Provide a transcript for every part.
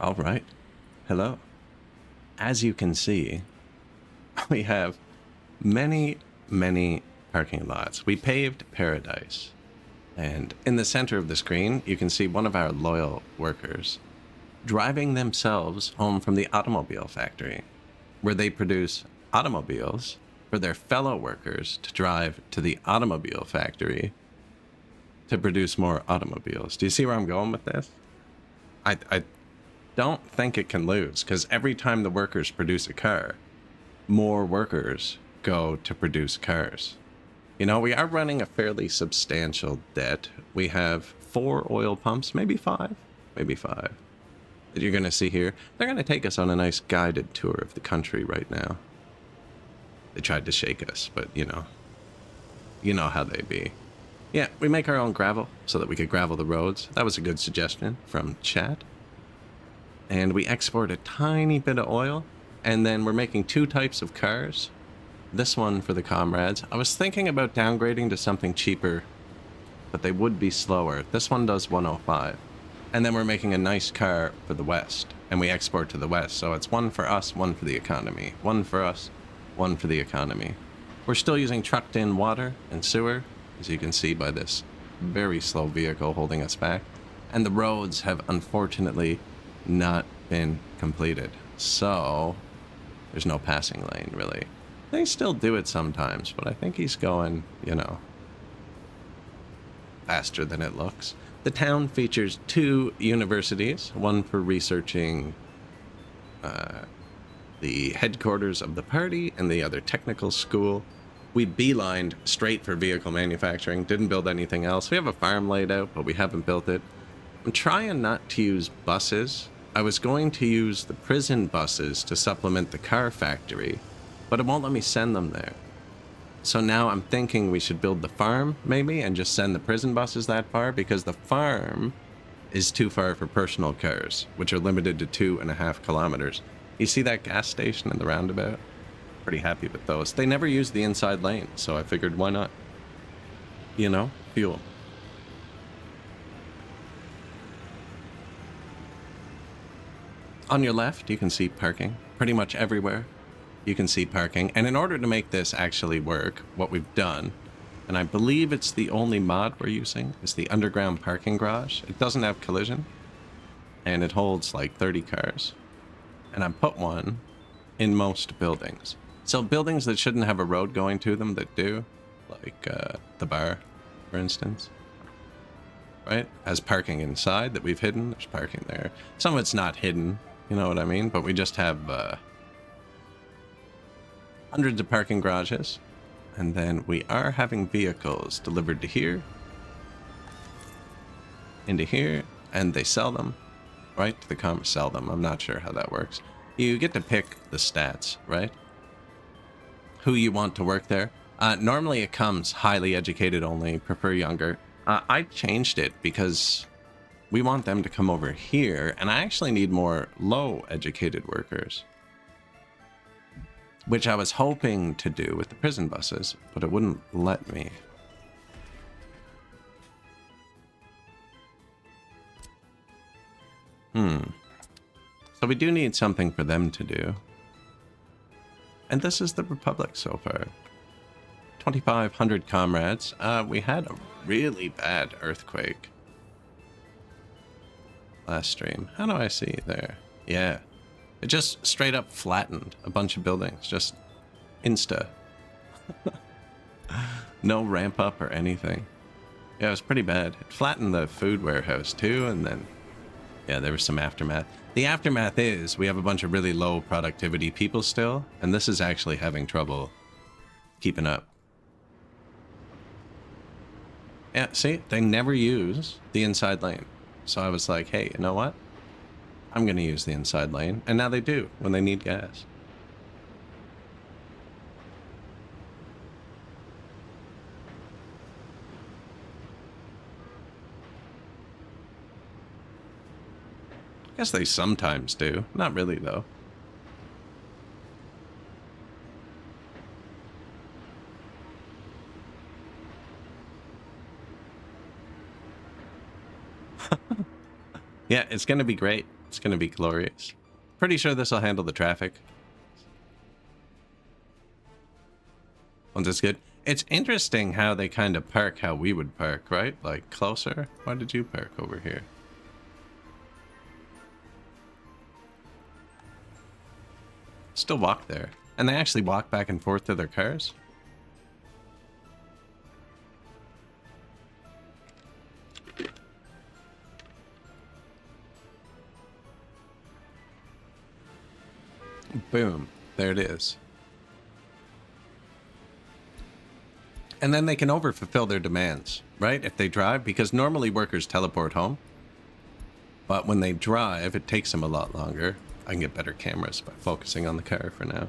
All right. Hello. As you can see, we have many, many parking lots. We paved paradise. And in the center of the screen, you can see one of our loyal workers driving themselves home from the automobile factory, where they produce automobiles for their fellow workers to drive to the automobile factory to produce more automobiles. Do you see where I'm going with this? I don't think it can lose, because every time the workers produce a car, more workers go to produce cars. You know, we are running a fairly substantial debt. We have 4 oil pumps, maybe 5, that you're going to see here. They're going to take us on a nice guided tour of the country right now. They tried to shake us, but you know how they be. Yeah, we make our own gravel so that we could gravel the roads. That was a good suggestion from chat. And we export a tiny bit of oil, and then we're making 2 types of cars. This one for the comrades. I was thinking about downgrading to something cheaper, but they would be slower. This one does 105. And then we're making a nice car for the West, and we export to the West. So it's 1 for us, 1 for the economy. 1 for us, 1 for the economy. We're still using trucked in water and sewer, as you can see by this very slow vehicle holding us back. And the roads have unfortunately not been completed. So there's no passing lane, really. They still do it sometimes, but I think he's going, faster than it looks. The town features 2 universities, one for researching the headquarters of the party and the other technical school. We beelined straight for vehicle manufacturing, didn't build anything else. We have a farm laid out, but we haven't built it. I'm trying not to use buses. I was going to use the prison buses to supplement the car factory, but it won't let me send them there. So now I'm thinking we should build the farm, maybe, and just send the prison buses that far, because the farm is too far for personal cars, which are limited to 2.5 kilometers. You see that gas station in the roundabout? Pretty happy with those. They never use the inside lane, so I figured why not? Fuel. On your left, you can see parking. Pretty much everywhere, you can see parking. And in order to make this actually work, what we've done, and I believe it's the only mod we're using, is the underground parking garage. It doesn't have collision, and it holds like 30 cars. And I put one in most buildings. So buildings that shouldn't have a road going to them that do, like the bar, for instance, right? Has parking inside that we've hidden. There's parking there. Some of it's not hidden, you know what I mean? But we just have hundreds of parking garages. And then we are having vehicles delivered to here, into here, and they sell them, right? Sell them. I'm not sure how that works. You get to pick the stats, right? Who you want to work there. Normally it comes highly educated only, prefer younger. I changed it because we want them to come over here, and I actually need more low educated workers, which I was hoping to do with the prison buses, but it wouldn't let me. So we do need something for them to do. And this is the Republic so far. 2,500 comrades. We had a really bad earthquake last stream. How do I see there? Yeah. It just straight up flattened a bunch of buildings. Just insta. No ramp up or anything. Yeah, it was pretty bad. It flattened the food warehouse too, and then, yeah, there was some aftermath. The aftermath is we have a bunch of really low productivity people still, and this is actually having trouble keeping up. Yeah, see, they never use the inside lane. So I was like, hey, you know what? I'm going to use the inside lane. And now they do when they need gas. I guess they sometimes do. Not really, though. Yeah, it's going to be great. It's going to be glorious. Pretty sure this will handle the traffic. Once it's good. It's interesting how they kind of park how we would park, right? Like closer. Why did you park over here? Still walk there. And they actually walk back and forth to their cars. Boom. There it is. And then they can overfulfill their demands, right? If they drive, because normally workers teleport home. But when they drive, it takes them a lot longer. I can get better cameras by focusing on the car for now.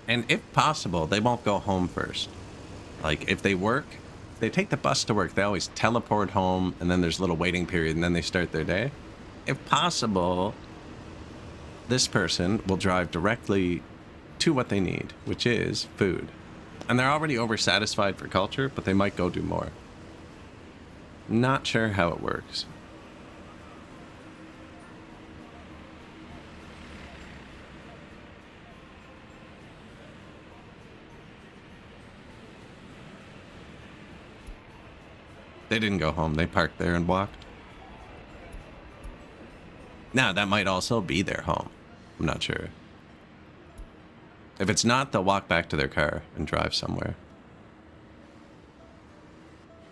And if possible, they won't go home first. Like, if they work, they take the bus to work, they always teleport home, and then there's a little waiting period, and then they start their day. If possible, this person will drive directly to what they need, which is food. And they're already oversatisfied for culture, but they might go do more. Not sure how it works. They didn't go home. They parked there and walked. Now, that might also be their home. I'm not sure. If it's not, they'll walk back to their car and drive somewhere.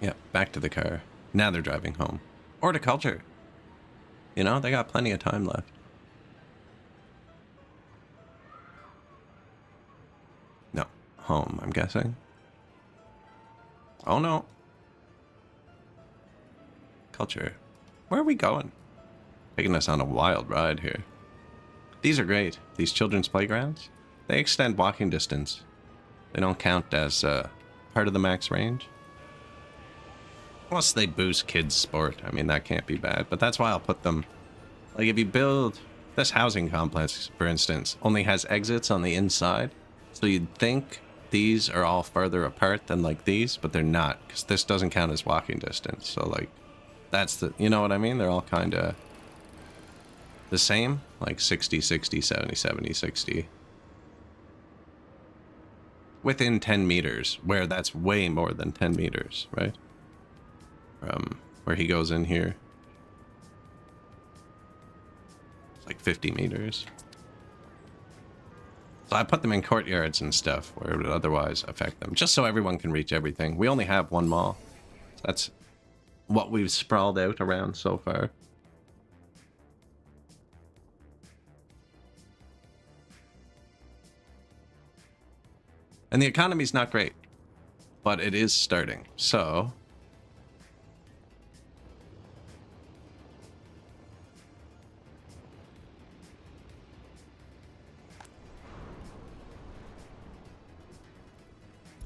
Yeah, back to the car. Now they're driving home. Or to culture. You know, they got plenty of time left. No, home, I'm guessing. Oh no. Culture. Where are we going? Taking us on a wild ride here. These are great. These children's playgrounds. They extend walking distance. They don't count as part of the max range. Plus they boost kids' sport. I mean, that can't be bad. But that's why I'll put them... Like, if you build... This housing complex, for instance, only has exits on the inside. So you'd think these are all farther apart than, like, these. But they're not. Because this doesn't count as walking distance. So, like... That's the, you know what I mean? They're all kind of the same, like 60, 60, 70, 70, 60. Within 10 meters, where that's way more than 10 meters, right? Where he goes in here. It's like 50 meters. So I put them in courtyards and stuff where it would otherwise affect them, just so everyone can reach everything. We only have one mall. So that's what we've sprawled out around so far. And the economy's not great, but it is starting. So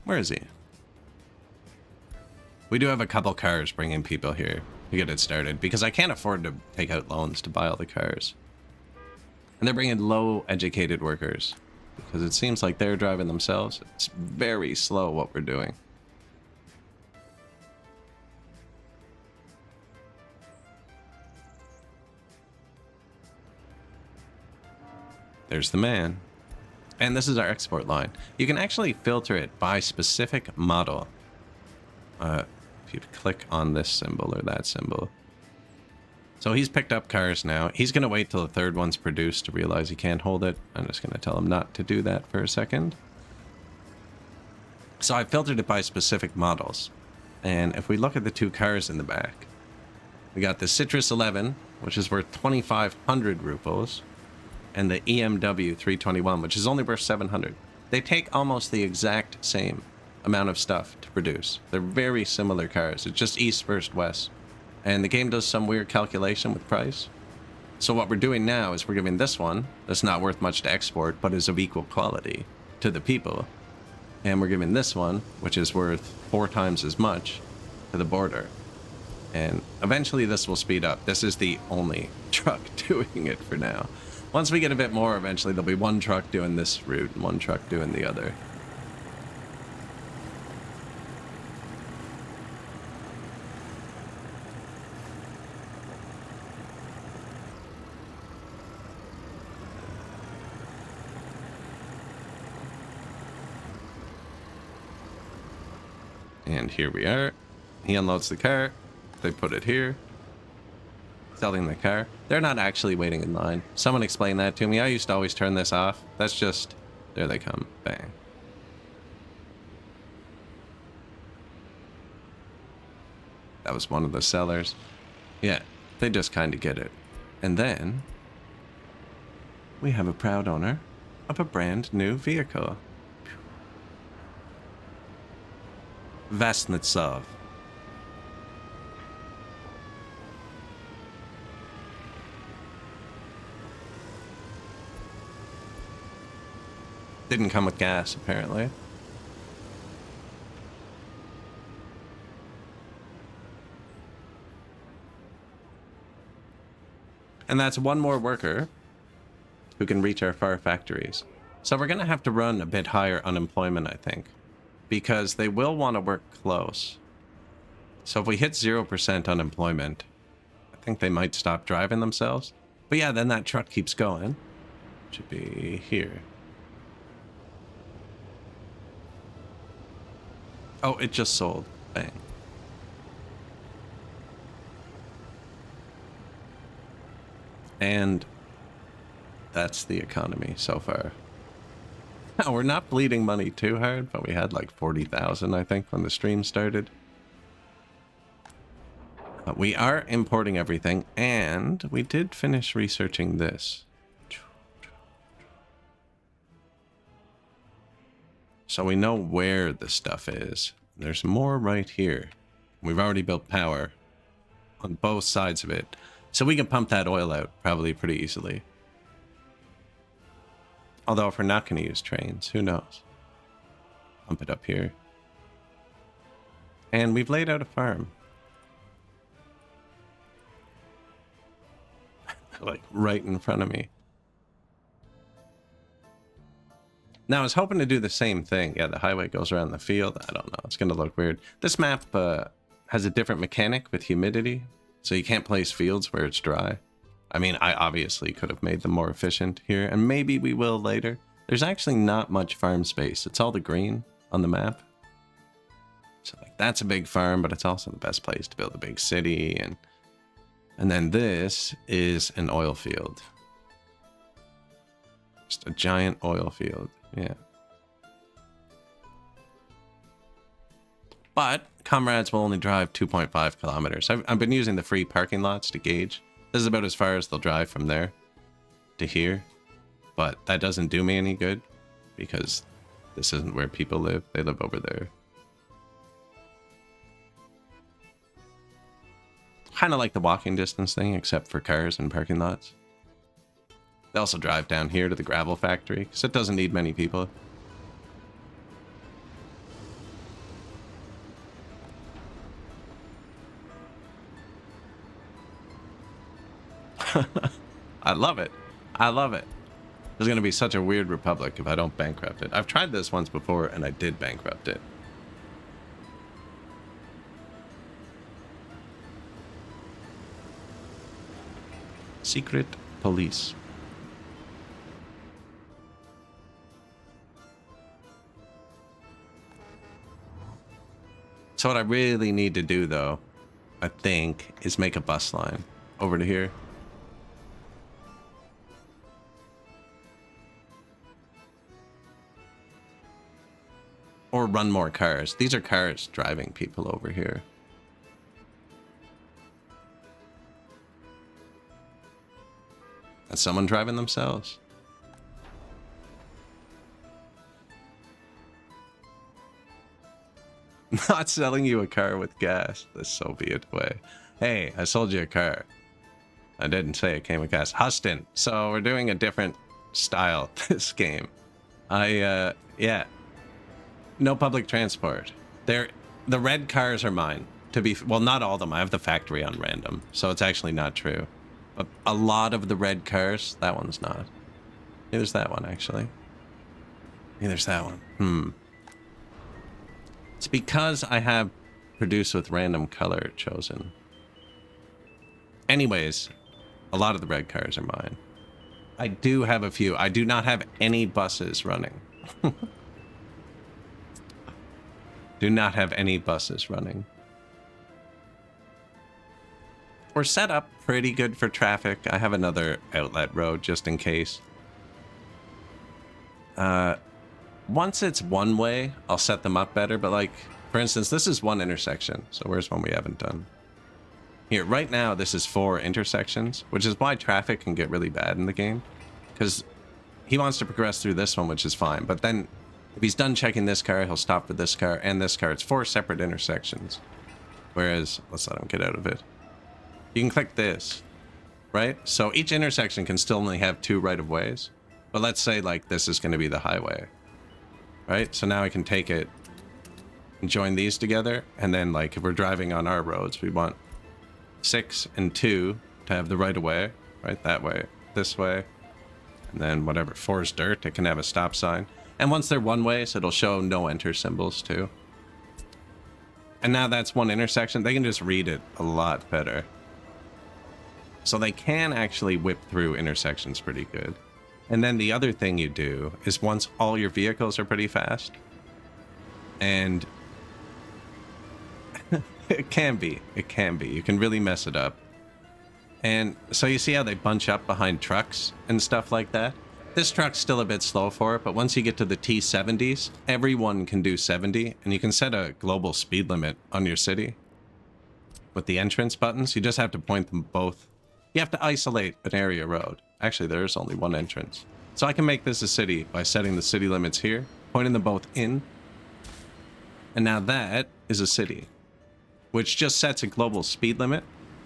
where is he? We do have a couple cars bringing people here to get it started, because I can't afford to take out loans to buy all the cars. And they're bringing low-educated workers, because it seems like they're driving themselves. It's very slow what we're doing. There's the man. And this is our export line. You can actually filter it by specific model. If you click on this symbol or that symbol. So he's picked up cars now. He's going to wait till the third one's produced to realize he can't hold it. I'm just going to tell him not to do that for a second. So I filtered it by specific models. And if we look at the two cars in the back, we got the Citrus 11, which is worth 2,500 rupees, and the EMW 321, which is only worth 700. They take almost the exact same amount of stuff to produce. They're very similar cars. It's just east versus west. And the game does some weird calculation with price. So what we're doing now is we're giving this one that's not worth much to export, but is of equal quality to the people. And we're giving this one, which is worth 4 times as much, to the border. And eventually this will speed up. This is the only truck doing it for now. Once we get a bit more, eventually there'll be one truck doing this route and one truck doing the other. And here we are. He unloads the car. They put it here. Selling the car. They're not actually waiting in line. Someone explained that to me. I used to always turn this off. That's just... There they come. Bang. That was one of the sellers. Yeah, they just kind of get it. And then... we have a proud owner of a brand new vehicle. Vasnetsov. Didn't come with gas, apparently. And that's one more worker who can reach our far factories. So we're going to have to run a bit higher unemployment, I think, because they will want to work close. So if we hit 0% unemployment, I think they might stop driving themselves. But yeah, then that truck keeps going. Should be here. Oh, it just sold. Bang. And that's the economy so far. Now, we're not bleeding money too hard, but we had like 40,000, I think, when the stream started. We are importing everything, and we did finish researching this. So we know where the stuff is. There's more right here. We've already built power on both sides of it. So we can pump that oil out probably pretty easily. Although if we're not going to use trains, who knows? Pump it up here. And we've laid out a farm. Like right in front of me. Now I was hoping to do the same thing. Yeah, the highway goes around the field. I don't know. It's going to look weird. This map has a different mechanic with humidity. So you can't place fields where it's dry. I mean, I obviously could have made them more efficient here, and maybe we will later. There's actually not much farm space. It's all the green on the map. So like that's a big farm, but it's also the best place to build a big city. And then this is an oil field. Just a giant oil field. Yeah. But comrades will only drive 2.5 kilometers. I've been using the free parking lots to gauge. This is about as far as they'll drive from there to here. But that doesn't do me any good because this isn't where people live. They live over there. Kind of like the walking distance thing, except for cars and parking lots. They also drive down here to the gravel factory because it doesn't need many people. I love it. I love it. There's going to be such a weird republic if I don't bankrupt it. I've tried this once before and I did bankrupt it. Secret police. So what I really need to do though, I think, is make a bus line over to here. Or run more cars. These are cars driving people over here. Is someone driving themselves? Not selling you a car with gas. The Soviet way. Hey, I sold you a car. I didn't say it came with gas. Huston. So we're doing a different style this game. Yeah. No public transport. The red cars are mine. Well, not all of them. I have the factory on random, so it's actually not true. But a lot of the red cars, that one's not. Yeah, there's that one, actually. Yeah, there's that one. It's because I have produce with random color chosen. Anyways, a lot of the red cars are mine. I do have a few. I do not have any buses running. Do not have any buses running. We're set up pretty good for traffic. I have another outlet road just in case. Once it's one way, I'll set them up better. But like, for instance, this is one intersection. So where's one we haven't done? Here, right now, this is 4 intersections, which is why traffic can get really bad in the game. Because he wants to progress through this one, which is fine. But then if he's done checking this car, he'll stop for this car and this car. It's 4 separate intersections. Whereas, let's let him get out of it. You can click this, right? So each intersection can still only have 2 right-of-ways. But let's say, like, this is going to be the highway, right? So now I can take it and join these together. And then, like, if we're driving on our roads, we want 6 and 2 to have the right-of-way, right? That way, this way. And then whatever, 4 is dirt, it can have a stop sign. And once they're one-ways, it'll show no enter symbols, too. And now that's one intersection. They can just read it a lot better. So they can actually whip through intersections pretty good. And then the other thing you do is once all your vehicles are pretty fast, and it can be. You can really mess it up. And so you see how they bunch up behind trucks and stuff like that? This truck's still a bit slow for it, but once you get to the T70s, everyone can do 70, and you can set a global speed limit on your city. With the entrance buttons, you just have to point them both. You have to isolate an area road. Actually, there is only one entrance. So I can make this a city by setting the city limits here, pointing them both in. And now that is a city, which just sets a global speed limit.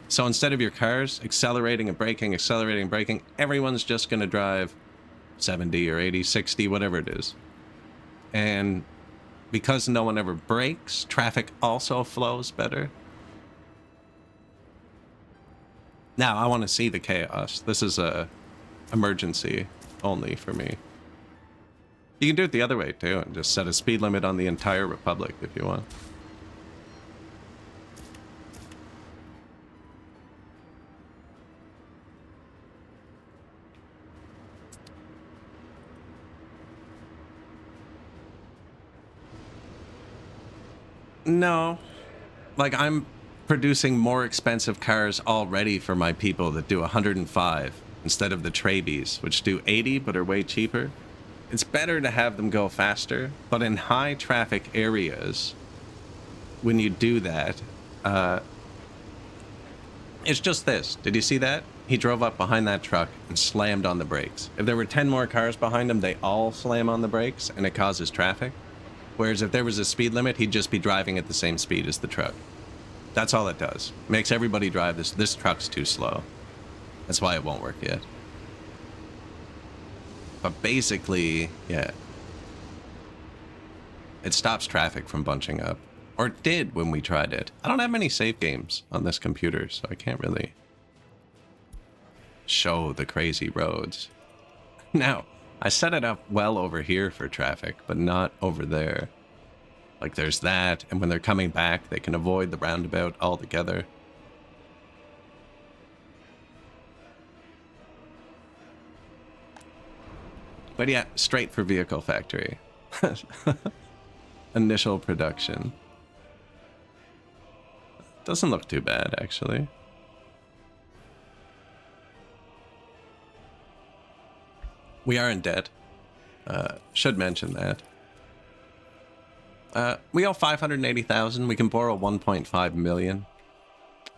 So instead of your cars accelerating and braking, everyone's just going to drive 70 or 80, 60, whatever it is. And because no one ever brakes, traffic also flows better. Now, I want to see the chaos. This is a emergency only for me. You can do it the other way, too, and just set a speed limit on the entire Republic if you want. No. Like, I'm producing more expensive cars already for my people that do 105 instead of the Trabies, which do 80 but are way cheaper. It's better to have them go faster, but in high traffic areas, when you do that, it's just this. Did you see that? He drove up behind that truck and slammed on the brakes. If there were 10 more cars behind him, they all slam on the brakes and it causes traffic. Whereas if there was a speed limit, he'd just be driving at the same speed as the truck. That's all it does. Makes everybody drive this. This truck's too slow. That's why it won't work yet. But basically, yeah. It stops traffic from bunching up. Or it did when we tried it. I don't have many save games on this computer, so I can't really show the crazy roads. Now, I set it up well over here for traffic, but not over there. Like there's that, and when they're coming back, they can avoid the roundabout altogether. But yeah, straight for Vehicle Factory. Initial production. Doesn't look too bad, actually. We are in debt. Should mention that. We owe 580,000. We can borrow 1.5 million.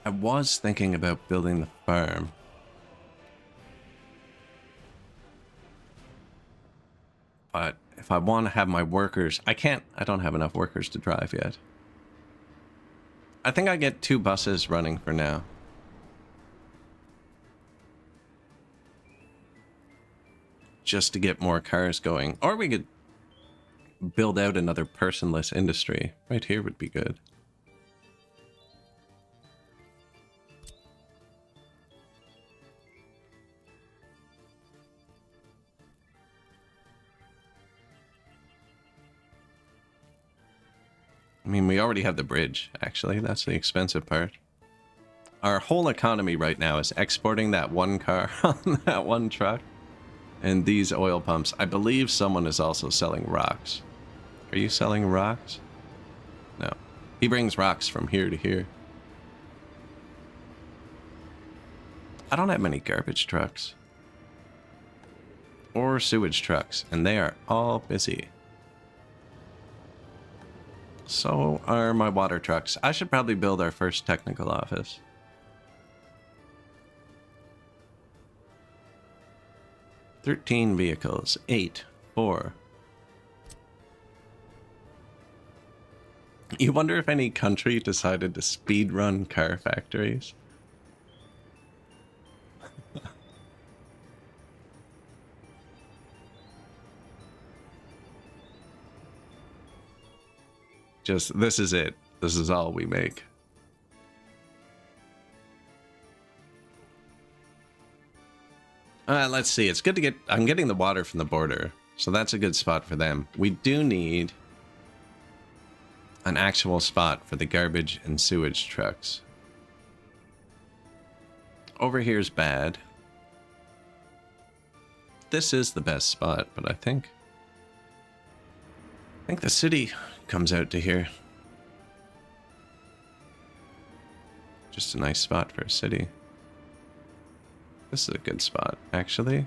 I was thinking about building the farm. But if I want to have my workers, I don't have enough workers to drive yet. I think I get 2 buses running for now. Just to get more cars going. Or we could build out another personless industry. Right here would be good. I mean, we already have the bridge, actually. That's the expensive part. Our whole economy right now is exporting that one car on that one truck. And these oil pumps. I believe someone is also selling rocks. Are you selling rocks? No. He brings rocks from here to here. I don't have many garbage trucks. Or sewage trucks, and they are all busy. So are my water trucks. I should probably build our first technical office. "13 vehicles, 8, 4. You wonder if any country decided to speedrun car factories? Just, this is it. This is all we make. Let's see. It's good to get... I'm getting the water from the border, so that's a good spot for them. We do need an actual spot for the garbage and sewage trucks. Over here's bad. This is the best spot, but I think the city comes out to here. Just a nice spot for a city. This is a good spot, actually.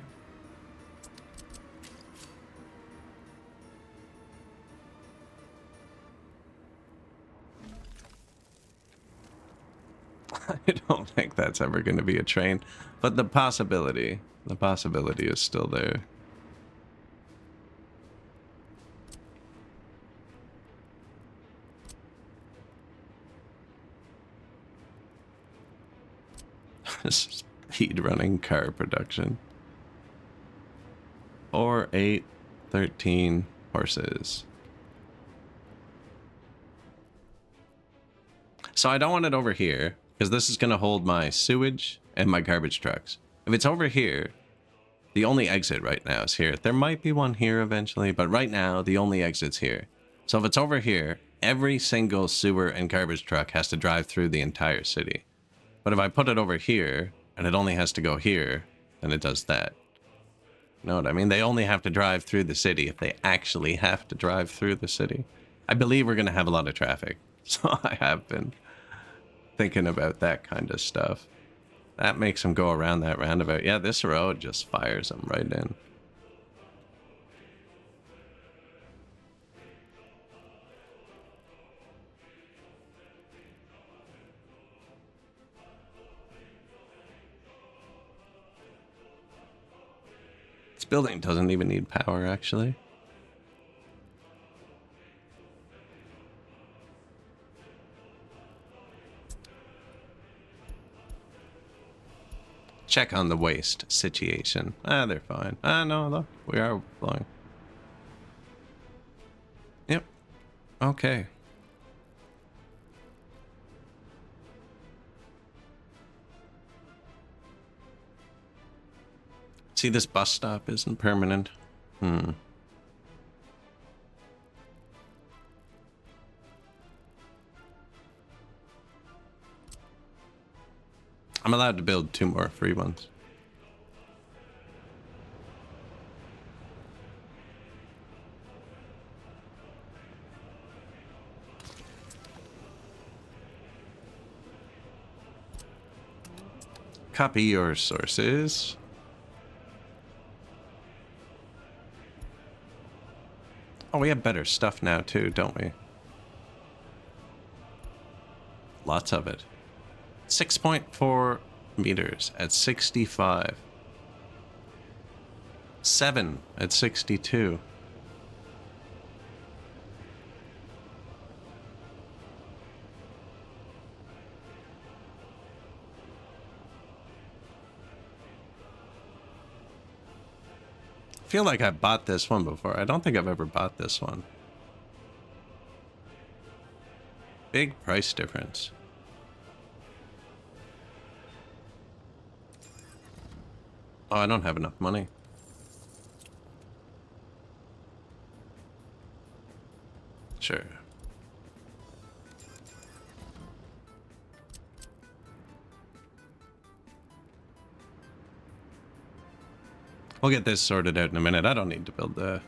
I don't think that's ever going to be a train, but the possibility is still there. Speed running car production. 4, 8, 13 horses. So I don't want it over here, because this is going to hold my sewage and my garbage trucks. If it's over here, the only exit right now is here. There might be one here eventually, but right now, the only exit's here. So if it's over here, every single sewer and garbage truck has to drive through the entire city. But if I put it over here, and it only has to go here, then it does that. You know what I mean? They only have to drive through the city if they actually have to drive through the city. I believe we're going to have a lot of traffic. So I have been thinking about that kind of stuff. That makes them go around that roundabout. Yeah, this road just fires them right in. This building doesn't even need power, actually. Check on the waste situation. They're fine. No, look, we are flowing. Yep. Okay. See, this bus stop isn't permanent. I'm allowed to build 2 more free ones. Copy your sources. Oh, we have better stuff now too, don't we? Lots of it. 6.4 meters at 65. 7 at 62. I feel like I bought this one before. I don't think I've ever bought this one. Big price difference. Oh, I don't have enough money. Sure. We'll get this sorted out in a minute. I don't need to build the...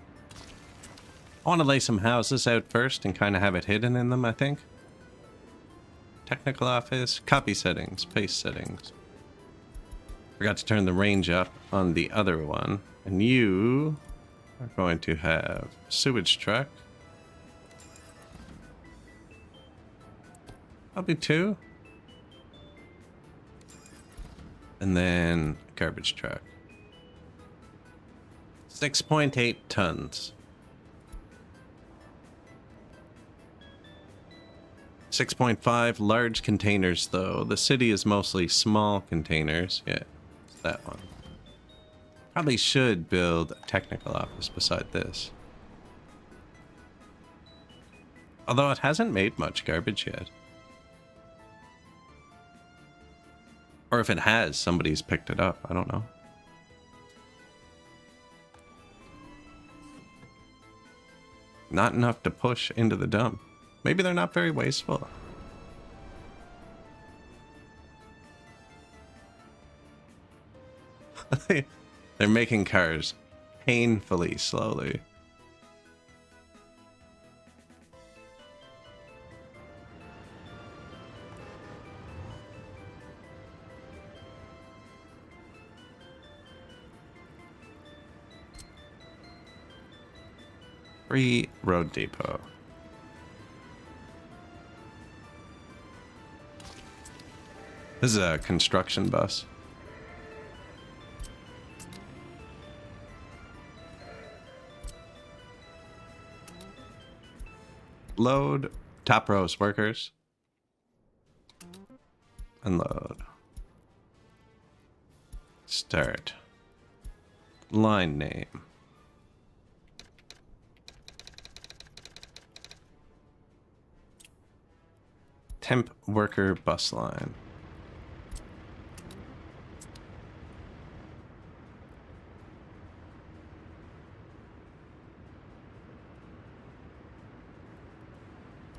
I want to lay some houses out first and kind of have it hidden in them, I think. Technical office, copy settings, paste settings. Forgot to turn the range up on the other one. And you are going to have sewage truck. Probably 2. And then garbage truck. 6.8 tons. 6.5 large containers, though. The city is mostly small containers. Yeah, it's that one. Probably should build a technical office beside this. Although it hasn't made much garbage yet. Or if it has, somebody's picked it up. I don't know. Not enough to push into the dump. Maybe they're not very wasteful. They're making cars painfully slowly. Free road depot. This is a construction bus. Load, top rows workers. Unload. Start. Line name. Temp worker bus line.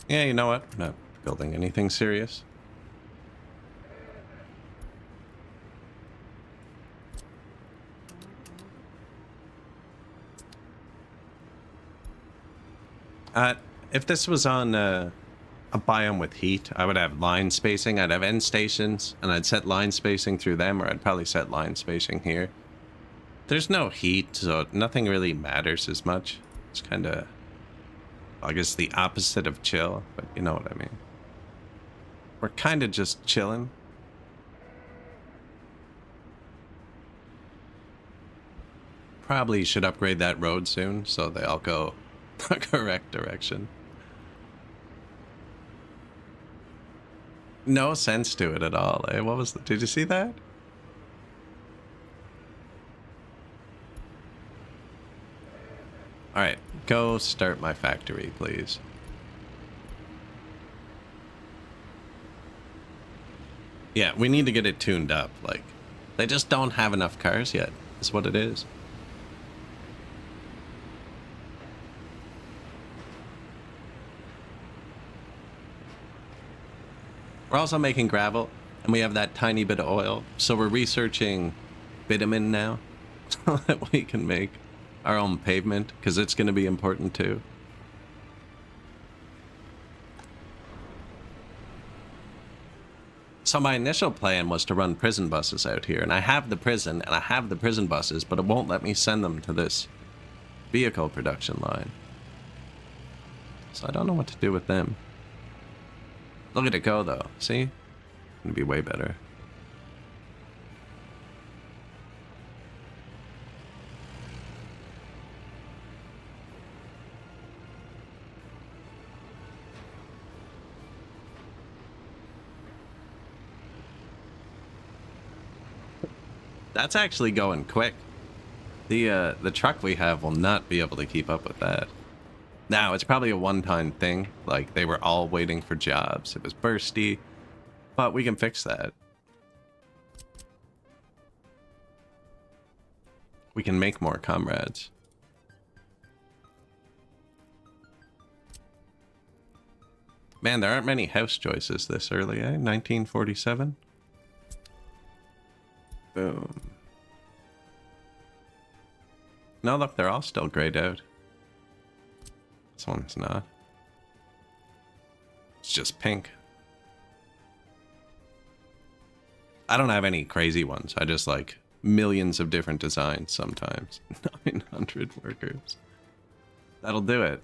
Yeah, you know what? I'm not building anything serious. If this was on a biome with heat, I would have line spacing. I'd have end stations, and I'd set line spacing through them, or I'd probably set line spacing here. There's no heat, so nothing really matters as much. It's kind of, I guess, the opposite of chill, but you know what I mean. We're kind of just chilling. Probably should upgrade that road soon, so they all go the correct direction. No sense to it at all, eh? What was the, did you see that? Alright, go start my factory, please. Yeah, we need to get it tuned up. Like, they just don't have enough cars yet, is what it is. We're also making gravel, and we have that tiny bit of oil, so we're researching bitumen now, so that we can make our own pavement, because it's going to be important too. So my initial plan was to run prison buses out here, and I have the prison, and I have the prison buses, but it won't let me send them to this vehicle production line. So I don't know what to do with them. Look at it go, though. See? It'd be way better. That's actually going quick. The truck we have will not be able to keep up with that. Now, it's probably a one-time thing. Like, they were all waiting for jobs. It was bursty. But we can fix that. We can make more comrades. Man, there aren't many house choices this early, eh? 1947? Boom. No, look, they're all still grayed out. This one's not. It's just pink. I don't have any crazy ones. I just like millions of different designs sometimes. 900 workers. That'll do it.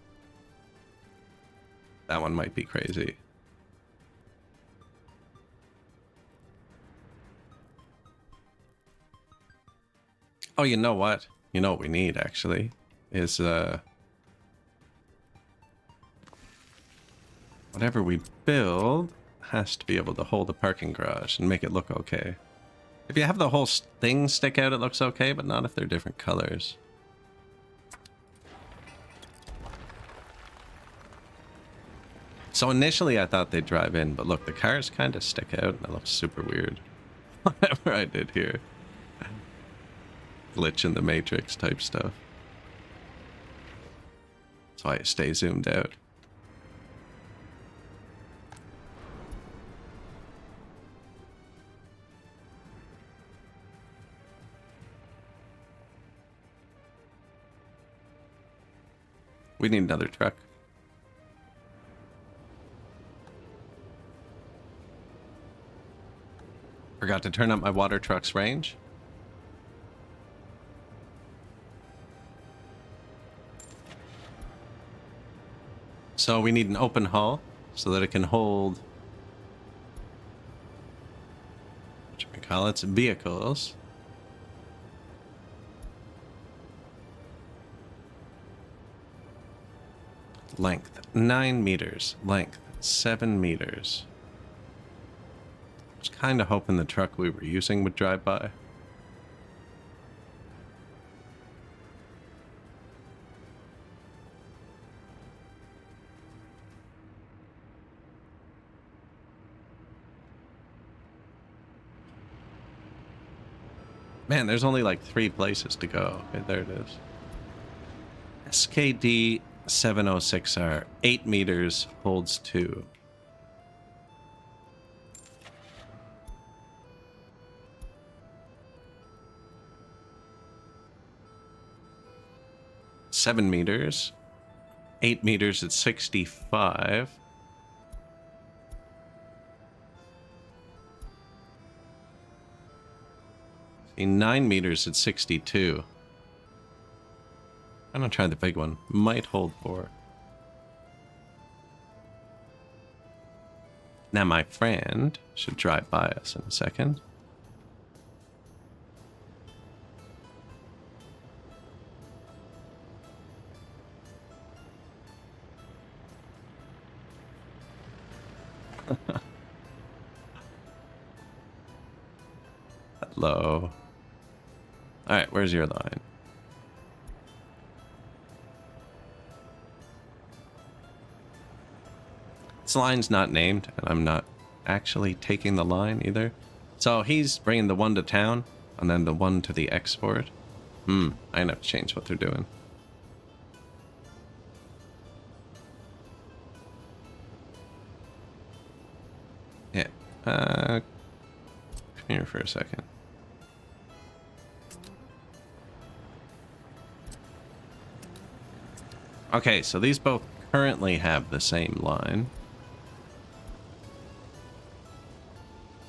That one might be crazy. Oh, you know what? You know what we need, actually, is, whatever we build has to be able to hold a parking garage and make it look okay. If you have the whole thing stick out, it looks okay, but not if they're different colors. So initially I thought they'd drive in, but look, the cars kind of stick out and it looks super weird. Whatever I did here. Glitch in the Matrix type stuff. That's why it stays zoomed out. We need another truck. Forgot to turn up my water truck's range. So we need an open hull so that it can hold, whatchamacallits, vehicles. Length 9 meters. Length 7 meters. I was kind of hoping the truck we were using would drive by. Man, there's only like 3 places to go. Okay, there it is. SKD 706R, 8 meters, holds 2. Seven meters, 8 meters at 65. See, 9 meters at 62. I'm gonna try the big one. Might hold 4. Now my friend should drive by us in a second. Hello. Alright, where's your line? This line's not named, and I'm not actually taking the line either. So he's bringing the one to town, and then the one to the export. I have to change what they're doing. Yeah. Come here for a second. Okay, so these both currently have the same line.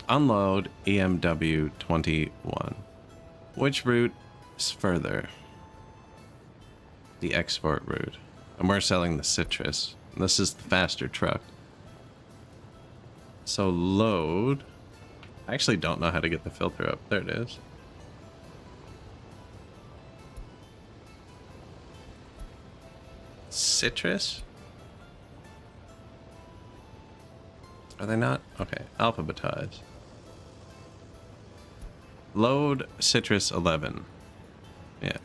Unload EMW 21. Which route is further? The export route. And we're selling the citrus. This is the faster truck. So load. I actually don't know how to get the filter up. There it is. Citrus? Are they not? Okay, alphabetize. Load citrus 11. Yeah.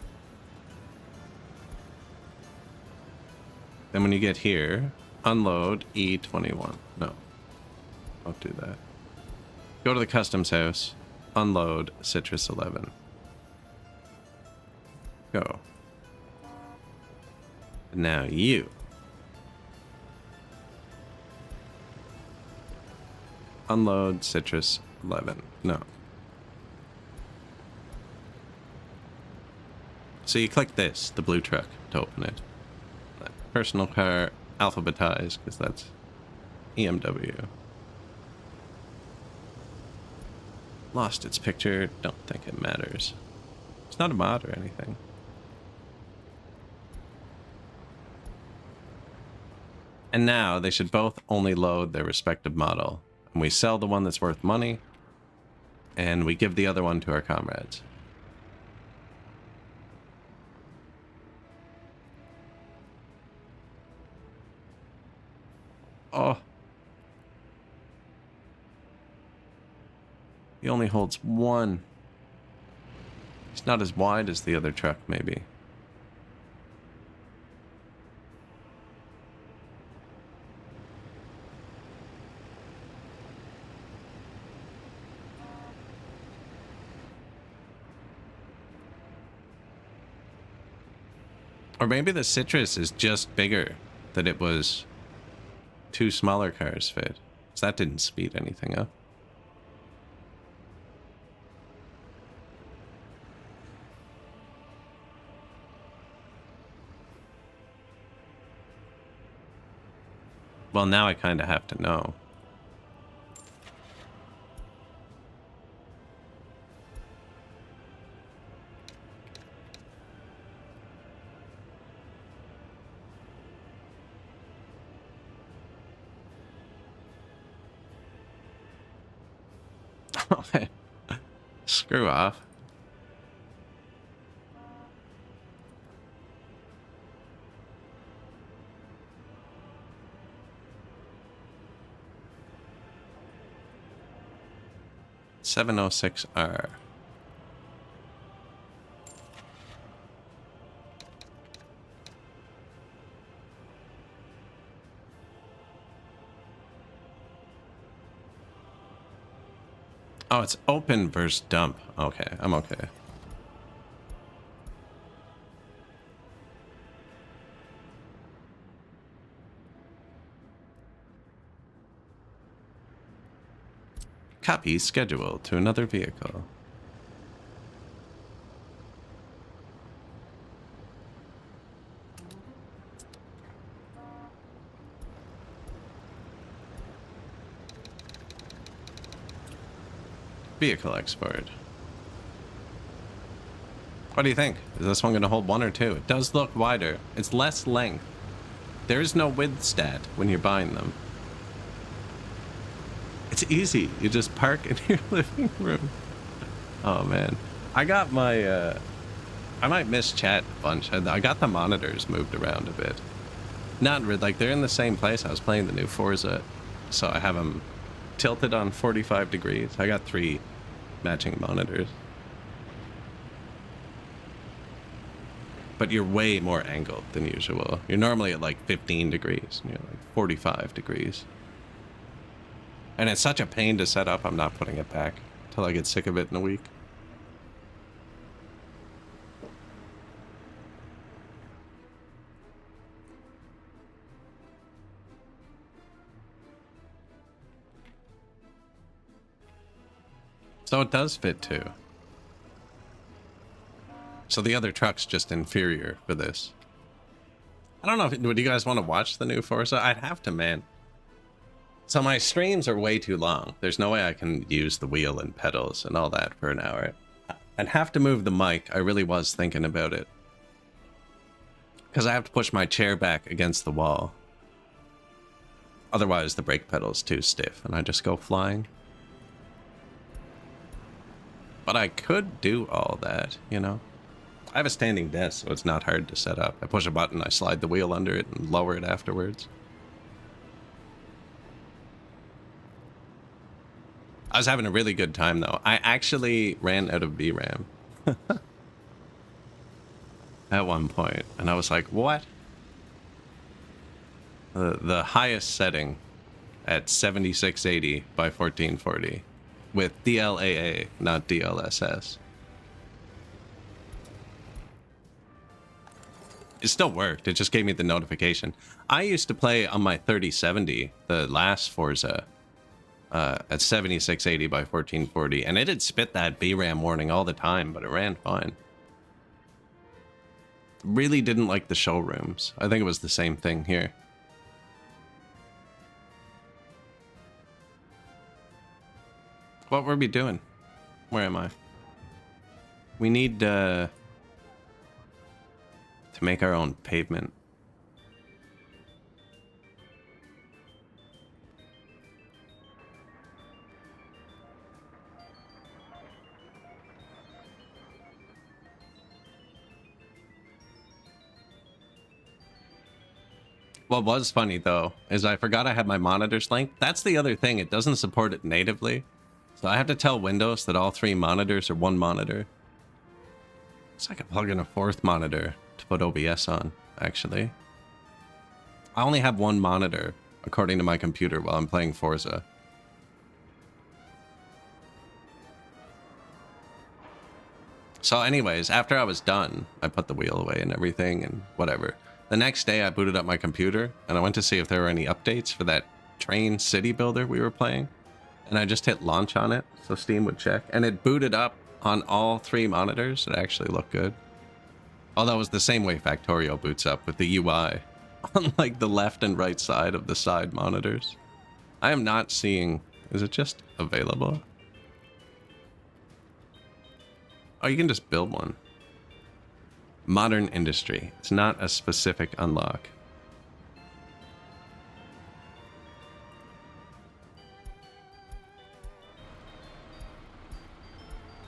Then when you get here, unload E21. No. Don't do that. Go to the customs house, unload citrus 11. Go. And now you. Unload citrus 11. No. So you click this, the blue truck, to open it. personal car alphabetized because that's EMW. Lost its picture. Don't think it matters. It's not a mod or anything. And now they should both only load their respective model. And we sell the one that's worth money, and we give the other one to our comrades. Oh. He only holds one. He's not as wide as the other truck, maybe. Or maybe the Citrus is just bigger, that it was two smaller cars fit. So that didn't speed anything up. Well, now I kind of have to know. Screw off. $706R. Oh, it's open versus dump. Okay, I'm okay. Copy schedule to another vehicle. Vehicle export. What do you think? Is this one going to hold one or two? It does look wider. It's less length. There is no width stat when you're buying them. It's easy. You just park in your living room. Oh, man. I got my... I might miss chat a bunch. I got the monitors moved around a bit. Not really. Like, they're in the same place. I was playing the new Forza, so I have them tilted on 45 degrees. I got 3 matching monitors. But you're way more angled than usual. You're normally at like 15 degrees. And you're like 45 degrees. And it's such a pain to set up, I'm not putting it back till I get sick of it in a week. So it does fit too. So the other truck's just inferior for this. I don't know if, would you guys want to watch the new Forza? I'd have to, man. So my streams are way too long. There's no way I can use the wheel and pedals and all that for an hour. I'd have to move the mic. I really was thinking about it. Because I have to push my chair back against the wall. Otherwise the brake pedal's too stiff and I just go flying. But I could do all that, you know? I have a standing desk, so it's not hard to set up. I push a button, I slide the wheel under it, and lower it afterwards. I was having a really good time, though. I actually ran out of VRAM. At one point, and I was like, what? The highest setting at 7680 by 1440. With DLAA, not DLSS. It still worked. It just gave me the notification. I used to play on my 3070, the last Forza, at 7680 by 1440, and it had spit that VRAM warning all the time, but it ran fine. really didn't like the showrooms. I think it was the same thing here. What were we doing? Where am I? We need to make our own pavement. What was funny though is I forgot I had my monitors linked. That's the other thing, it doesn't support it natively. So I have to tell Windows that all 3 monitors are one monitor. So I could plug in a 4th monitor to put OBS on, actually. I only have 1 monitor, according to my computer, while I'm playing Forza. So anyways, after I was done, I put the wheel away and everything and whatever. The next day I booted up my computer and I went to see if there were any updates for that train city builder we were playing. And I just hit launch on it so Steam would check. And it booted up on all 3 monitors. It actually looked good. Although it was the same way Factorio boots up with the UI on like the left and right side of the side monitors. I am not seeing... Is it just available? Oh, you can just build one. Modern industry. It's not a specific unlock.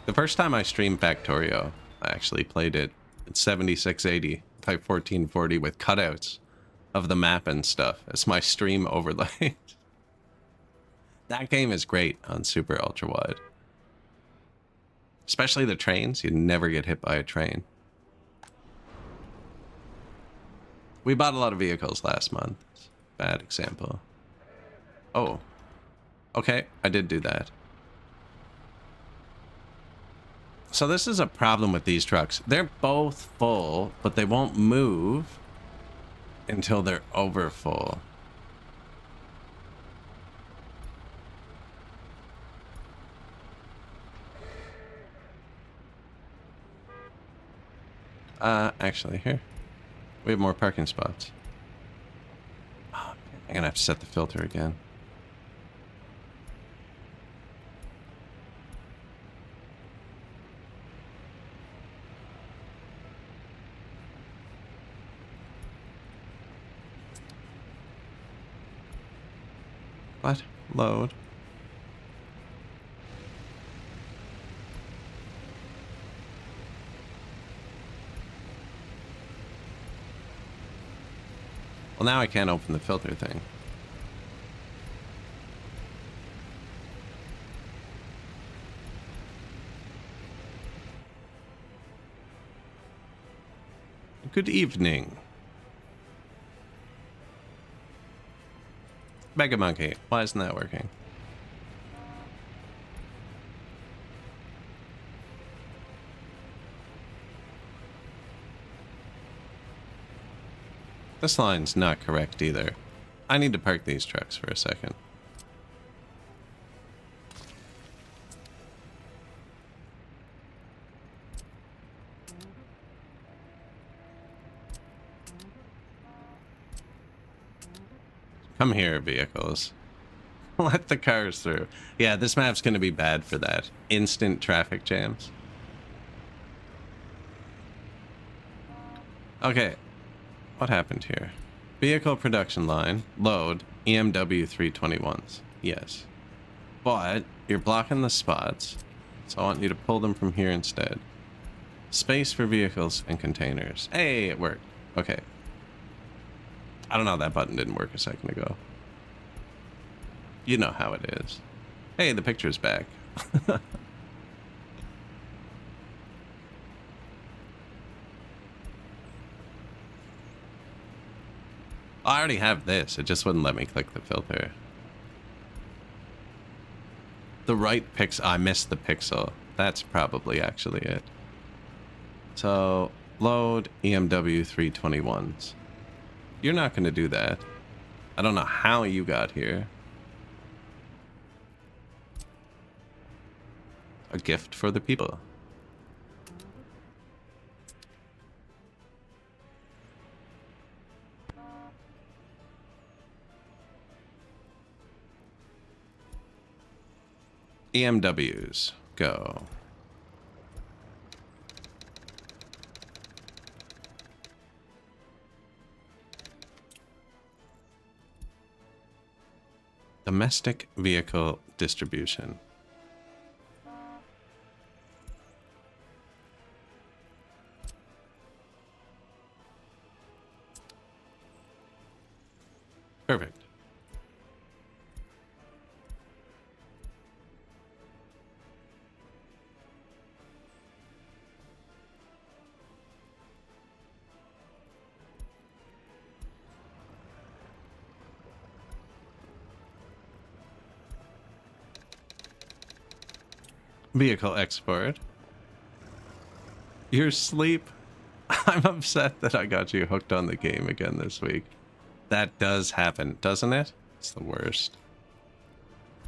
The first time I streamed Factorio, I actually played it at 7680 by 1440 with cutouts of the map and stuff as my stream overlay. That game is great on super ultra wide. Especially the trains, you never get hit by a train. We bought a lot of vehicles last month. Bad example. Oh. Okay, I did do that. So this is a problem with these trucks. They're both full, but they won't move until they're over full. Actually, here. We have more parking spots. Oh, I'm gonna have to set the filter again. What? Load. Well, now I can't open the filter thing. Good evening. Mega Monkey, why isn't that working? This line's not correct either. I need to park these trucks for a second. Come here, vehicles. Let the cars through. Yeah, this map's gonna be bad for that. Instant traffic jams. Okay. What happened here? Vehicle production line. Load. EMW 321s. Yes. But you're blocking the spots. So I want you to pull them from here instead. Space for vehicles and containers. Hey, it worked. Okay. I don't know, that button didn't work a second ago. You know how it is. Hey, the picture's back. I already have this, it just wouldn't let me click the filter. The right pixel, I missed the pixel. That's probably actually it. So, load EMW 321s. You're not going to do that. I don't know how you got here. A gift for the people. EMWs, go. Domestic vehicle distribution. Perfect. Vehicle export. Your sleep. I'm upset that I got you hooked on the game again this week. That does happen, doesn't it? It's the worst.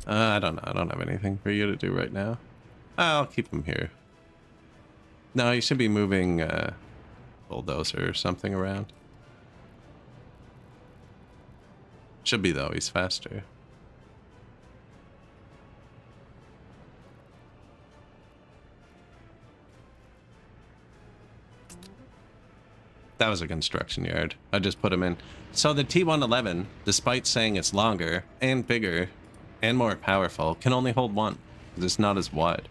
I don't know. I don't have anything for you to do right now. I'll keep him here. No, you should be moving bulldozer or something around. Should be, though. He's faster. That was a construction yard. I just put him in. So the T111, despite saying it's longer and bigger and more powerful, can only hold one. It's not as wide.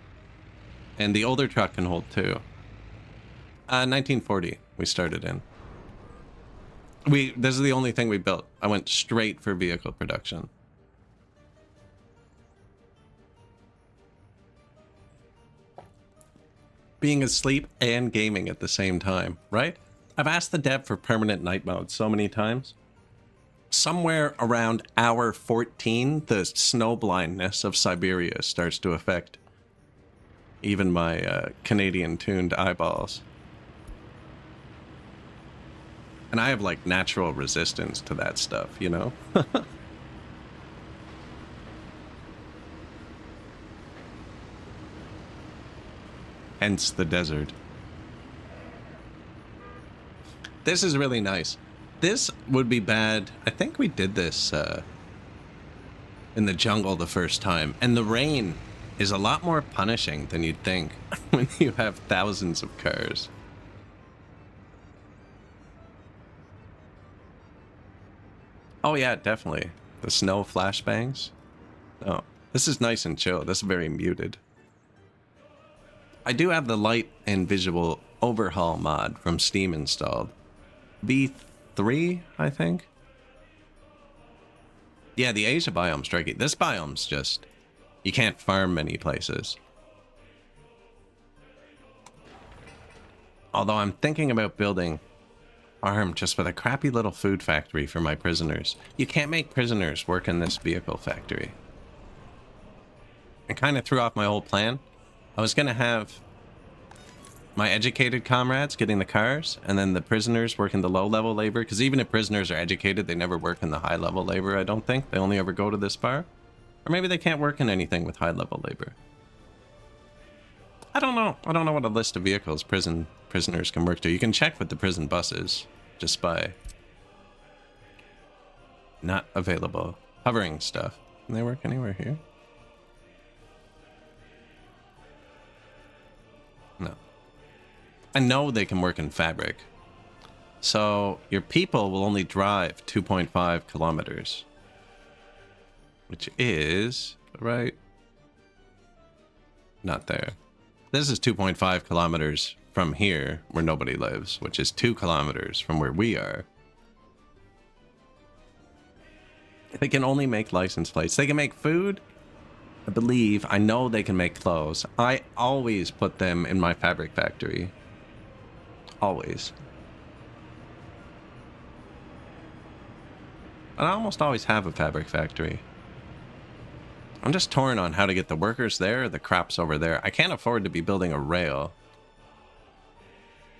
And the older truck can hold two. 1940 we started in. This is the only thing we built. I went straight for vehicle production. Being asleep and gaming at the same time, right? I've asked the dev for permanent night mode so many times. Somewhere around hour 14, the snow blindness of Siberia starts to affect even my Canadian-tuned eyeballs. And I have, like, natural resistance to that stuff, you know? Hence the desert. This is really nice. This would be bad. I think we did this in the jungle the first time. And the rain is a lot more punishing than you'd think when you have thousands of cars. Oh yeah, definitely. The snow flashbangs. Oh, this is nice and chill. This is very muted. I do have the light and visual overhaul mod from Steam installed. V3, I think. Yeah, the Asia biome's tricky. This biome's just... you can't farm many places. Although I'm thinking about building farm just for the crappy little food factory for my prisoners. You can't make prisoners work in this vehicle factory. It kind of threw off my whole plan. I was going to have my educated comrades getting the cars, and then the prisoners working the low-level labor, because even if prisoners are educated, they never work in the high-level labor, I don't think. They only ever go to this bar. Or maybe they can't work in anything with high-level labor. I don't know. I don't know what a list of vehicles prisoners can work to. You can check with the prison buses just by not available hovering stuff. Can they work anywhere here? No. I know they can work in fabric. So your people will only drive 2.5 kilometers. Which is, right? Not there. This is 2.5 kilometers from here, where nobody lives, which is 2 kilometers from where we are. They can only make license plates. They can make food. I believe, I know they can make clothes. I always put them in my fabric factory. Always. And I almost always have a fabric factory. I'm just torn on how to get the workers there or the crops over there. I can't afford to be building a rail.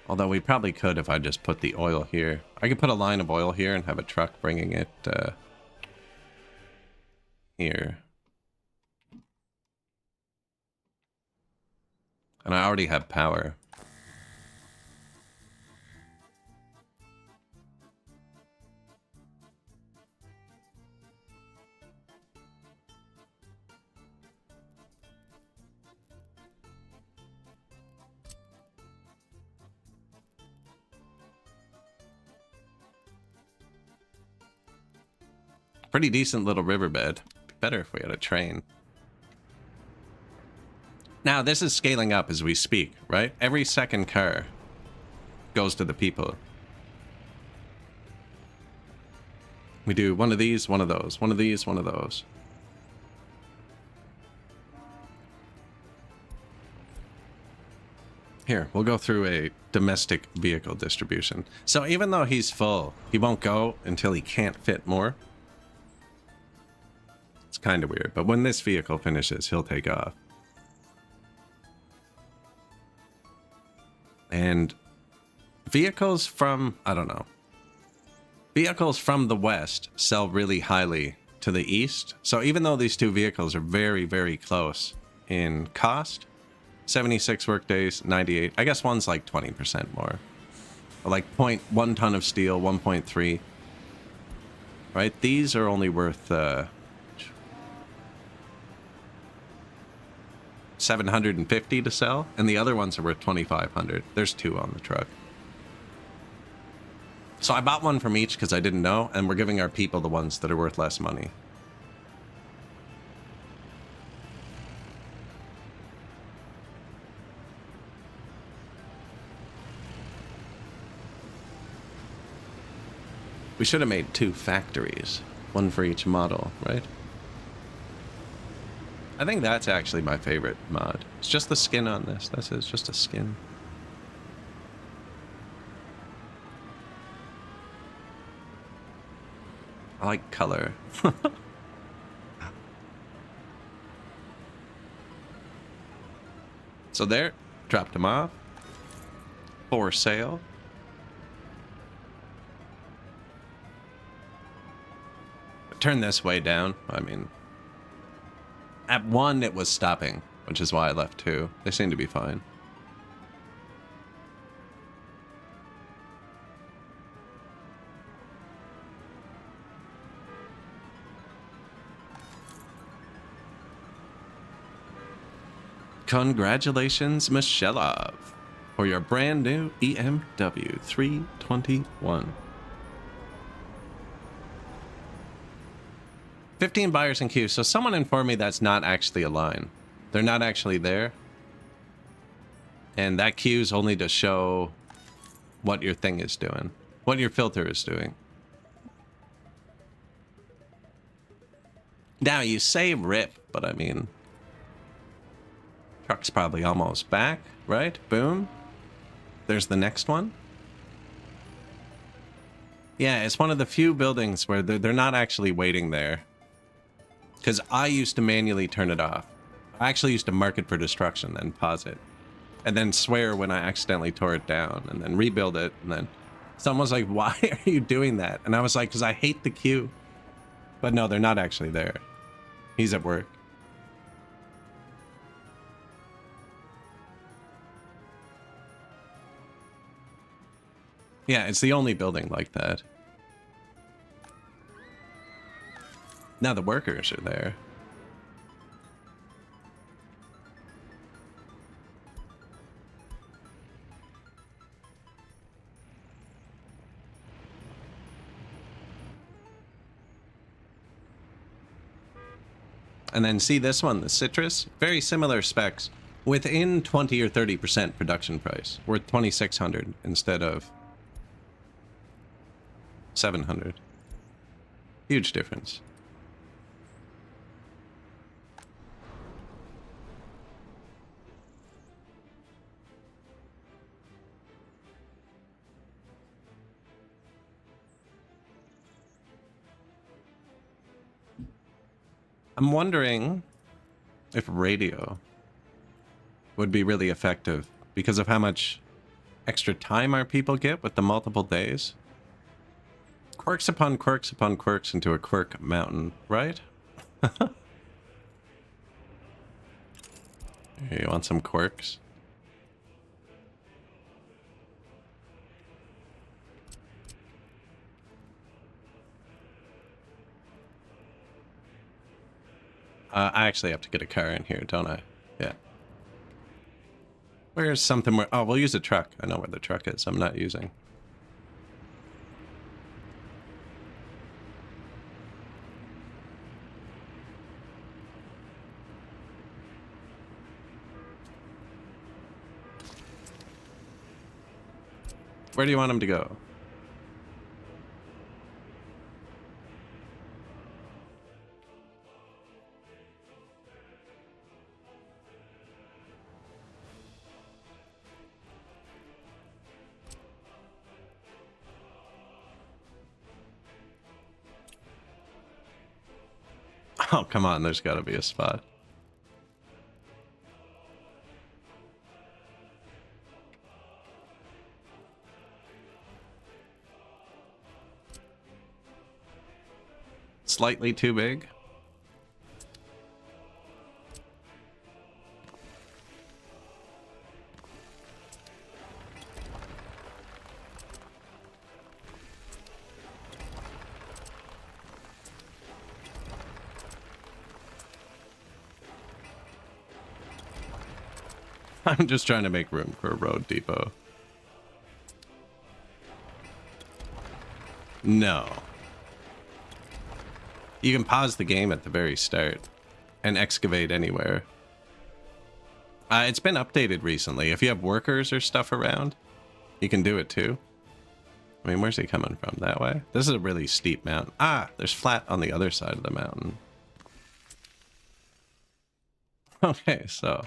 Although we probably could if I just put the oil here. I could put a line of oil here and have a truck bringing it here. And I already have power. Pretty decent little riverbed. Better if we had a train. Now, this is scaling up as we speak, right? Every second car goes to the people. We do one of these, one of those, one of these, one of those. Here, we'll go through a domestic vehicle distribution. So even though he's full, he won't go until he can't fit more. It's kind of weird, but when this vehicle finishes, he'll take off. And vehicles from, I don't know. Vehicles from the west sell really highly to the east. So even though these two vehicles are very, very close in cost, 76 workdays, 98. I guess one's like 20% more. Or like 0.1 ton of steel, 1.3. Right? These are only worth 750 to sell, and the other ones are worth 2,500. There's two on the truck. So I bought one from each because I didn't know, and we're giving our people the ones that are worth less money. We should have made 2 factories, one for each model, right? I think that's actually my favorite mod. It's just the skin on this. That's it. It's just a skin. I like color. So there, dropped him off. For sale. Turn this way down. I mean, at 1 it was stopping, which is why I left 2. They seem to be fine. Congratulations, Mishelov, for your brand new EMW 321. 15 buyers in queue. So someone informed me that's not actually a line. They're not actually there. And that queue's only to show what your thing is doing. What your filter is doing. Now, you say rip, but I mean... Truck's probably almost back, right? Boom. There's the next one. Yeah, it's one of the few buildings where they're not actually waiting there. Because I used to manually turn it off. I actually used to mark it for destruction, then pause it. And then swear when I accidentally tore it down, and then rebuild it, and then... Someone was like, why are you doing that? And I was like, because I hate the queue. But no, they're not actually there. He's at work. Yeah, it's the only building like that. Now the workers are there. And then see this one, the citrus, very similar specs, within 20 or 30% production price, worth 2,600 instead of 700. Huge difference. I'm wondering if radio would be really effective because of how much extra time our people get with the multiple days. Quirks upon quirks upon quirks into a quirk mountain, right? You want some quirks? I actually have to get a car in here, don't I? Yeah. Where's something where... Oh, we'll use a truck. I know where the truck is. I'm not using. Where do you want him to go? Oh, come on, there's gotta be a spot. Slightly too big. I'm just trying to make room for a road depot. No. You can pause the game at the very start and excavate anywhere. It's been updated recently. If you have workers or stuff around, you can do it too. I mean, where's he coming from? That way? This is a really steep mountain. Ah, there's flat on the other side of the mountain. Okay, so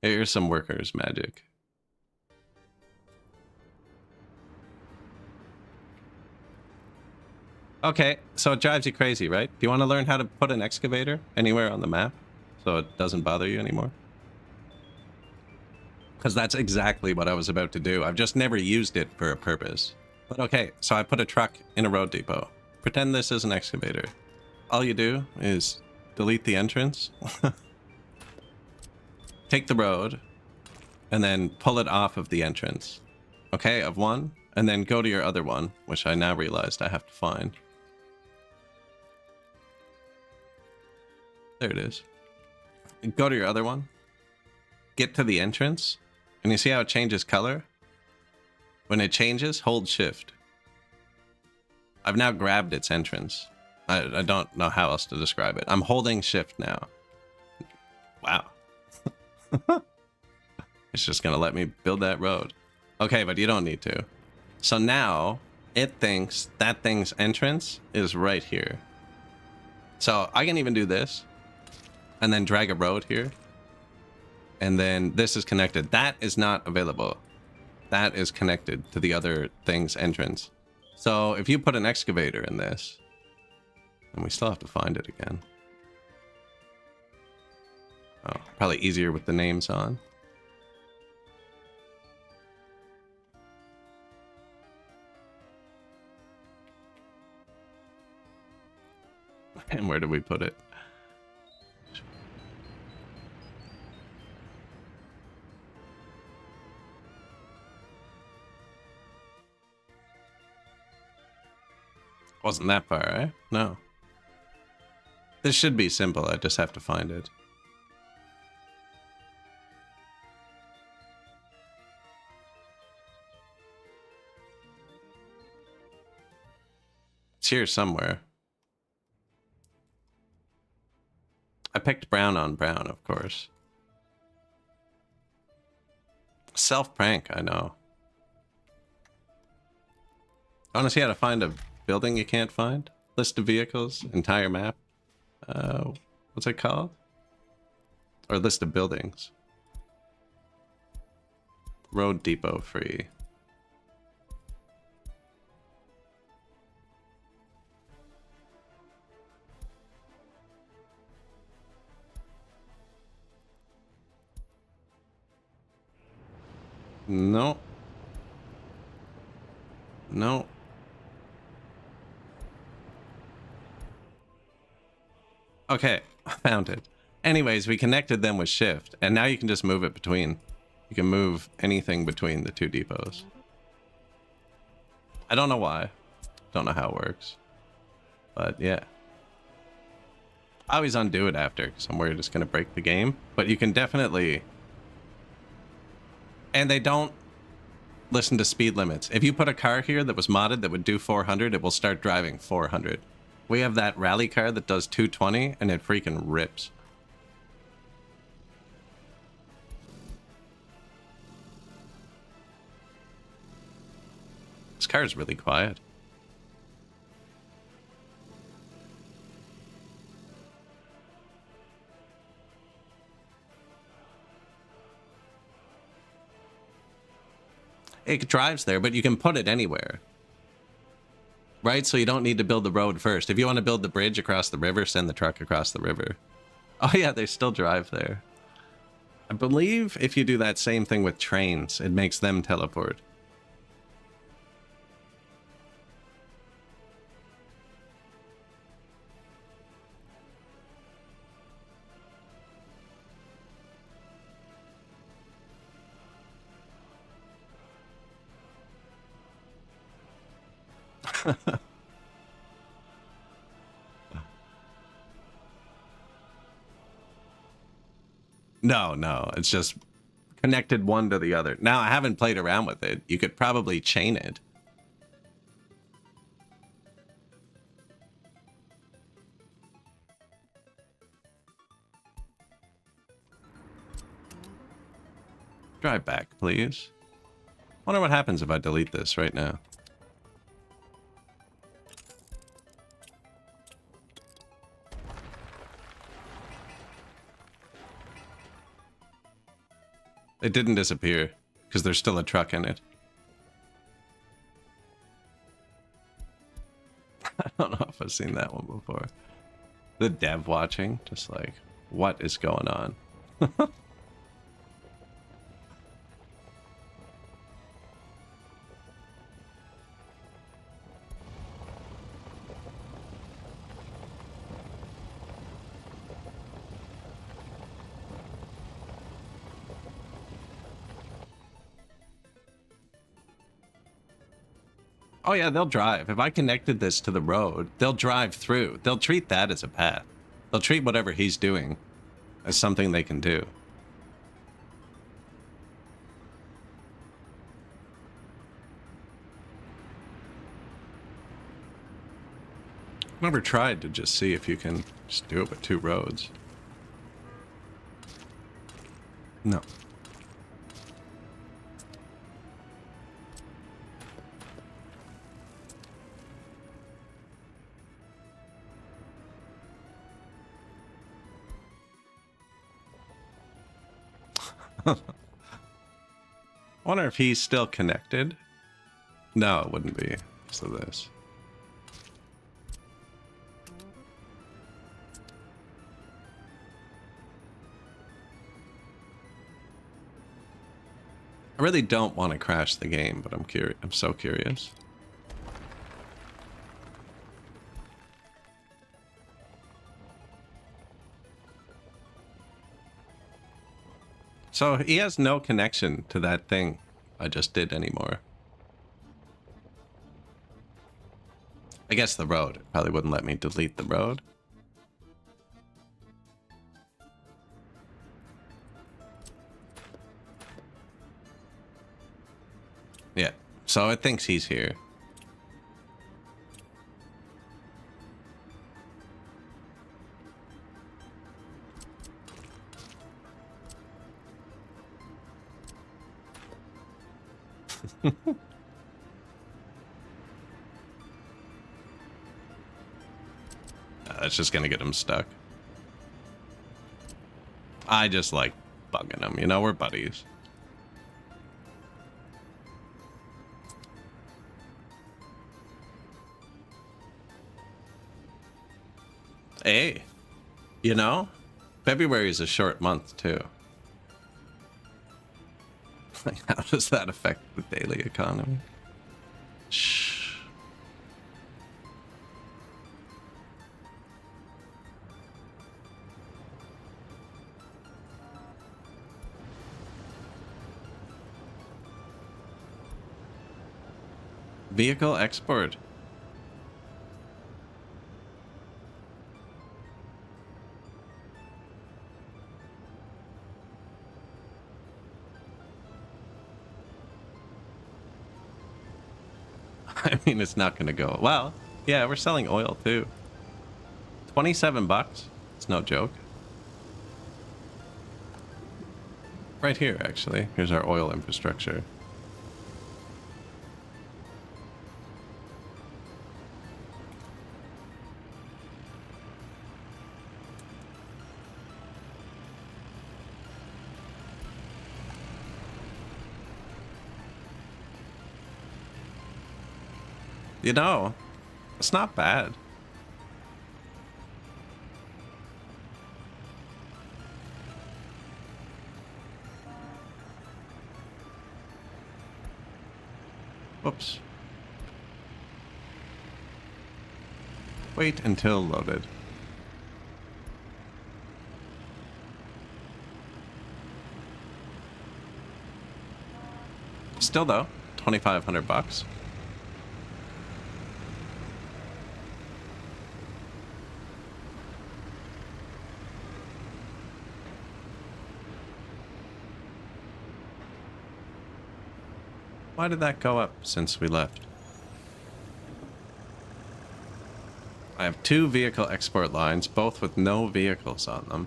here's some workers magic. Okay, so it drives you crazy, right? Do you want to learn how to put an excavator anywhere on the map so it doesn't bother you anymore? Because that's exactly what I was about to do. I've just never used it for a purpose. But okay, so I put a truck in a road depot. Pretend this is an excavator. All you do is delete the entrance, take the road, and then pull it off of the entrance. Okay, of one, and then go to your other one, which I now realized I have to find. There it is. Go to your other one, get to the entrance, and you see how it changes color? When it changes, hold shift. I've now grabbed its entrance. I don't know how else to describe it. I'm holding shift now. Wow. It's just gonna let me build that road. Okay, but you don't need to. So now it thinks that thing's entrance is right here. So I can even do this and then drag a road here. And then this is connected. That is not available. That is connected to the other thing's entrance. So if you put an excavator in this, and we still have to find it again. Oh, probably easier with the names on. And where do we put it? Wasn't that far, eh? No. This should be simple, I just have to find it. It's here somewhere. I picked brown on brown, of course. Self-prank, I know. I want to see how to find a building you can't find? List of vehicles, entire map. What's it called? Or list of buildings. Road depot free. No. No. Okay, I found it. Anyways, we connected them with shift, and now you can just move it between. You can move anything between the two depots. I don't know why. Don't know how it works. But yeah. I always undo it after, because I'm worried it's going to break the game. But you can definitely... And they don't listen to speed limits. If you put a car here that was modded that would do 400, it will start driving 400. We have that rally car that does 220, and it freaking rips. This car's really quiet. It drives there, but you can put it anywhere. Right? So you don't need to build the road first. If you want to build the bridge across the river, send the truck across the river. Oh yeah, they still drive there. I believe if you do that same thing with trains, it makes them teleport. No, no, it's just connected one to the other. Now, I haven't played around with it. You could probably chain it. Drive back, please. Wonder what happens if I delete this right now. It didn't disappear, because there's still a truck in it. I don't know if I've seen that one before. The dev watching, just like, what is going on? Oh yeah, they'll drive. If I connected this to the road, they'll drive through. They'll treat that as a path. They'll treat whatever he's doing as something they can do. Never tried to just see if you can just do it with two roads. No. Wonder if he's still connected. No, it wouldn't be. So this. I really don't want to crash the game, but I'm curious. I'm so curious. So he has no connection to that thing I just did anymore. I guess the road. It probably wouldn't let me delete the road. Yeah, so it thinks he's here. That's just gonna get him stuck. I just like bugging him, you know, we're buddies. Hey, you know, February is a short month too. How does that affect the daily economy? Shh. Vehicle export. I mean, it's not gonna go well. Yeah, we're selling oil too. 27 bucks. It's no joke. Right here, actually. Here's our oil infrastructure. You know, it's not bad. Whoops. Wait until loaded. Still though, 2,500 bucks. Why did that go up since we left? I have 2 vehicle export lines, both with no vehicles on them.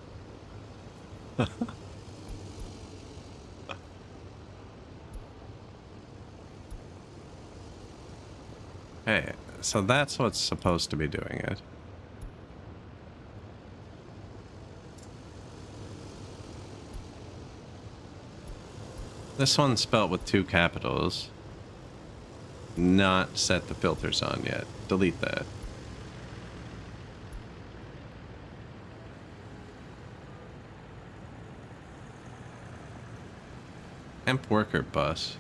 Hey, so that's what's supposed to be doing it. This one's spelt with 2 capitals. Not set the filters on yet. Delete that. Temp worker bus.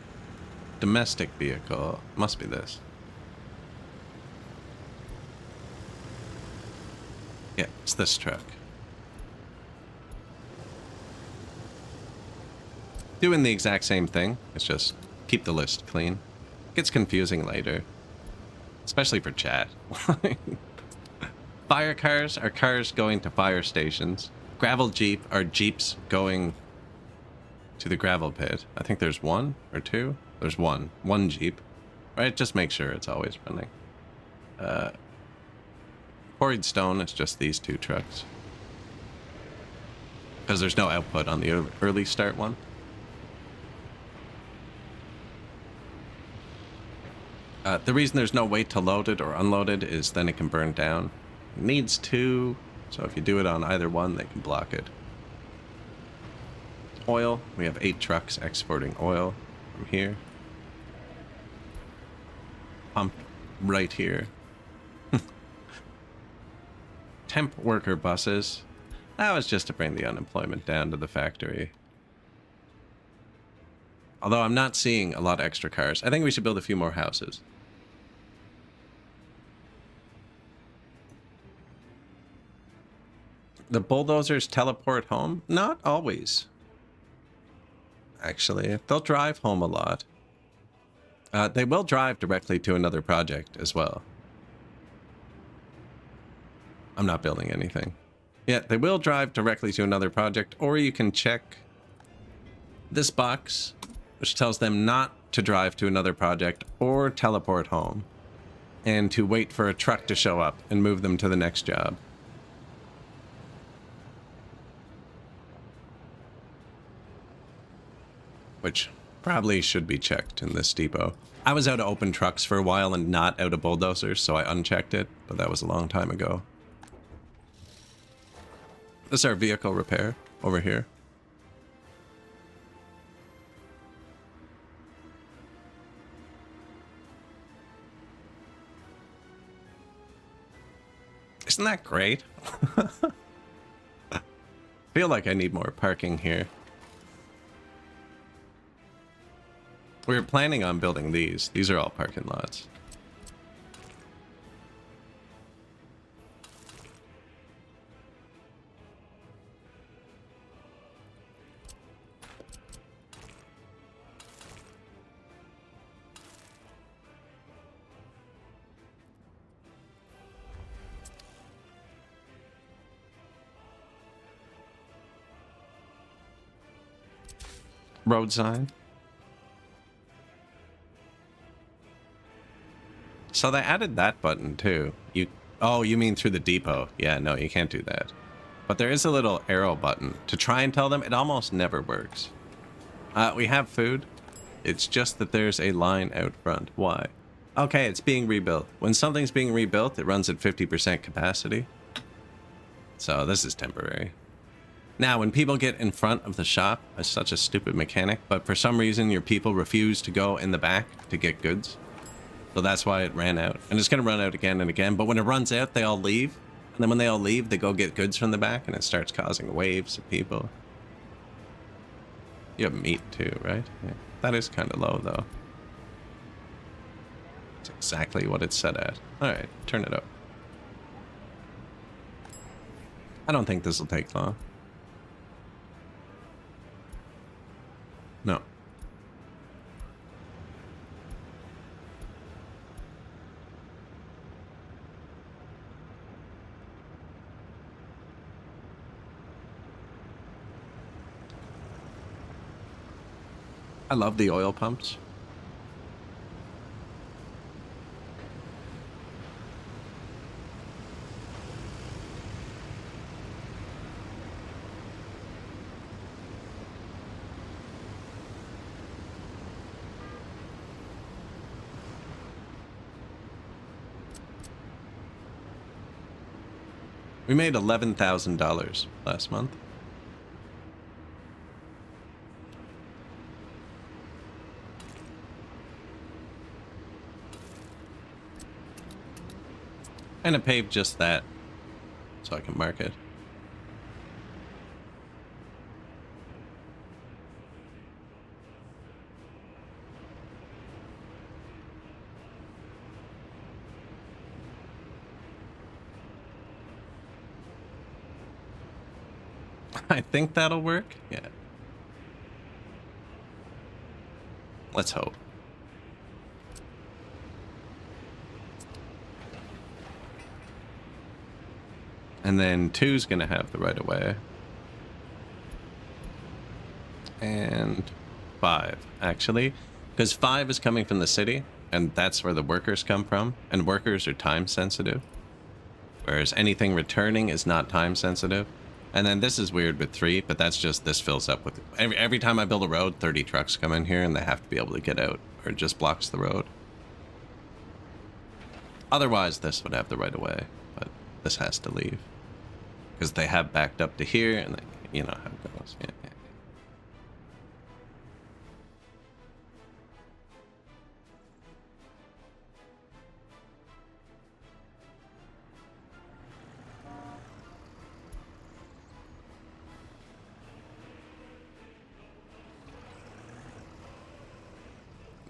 Domestic vehicle. Must be this. Yeah, it's this truck. Doing the exact same thing. It's just keep the list clean. Gets confusing later. Especially for chat. Fire cars are cars going to fire stations. Gravel jeep are jeeps going to the gravel pit. I think there's 1 or 2. There's 1. 1 jeep. Right? Just make sure it's always running. Quarried stone is just these 2 trucks. Because there's no output on the early start one. The reason there's no wait to load it or unload it is then it can burn down. It needs 2, so if you do it on either one, they can block it. Oil, we have 8 trucks exporting oil from here. Pump right here. Temp worker buses. That was just to bring the unemployment down to the factory. Although I'm not seeing a lot of extra cars. I think we should build a few more houses. The bulldozers teleport home? Not always. Actually, they'll drive home a lot. They will drive directly to another project as well. I'm not building anything. Yeah, they will drive directly to another project, or you can check this box, which tells them not to drive to another project or teleport home, and to wait for a truck to show up and move them to the next job. Which probably should be checked in this depot. I was out of open trucks for a while and not out of bulldozers, so I unchecked it, but that was a long time ago. This is our vehicle repair over here. Isn't that great? Feel like I need more parking here. We were planning on building these. These are all parking lots. Road sign. So they added that button too. Oh, you mean through the depot? Yeah, no, you can't do that. But there is a little arrow button to try and tell them. It almost never works. We have food. It's just that there's a line out front. Why? Okay, it's being rebuilt. When something's being rebuilt, it runs at 50% capacity. So this is temporary. Now, when people get in front of the shop, it's such a stupid mechanic, but for some reason your people refuse to go in the back to get goods. So that's why it ran out. And it's going to run out again and again. But when it runs out, they all leave. And then when they all leave, they go get goods from the back, and it starts causing waves of people. You have meat too, right? Yeah. That is kind of low, though. It's exactly what it's set at. All right, turn it up. I don't think this will take long. No. I love the oil pumps. We made $11,000 last month. And I paved just that, so I can mark it. I think that'll work. Yeah. Let's hope. And then 2's gonna have the right of way. And 5, actually. Because 5 is coming from the city, and that's where the workers come from. And workers are time sensitive. Whereas anything returning is not time sensitive. And then this is weird with 3, but that's just this fills up with... Every time I build a road, 30 trucks come in here, and they have to be able to get out, or it just blocks the road. Otherwise, this would have the right of way, but this has to leave. Because they have backed up to here, and they, you know how it goes. Yeah, yeah.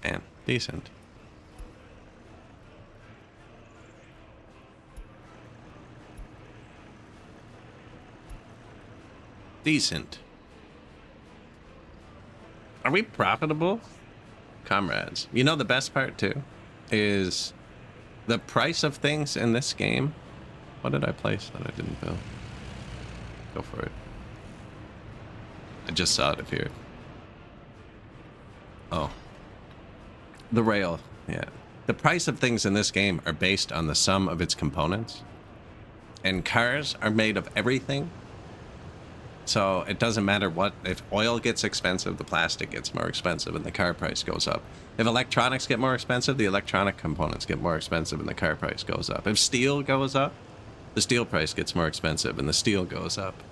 Man, decent. Decent. Are we profitable? Comrades. You know the best part too is the price of things in this game. What did I place that I didn't build? Go for it. I just saw it appear. Oh. The rail. Yeah. The price of things in this game are based on the sum of its components. And cars are made of everything. So it doesn't matter what, if oil gets expensive, the plastic gets more expensive and the car price goes up. If electronics get more expensive, the electronic components get more expensive and the car price goes up. If steel goes up, the steel price gets more expensive and the steel goes up.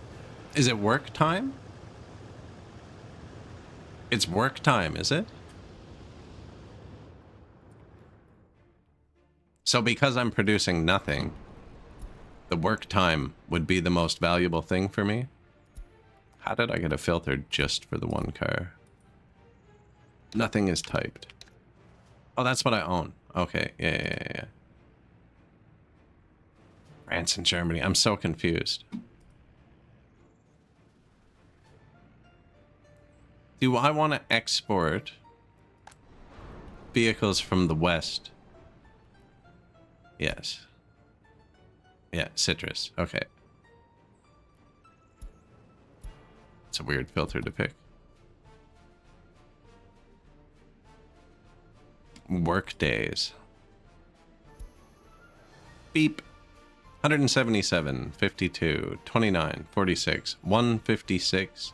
Is it work time? It's work time, is it? So because I'm producing nothing, the work time would be the most valuable thing for me? How did I get a filter just for the one car? Nothing is typed. Oh, that's what I own. Okay, yeah. France and Germany. I'm so confused. Do I want to export vehicles from the West? Yes. Yeah, citrus. Okay. It's a weird filter to pick. Work days. Beep. 177, 52, 29, 46, 156.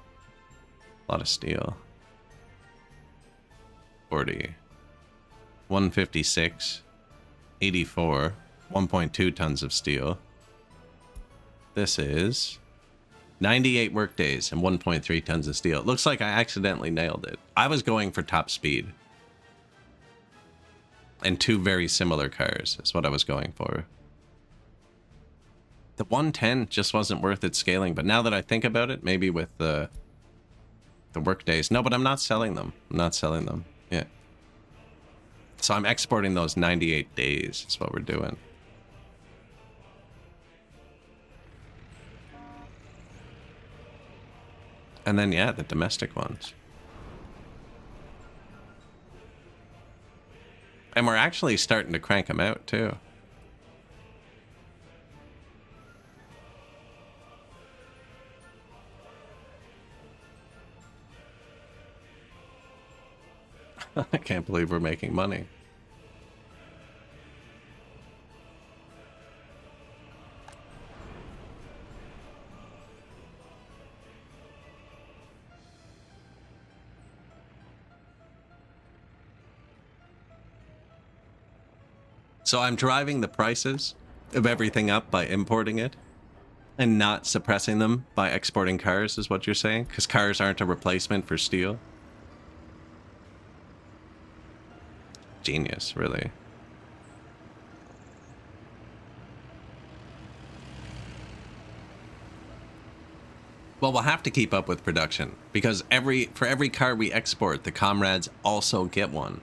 A lot of steel. 40. 156. 84. 1.2 tons of steel. This is 98 work days and 1.3 tons of steel. It looks like I accidentally nailed it. I was going for top speed. And two very similar cars is what I was going for. The 110 just wasn't worth it scaling, but now that I think about it, maybe with the work days. No, but I'm not selling them. I'm not selling them. Yeah. So I'm exporting those 98 days is what we're doing. And then, yeah, the domestic ones. And we're actually starting to crank them out, too. I can't believe we're making money. So I'm driving the prices of everything up by importing it and not suppressing them by exporting cars, is what you're saying? Because cars aren't a replacement for steel? Genius, really. Well, we'll have to keep up with production because for every car we export, the comrades also get one.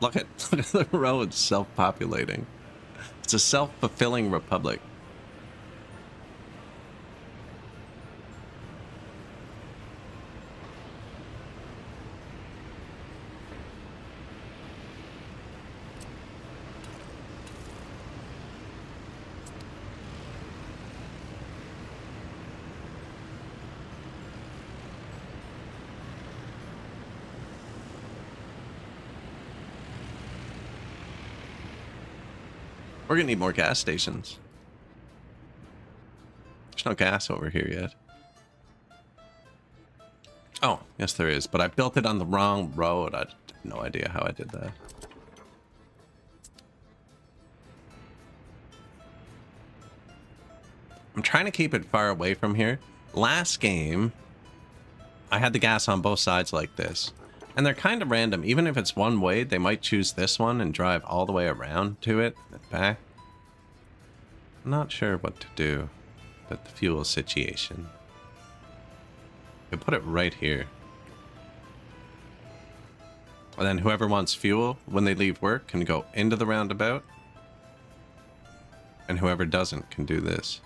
Look at the roads self-populating. It's a self-fulfilling republic. We're gonna need more gas stations. There's no gas over here yet. Oh, yes there is, but I built it on the wrong road. I have no idea how I did that. I'm trying to keep it far away from here. Last game, I had the gas on both sides like this. And they're kind of random. Even if it's one way, they might choose this one and drive all the way around to it and back. I'm not sure what to do with the fuel situation. We put it right here. And then whoever wants fuel when they leave work can go into the roundabout. And whoever doesn't can do this.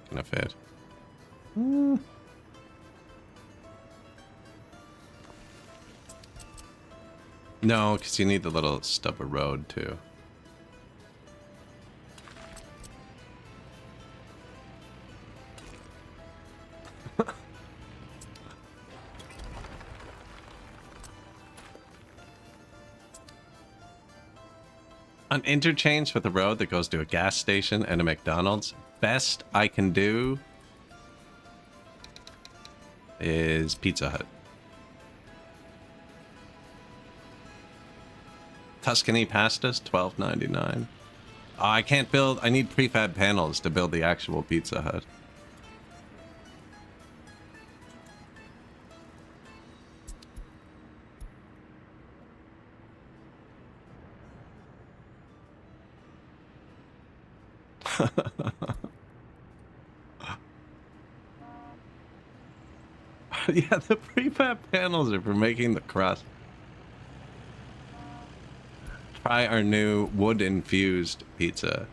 Gonna fit. No, because you need the little stub of road too. An interchange with a road that goes to a gas station and a McDonald's. Best I can do is Pizza Hut. Tuscany pastas, $12.99. I can't build. I need prefab panels to build the actual Pizza Hut. Yeah, the prefab panels are for making the crust. Try our new wood-infused pizza.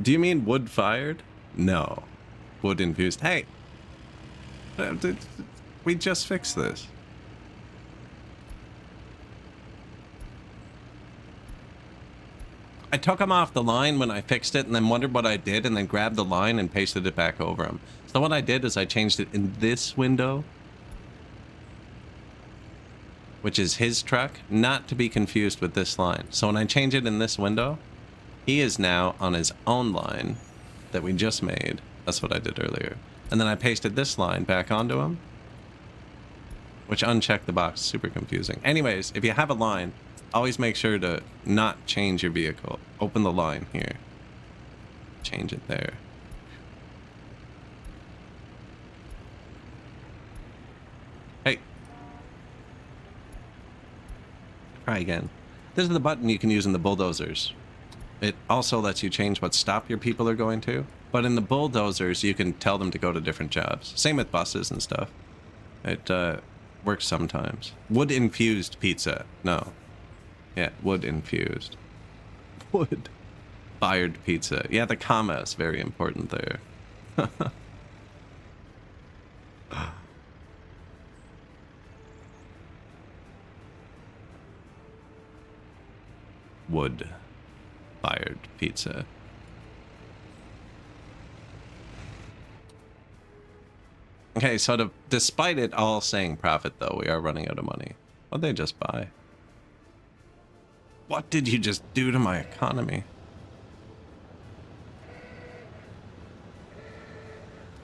Do you mean wood-fired? No. Wood-infused. Hey! We just fixed this. I took him off the line when I fixed it and then wondered what I did and then grabbed the line and pasted it back over him. So what I did is I changed it in this window, which is his truck, not to be confused with this line. So when I change it in this window, he is now on his own line that we just made That's what I did earlier. And then I pasted this line back onto them, which unchecked the box. Super confusing. Anyways, if you have a line, always make sure to not change your vehicle. Open the line here. Change it there. Hey. Try again. This is the button you can use in the bulldozers. It also lets you change what stop your people are going to. But in the bulldozers, you can tell them to go to different jobs. Same with buses and stuff. It works sometimes. Wood infused pizza. No. Yeah, wood infused. Wood fired pizza. Yeah, the comma is very important there. Wood fired pizza. Okay, so despite it all saying profit, though, we are running out of money. What'd they just buy? What did you just do to my economy?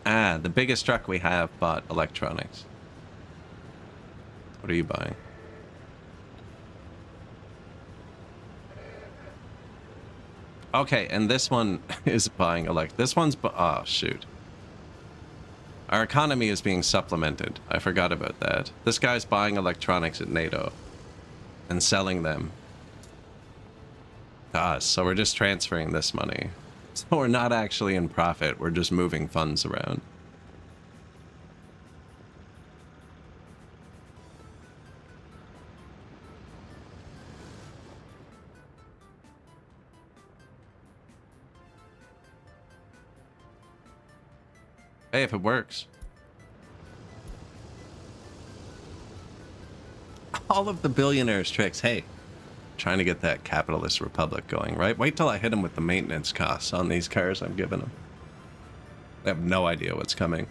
Ah, the biggest truck we have bought electronics. What are you buying? Okay, and this one is buying this one's oh shoot. Our economy is being supplemented. I forgot about that. This guy's buying electronics at NATO and selling them to us. So we're just transferring this money. So we're not actually in profit. We're just moving funds around. Hey, if it works. All of the billionaires' tricks. Hey, trying to get that capitalist republic going, right? Wait till I hit them with the maintenance costs on these cars I'm giving them. They have no idea what's coming.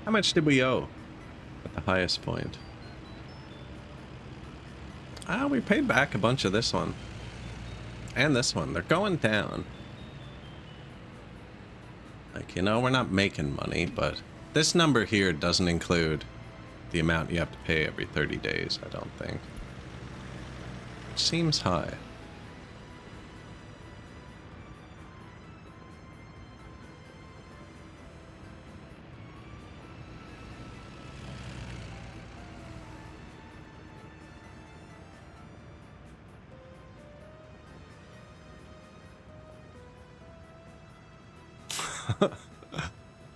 How much did we owe at the highest point? Ah, we paid back a bunch of this one. And this one. They're going down. Like, you know, we're not making money, but this number here doesn't include the amount you have to pay every 30 days, I don't think. Which seems high.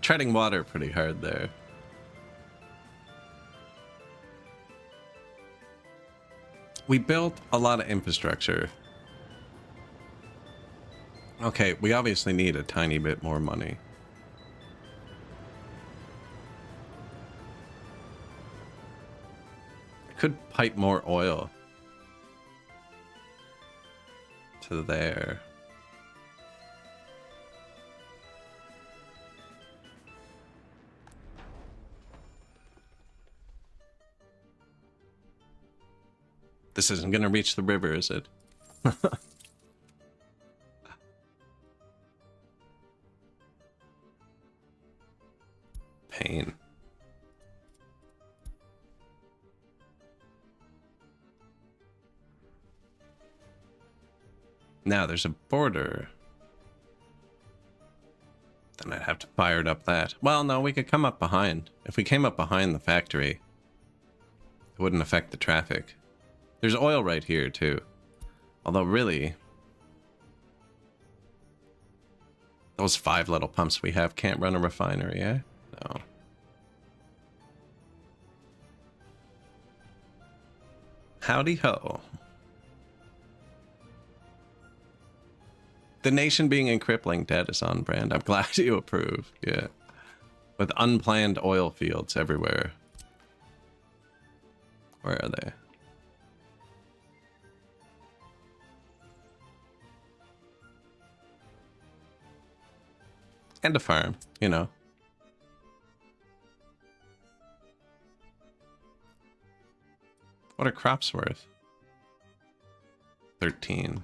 Treading water pretty hard there. We built a lot of infrastructure. Okay, we obviously need a tiny bit more money. I could pipe more oil to there. This isn't gonna reach the river, is it? Pain. Now there's a border. Then I'd have to fire it up that. Well, no, we could come up behind. If we came up behind the factory, it wouldn't affect the traffic. There's oil right here, too. Although, really, those 5 little pumps we have can't run a refinery, eh? No. Howdy ho. The nation being in crippling debt is on brand. I'm glad you approve. Yeah. With unplanned oil fields everywhere. Where are they? And a farm, you know. What are crops worth? 13.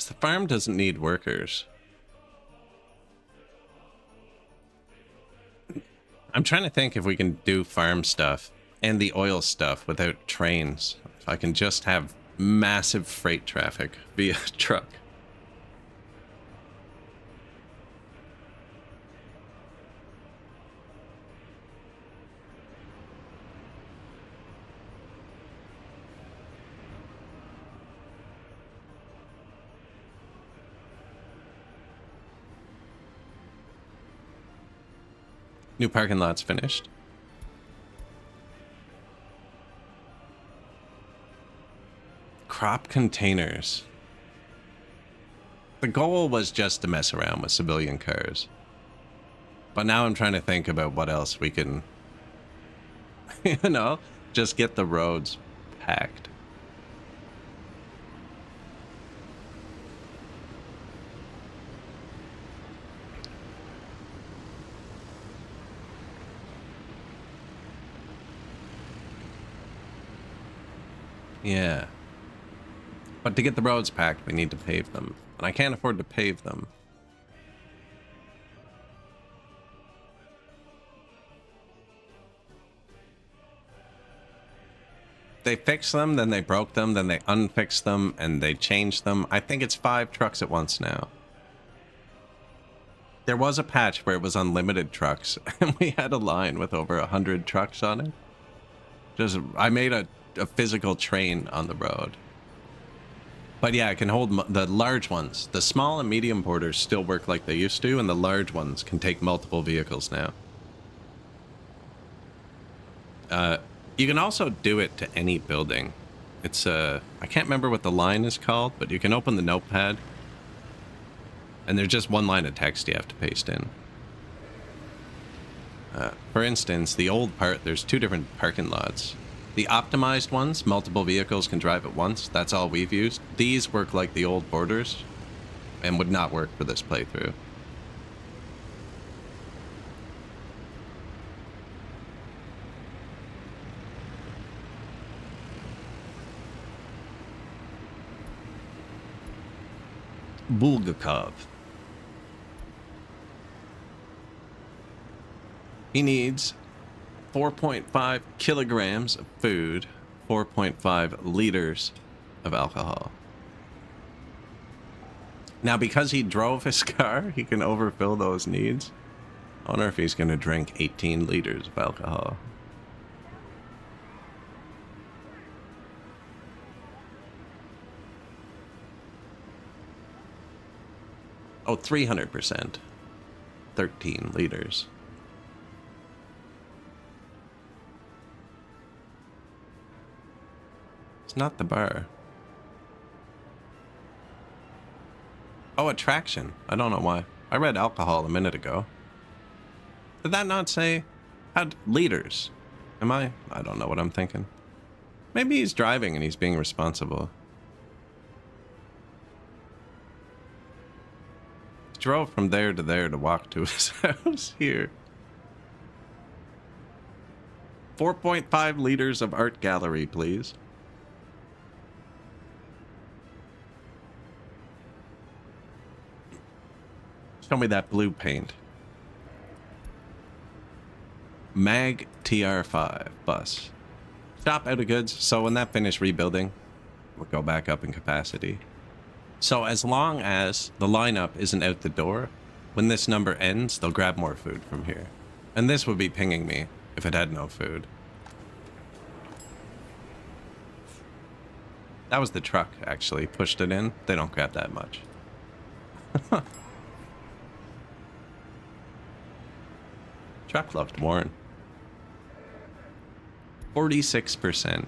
The farm doesn't need workers. I'm trying to think if we can do farm stuff and the oil stuff without trains. If I can just have massive freight traffic via truck. New parking lot's finished. Crop containers. The goal was just to mess around with civilian cars. But now I'm trying to think about what else we can, you know, just get the roads packed. Yeah. But to get the roads packed, we need to pave them. And I can't afford to pave them. They fixed them, then they broke them, then they unfixed them, and they changed them. I think it's 5 trucks at once now. There was a patch where it was unlimited trucks, and we had a line with over 100 trucks on it. I made a physical train on the road. But yeah, it can hold the large ones. The small and medium porters still work like they used to, and the large ones can take multiple vehicles now. You can also do it to any building. It's I can't remember what the line is called, but you can open the notepad, and there's just one line of text you have to paste in. For instance, the old part, there's 2 different parking lots. The optimized ones, multiple vehicles can drive at once. That's all we've used. These work like the old borders and would not work for this playthrough. Bulgakov. He needs 4.5 kilograms of food, 4.5 liters of alcohol. Now, because he drove his car, he can overfill those needs. I wonder if he's going to drink 18 liters of alcohol. Oh, 300%. 13 liters. It's not the bar. Oh, attraction. I don't know why. I read alcohol a minute ago. Did that not say had liters? Am I? I don't know what I'm thinking. Maybe he's driving and he's being responsible. He drove from there to walk to his house here. 4.5 liters of art gallery, please. Show me that blue paint. Mag TR5 bus. Shop out of goods. So when that finished rebuilding, we'll go back up in capacity. So as long as the lineup isn't out the door, when this number ends, they'll grab more food from here. And this would be pinging me if it had no food. That was the truck, actually. Pushed it in. They don't grab that much. Truck left Warren. 46%.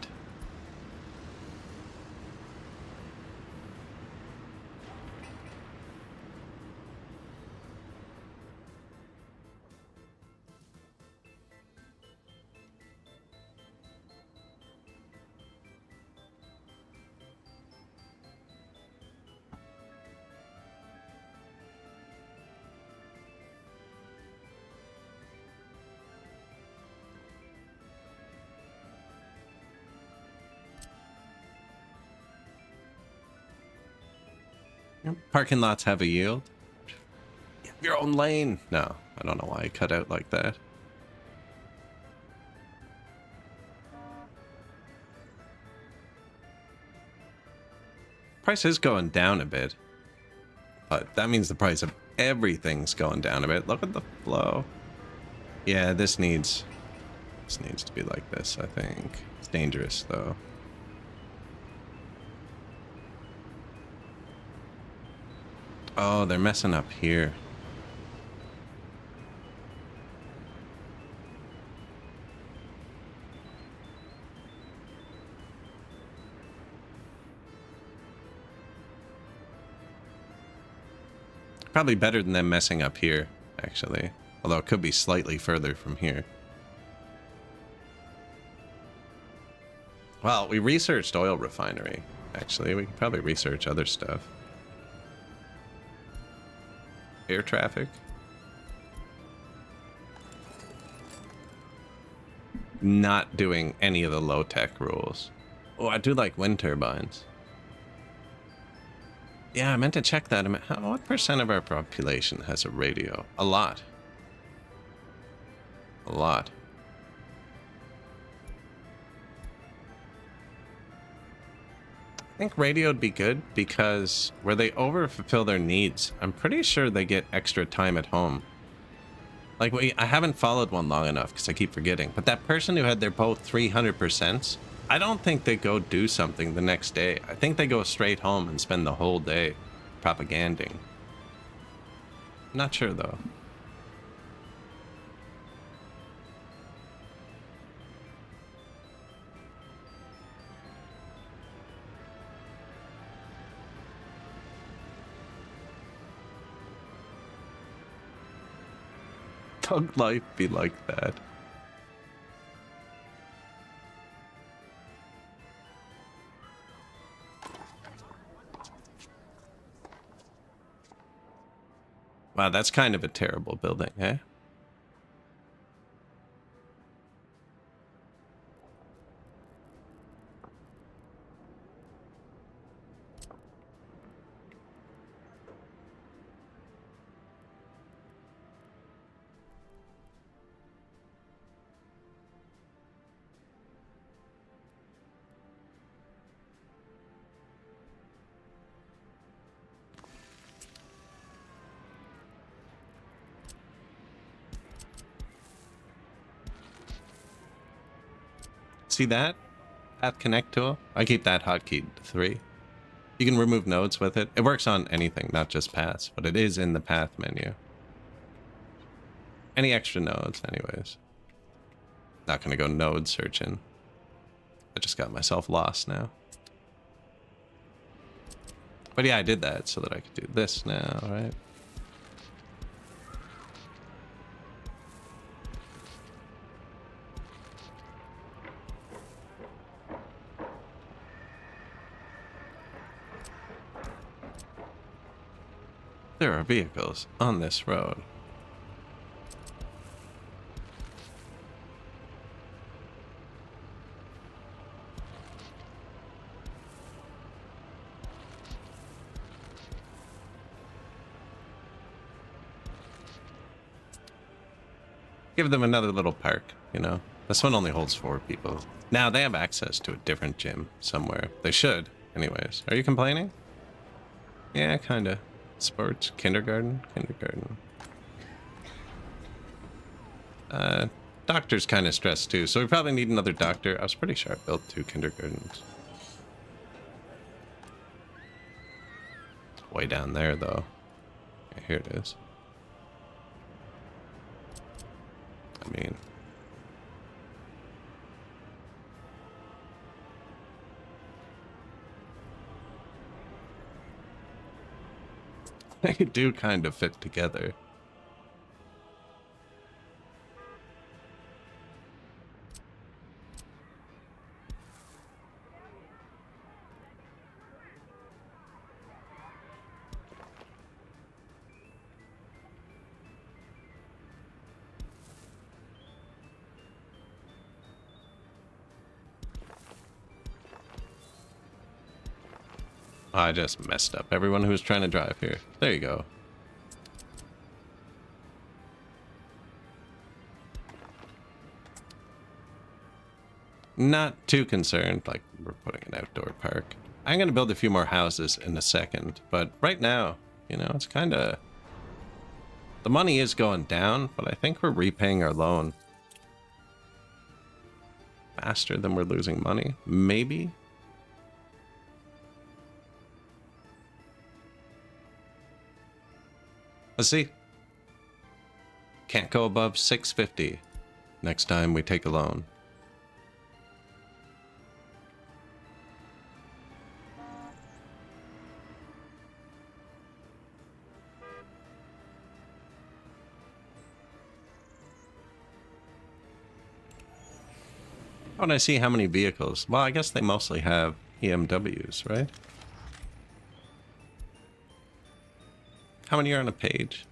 Yep. Parking lots have a yield. You have your own lane. No, I don't know why I cut out like that. Price is going down a bit, but that means the price of everything's going down a bit. Look at the flow. Yeah, this needs to be like this, I think. It's dangerous though. Oh, they're messing up here. Probably better than them messing up here, actually. Although it could be slightly further from here. Well, we researched oil refinery, actually. We could probably research other stuff. Air traffic. Not doing any of the low-tech rules. Oh, I do like wind turbines. Yeah, I meant to check that. What percent of our population has a radio? A lot. A lot. I think radio would be good because where they overfulfill their needs, I'm pretty sure they get extra time at home. Like, I haven't followed one long enough because I keep forgetting. But that person who had their both 300%, I don't think they go do something the next day. I think they go straight home and spend the whole day propaganding. Not sure though. Thug life be like that. Wow, that's kind of a terrible building, eh? See that? Path connect tool? I keep that hotkey to 3. You can remove nodes with it. It works on anything, not just paths, but it is in the path menu. Any extra nodes, anyways. Not gonna go node searching. I just got myself lost now. But yeah, I did that so that I could do this now, right? There are vehicles on this road. Give them another little park, you know? This one only holds 4 people. Now they have access to a different gym somewhere. They should, anyways. Are you complaining? Yeah, kinda. Sports, kindergarten. Doctor's kind of stressed too, so we probably need another doctor. I was pretty sure I built 2 kindergartens. Way down there, though. Yeah, here it is. I mean... they do kind of fit together. I just messed up everyone who was trying to drive here. There you go. Not too concerned, like we're putting an outdoor park. I'm going to build a few more houses in a second, but right now, you know, it's kind of... The money is going down, but I think we're repaying our loan faster than we're losing money. Maybe? Let's see. Can't go above 650 next time we take a loan. Oh, and I see how many vehicles. Well, I guess they mostly have EMWs, right? How many are on a page?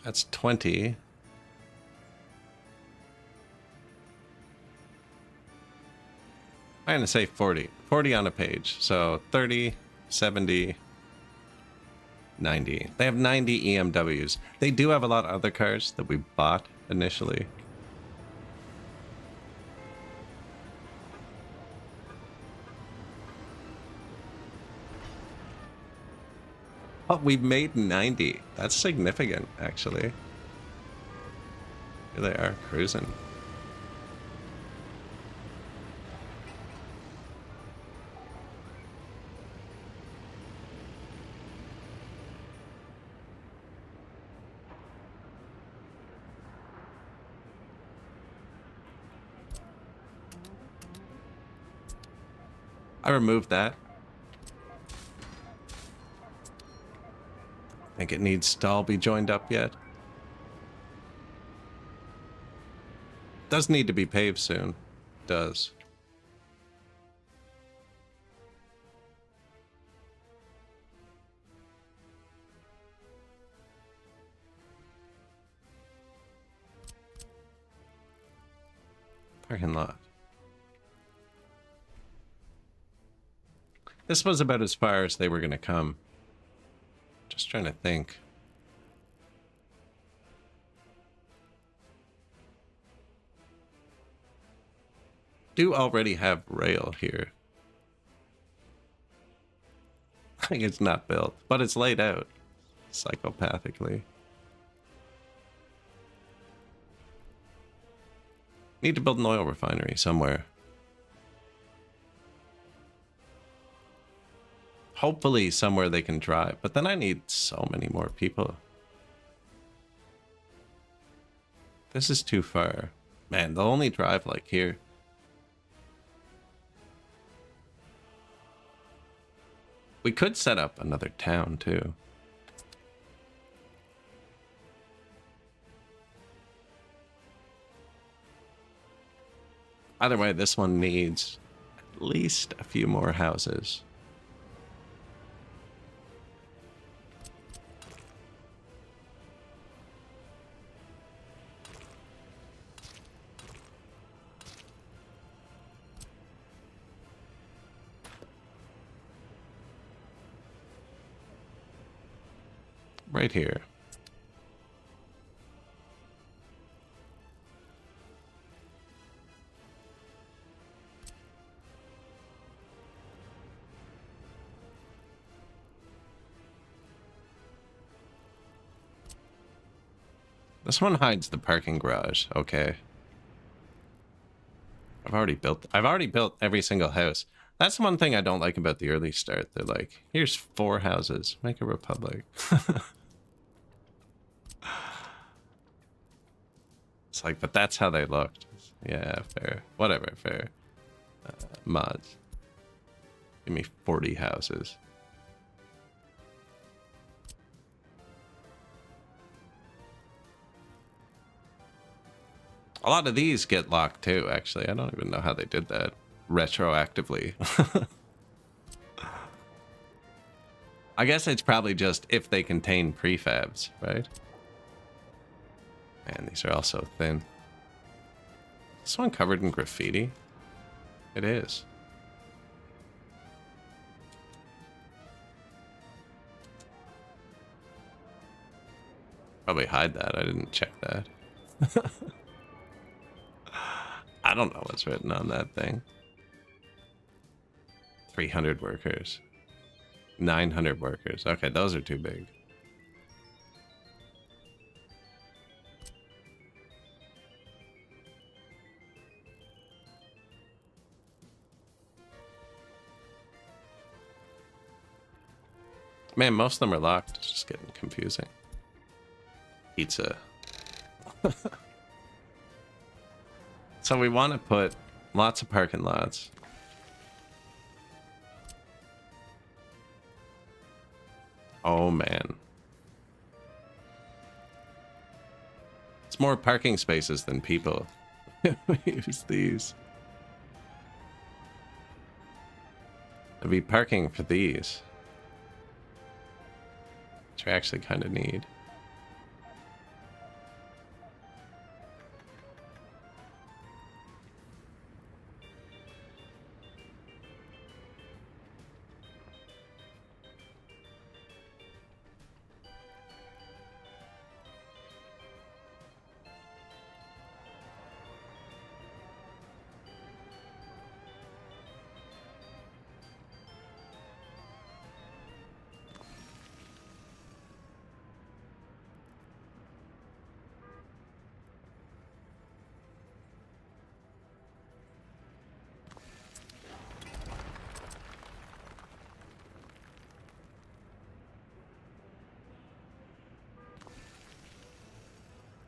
That's 20. I'm going to say 40. 40 on a page. So 30, 70, 90. They have 90 EMWs. They do have a lot of other cars that we bought initially. Oh, we've made 90. That's significant, actually. Here they are, cruising. I removed that. Think it needs to all be joined up yet. Does need to be paved soon. Does. Parking lot. This was about as far as they were going to come. Just trying to think. Do already have rail here. I think it's not built, but it's laid out psychopathically. Need to build an oil refinery somewhere. Hopefully somewhere they can drive, but then I need so many more people. This is too far. Man, they'll only drive like here. We could set up another town too. Either way, this one needs at least a few more houses. Right here. This one hides the parking garage. Okay. I've already built every single house. That's one thing I don't like about the early start. They're like, here's 4 houses. Make a republic. It's like, but that's how they looked. Yeah, fair. Whatever, fair. Mods. Give me 40 houses. A lot of these get locked too, actually. I don't even know how they did that retroactively. I guess it's probably just if they contain prefabs, right? Man, these are all so thin. This one covered in graffiti? It is. Probably hide that. I didn't check that. I don't know what's written on that thing. 300 workers. 900 workers. Okay, those are too big. Man, most of them are locked. It's just getting confusing. Pizza. So we want to put lots of parking lots. Oh man. It's more parking spaces than people. We use these. There'd be parking for these, which we actually kind of need.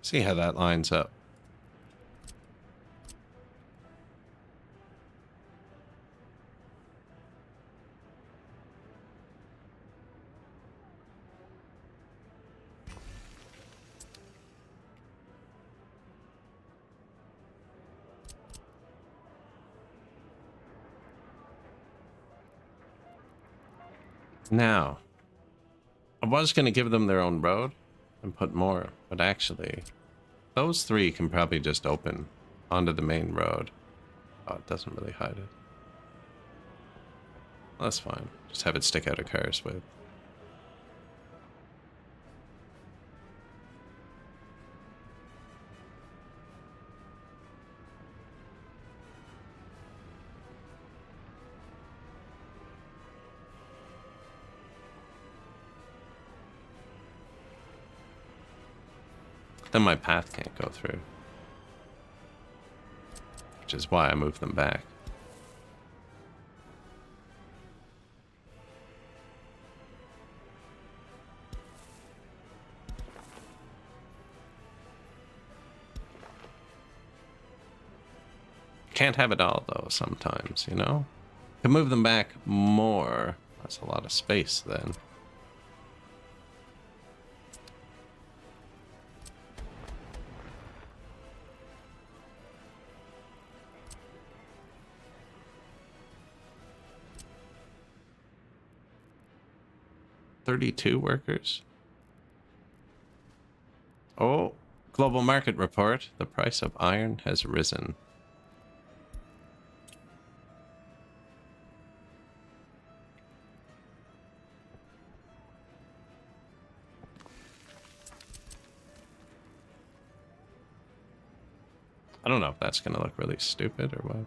See how that lines up. Now, I was going to give them their own road and put more, but actually, those three can probably just open onto the main road. Oh, it doesn't really hide it. Well, that's fine. Just have it stick out a car's width. Then my path can't go through. Which is why I moved them back. Can't have it all though sometimes, you know? Can move them back more. That's a lot of space then. $32 workers. Oh, global market report. The price of iron has risen. I don't know if that's going to look really stupid or what.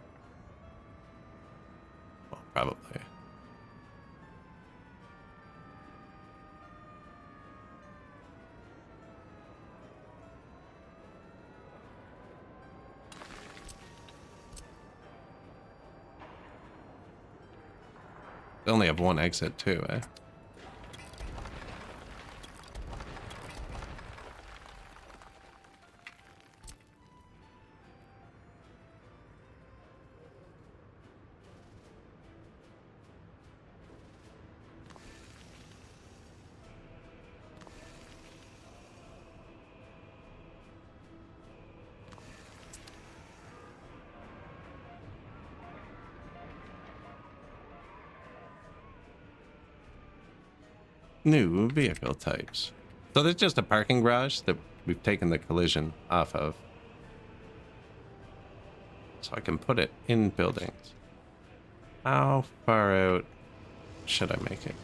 Well, probably. They only have one exit too, eh? New vehicle types. So there's just a parking garage that we've taken the collision off of. so I can put it in buildings. How far out should I make it?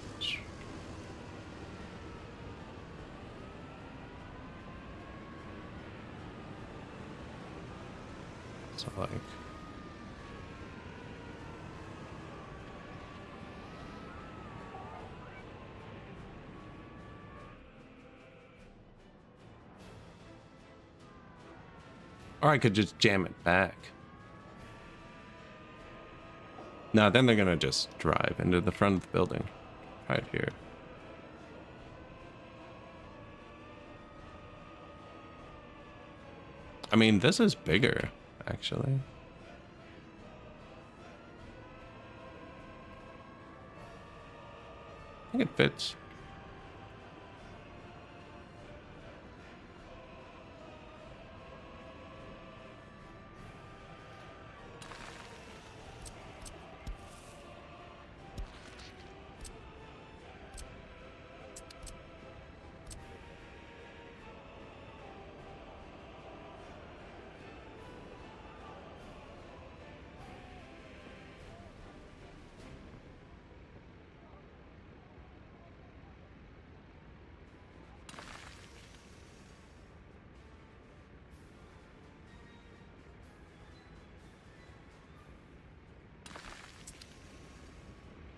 So like... Or I could just jam it back. No, then they're gonna just drive into the front of the building. Right here. I mean, this is bigger, actually. I think it fits.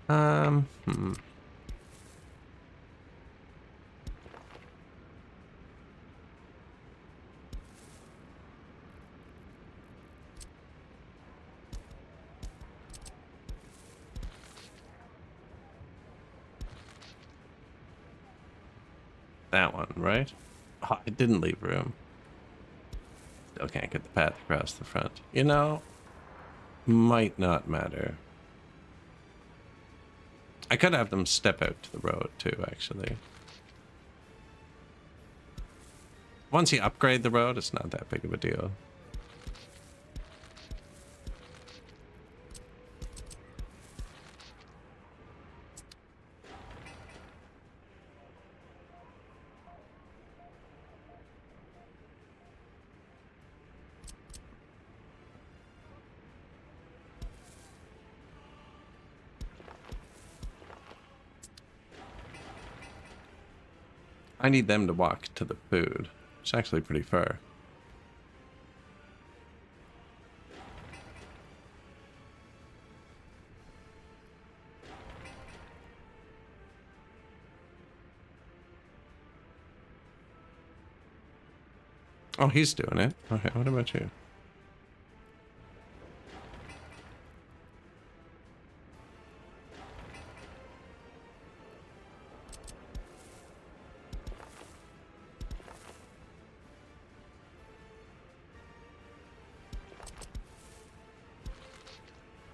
Hmm. That one, right? Oh, it didn't leave room. Still can't get the path across the front. You know, might not matter. I could have them step out to the road too, actually. Once you upgrade the road, it's not that big of a deal. I need them to walk to the food. It's actually pretty far. Oh, he's doing it. Okay, what about you?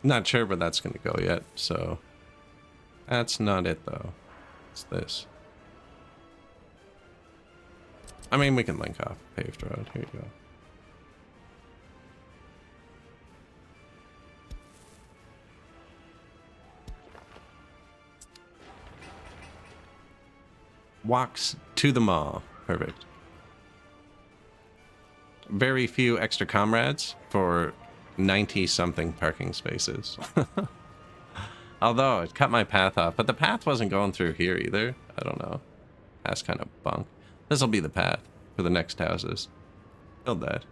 Not sure where that's going to go yet, so... That's not it, though. It's this. I mean, we can link off paved road. Here you go. Walks to the mall. Perfect. Very few extra comrades for 90-something parking spaces. Although, it cut my path off. But the path wasn't going through here either. I don't know. That's kind of bunk. This'll be the path for the next houses. Build that.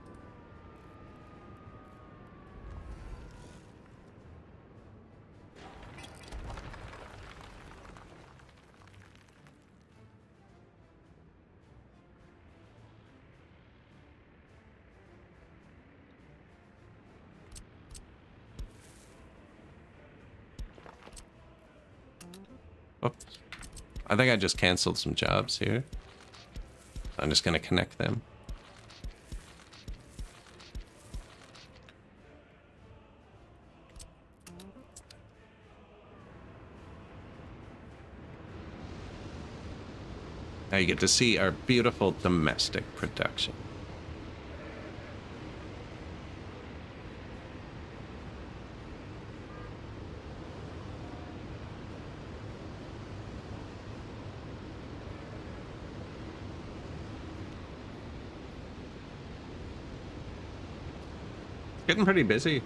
Oops. I think I just canceled some jobs here. I'm just going to connect them. Now you get to see our beautiful domestic production. Getting pretty busy.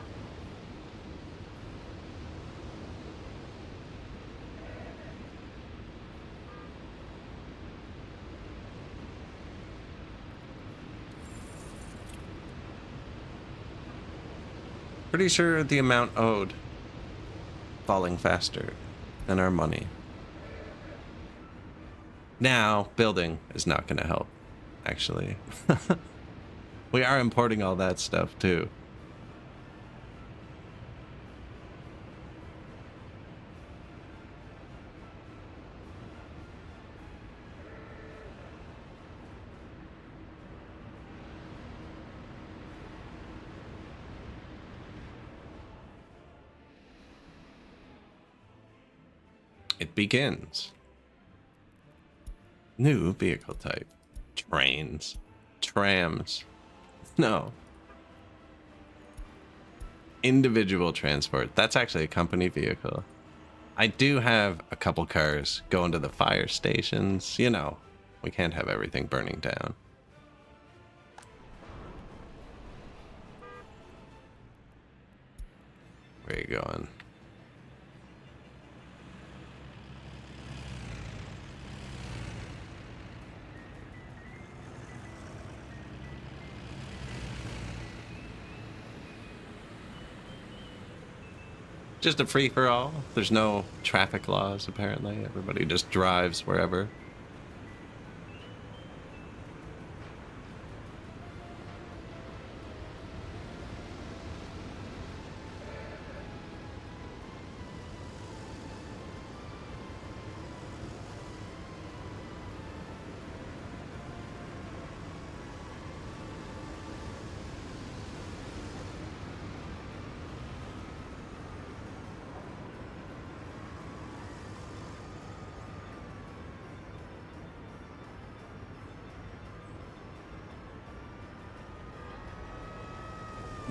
Pretty sure the amount owed falling faster than our money. Now, building is not going to help, actually. We are importing all that stuff, too. It begins. New vehicle type. Trains. Trams. No. Individual transport. That's actually a company vehicle. I do have a couple cars going to the fire stations. You know, we can't have everything burning down. Where are you going? Just a free-for-all. There's no traffic laws, apparently. Everybody just drives wherever.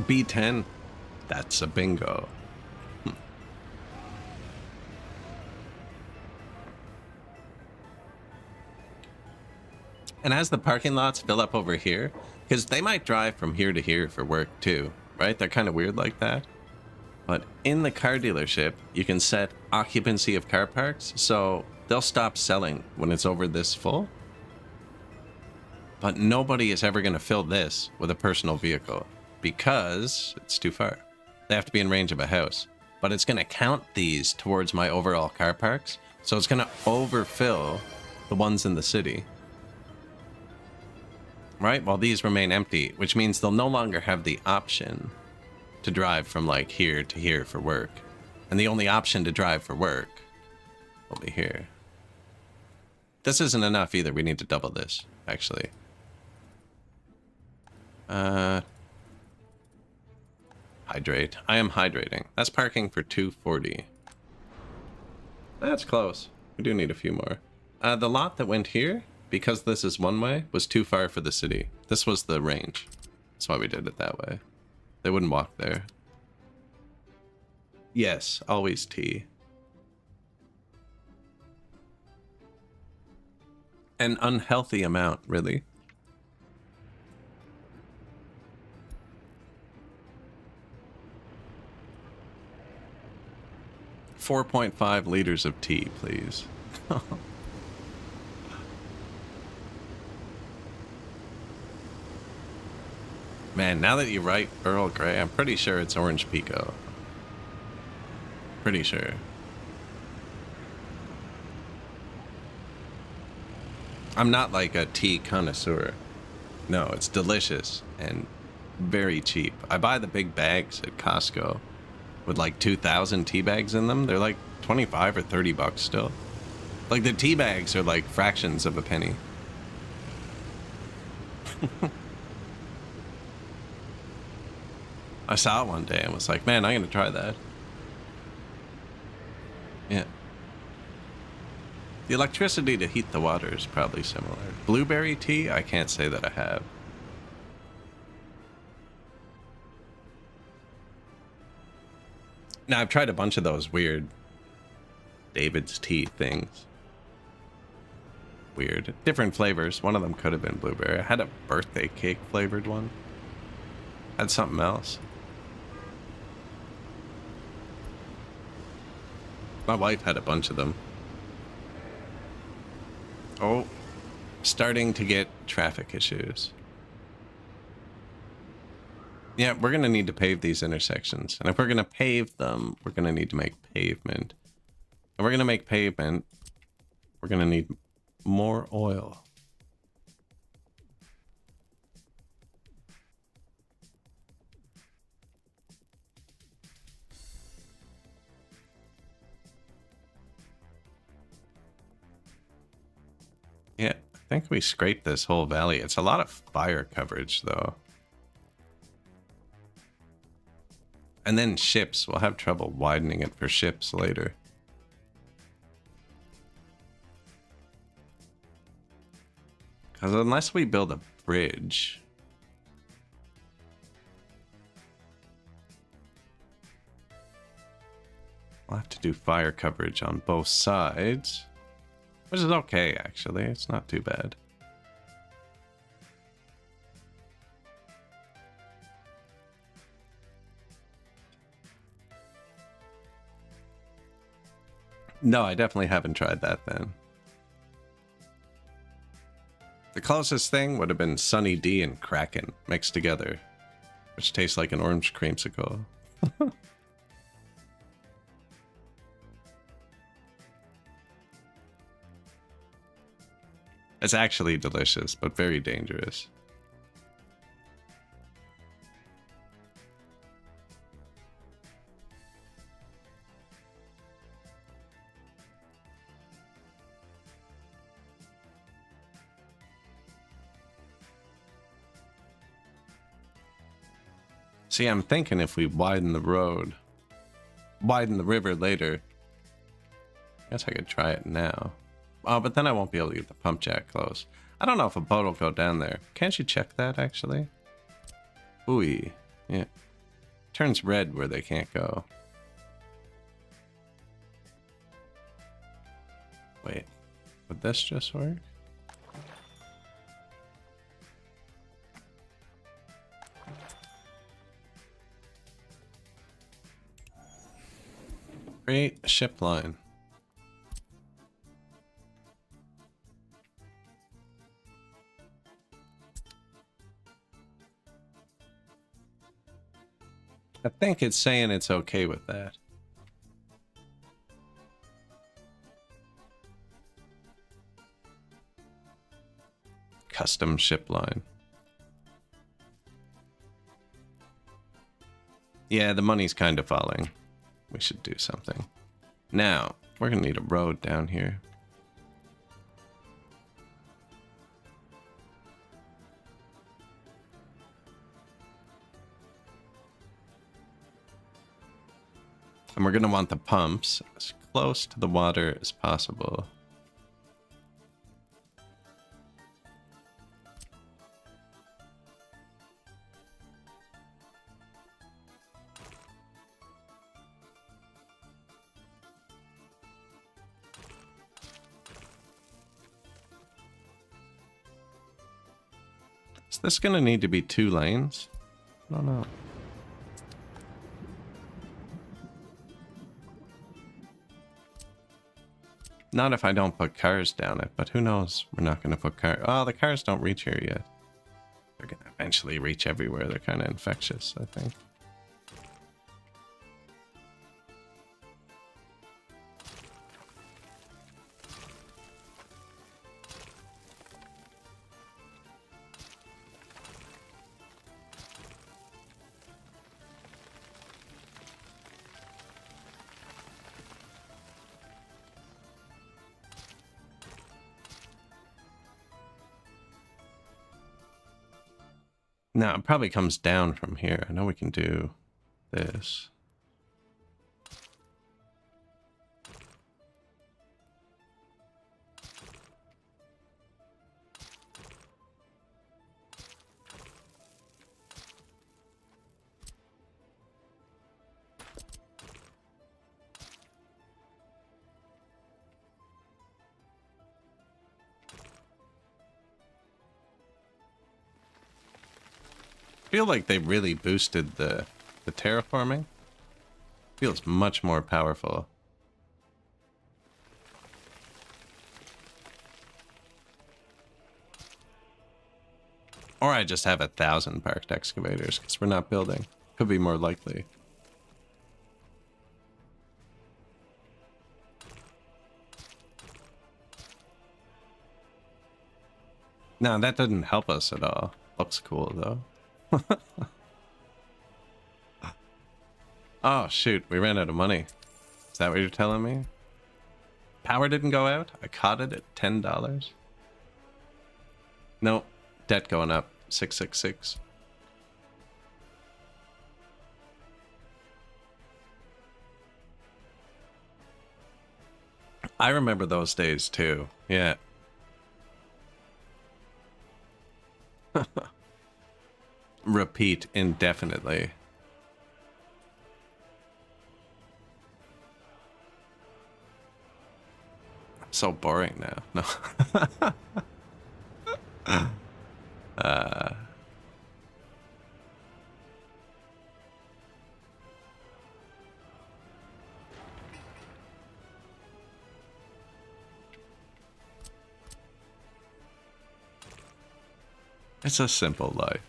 B10. That's a bingo. And as the parking lots fill up over here, because they might drive from here to here for work too, right? They're kind of weird like that. But in the car dealership, you can set occupancy of car parks, so they'll stop selling when it's over this full. But nobody is ever going to fill this with a personal vehicle because it's too far. They have to be in range of a house. But it's going to count these towards my overall car parks, so it's going to overfill the ones in the city. Right? While these remain empty, which means they'll no longer have the option to drive from like here to here for work. And the only option to drive for work will be here. This isn't enough either. We need to double this, actually. Hydrate. I am hydrating. That's parking for 240. That's close. We do need a few more. The lot that went here, because this is one way, was too far for the city. This was the range. That's why we did it that way. They wouldn't walk there. Yes, always T. An unhealthy amount, really. .5 liters of tea, please. Man, now that you write Earl Grey, I'm pretty sure it's Orange Pico. Pretty sure. I'm not like a tea connoisseur. No, it's delicious and very cheap. I buy the big bags at Costco with like 2,000 tea bags in them. They're like 25 or 30 bucks still. Like the tea bags are like fractions of a penny. I saw it one day and was like, man, I'm going to try that. Yeah. The electricity to heat the water is probably similar. Blueberry tea, I can't say that I have. Now, I've tried a bunch of those weird David's tea things. Weird. Different flavors. One of them could have been blueberry. I had a birthday cake flavored one. Had something else. My wife had a bunch of them. Oh, starting to get traffic issues. Yeah, we're going to need to pave these intersections. And if we're going to pave them, we're going to need to make pavement. And we're going to make pavement. We're going to need more oil. Yeah, I think we scraped this whole valley. It's a lot of fire coverage, though. And then ships. We'll have trouble widening it for ships later. Because unless we build a bridge... we'll have to do fire coverage on both sides. Which is okay, actually. It's not too bad. No, I definitely haven't tried that then. The closest thing would have been Sunny D and Kraken mixed together, which tastes like an orange creamsicle. It's actually delicious, but very dangerous. See, I'm thinking if we widen the road, widen the river later, I guess I could try it now. Oh, but then I won't be able to get the pump jack close. I don't know if a boat will go down there. Can't you check that, actually? Ooh, yeah. Turns red where they can't go. Wait, would this just work? Create a ship line. I think it's saying it's okay with that. Custom ship line. Yeah, the money's kind of falling. We should do something. Now, we're gonna need a road down here. And we're going to want the pumps as close to the water as possible. Is this going to need to be 2 lanes? I don't know. Not if I don't put cars down it, but who knows? We're not going to put cars. Oh, the cars don't reach here yet. They're going to eventually reach everywhere. They're kind of infectious, I think. Now, it probably comes down from here. I know we can do this. I feel like they really boosted the terraforming. Feels much more powerful. Or I just have 1,000 parked excavators because we're not building. Could be more likely. No, that didn't help us at all. Looks cool though. Oh shoot, we ran out of money. Is that what you're telling me? Power didn't go out? I caught it at $10. No, debt going up. 666. I remember those days too. Yeah. Repeat indefinitely. So boring now. No. It's a simple life.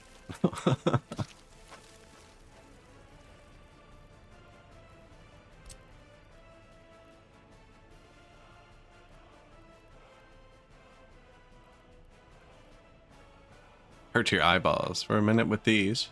Hurt your eyeballs for a minute with these.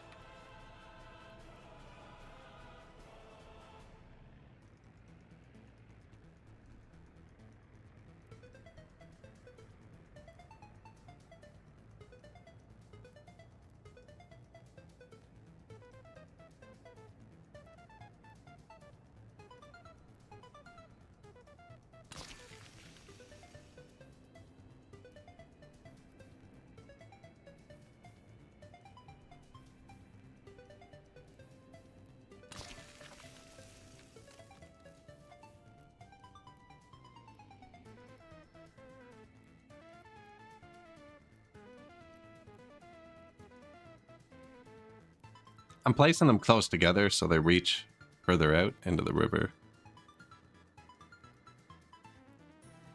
I'm placing them close together so they reach further out into the river.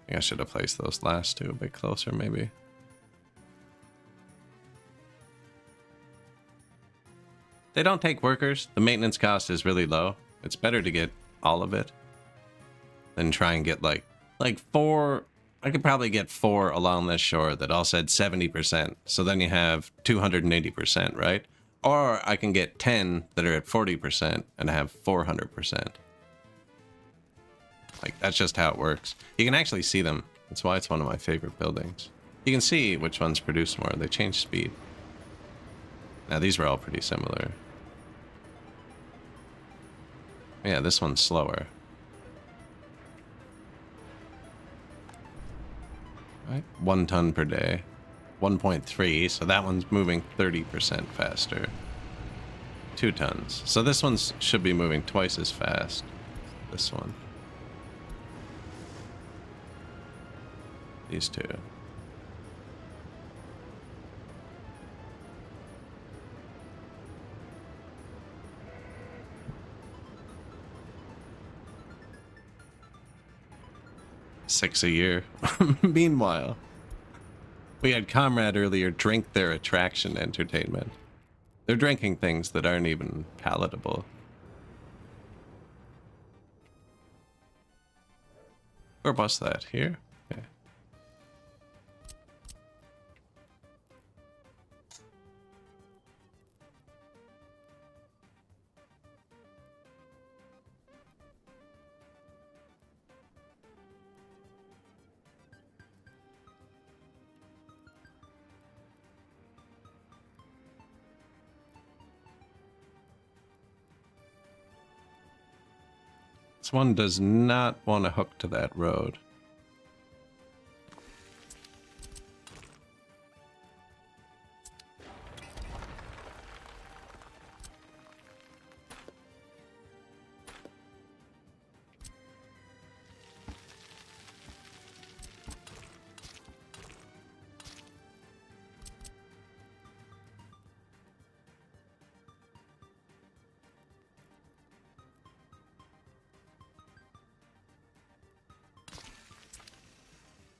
I think I should have placed those last two a bit closer, maybe. They don't take workers. The maintenance cost is really low. It's better to get all of it than try and get like 4. I could probably get 4 along this shore that all said 70%. So then you have 280%, right? Or I can get 10 that are at 40% and have 400%. Like, that's just how it works. You can actually see them. That's why it's one of my favorite buildings. You can see which ones produce more. They change speed. Now, these were all pretty similar. Yeah, this one's slower. Right? 1 ton per day. 1.3, so that one's moving 30% faster. 2 tons. So this one should be moving twice as fast. This one. These two. $6 a year. Meanwhile, we had Comrade earlier drink their attraction entertainment. They're drinking things that aren't even palatable. Where was that? Here? Okay. This one does not want to hook to that road.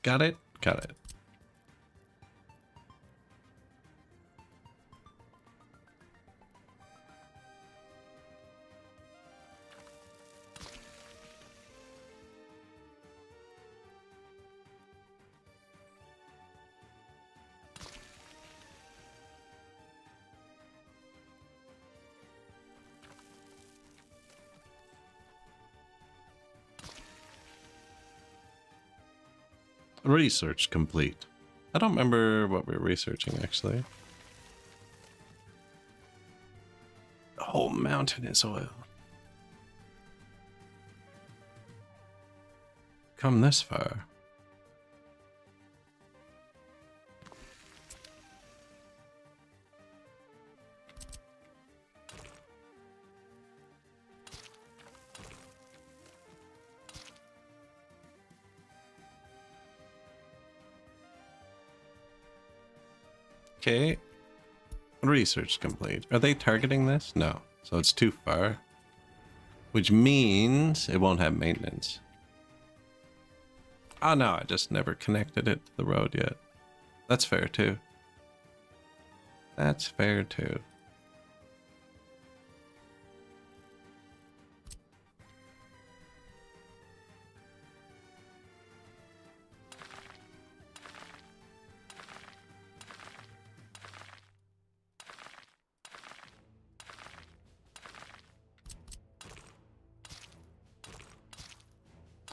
Got it? Got it. Research complete. I don't remember what we were researching, actually. The whole mountain is oil. Come this far. Okay. Research complete. Are they targeting this? No. So it's too far. Which means it won't have maintenance. Oh no, I just never connected it to the road yet. That's fair too. That's fair too.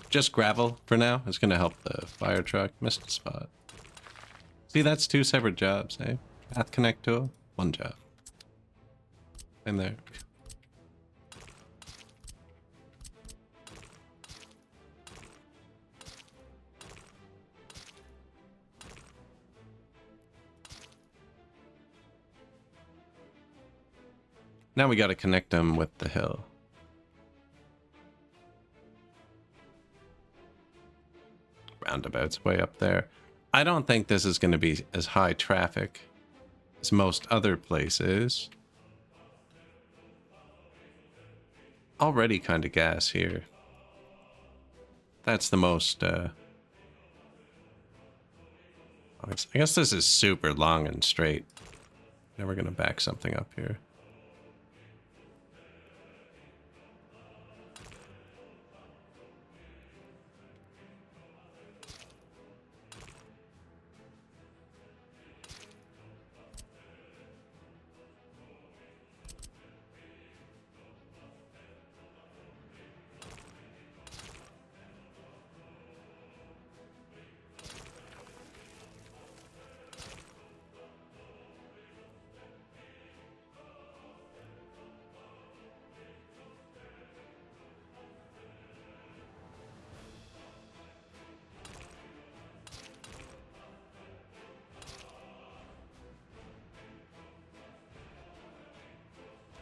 Just gravel for now. It's gonna help the fire truck. Missed a spot. See, that's two separate jobs, eh? Path connect tool, one job. In there. Now we gotta connect them with the hill. Roundabout's way up there. I don't think this is going to be as high traffic as most other places. Already kind of gas here. That's the most, I guess this is super long and straight. Never going to back something up here.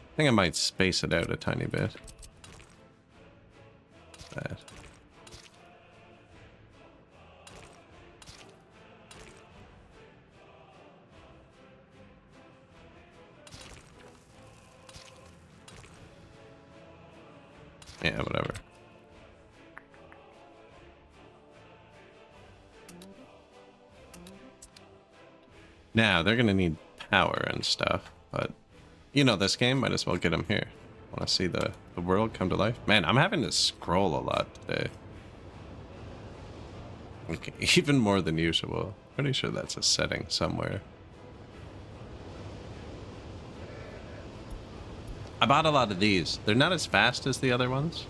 I think I might space it out a tiny bit. That. Yeah, whatever. Now, they're gonna need power and stuff, but you know this game, might as well get them here. Want to see the world come to life? Man, I'm having to scroll a lot today. Okay, even more than usual. Pretty sure that's a setting somewhere. I bought a lot of these. They're not as fast as the other ones,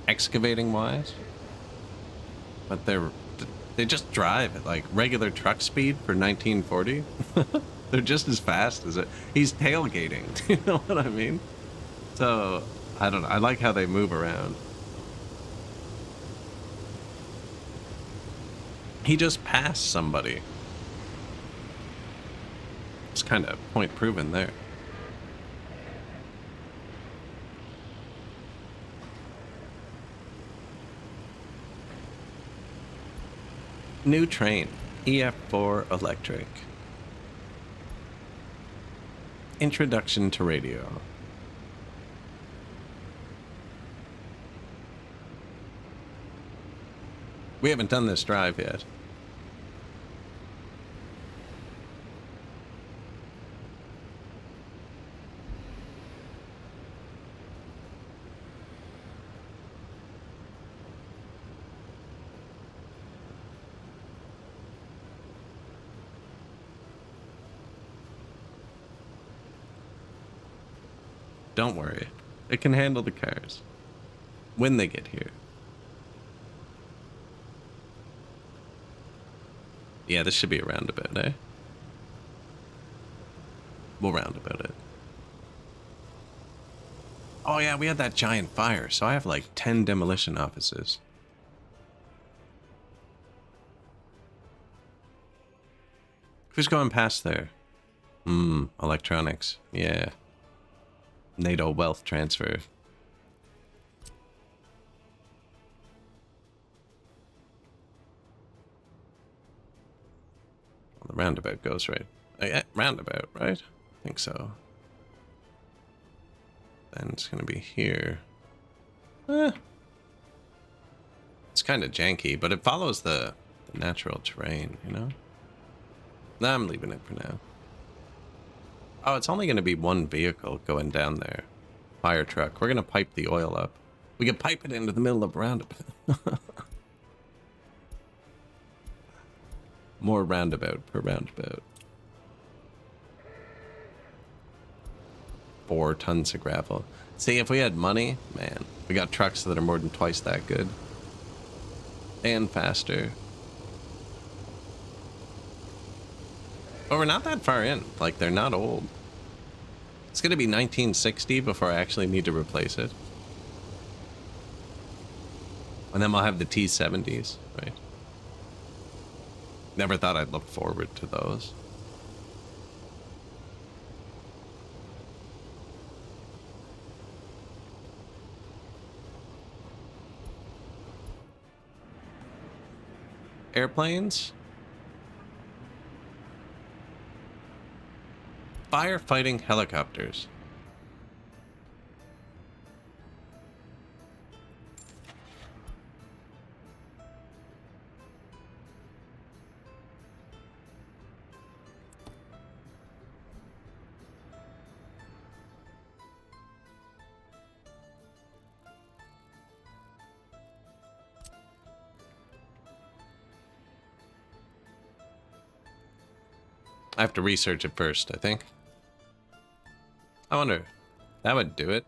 excavating wise, but they just drive at like regular truck speed for 1940. They're just as fast as it. He's tailgating. Do you know what I mean? So I don't know. I like how they move around. He just passed somebody. It's kind of point proven there. New train, EF4 electric. Introduction to radio. We haven't done this drive yet. Don't worry. It can handle the cars. When they get here. Yeah, this should be a roundabout, eh? We'll roundabout it. Oh yeah, we had that giant fire, so I have like 10 demolition offices. Who's going past there? Electronics. Yeah. NATO wealth transfer. Well, the roundabout goes right. Yeah, roundabout, right? I think so. Then it's gonna be here. It's kind of janky, but it follows the natural terrain, you know? Nah, I'm leaving it for now. Oh, it's only gonna be one vehicle going down there. Fire truck. We're gonna pipe the oil up. We can pipe it into the middle of a roundabout. More roundabout per roundabout. 4 tons of gravel. See, if we had money, man, we got trucks that are more than twice that good. And faster. But we're not that far in. Like, they're not old. It's gonna be 1960 before I actually need to replace it. And then we'll have the T70s, right? Never thought I'd look forward to those. Airplanes? Firefighting helicopters. I have to research it first, I think. I wonder, that would do it.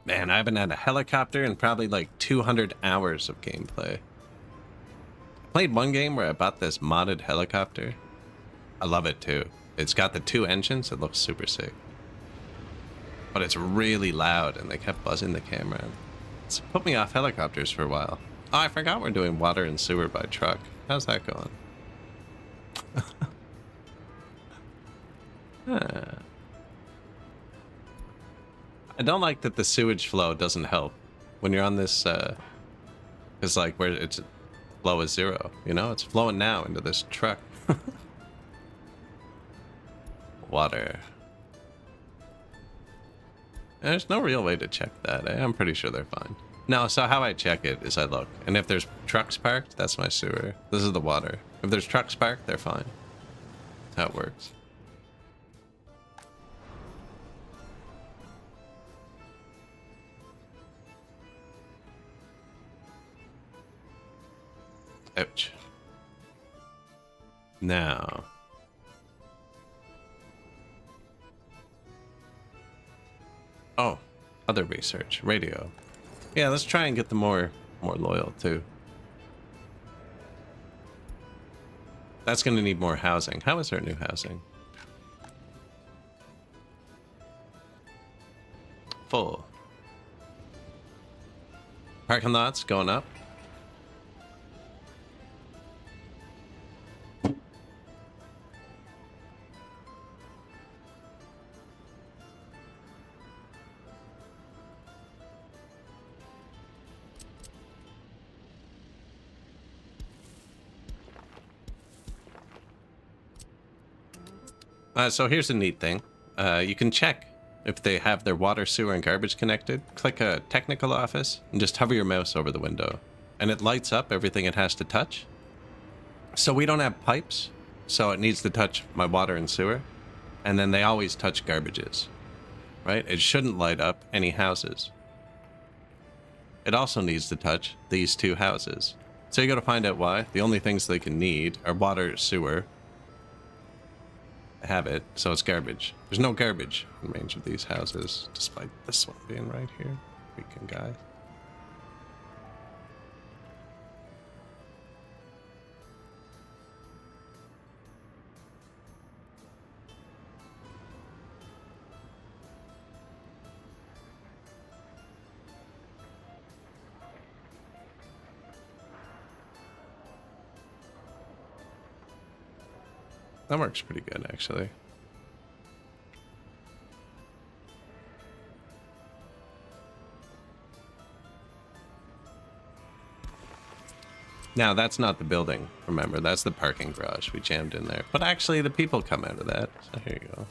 Man, I haven't had a helicopter in probably like 200 hours of gameplay. I played one game where I bought this modded helicopter. I love it too. It's got the 2 engines, it looks super sick. But it's really loud and they kept buzzing the camera. It's put me off helicopters for a while. Oh, I forgot we're doing water and sewer by truck. How's that going? I don't like that the sewage flow doesn't help when you're on this, because like where its flow is 0, you know? It's flowing now into this truck. Water. There's no real way to check that, eh? I'm pretty sure they're fine. No, so how I check it is I look, and if there's trucks parked, that's my sewer. This is the water. If there's trucks parked, they're fine. That's how it works. Ouch. Now. Oh, other research. Radio. Yeah, let's try and get them more loyal too. That's gonna need more housing. How is our new housing? Full. Parking lots going up. So here's a neat thing. You can check if they have their water, sewer, and garbage connected. Click a technical office and just hover your mouse over the window. And it lights up everything it has to touch. So we don't have pipes, so it needs to touch my water and sewer. And then they always touch garbages, right? It shouldn't light up any houses. It also needs to touch these 2 houses. So you gotta find out why. The only things they can need are water, sewer, have it, so it's garbage. There's no garbage in range of these houses, despite this one being right here. Freaking guy. That works pretty good, actually. Now, that's not the building, remember. That's the parking garage we jammed in there. But actually, the people come out of that. So here you go.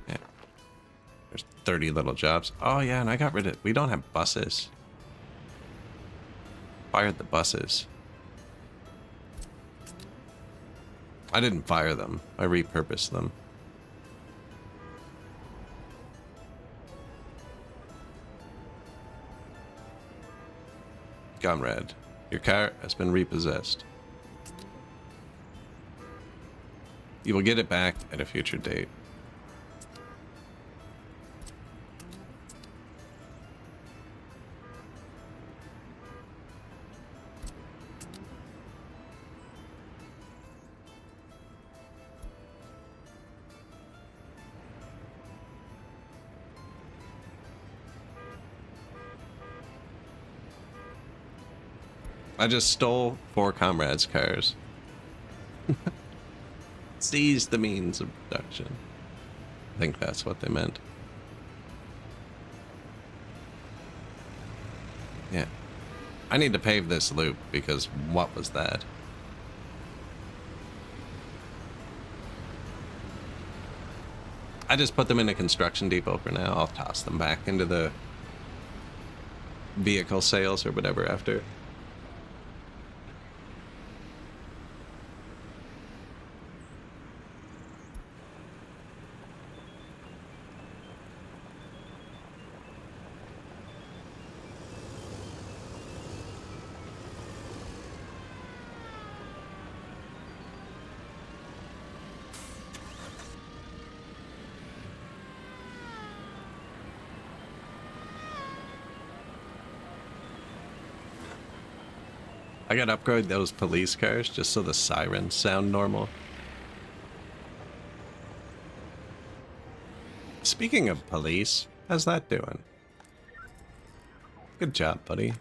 Yeah. There's 30 little jobs. Oh, yeah, and I got rid of... We don't have buses. Fired the buses. I didn't fire them. I repurposed them. Comrade, your car has been repossessed. You will get it back at a future date. I just stole 4 comrades' cars. Seized the means of production. I think that's what they meant. Yeah. I need to pave this loop because what was that? I just put them in a construction depot for now. I'll toss them back into the vehicle sales or whatever after. I gotta upgrade those police cars just so the sirens sound normal. Speaking of police, how's that doing? Good job, buddy.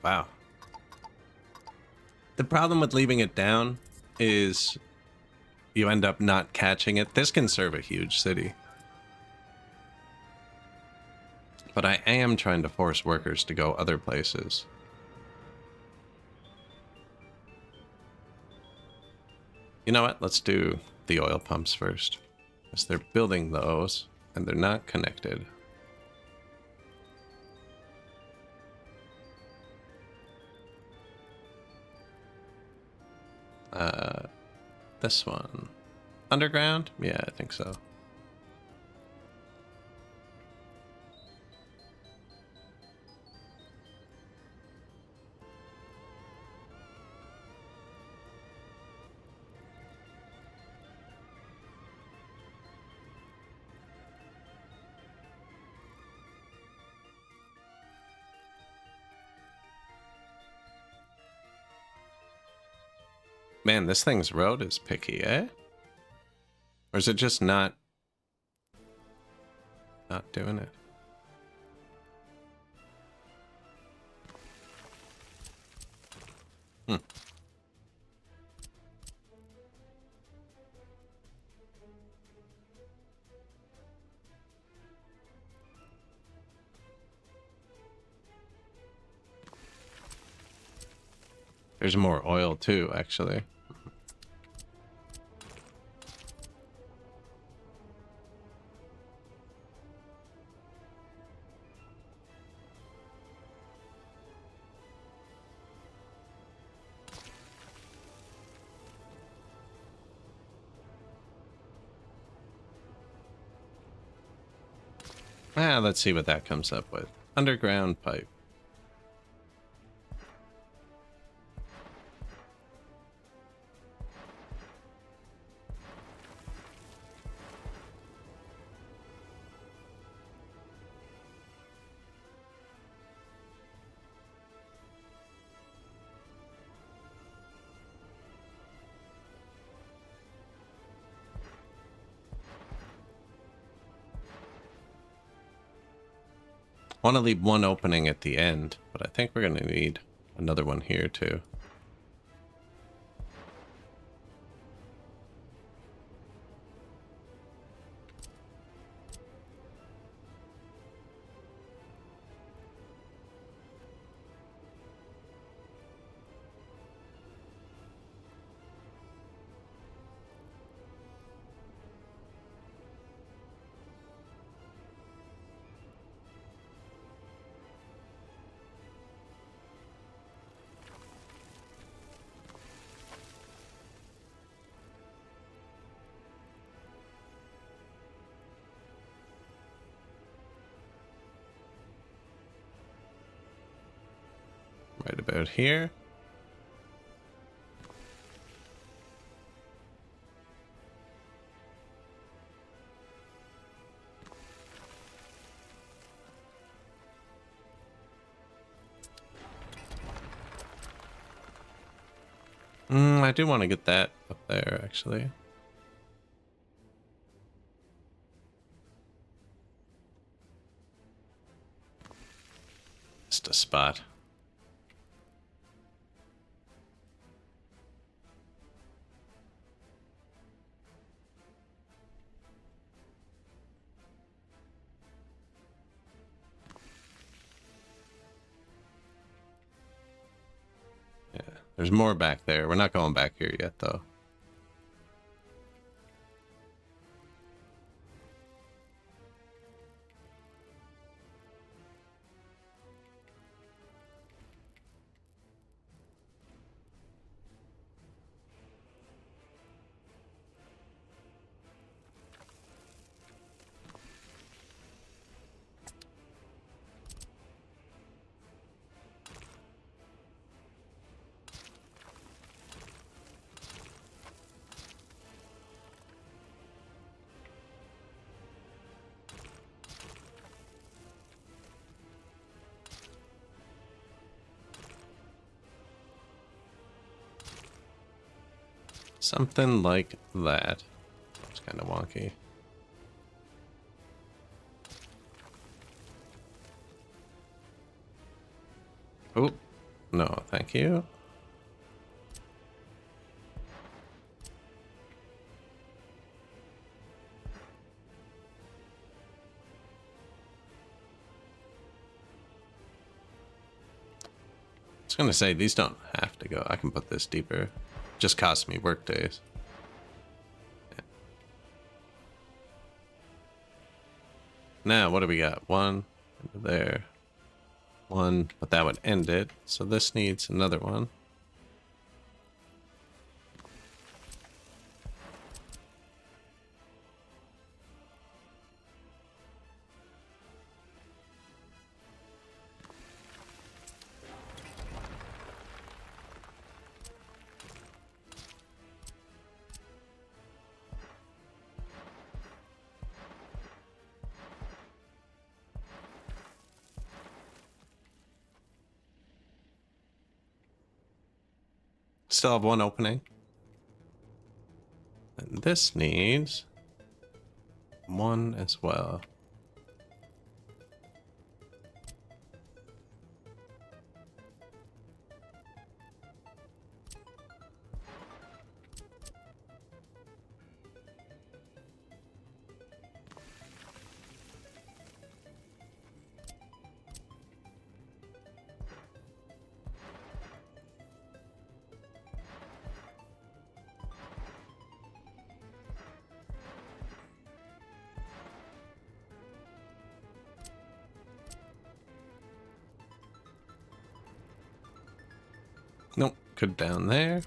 Wow. The problem with leaving it down is you end up not catching it. This can serve a huge city. But I am trying to force workers to go other places. You know what? Let's do the oil pumps first. Because they're building those, and they're not connected. This one. Underground? Yeah, I think so. Man, this thing's road is picky, eh? Or is it just not doing it? Hmm. There's more oil too, actually. Let's see what that comes up with. Underground pipe. want to leave one opening at the end, but I think we're going to need another one here too. Right about here. I do want to get that up there, actually. Just a spot. Yeah, there's more back there. We're not going back here yet, though. Something like that. It's kind of wonky. Oh, no, thank you. I was gonna say, these don't have to go. I can put this deeper. Just costs me work days. Yeah. Now, what do we got? One into there. One, but that would end it. So this needs another one. Still have one opening. And this needs one as well. Nope, could down there.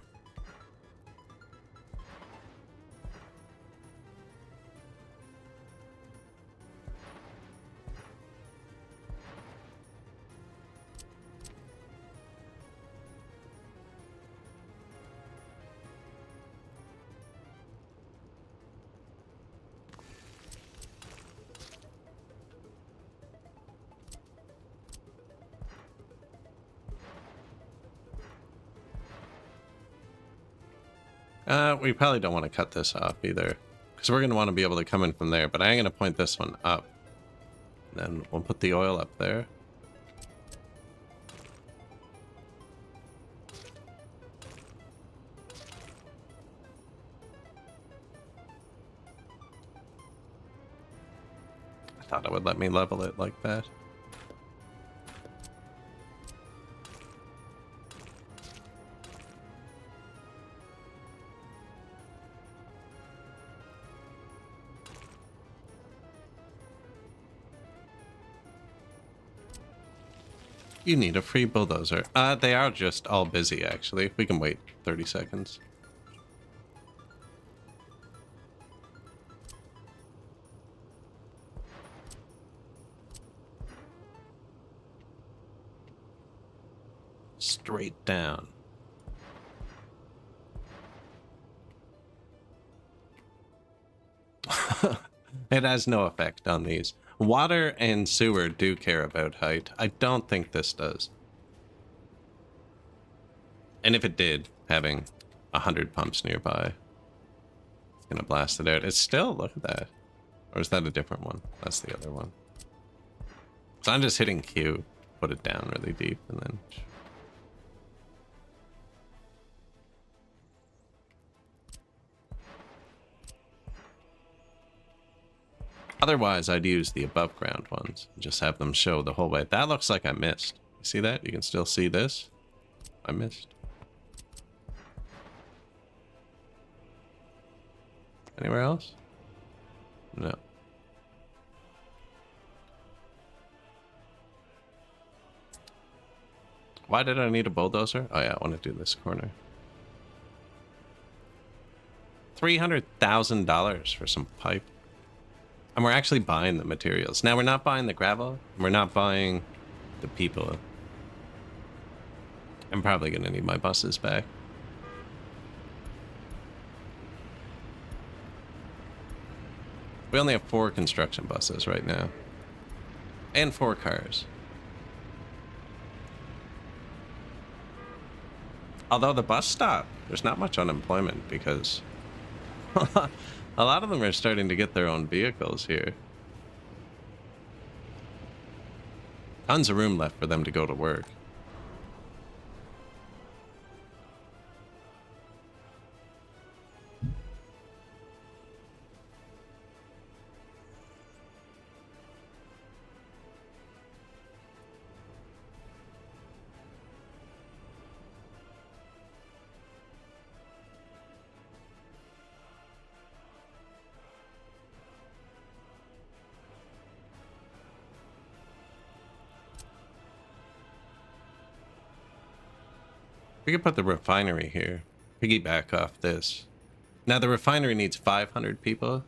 We probably don't want to cut this off either, because we're going to want to be able to come in from there, but I'm going to point this one up. Then we'll put the oil up there. I thought it would let me level it like that. You need a free bulldozer. They are just all busy, actually. We can wait 30 seconds. Straight down. It has no effect on these. Water and sewer do care about height. I don't think this does. And if it did, having 100 pumps nearby, it's gonna blast it out. It's still, look at that. Or is that a different one? That's the other one. So I'm just hitting Q, put it down really deep, and then... Otherwise, I'd use the above ground ones and just have them show the whole way. That looks like I missed. You see that? You can still see this. I missed. Anywhere else? No. Why did I need a bulldozer? Oh yeah, I want to do this corner. $300,000 for some pipe. And we're actually buying the materials. Now, we're not buying the gravel. We're not buying the people. I'm probably going to need my buses back. We only have 4 construction buses right now. And 4 cars. Although the bus stop, there's not much unemployment because... A lot of them are starting to get their own vehicles here. Tons of room left for them to go to work. We could put the refinery here. Piggyback off this. Now the refinery needs 500 people.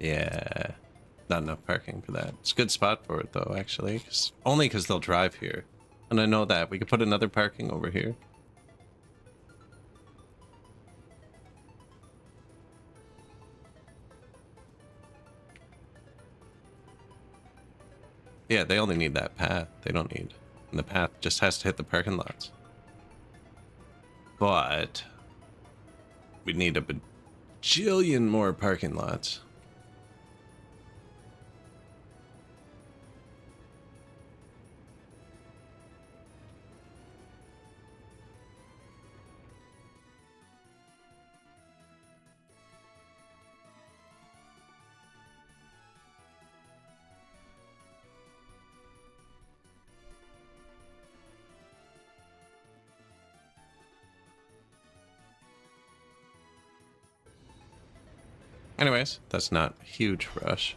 Yeah. Not enough parking for that. It's a good spot for it though, actually. Only because they'll drive here. And I know that. We could put another parking over here. Yeah, they only need that path. They don't need... And the path just has to hit the parking lots. But we need a bajillion more parking lots. Anyways, that's not a huge rush.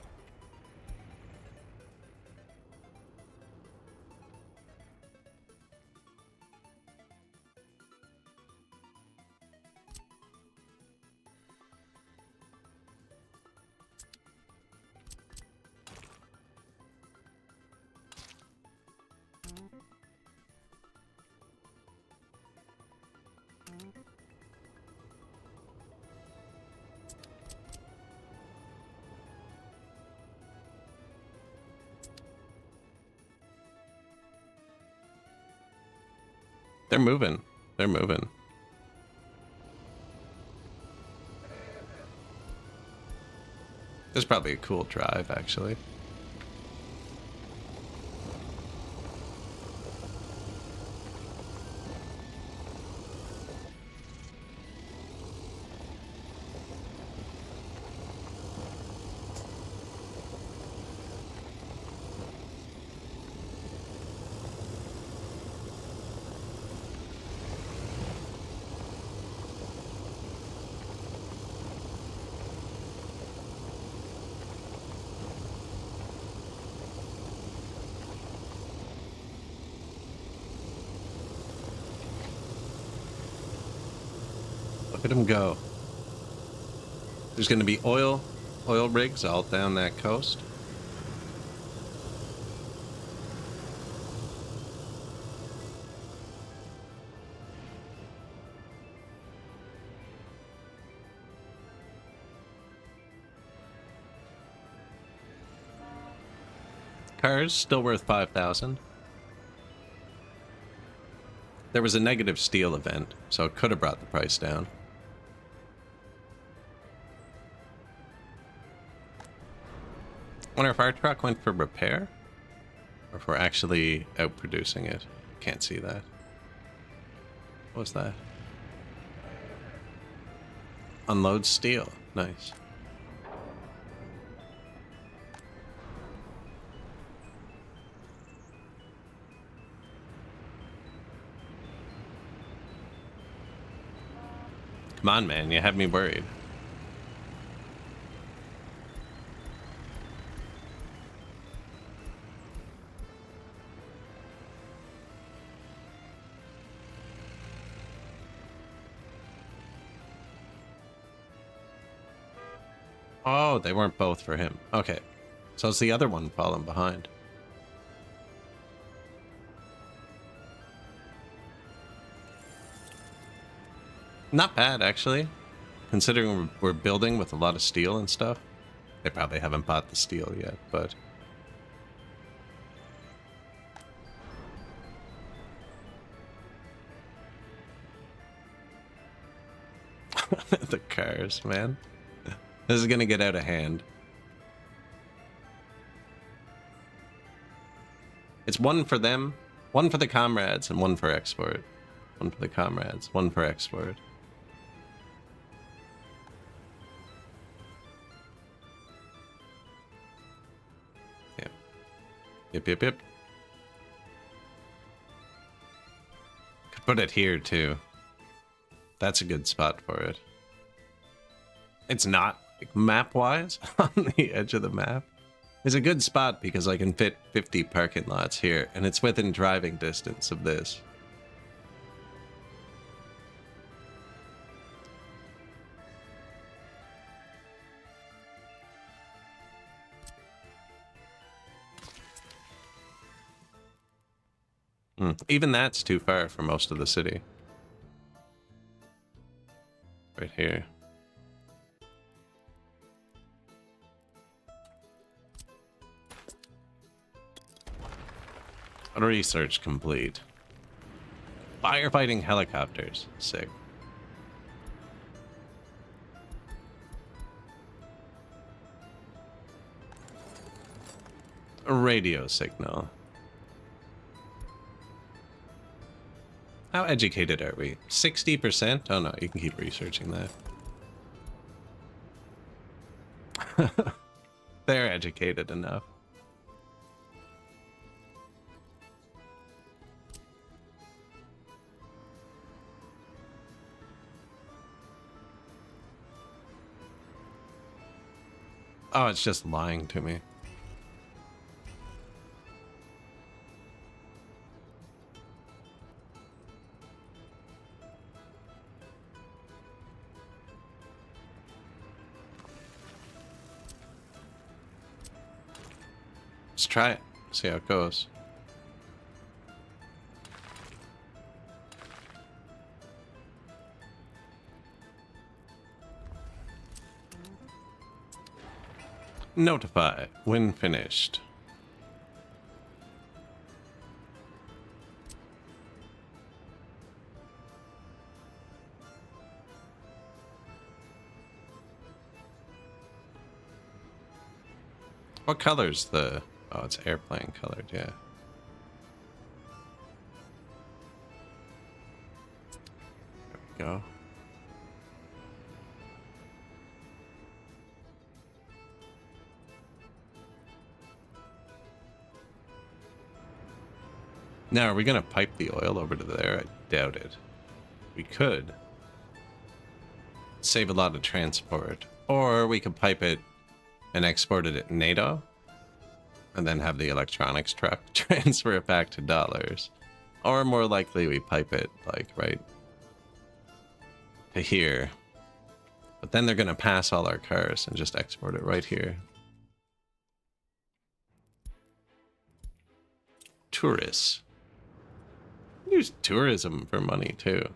They're moving. They're moving. This is probably a cool drive, actually. Look at them go. There's going to be oil rigs all down that coast. Cars still worth 5,000. There was a negative steel event, so it could have brought the price down. Wonder if our truck went for repair, or if we're actually out producing it. Can't see that. What was that? Unload steel. Nice. Come on, man. You have me worried. Oh, they weren't both for him. Okay. So it's the other one falling behind. Not bad, actually. Considering we're building with a lot of steel and stuff. They probably haven't bought the steel yet, but... the cars, man. This is gonna get out of hand. It's one for them, one for the comrades, and one for export. One for the comrades, one for export. Yeah. Yep. Could put it here, too. That's a good spot for it. It's not, like, map-wise, on the edge of the map. It's a good spot because I can fit 50 parking lots here, and it's within driving distance of this. Even that's too far for most of the city. Right here. Research complete. Firefighting helicopters. Sick. A radio signal. How educated are we? 60%? Oh no, you can keep researching that. They're educated enough. Oh, it's just lying to me. Let's try it. See how it goes. Notify when finished. What color's the... Oh, it's airplane colored, yeah. There we go. Now, are we going to pipe the oil over to there? I doubt it. We could. Save a lot of transport. Or we could pipe it and export it at NATO. And then have the electronics truck transfer it back to dollars. Or more likely we pipe it, like, right to here. But then they're going to pass all our cars and just export it right here. Tourists. Use tourism for money too.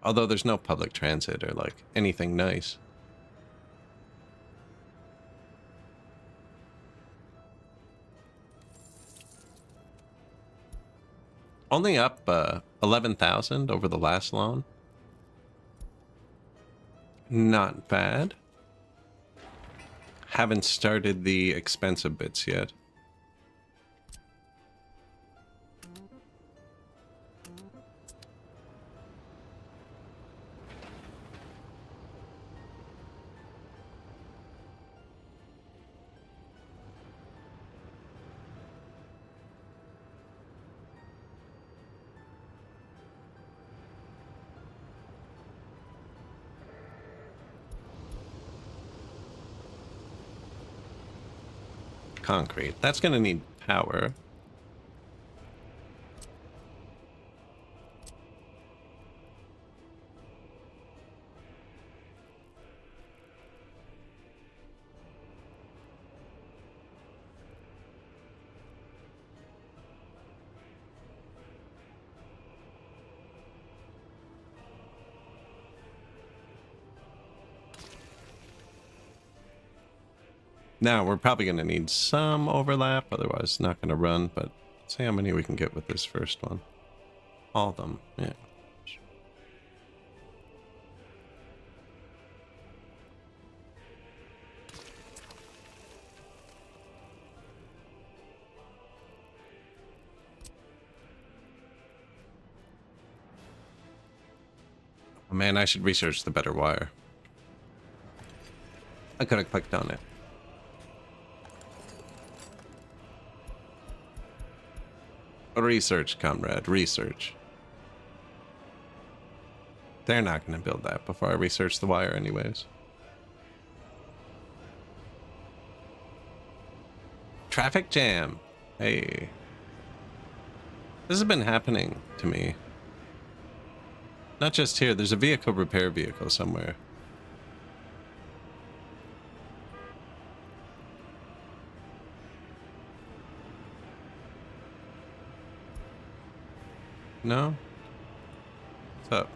Although there's no public transit or like anything nice. Only up 11,000 over the last loan. Not bad. Haven't started the expensive bits yet. Concrete. That's going to need power. Now, we're probably going to need some overlap, otherwise it's not going to run, but let's see how many we can get with this first one. All of them, yeah. Oh, man, I should research the better wire. I could have clicked on it. Research, comrade, research. They're not going to build that before I research the wire anyways. Traffic jam. Hey. This has been happening to me. Not just here, there's a vehicle repair vehicle somewhere. No? What's up?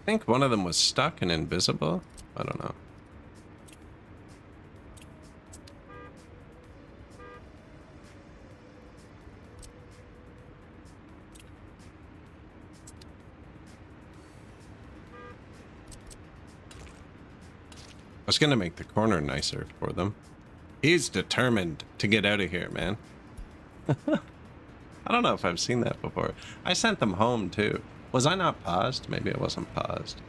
I think one of them was stuck and invisible. I don't know. I was gonna make the corner nicer for them. He's determined to get out of here, man. I don't know if I've seen that before. I sent them home too. Was I not paused? Maybe I wasn't paused.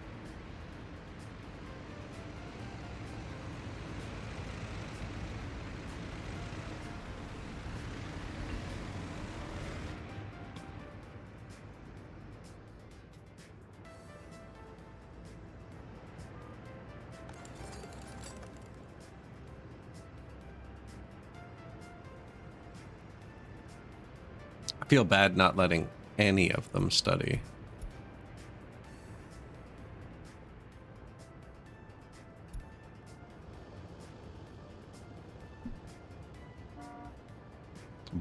I feel bad not letting any of them study.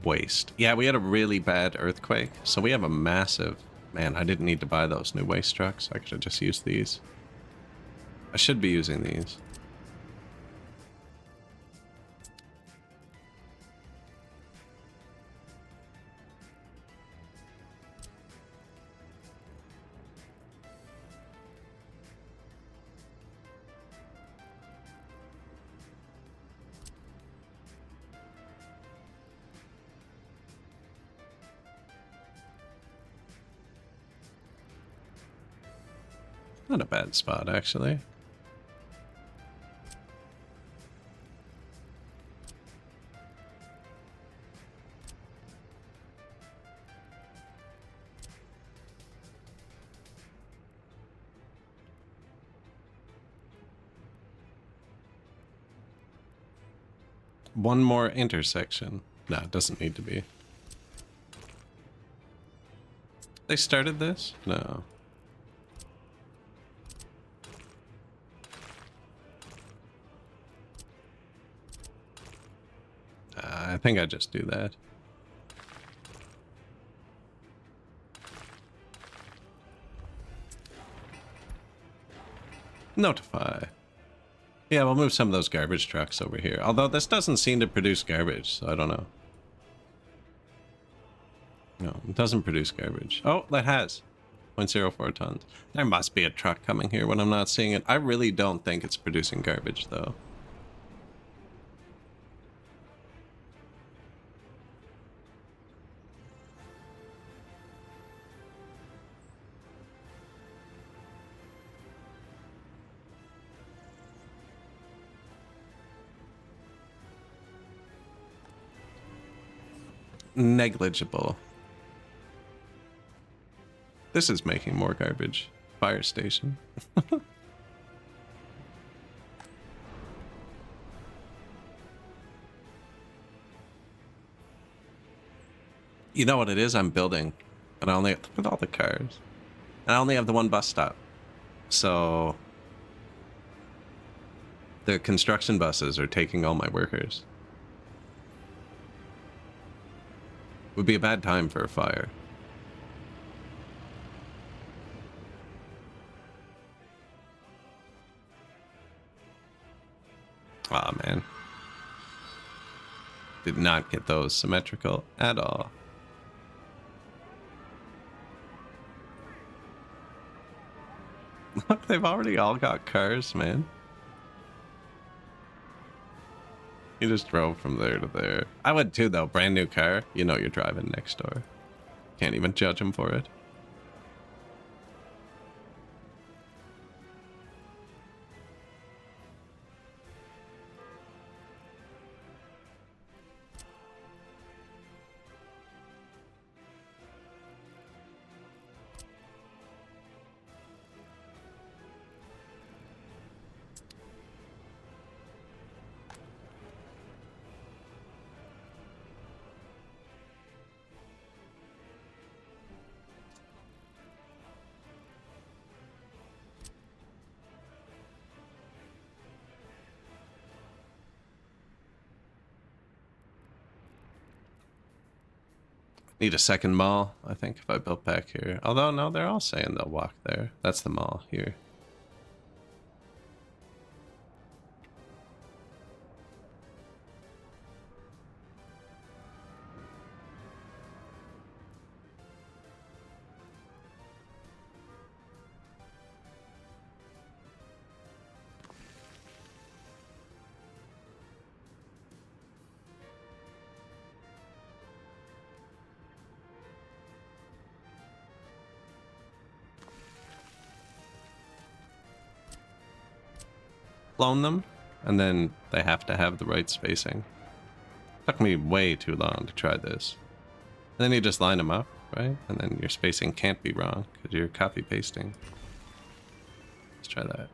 Waste. Yeah, we had a really bad earthquake, so we have a massive... Man, I didn't need to buy those new waste trucks. I could have just used these. I should be using these. Not a bad spot, actually. one more intersection. No, it doesn't need to be. They started this? No. I think I just do that. Notify. Yeah, we'll move some of those garbage trucks over here. Although this doesn't seem to produce garbage, so I don't know. No, it doesn't produce garbage. Oh, that has 0.04 tons. There must be a truck coming here when I'm not seeing it. I really don't think it's producing garbage, though. Negligible. This is making more garbage. Fire station. You know what it is? I'm building. And I only have, look at all the cars. And I only have the one bus stop. So the construction buses are taking all my workers. Would be a bad time for a fire. Aw, man. Did not get those symmetrical at all. Look, they've already all got cars, man. You just drove from there to there. I would too, though. Brand new car. You know you're driving next door. Can't even judge them for it. Need a second mall, I think, if I built back here. Although, no, they're all saying they'll walk there. That's the mall here. Clone them, and then they have to have the right spacing. Took me way too long to try this. And then you just line them up, right? And then your spacing can't be wrong because you're copy pasting. Let's try that.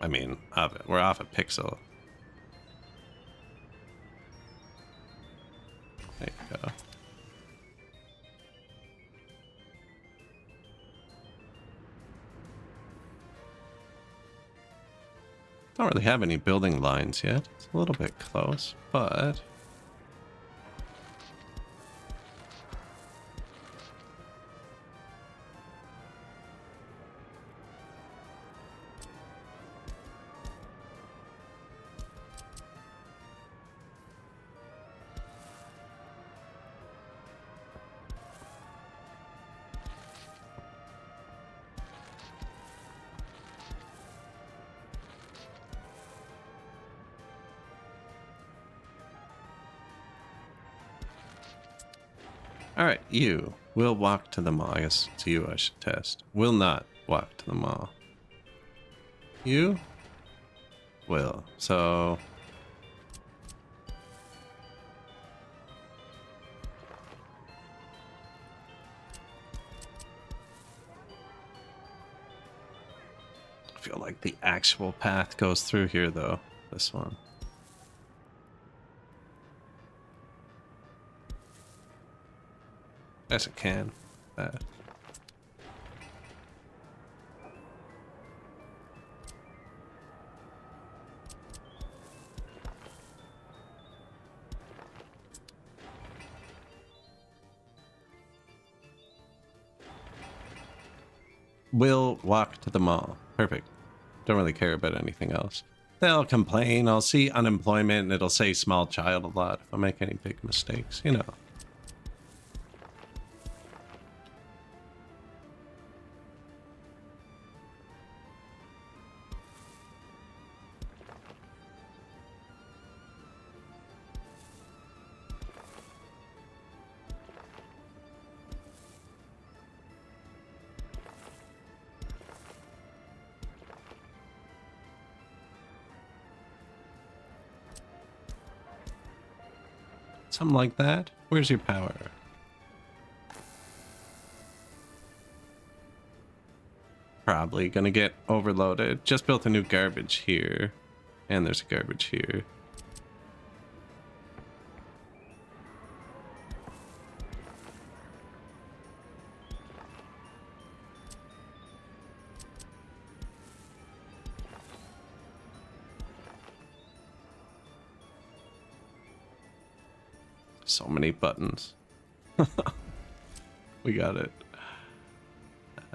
I mean, we're off a pixel. There you go. Don't really have any building lines yet. It's a little bit close, but all right, you will walk to the mall. I guess it's you I should test. Will not walk to the mall. You will. So feel like the actual path goes through here, though. This one. Yes, it can. We'll walk to the mall. Perfect. Don't really care about anything else. They'll complain. I'll see unemployment and it'll say small child a lot if I make any big mistakes, you know. Something like that. Where's your power? Probably gonna get overloaded. Just built a new garbage here. And there's a garbage here. So many buttons. We got it.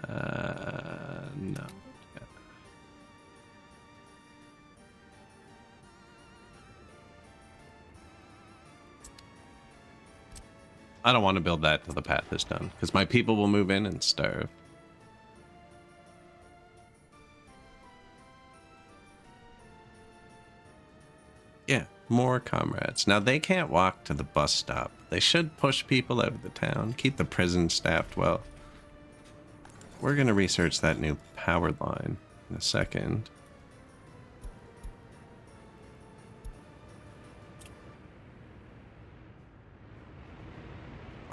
No. Yeah. I don't want to build that till the path is done, because my people will move in and starve. Yeah, more comrades. Now, they can't walk to the bus stop. They should push people out of the town, keep the prison staffed well. We're going to research that new power line in a second.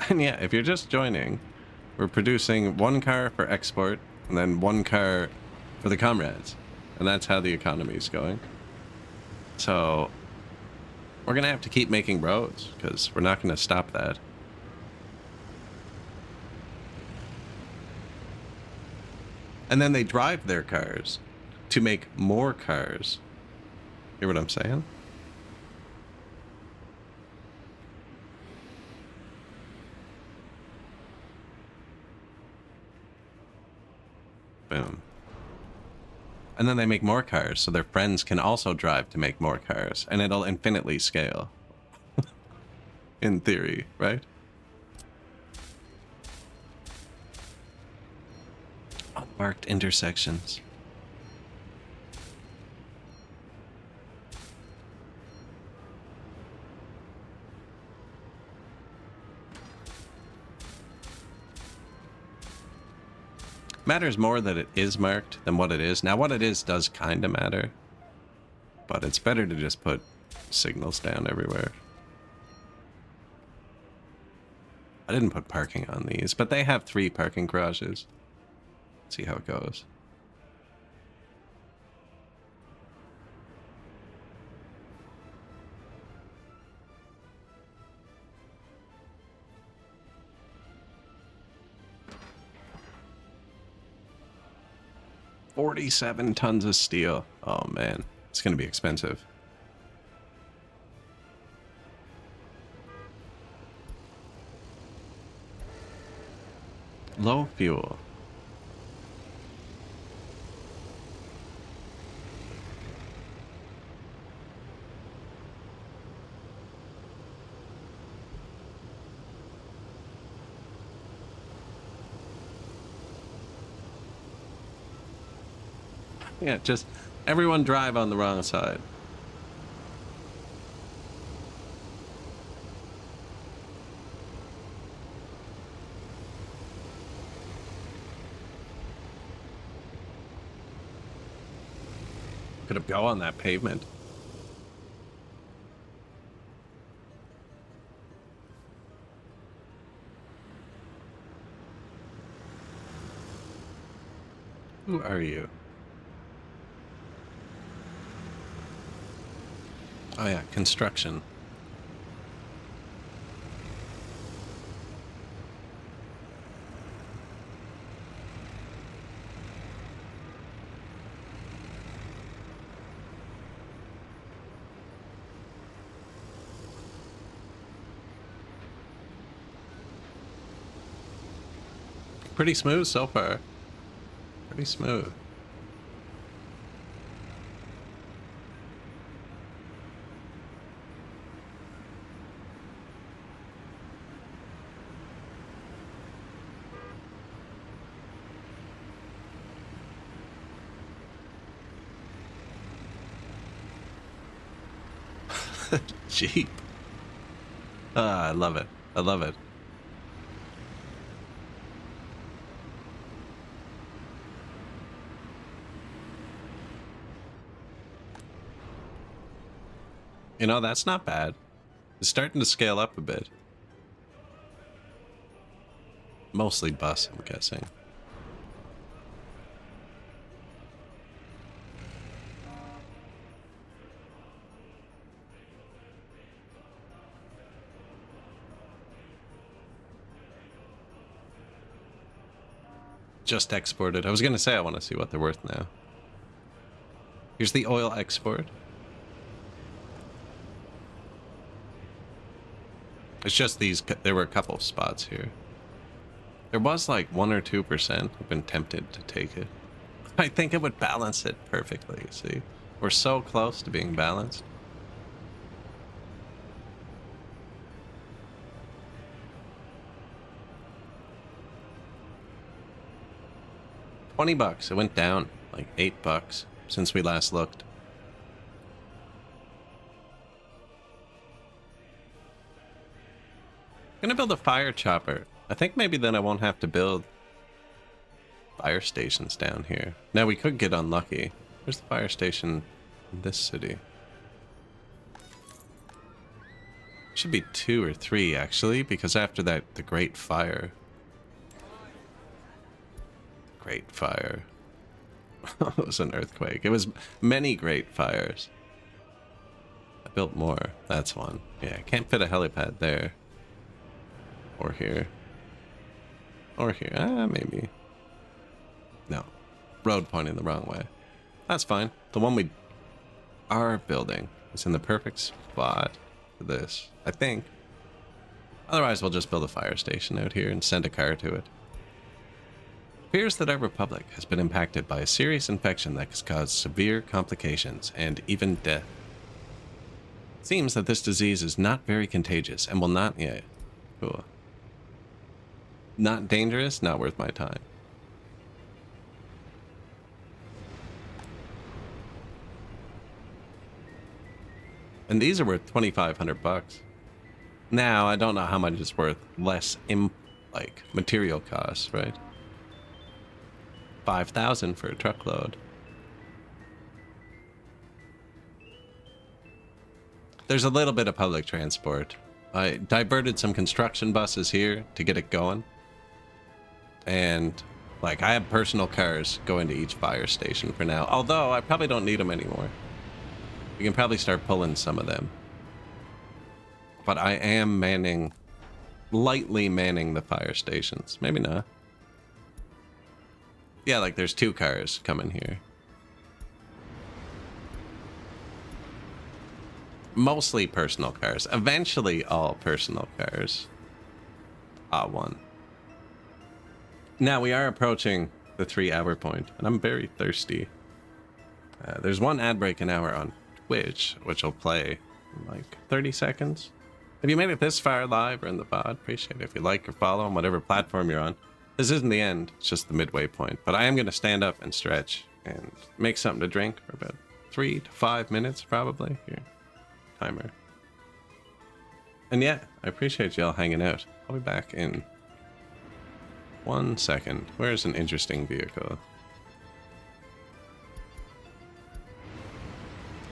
And yeah, if you're just joining, we're producing one car for export and then one car for the comrades. And that's how the economy is going. So we're going to have to keep making roads because we're not going to stop that. And then they drive their cars to make more cars. Hear what I'm saying? Boom. And then they make more cars so their friends can also drive to make more cars. And it'll infinitely scale. In theory, right? Unmarked intersections. Matters more that it is marked than what it is. Now, what it is does kind of matter. But it's better to just put signals down everywhere. I didn't put parking on these, but they have 3 parking garages. See how it goes. $47 tons of steel. Oh man, it's gonna be expensive. Low fuel. Yeah, just everyone drive on the wrong side. Could have go on that pavement. Who are you? Oh yeah, construction. Pretty smooth so far. Pretty smooth. Jeep. Ah, I love it. I love it. You know, that's not bad. It's starting to scale up a bit. Mostly bus, I'm guessing. Just exported. I was going to say I want to see what they're worth now. Here's the oil export. It's just these, there were a couple of spots here. There was like 1 or 2%. I've been tempted to take it. I think it would balance it perfectly, see? We're so close to being balanced. $20. It went down like $8 since we last looked. I'm gonna build a fire chopper. I think maybe then I won't have to build fire stations down here. Now we could get unlucky. Where's the fire station in this city? Should be 2 or 3 actually, because after that, the Great Fire. Great Fire. It was an earthquake. It was many great fires. I built more. That's one. Yeah, I can't fit a helipad there. Or here. Or here. Ah, maybe. No. Road pointing the wrong way. That's fine. The one we are building is in the perfect spot for this, I think. Otherwise, we'll just build a fire station out here and send a car to it. It appears that our republic has been impacted by a serious infection that has caused severe complications and even death. It seems that this disease is not very contagious and will not yet. Cool. Not dangerous, not worth my time. And these are worth $2,500. Now, I don't know how much it's worth less in like material costs, right? $5,000 for a truckload. There's a little bit of public transport. I diverted some construction buses here to get it going. And like I have personal cars going to each fire station for now. Although I probably don't need them anymore. We can probably start pulling some of them. But I am lightly manning the fire stations. Maybe not. Yeah, like there's 2 cars coming here. Mostly personal cars. Eventually all personal cars. one. Now we are approaching the 3-hour point, and I'm very thirsty. There's one ad break an hour on Twitch, which will play in like 30 seconds. If you made it this far live or in the VOD, appreciate it if you like or follow on whatever platform you're on. This isn't the end, it's just the midway point. But I am going to stand up and stretch and make something to drink for about 3 to 5 minutes, probably. Here, timer. And yeah, I appreciate y'all hanging out. I'll be back in 1 second. Where's an interesting vehicle?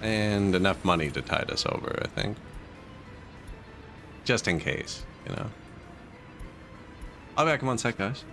And enough money to tide us over, I think. Just in case, you know. I'll be back in 1 sec, guys.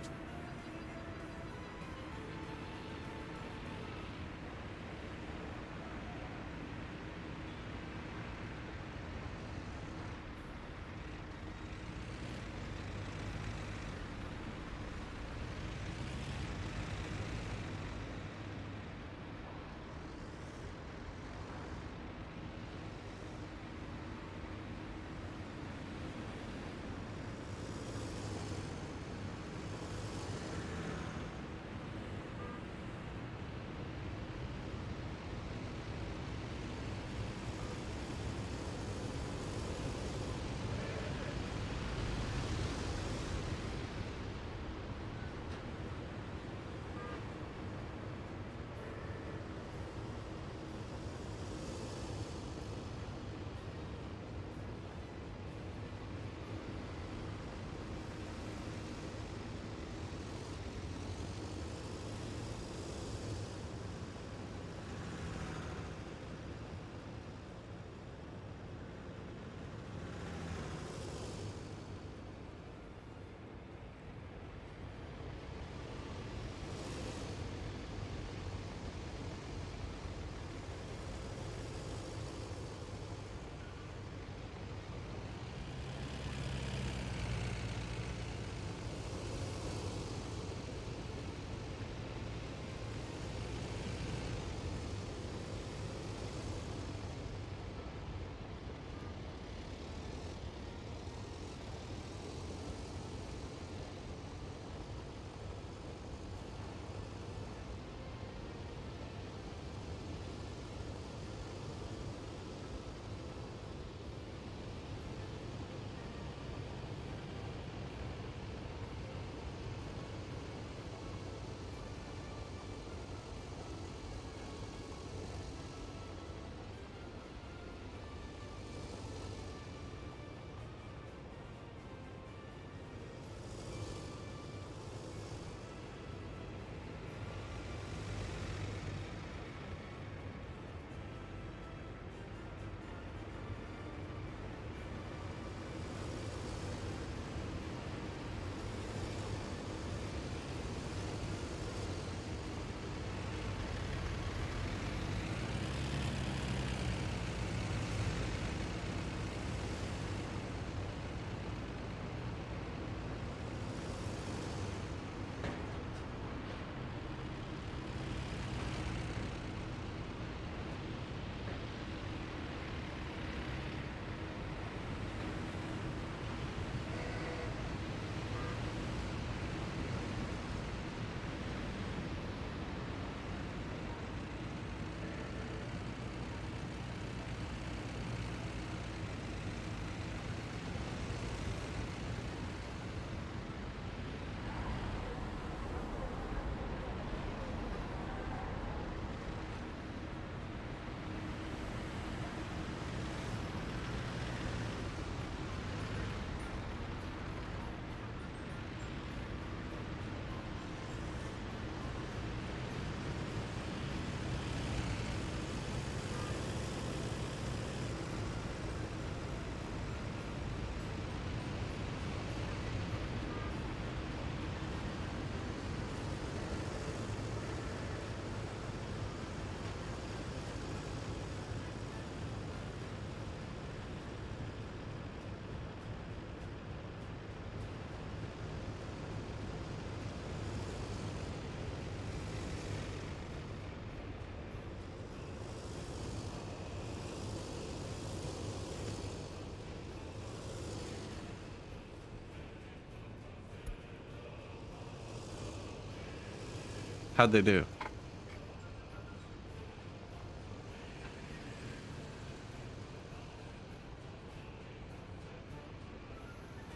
How'd they do?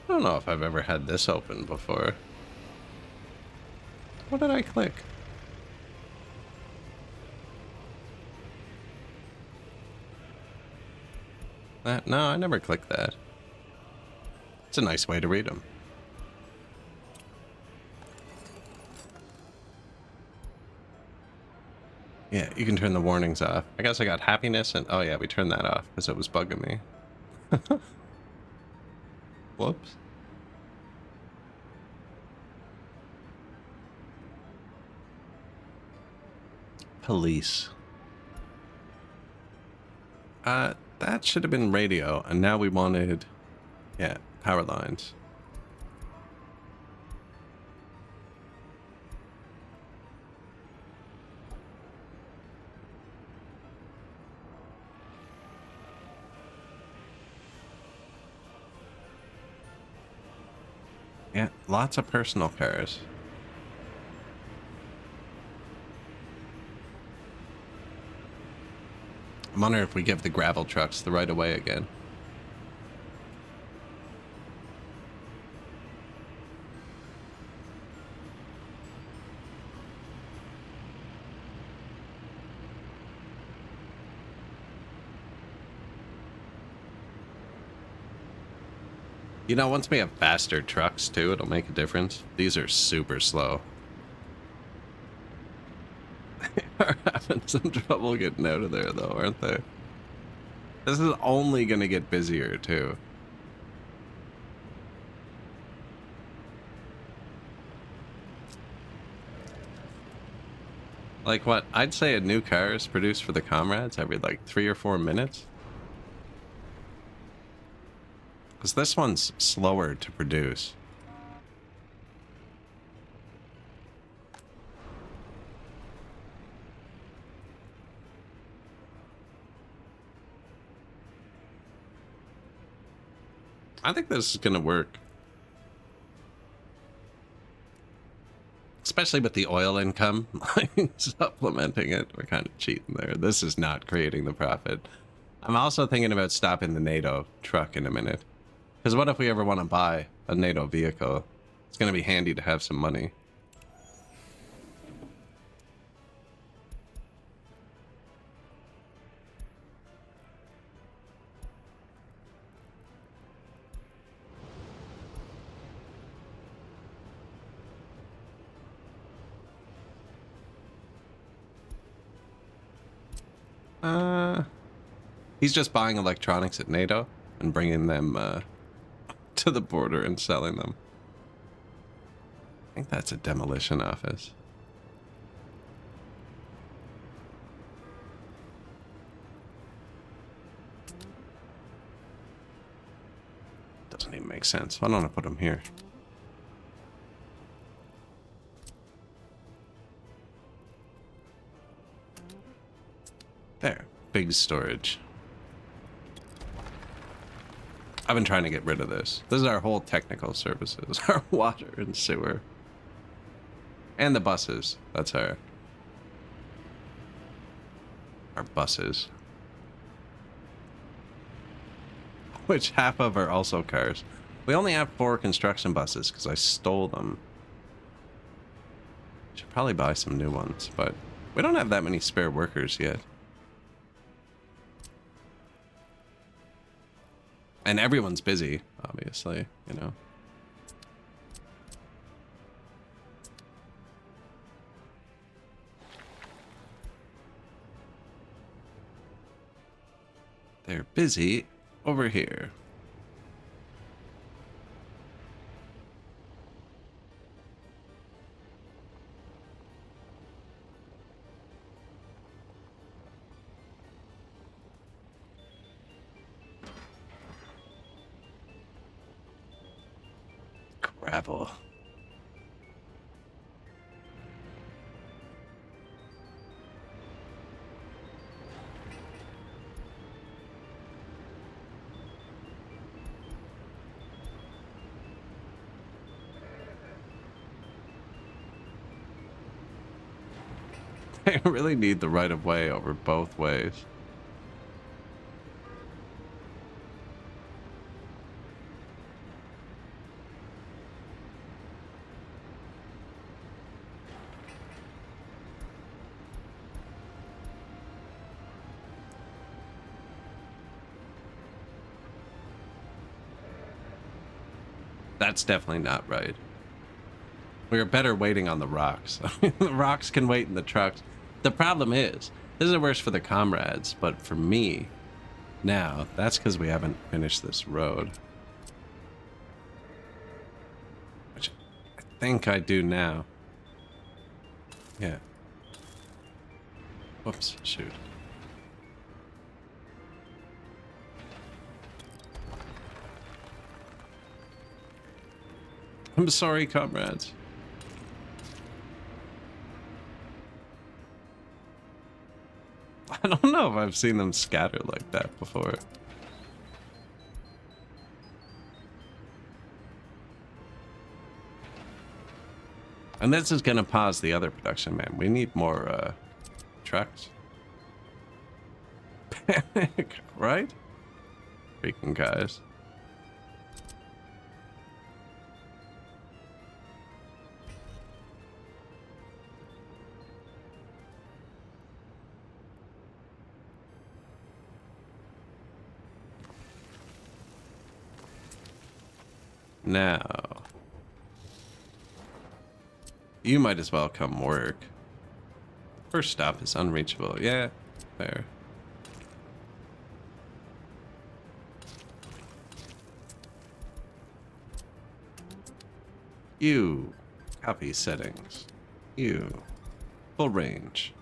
I don't know if I've ever had this open before. What did I click? That? No, I never clicked that. It's a nice way to read them. Yeah, you can turn the warnings off. I guess I got happiness and... Oh yeah, we turned that off because it was bugging me. Whoops. Police. That should have been radio, and now we wanted... Yeah, power lines. Yeah, lots of personal cars. I wonder if we give the gravel trucks the right of way again. You know, once we have faster trucks too, it'll make a difference. These are super slow. They are having some trouble getting out of there though, aren't they? This is only gonna get busier too. Like what? I'd say a new car is produced for the comrades every like 3 or 4 minutes. Because this one's slower to produce. I think this is going to work. Especially with the oil income, supplementing it. We're kind of cheating there. This is not creating the profit. I'm also thinking about stopping the NATO truck in a minute. Because what if we ever want to buy a NATO vehicle? It's going to be handy to have some money. He's just buying electronics at NATO and bringing them to the border and selling them. I think that's a demolition office. Doesn't even make sense. Why don't I put them here? There. Big storage. I've been trying to get rid of this. This is our whole technical services. Our water and sewer. And the buses. That's our buses. Which half of are also cars. We only have 4 construction buses because I stole them. Should probably buy some new ones, but we don't have that many spare workers yet. And everyone's busy, obviously, you know. They're busy over here. Gravel. I really need the right of way over both ways. That's definitely not right. We are better waiting on the rocks. The rocks can wait in the trucks. The problem is, this is worse for the comrades, but for me, now, that's because we haven't finished this road. Which I think I do now. Yeah. Whoops, shoot. I'm sorry, comrades. I don't know if I've seen them scatter like that before. And this is gonna pause the other production, man. We need more trucks. Panic, right? Freaking guys. Now, you might as well come work. First stop is unreachable. Yeah, fair. You, copy settings. You, full range.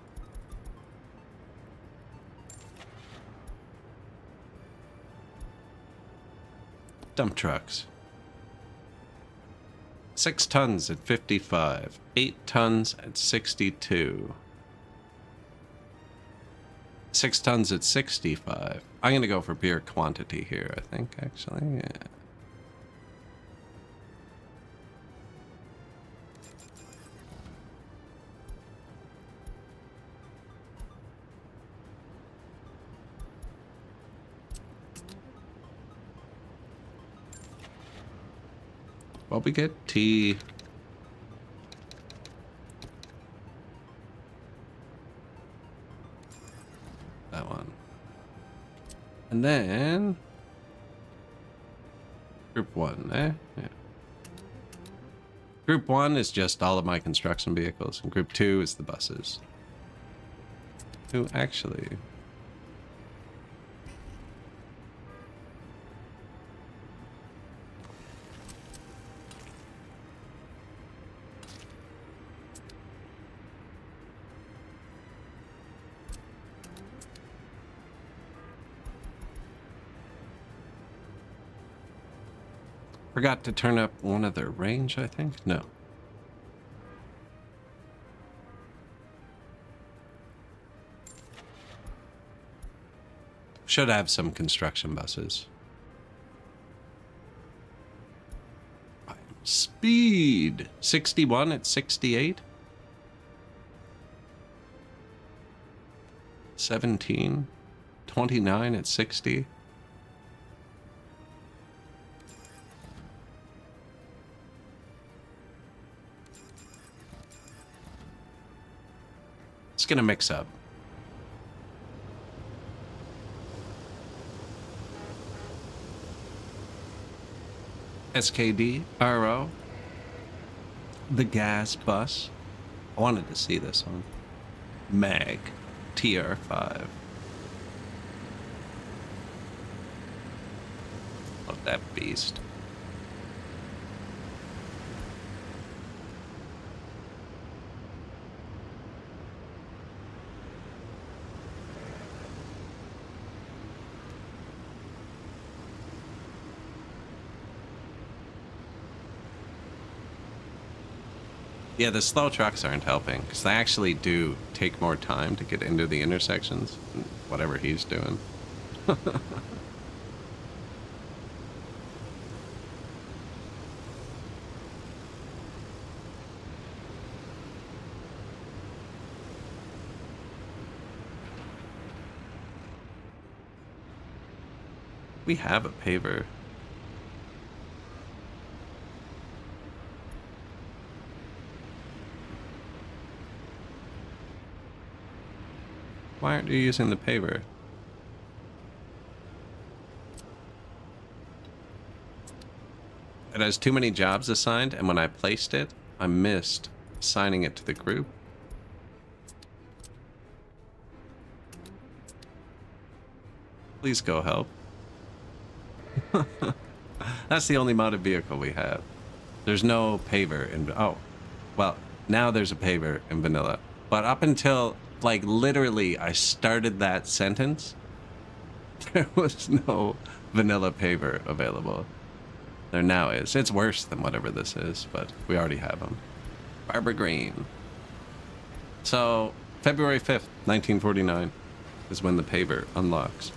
Dump trucks. 6 tons at 55, 8 tons at 62, 6 tons at 65. I'm gonna go for pure quantity here, I think, actually, yeah. Well, we get tea. That one. And then Group 1, eh? Yeah. Group 1 is just all of my construction vehicles, and Group 2 is the buses. Who actually... Forgot to turn up one of their range, I think? No. Should have some construction buses. Speed! 61 at 68? 17? 29 at 60? It's gonna mix up. SKD, RO, the gas bus. I wanted to see this one. Mag, TR5. Oh, that beast. Yeah, the slow trucks aren't helping, because they actually do take more time to get into the intersections, whatever he's doing. We have a paver. Why aren't you using the paver? It has too many jobs assigned, and when I placed it, I missed assigning it to the group. Please go help. That's the only modded vehicle we have. There's no paver in... Oh, well, now there's a paver in vanilla. But up until, like, literally I started that sentence, there was no vanilla paver available. There now is. It's worse than whatever this is, but we already have them. Barbara Green. So, February 5th, 1949 is when the paver unlocks.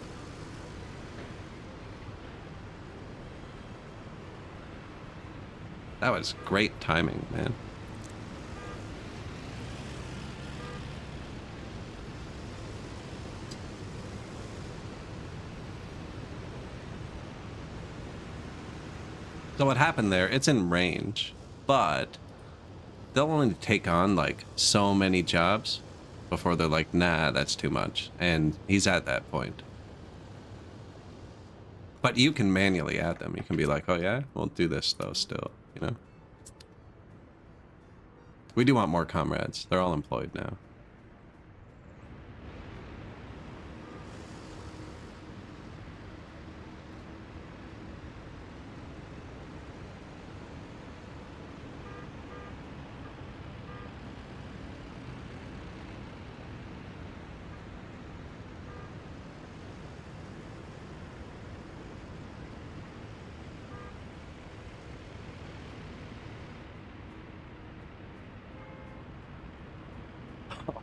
That was great timing, man. So what happened there, it's in range, but they'll only take on like so many jobs before they're like, nah, that's too much. And he's at that point. But you can manually add them. You can be like, oh yeah, we'll do this though still, you know? We do want more comrades. They're all employed now.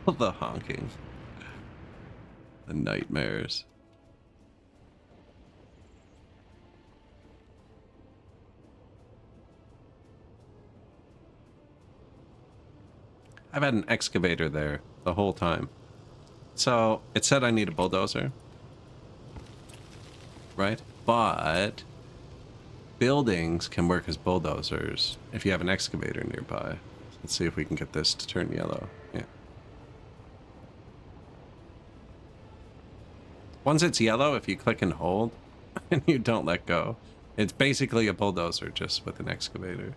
All the honking. The nightmares. I've had an excavator there the whole time. So it said I need a bulldozer. Right? But buildings can work as bulldozers if you have an excavator nearby. Let's see if we can get this to turn yellow. Yeah. Once it's yellow, if you click and hold and you don't let go, it's basically a bulldozer just with an excavator.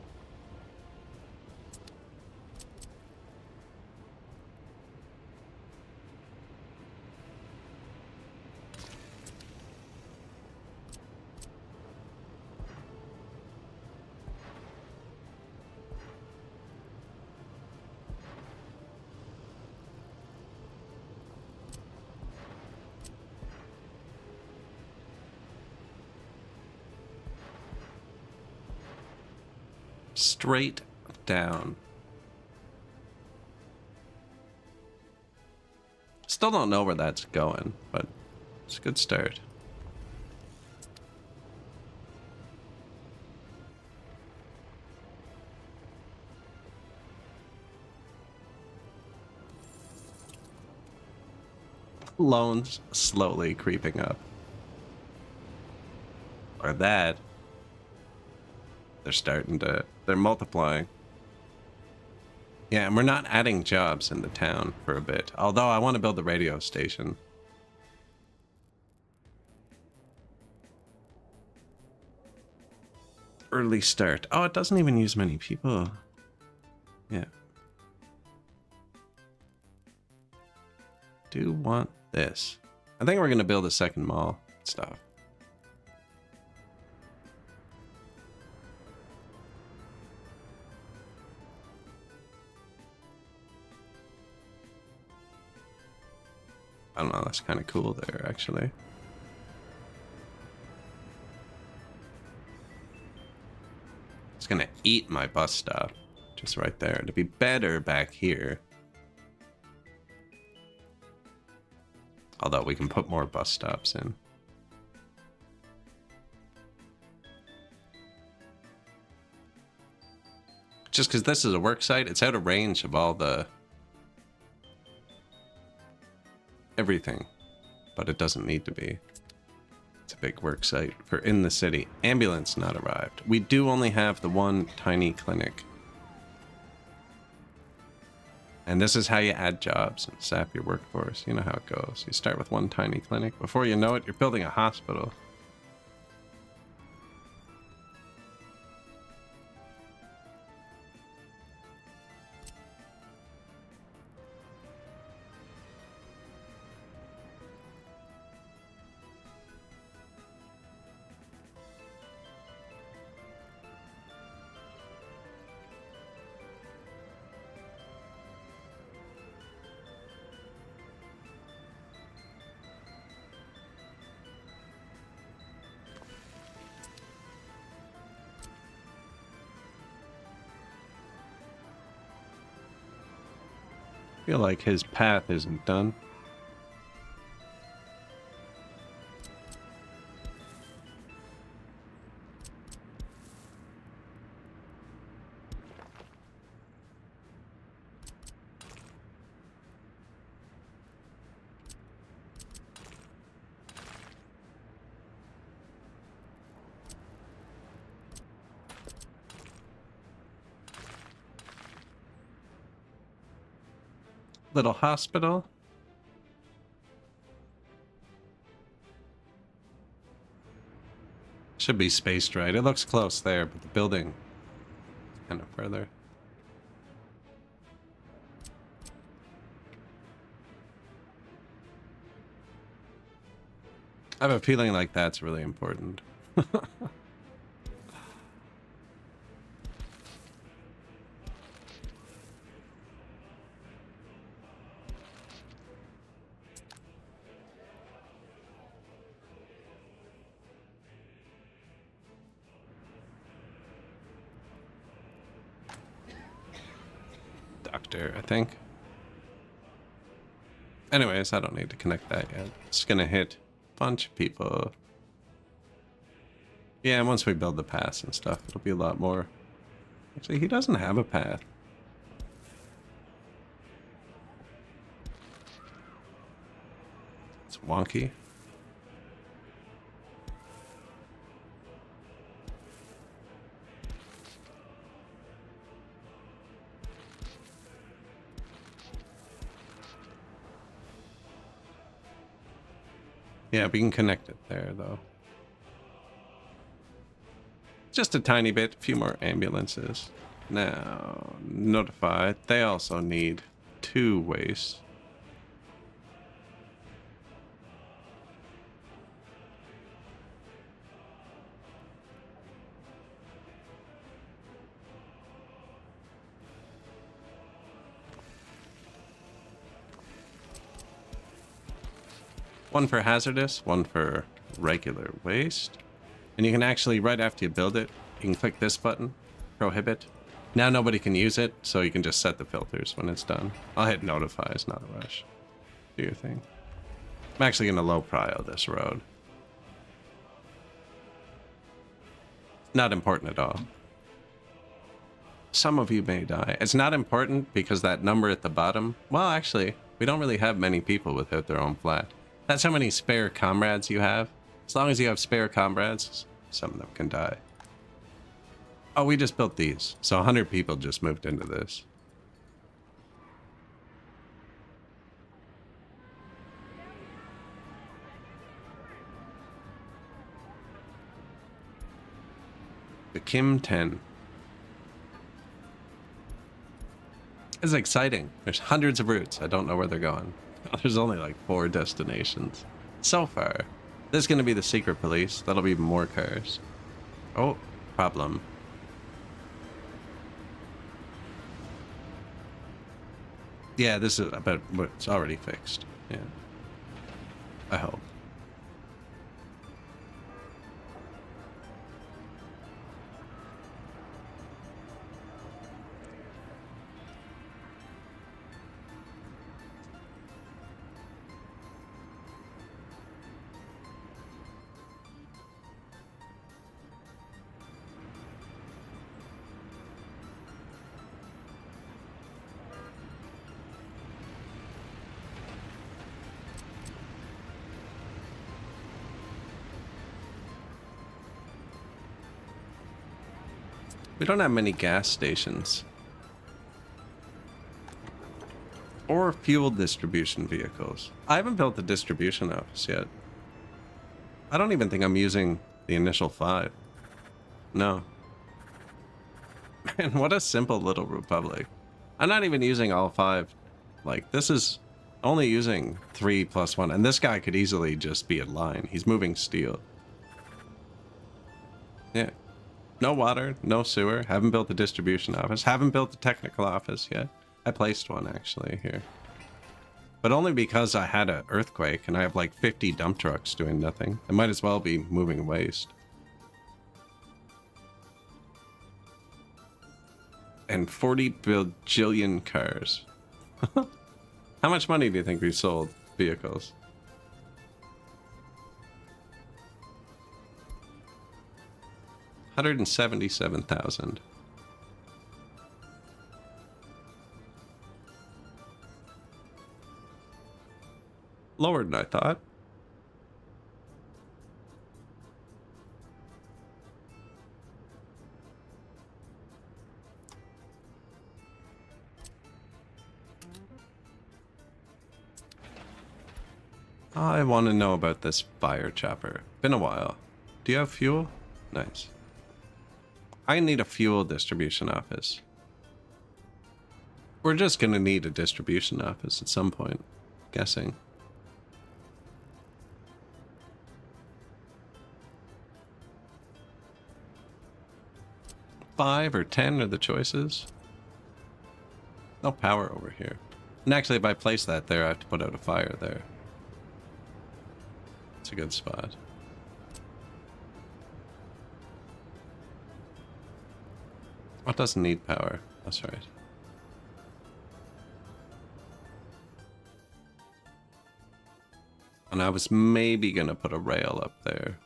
Straight down. Still don't know where that's going, but it's a good start. Loans slowly creeping up. Or that. They're multiplying. Yeah, and we're not adding jobs in the town for a bit. Although I want to build a radio station. Early start. Oh, it doesn't even use many people. Yeah. Do want this. I think we're going to build a second mall stuff. I don't know, that's kind of cool there, actually. It's gonna eat my bus stop. Just right there. It'd be better back here. Although we can put more bus stops in. Just because this is a work site, it's out of range of all the... everything, but it doesn't need to be. It's a specific work site for in the city. Ambulance not arrived. We do only have the one tiny clinic. And this is how you add jobs and sap your workforce. You know how it goes. You start with one tiny clinic. Before you know it, you're building a hospital. I feel like his path isn't done. Little hospital. Should be spaced right. It looks close there, but the building is kind of further. I have a feeling like that's really important. Doctor, I think. Anyways, I don't need to connect that yet. It's gonna hit a bunch of people. Yeah, and once we build the paths and stuff, it'll be a lot more. Actually, he doesn't have a path. It's wonky. Yeah, we can connect it there, though. Just a tiny bit, a few more ambulances. Now, notified. They also need 2 waste. One for hazardous, one for regular waste. And you can actually, right after you build it, you can click this button, prohibit. Now nobody can use it, so you can just set the filters when it's done. I'll hit notify, it's not a rush. Do your thing. I'm actually going to low prio this road. Not important at all. Some of you may die. It's not important because that number at the bottom, well, actually, we don't really have many people without their own flat. That's how many spare comrades you have. As long as you have spare comrades, some of them can die. Oh, we just built these. So 100 people just moved into this. The Kim 10. It's exciting. There's hundreds of routes. I don't know where they're going. There's only like 4 destinations so far. This is going to be the secret police. That'll be more cars. Oh, problem. Yeah, this is about what's already fixed. Yeah. I hope. We don't have many gas stations. Or fuel distribution vehicles. I haven't built the distribution office yet. I don't even think I'm using the initial 5. No. Man, what a simple little republic. I'm not even using all 5. Like, this is only using 3 plus 1. And this guy could easily just be a line. He's moving steel. Yeah. No water, no sewer. Haven't built the distribution office. Haven't built the technical office yet. I placed one actually here. But only because I had an earthquake and I have like 50 dump trucks doing nothing. I might as well be moving waste. And 40 bajillion cars. How much money do you think we sold vehicles? $177,000. Lower than I thought. I want to know about this fire chopper. Been a while. Do you have fuel? Nice. I need a fuel distribution office. We're just gonna need a distribution office at some point. Guessing. Five or 10 are the choices. No power over here. And actually, if I place that there, I have to put out a fire there. It's a good spot. Oh, it doesn't need power. That's right. And I was maybe gonna put a rail up there.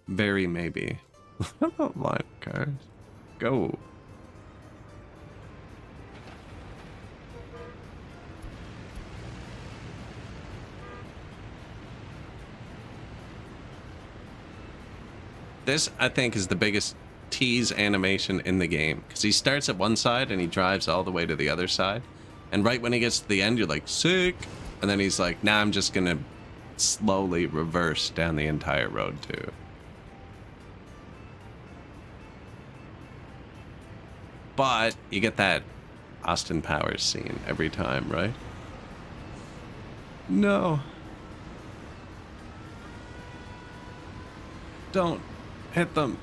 Very maybe. Line cars. Go. This, I think, is the biggest tease animation in the game. Because he starts at one side and he drives all the way to the other side. And right when he gets to the end, you're like, sick. And then he's like, nah, I'm just going to slowly reverse down the entire road too. But you get that Austin Powers scene every time, right? No. Don't hit them.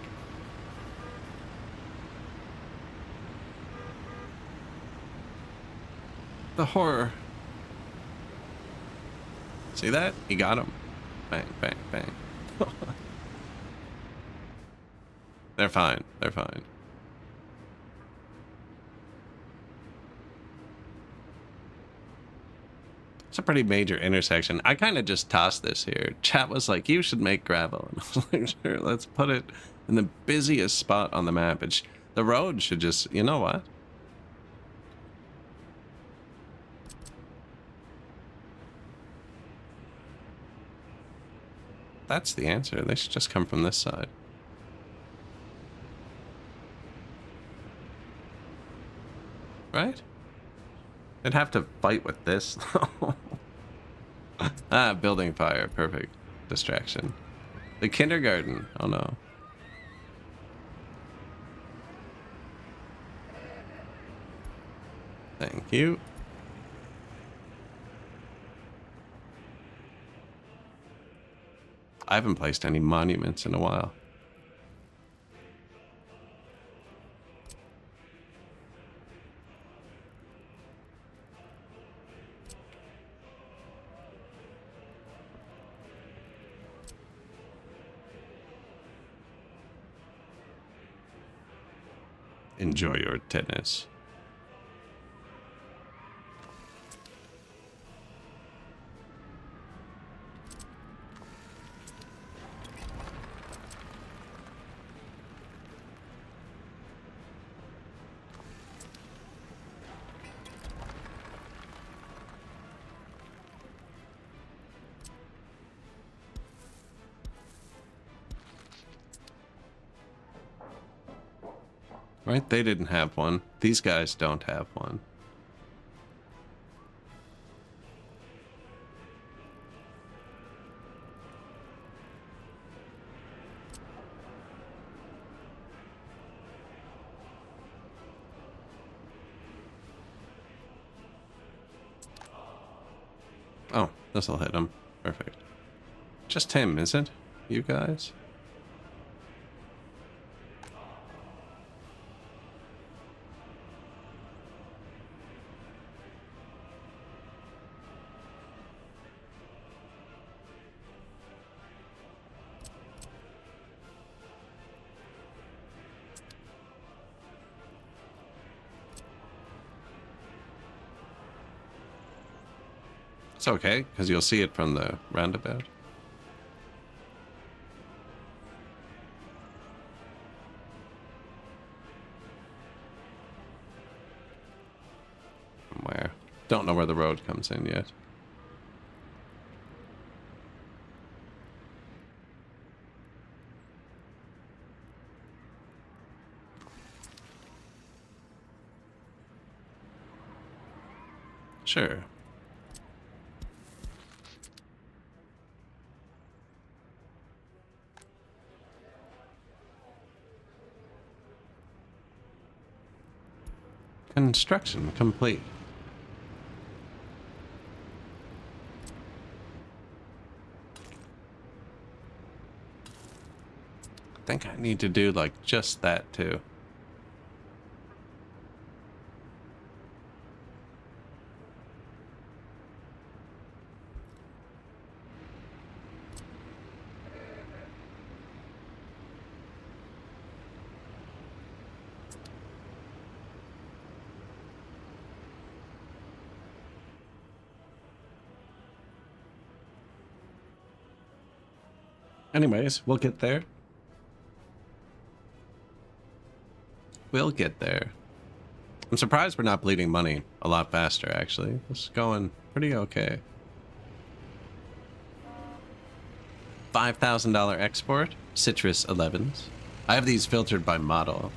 The horror. See that? He got him. Bang, bang, bang. They're fine. They're fine. It's a pretty major intersection. I kind of just tossed this here. Chat was like, you should make gravel. And I was like, sure, let's put it in the busiest spot on the map. The road should just, you know what? That's the answer. They should just come from this side. Right? They'd have to fight with this. Ah, building fire. Perfect. Distraction. The kindergarten. Oh no. Thank you. I haven't placed any monuments in a while. Enjoy your tennis. Right? They didn't have one. These guys don't have one. Oh, this'll hit him. Perfect. Just him, is it? You guys? It's okay, because you'll see it from the roundabout. From where? Don't know where the road comes in yet. Sure. Construction complete. I think I need to do like just that too. Anyways, we'll get there. We'll get there. I'm surprised we're not bleeding money a lot faster, actually. It's going pretty okay. $5,000 export, Citrus 11s. I have these filtered by model.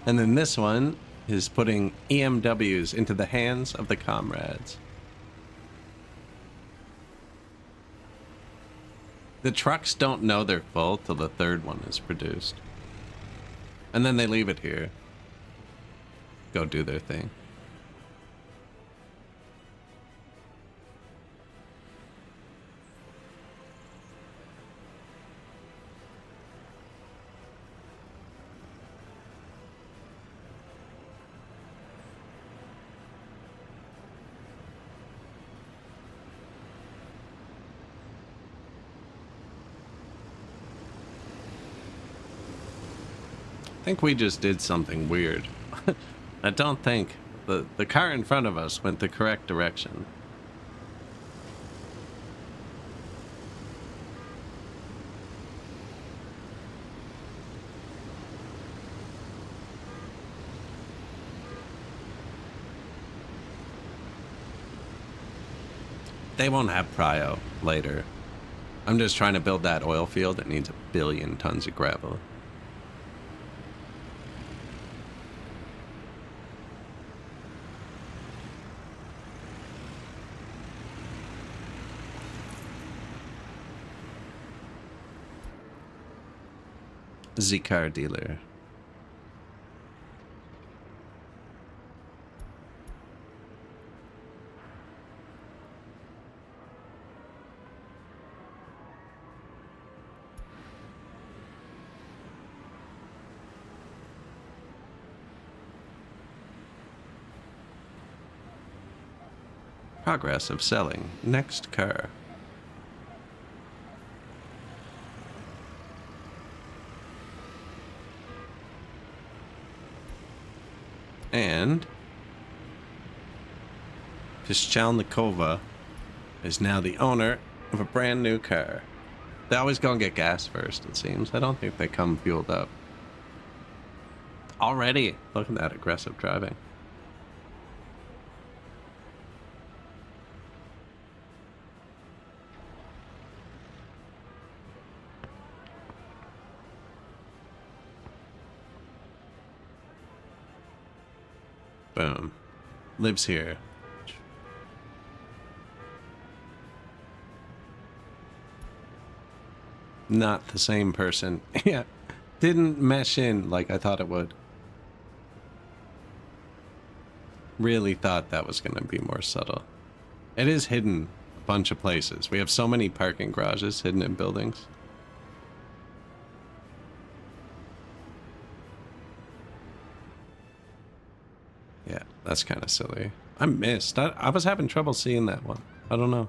And then this one is putting EMWs into the hands of the comrades. The trucks don't know they're full till the third one is produced. And then they leave it here. Go do their thing. I think we just did something weird. I don't think the car in front of us went the correct direction. They won't have prio later. I'm just trying to build that oil field that needs 1 billion tons of gravel. The car dealer. Progress of selling. Next car. And Pischalnikova is now the owner of a brand new car. They always go and get gas first, it seems. I don't think they come fueled up. Already, look at that aggressive driving. Boom. Lives here. Not the same person. Yeah. Didn't mesh in like I thought it would. Really thought that was going to be more subtle. It is hidden a bunch of places. We have so many parking garages hidden in buildings. Yeah, that's kind of silly. I missed. I was having trouble seeing that one. I don't know.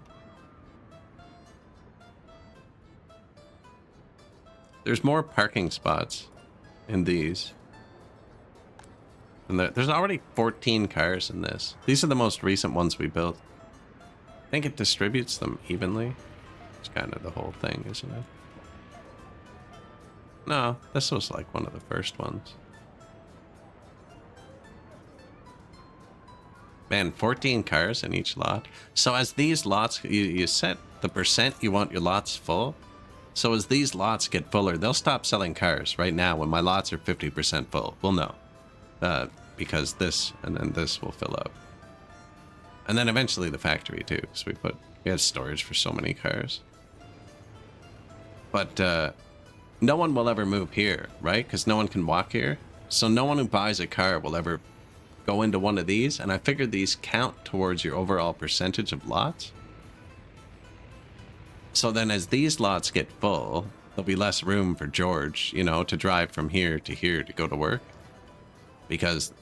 There's more parking spots in these. And there's already 14 cars in this. These are the most recent ones we built. I think it distributes them evenly. It's kind of the whole thing, isn't it? No, this was like one of the first ones. Man, 14 cars in each lot. So as these lots, you set the percent you want your lots full. So as these lots get fuller, they'll stop selling cars. Right now, when my lots are 50% full, we'll know. Because this and then this will fill up. And then eventually the factory too, because we have storage for so many cars. But no one will ever move here, right? Because no one can walk here. So no one who buys a car will ever go into one of these. And I figured these count towards your overall percentage of lots. So then as these lots get full, there'll be less room for George, you know, to drive from here to go to work. Because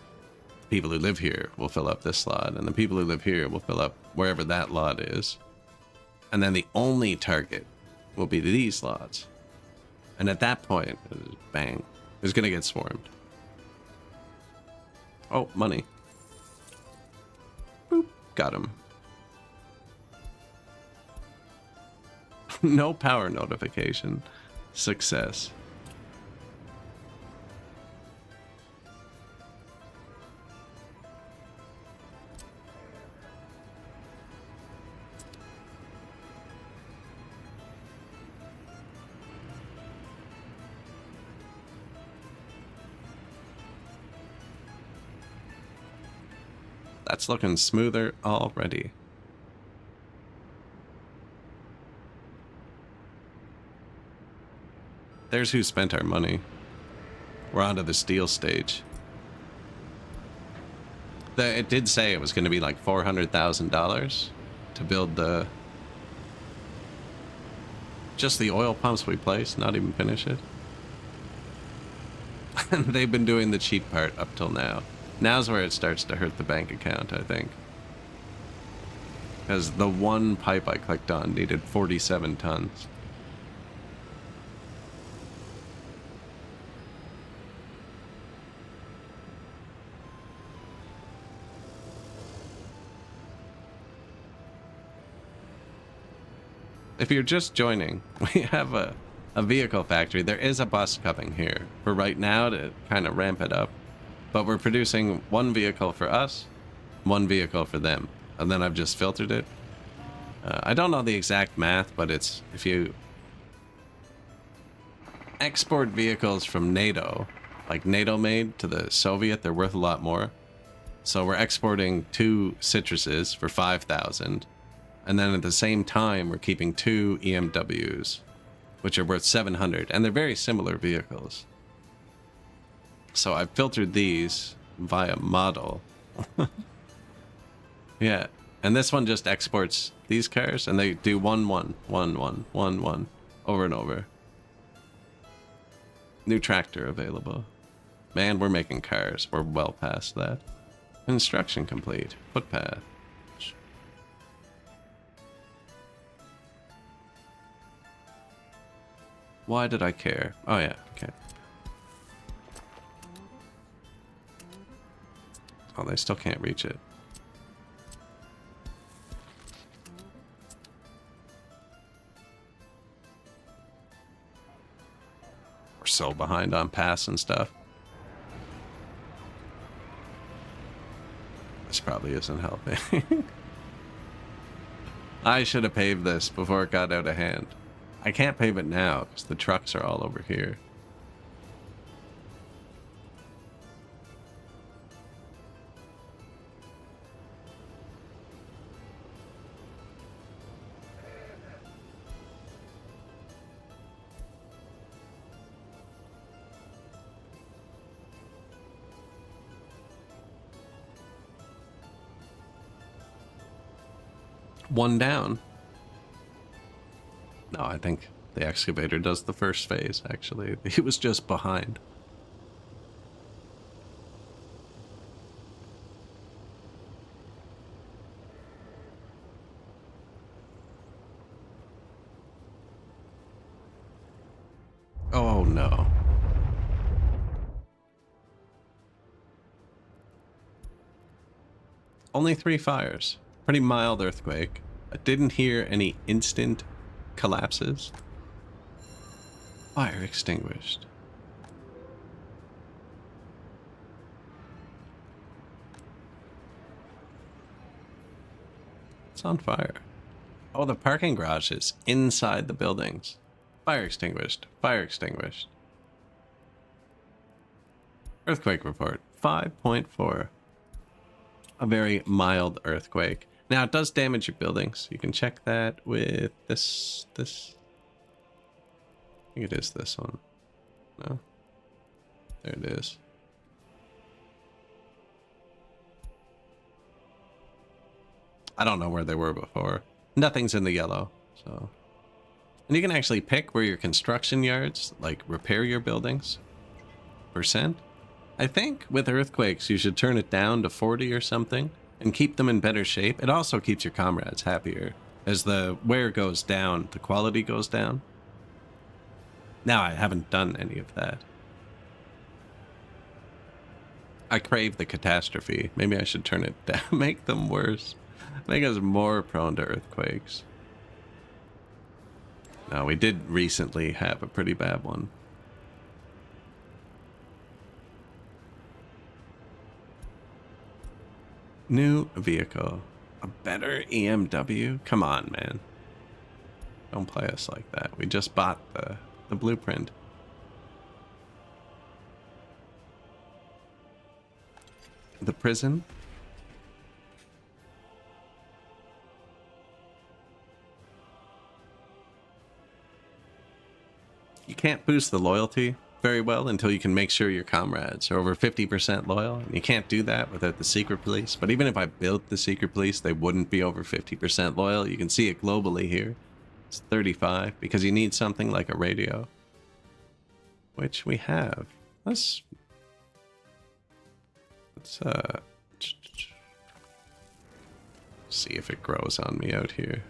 people who live here will fill up this lot, and the people who live here will fill up wherever that lot is. And then the only target will be these lots. And at that point, bang, it's going to get swarmed. Oh, money. Boop, got him. No power notification. Success. That's looking smoother already. There's who spent our money. We're onto the steel stage. It did say it was going to be like $400,000 to build just the oil pumps we placed, not even finish it. And they've been doing the cheap part up till now. Now's where it starts to hurt the bank account, I think. Because the one pipe I clicked on needed 47 tons. If you're just joining, we have a vehicle factory. There is a bus coming here for right now to kind of ramp it up. But we're producing one vehicle for us, one vehicle for them. And then I've just filtered it. I don't know the exact math, but it's if you export vehicles from NATO, like NATO made to the Soviet, they're worth a lot more. So we're exporting 2 Citruses for 5,000. And then at the same time, we're keeping 2 EMWs, which are worth 700. And they're very similar vehicles. So I've filtered these via model. Yeah. And this one just exports these cars, and they do 1, 1, 1, 1, 1, 1, over and over. New tractor available. Man, we're making cars. We're well past that. Construction complete. Footpath. Why did I care? Oh yeah, okay. Oh, they still can't reach it. We're so behind on pass and stuff. This probably isn't helping. I should have paved this before it got out of hand. I can't pave it now because the trucks are all over here. One down. No, I think the excavator does the first phase, actually. He was just behind. Oh, no. Only 3 fires. Pretty mild earthquake. I didn't hear any instant collapses. Fire extinguished. It's on fire. Oh, the parking garage is inside the buildings. Fire extinguished. Fire extinguished. Earthquake report. 5.4. A very mild earthquake. Now, it does damage your buildings. You can check that with this. I think it is this one. No? There it is. I don't know where they were before. Nothing's in the yellow, so. And you can actually pick where your construction yards, like, repair your buildings. Percent. I think with earthquakes, you should turn it down to 40 or something and keep them in better shape. It also keeps your comrades happier. As the wear goes down, the quality goes down. Now, I haven't done any of that. I crave the catastrophe. Maybe I should turn it down, make them worse. Make us more prone to earthquakes. No, we did recently have a pretty bad one. New vehicle. A better EMW? Come on, man. Don't play us like that. We just bought the blueprint. The prison? You can't boost the loyalty very well until you can make sure your comrades are over 50% loyal. And you can't do that without the secret police. But even if I built the secret police, they wouldn't be over 50% loyal. You can see it globally here. It's 35 because you need something like a radio, which we have. Let's see if it grows on me out here.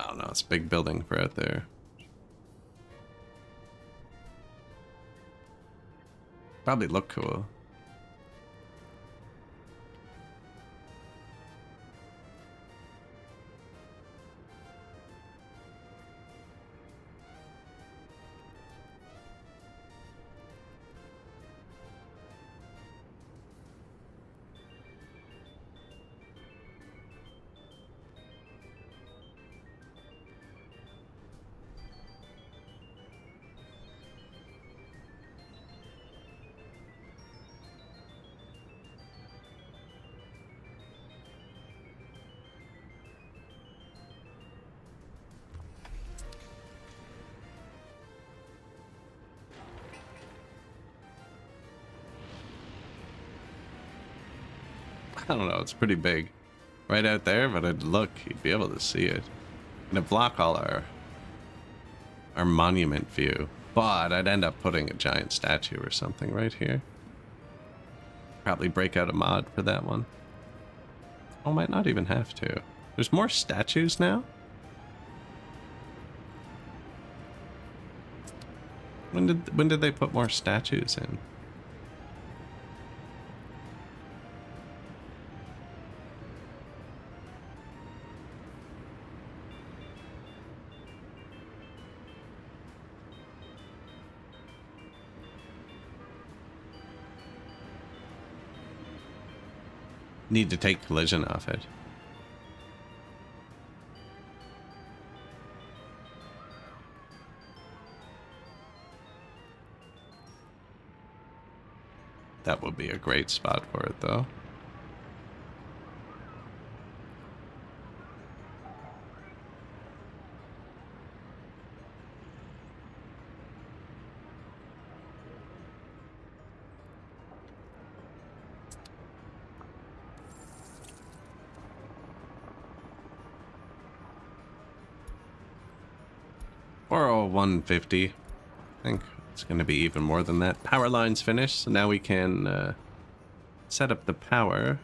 Oh no, it's a big building for out there. Probably look cool. I don't know, it's pretty big. Right out there, but I'd look, you'd be able to see it. And it'd block all our monument view. But I'd end up putting a giant statue or something right here. Probably break out a mod for that one. Oh, might not even have to. There's more statues now? When did they put more statues in? Need to take collision off it. That would be a great spot for it, though. Or a 150. I think it's going to be even more than that. Power line's finished, so now we can set up the power.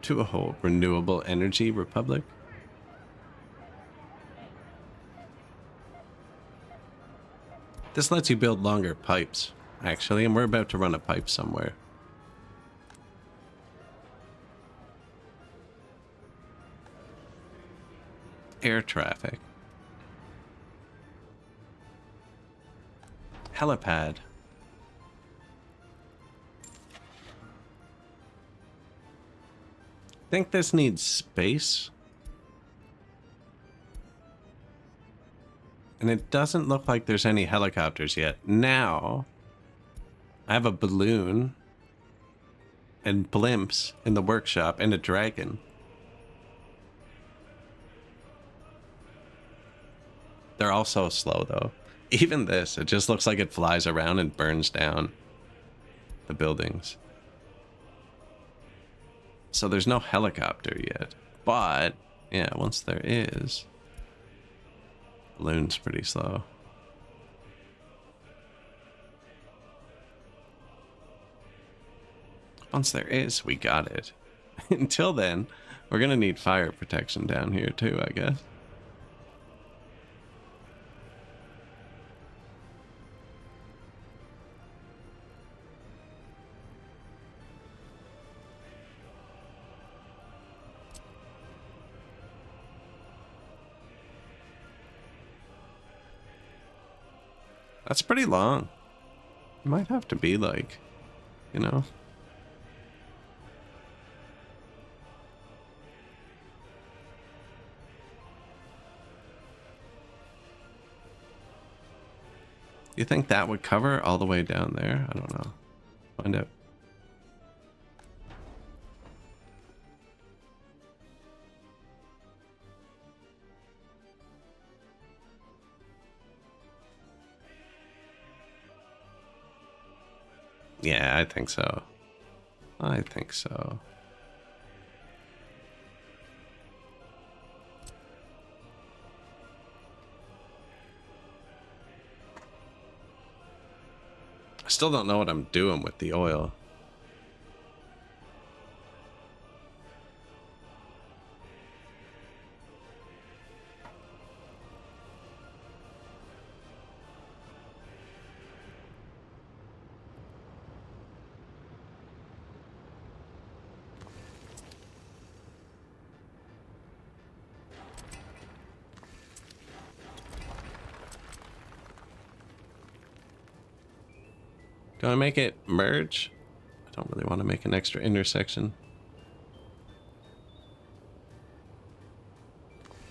To a whole renewable energy republic. This lets you build longer pipes, actually, and we're about to run a pipe somewhere. Air traffic. Helipad. Think this needs space. And it doesn't look like there's any helicopters yet. Now, I have a balloon and blimps in the workshop and a dragon. They're all so slow, though. Even this, it just looks like it flies around and burns down the buildings. So there's no helicopter yet. But, yeah, once there is... Balloon's pretty slow. Once there is, we got it. Until then, we're gonna need fire protection down here too, I guess. That's pretty long. Might have to be like, you know. You think that would cover all the way down there? I don't know. Find out. Yeah, I think so. I think so. I still don't know what I'm doing with the oil. Do I make it merge? I don't really want to make an extra intersection.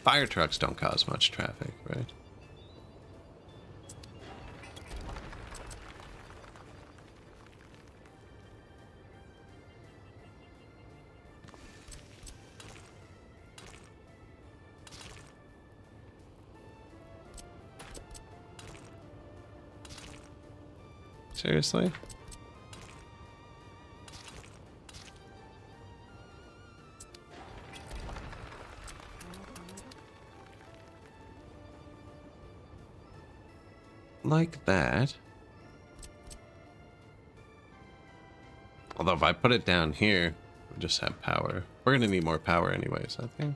Fire trucks don't cause much traffic, right? Seriously? Like that. Although if I put it down here, we just have power. We're gonna need more power anyways, I think.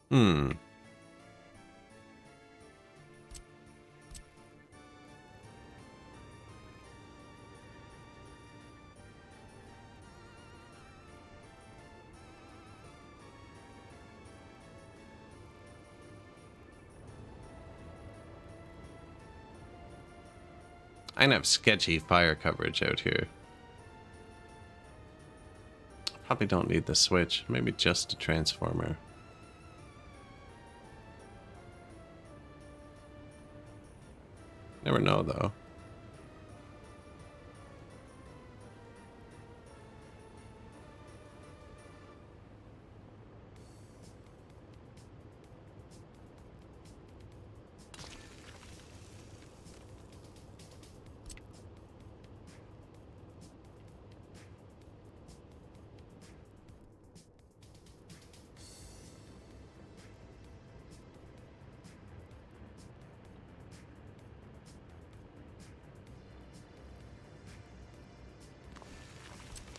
Hmm. I have sketchy fire coverage out here. Probably don't need the switch. Maybe just a transformer. Never know, though.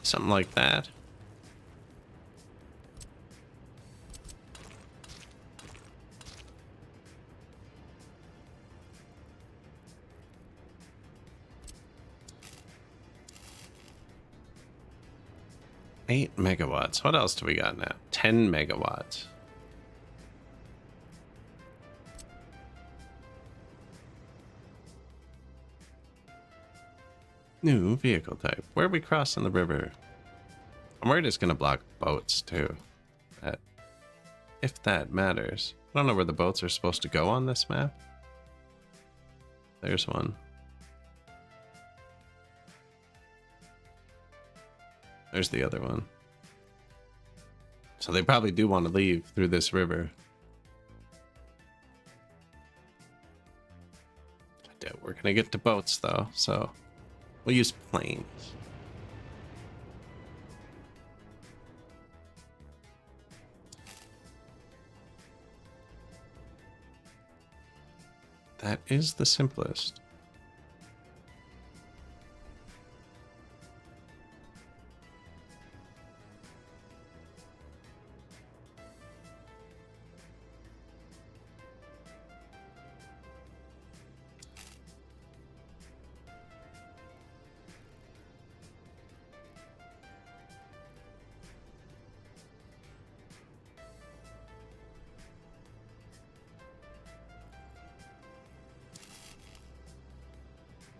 Something like that. Eight megawatts. What else do we got now? 10 megawatts. New vehicle type. Where are we crossing the river? I'm worried it's going to block boats, too. If that matters. I don't know where the boats are supposed to go on this map. There's one. There's the other one. So they probably do want to leave through this river. I doubt we're going to get to boats, though, so we'll use planes. That is the simplest.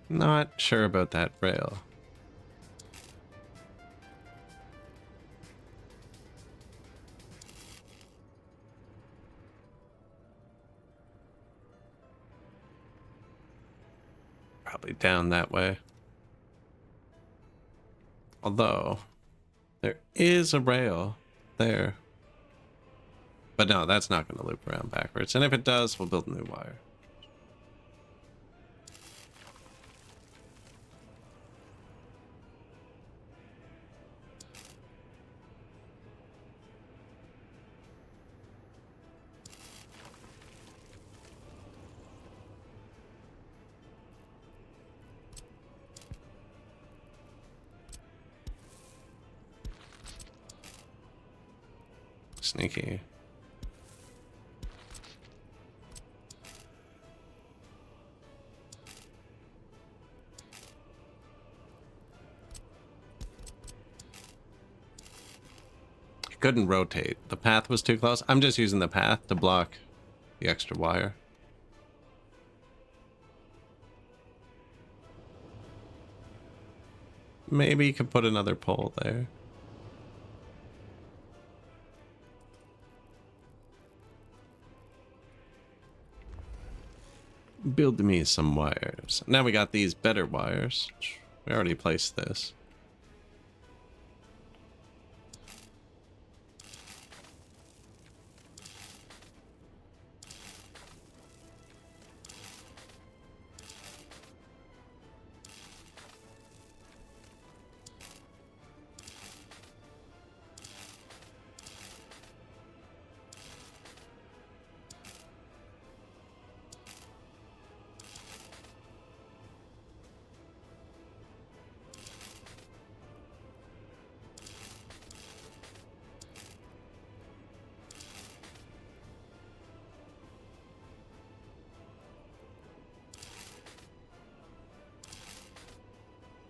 Not sure about that rail. Probably down that way. Although, there is a rail there. But no, that's not going to loop around backwards. And if it does, we'll build a new wire. Sneaky. Couldn't rotate. The path was too close. I'm just using the path to block the extra wire. Maybe you could put another pole there. Build me some wires. Now we got these better wires. We already placed this.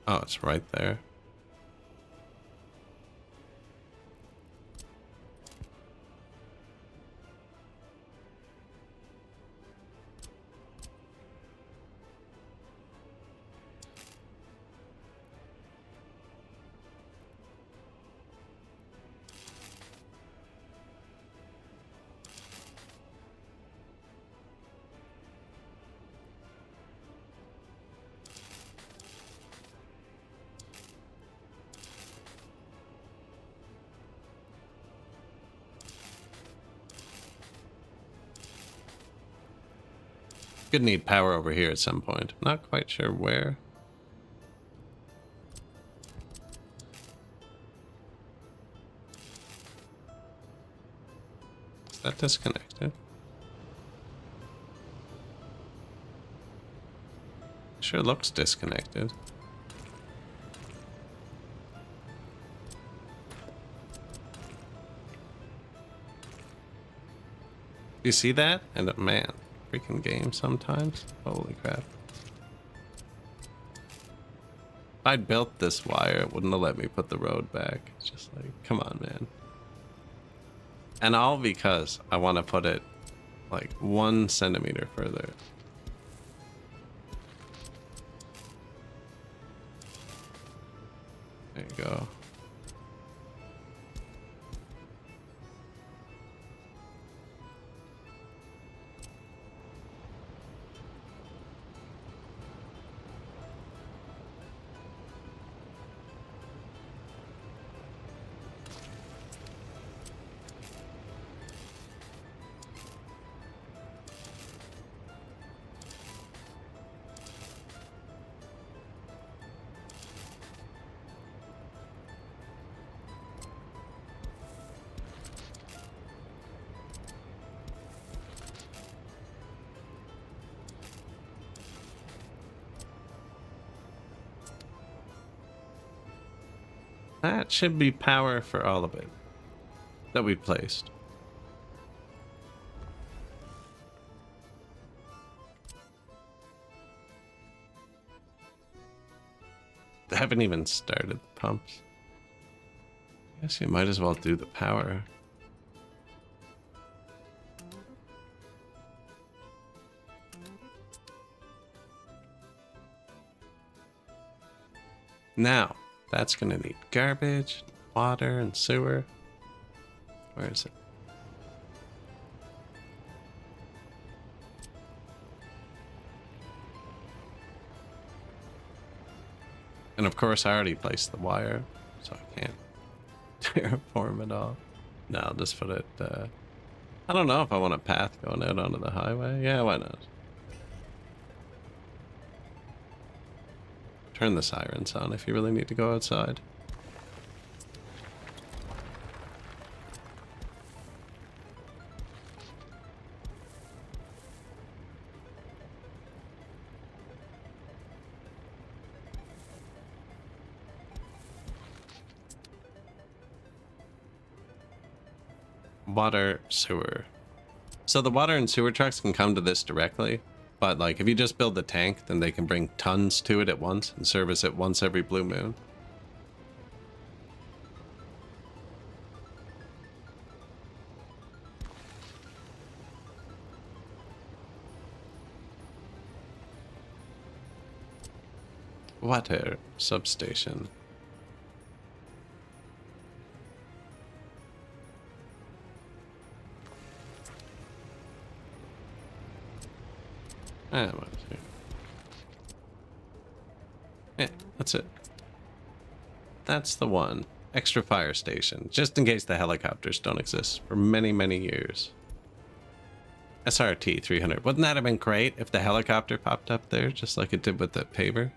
Oh, it's right there. Could need power over here at some point. Not quite sure where. Is that disconnected? Sure looks disconnected. You see that? And man, freaking game sometimes. Holy crap. If I'd built this wire, it wouldn't have let me put the road back. It's just like, come on, man. And all because I want to put it like 1 centimeter further. There you go. That should be power for all of it that we placed. They haven't even started the pumps. I guess you might as well do the power. Now, that's gonna need garbage, water, and sewer. Where is it? And of course, I already placed the wire, so I can't terraform it all. No, I'll just put it, I don't know if I want a path going out onto the highway. Yeah, why not? Turn the sirens on if you really need to go outside. Water, sewer. So the water and sewer trucks can come to this directly, but like if you just build the tank, then they can bring tons to it at once and service it once every blue moon. Water substation. Ah, what is here? Yeah, that's it. That's the one. Extra fire station, just in case the helicopters don't exist for many, many years. SRT 300. Wouldn't that have been great if the helicopter popped up there, just like it did with the paver?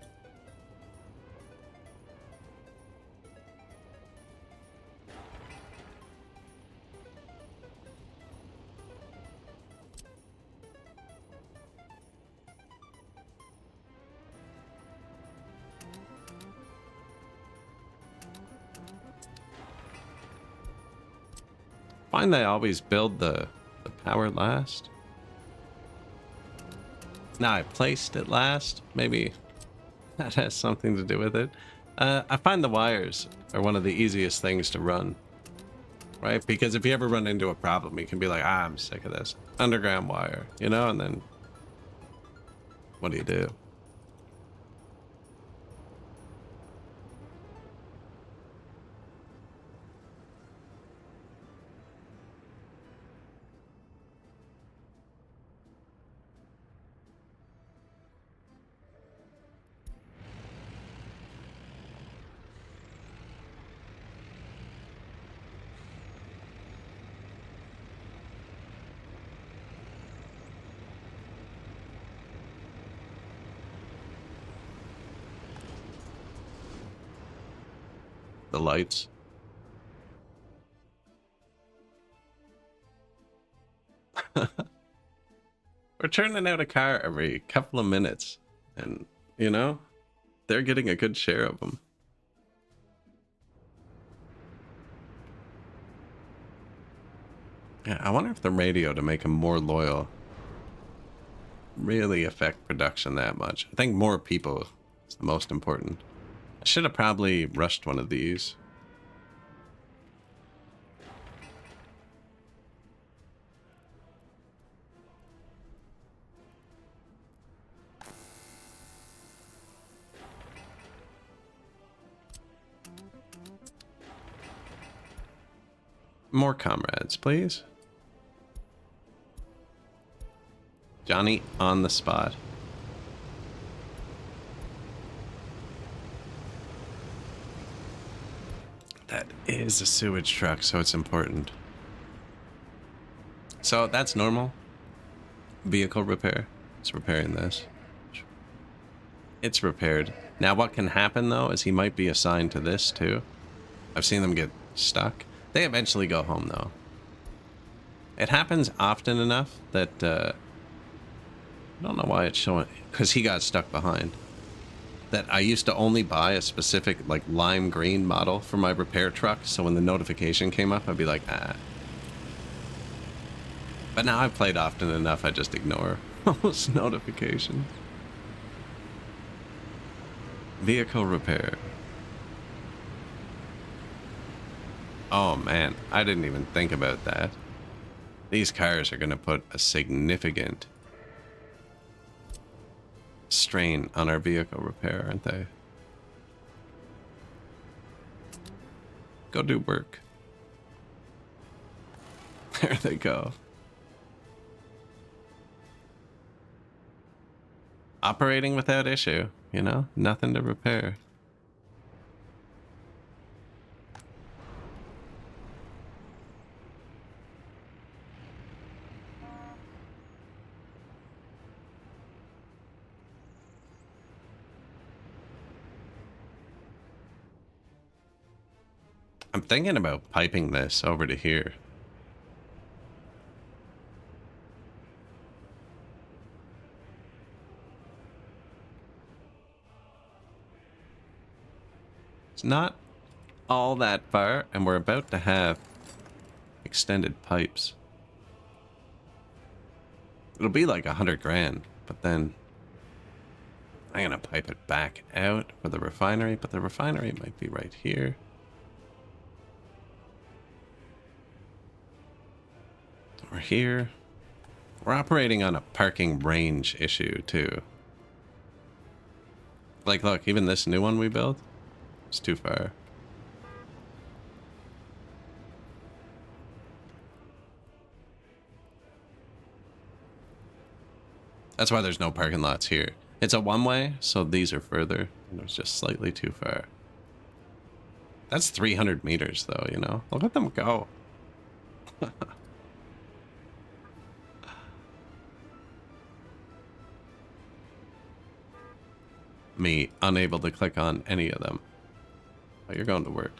Find they always build the power last. Now I placed it last. Maybe that has something to do with it. I find the wires are one of the easiest things to run. Right? Because if you ever run into a problem, you can be like, I'm sick of this. Underground wire, you know? And then what do you do? the lights. We're turning out a car every couple of minutes, and you know, they're getting a good share of them. Yeah, I wonder if the radio to make them more loyal really affect production that much. I think more people is the most important. I should have probably rushed one of these. More comrades, please. Johnny on the spot. That is a sewage truck, so it's important. So that's normal. Vehicle repair. It's repairing this. It's repaired. Now what can happen though is he might be assigned to this too. I've seen them get stuck. They eventually go home though. It happens often enough that I don't know why it's showing, because he got stuck behind. That I used to only buy a specific like lime green model for my repair truck, so when the notification came up I'd be like, ah. But now I've played often enough I just ignore those notifications. Vehicle repair. Oh man, I didn't even think about that. These cars are going to put a significant strain on our vehicle repair, aren't they? Go do work. There they go. Operating without issue, you know? Nothing to repair. I'm thinking about piping this over to here. It's not all that far, and we're about to have extended pipes. It'll be like 100 grand, but then I'm gonna pipe it back out for the refinery, but the refinery might be right here. We're here. We're operating on a parking range issue too. Like, look, even this new one we built, it's too far. That's why there's no parking lots here. It's a one-way, so these are further, and it's just slightly too far. That's 300 meters though, you know? Look at them go. Me unable to click on any of them. Oh, you're going to work.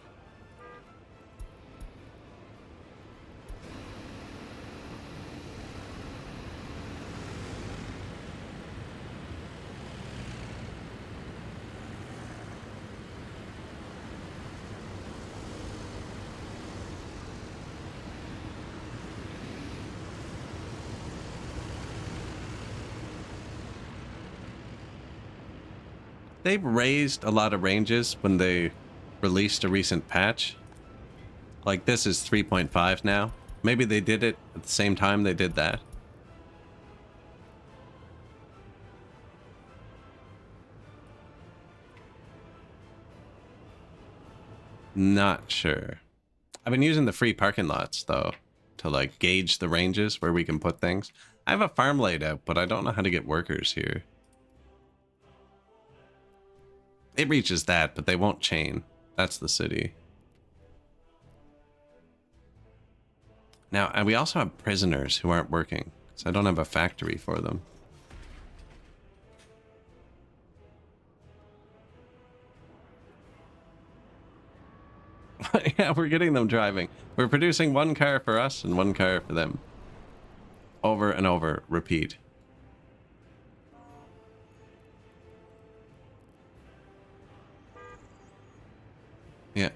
They've raised a lot of ranges when they released a recent patch. Like this is 3.5 now. Maybe they did it at the same time they did that. Not sure. I've been using the free parking lots though to like gauge the ranges where we can put things. I have a farm laid out, but I don't know how to get workers here. It reaches that, but they won't chain. That's the city. Now, and we also have prisoners who aren't working, so I don't have a factory for them. Yeah, we're getting them driving. We're producing one car for us and one car for them. Over and over, repeat. Yeah.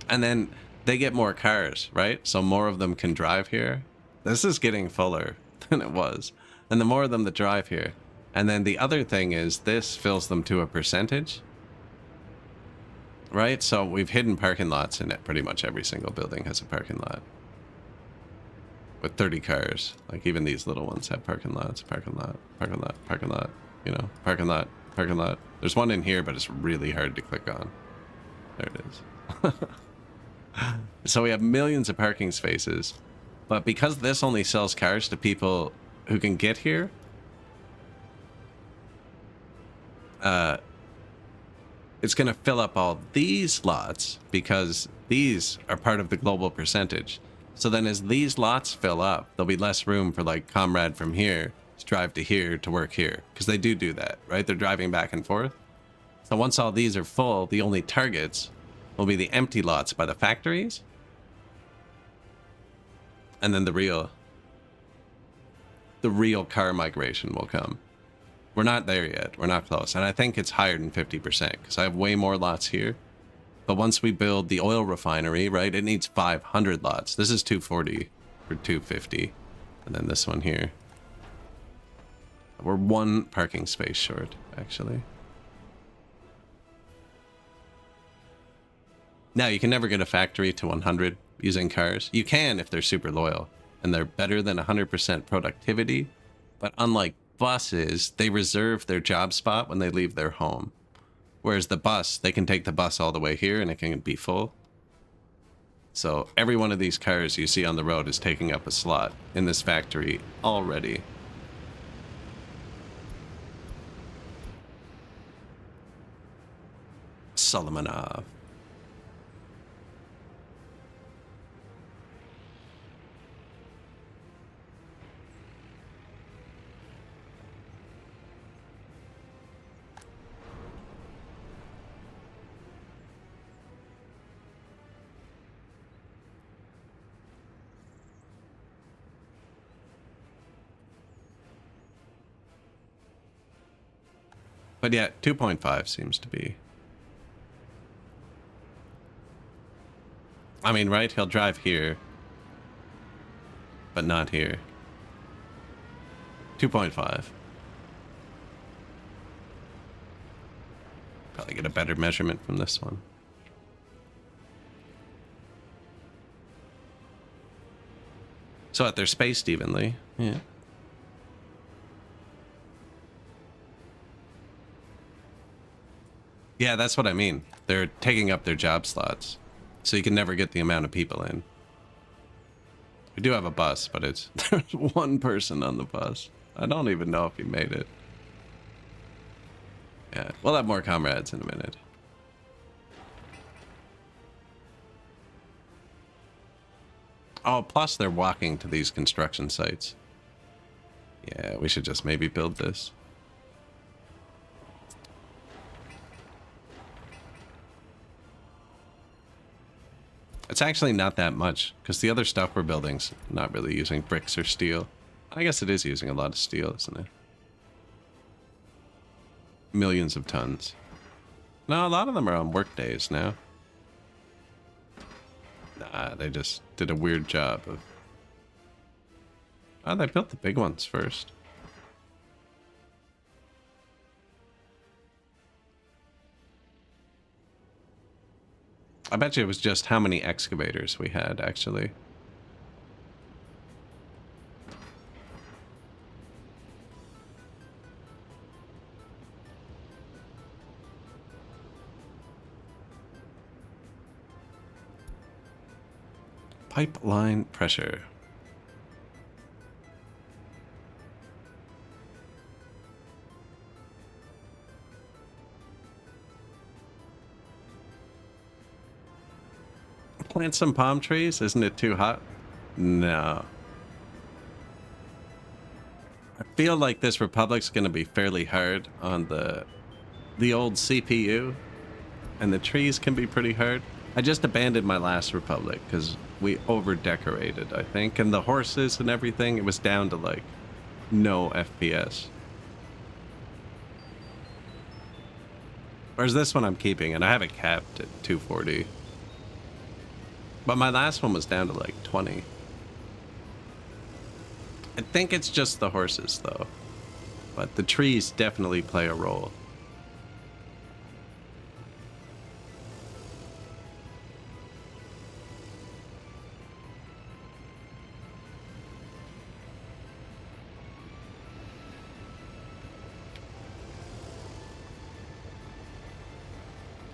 And then they get more cars, right? So more of them can drive here. This is getting fuller than it was. And the more of them that drive here. And then the other thing is this fills them to a percentage. Right? So we've hidden parking lots in it. Pretty much every single building has a parking lot. With 30 cars. Like even these little ones have parking lots, parking lot, parking lot, parking lot. You know, parking lot, parking lot. There's one in here, but it's really hard to click on. There it is. So we have millions of parking spaces. But because this only sells cars to people who can get here, it's going to fill up all these lots because these are part of the global percentage. So then as these lots fill up, there'll be less room for like Comrade from here to drive to here to work here. Because they do that, right? They're driving back and forth. So once all these are full, the only targets will be the empty lots by the factories. And then the real car migration will come. We're not there yet. We're not close. And I think it's higher than 50% because I have way more lots here. But once we build the oil refinery, right, it needs 500 lots. This is 240 or 250. And then this one here. We're one parking space short, actually. Now, you can never get a factory to 100 using cars. You can if they're super loyal and they're better than 100% productivity. But unlike buses, they reserve their job spot when they leave their home. Whereas the bus, they can take the bus all the way here and it can be full. So every one of these cars you see on the road is taking up a slot in this factory already. Solomonov. But yeah, 2.5 seems to be. I mean, right? He'll drive here, but not here. 2.5. Probably get a better measurement from this one. So what, they're spaced evenly. Yeah. Yeah, that's what I mean. They're taking up their job slots. So you can never get the amount of people in. We do have a bus, but it's there's one person on the bus. I don't even know if he made it. Yeah, we'll have more comrades in a minute. Oh, plus they're walking to these construction sites. Yeah, we should just maybe build this. It's actually not that much, because the other stuff we're building's not really using bricks or steel. I guess it is using a lot of steel, isn't it? Millions of tons. No, a lot of them are on work days now. Nah, they just did a weird job of... Oh, they built the big ones first. I bet you it was just how many excavators we had, actually. Pipeline pressure. Plant some palm trees? Isn't it too hot? No. I feel like this Republic's going to be fairly hard on the old CPU. and the trees can be pretty hard. I just abandoned my last Republic because we over decorated, I think, and the horses and everything, it was down to like no FPS. Whereas this one I'm keeping, and I have it capped at 240. But my last one was down to like 20. I think it's just the horses though, but the trees definitely play a role.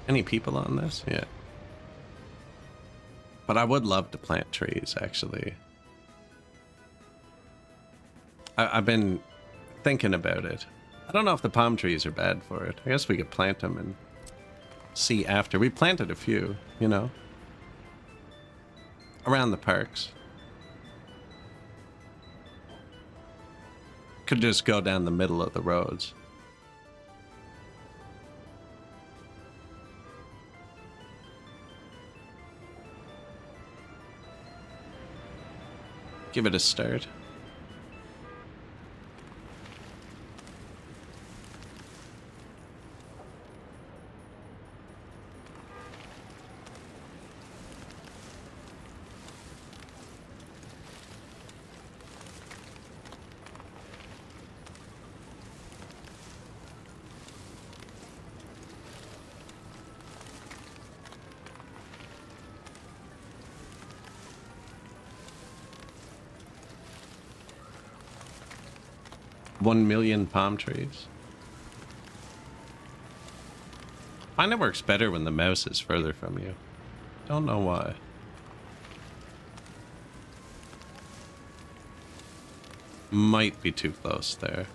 Any people on this? Yeah. But I would love to plant trees, actually. I've been thinking about it. I don't know if the palm trees are bad for it. I guess we could plant them and see after. We planted a few, you know, around the parks. Could just go down the middle of the roads. Give it a start. $1 million palm trees. I find it works better when the mouse is further from you. Don't know why. Might be too close there.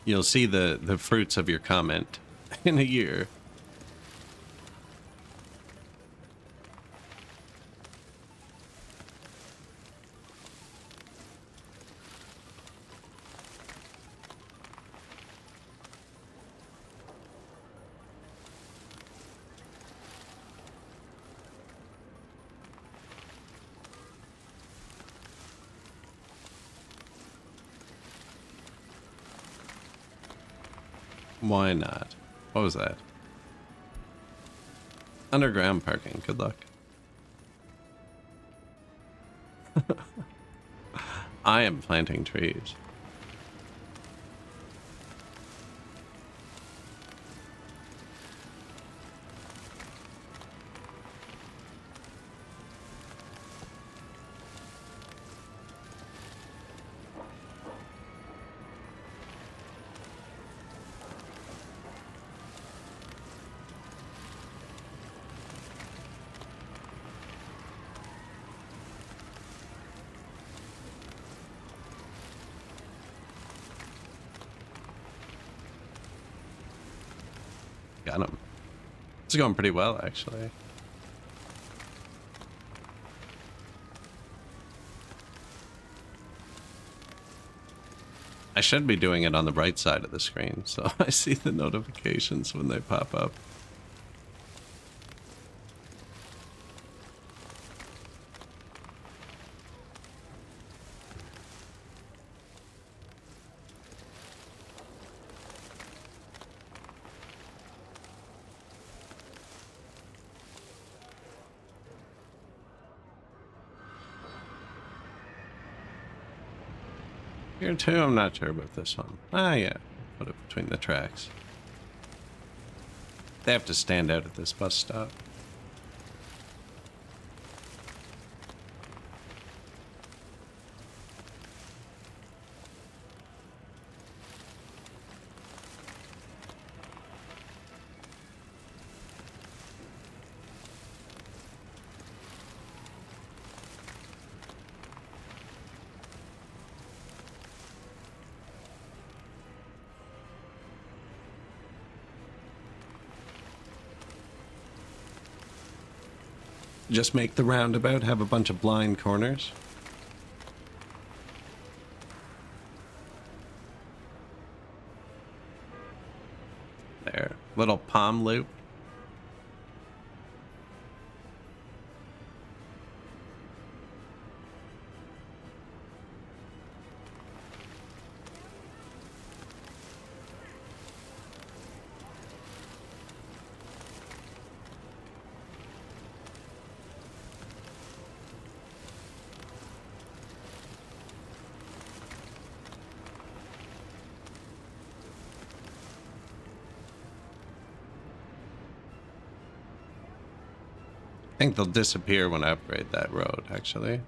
You'll see the fruits of your comment in a year. Why not? What was that? Underground parking. Good luck. I am planting trees. Got him. It's going pretty well, actually. I should be doing it on the right side of the screen, so I see the notifications when they pop up. Here too, I'm not sure about this one. Ah, yeah. Put it between the tracks. They have to stand out at this bus stop. Just make the roundabout have a bunch of blind corners. There. Little palm loop. I think they'll disappear when I upgrade that road, actually.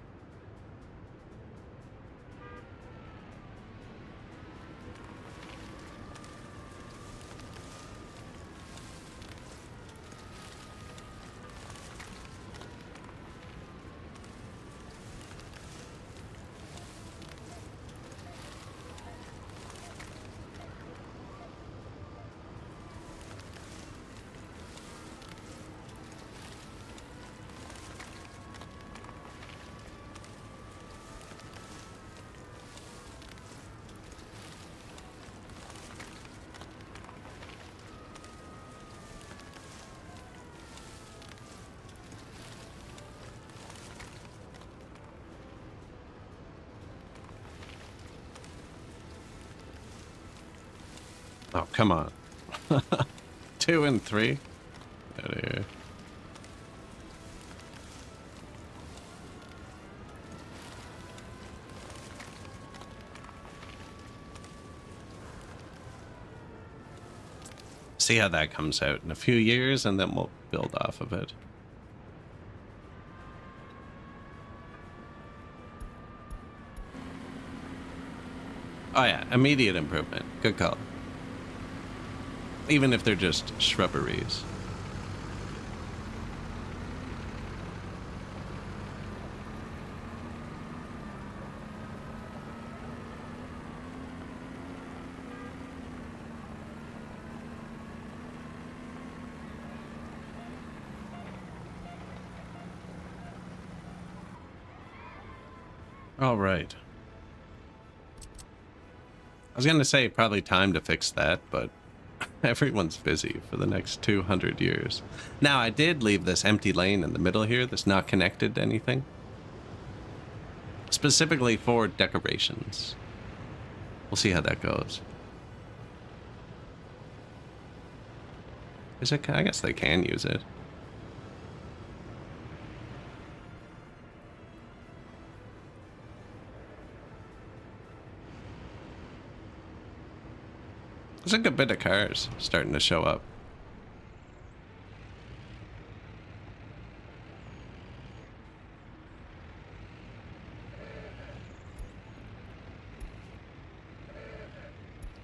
Oh, come on. 2 and 3. Out of here. See how that comes out in a few years, and then we'll build off of it. Oh yeah, immediate improvement. Good call. Even if they're just shrubberies. All right. I was going to say probably time to fix that, but everyone's busy for the next 200 years. Now, I did leave this empty lane in the middle here that's not connected to anything. Specifically for decorations. We'll see how that goes. Is it? I guess they can use it. There's a good bit of cars starting to show up.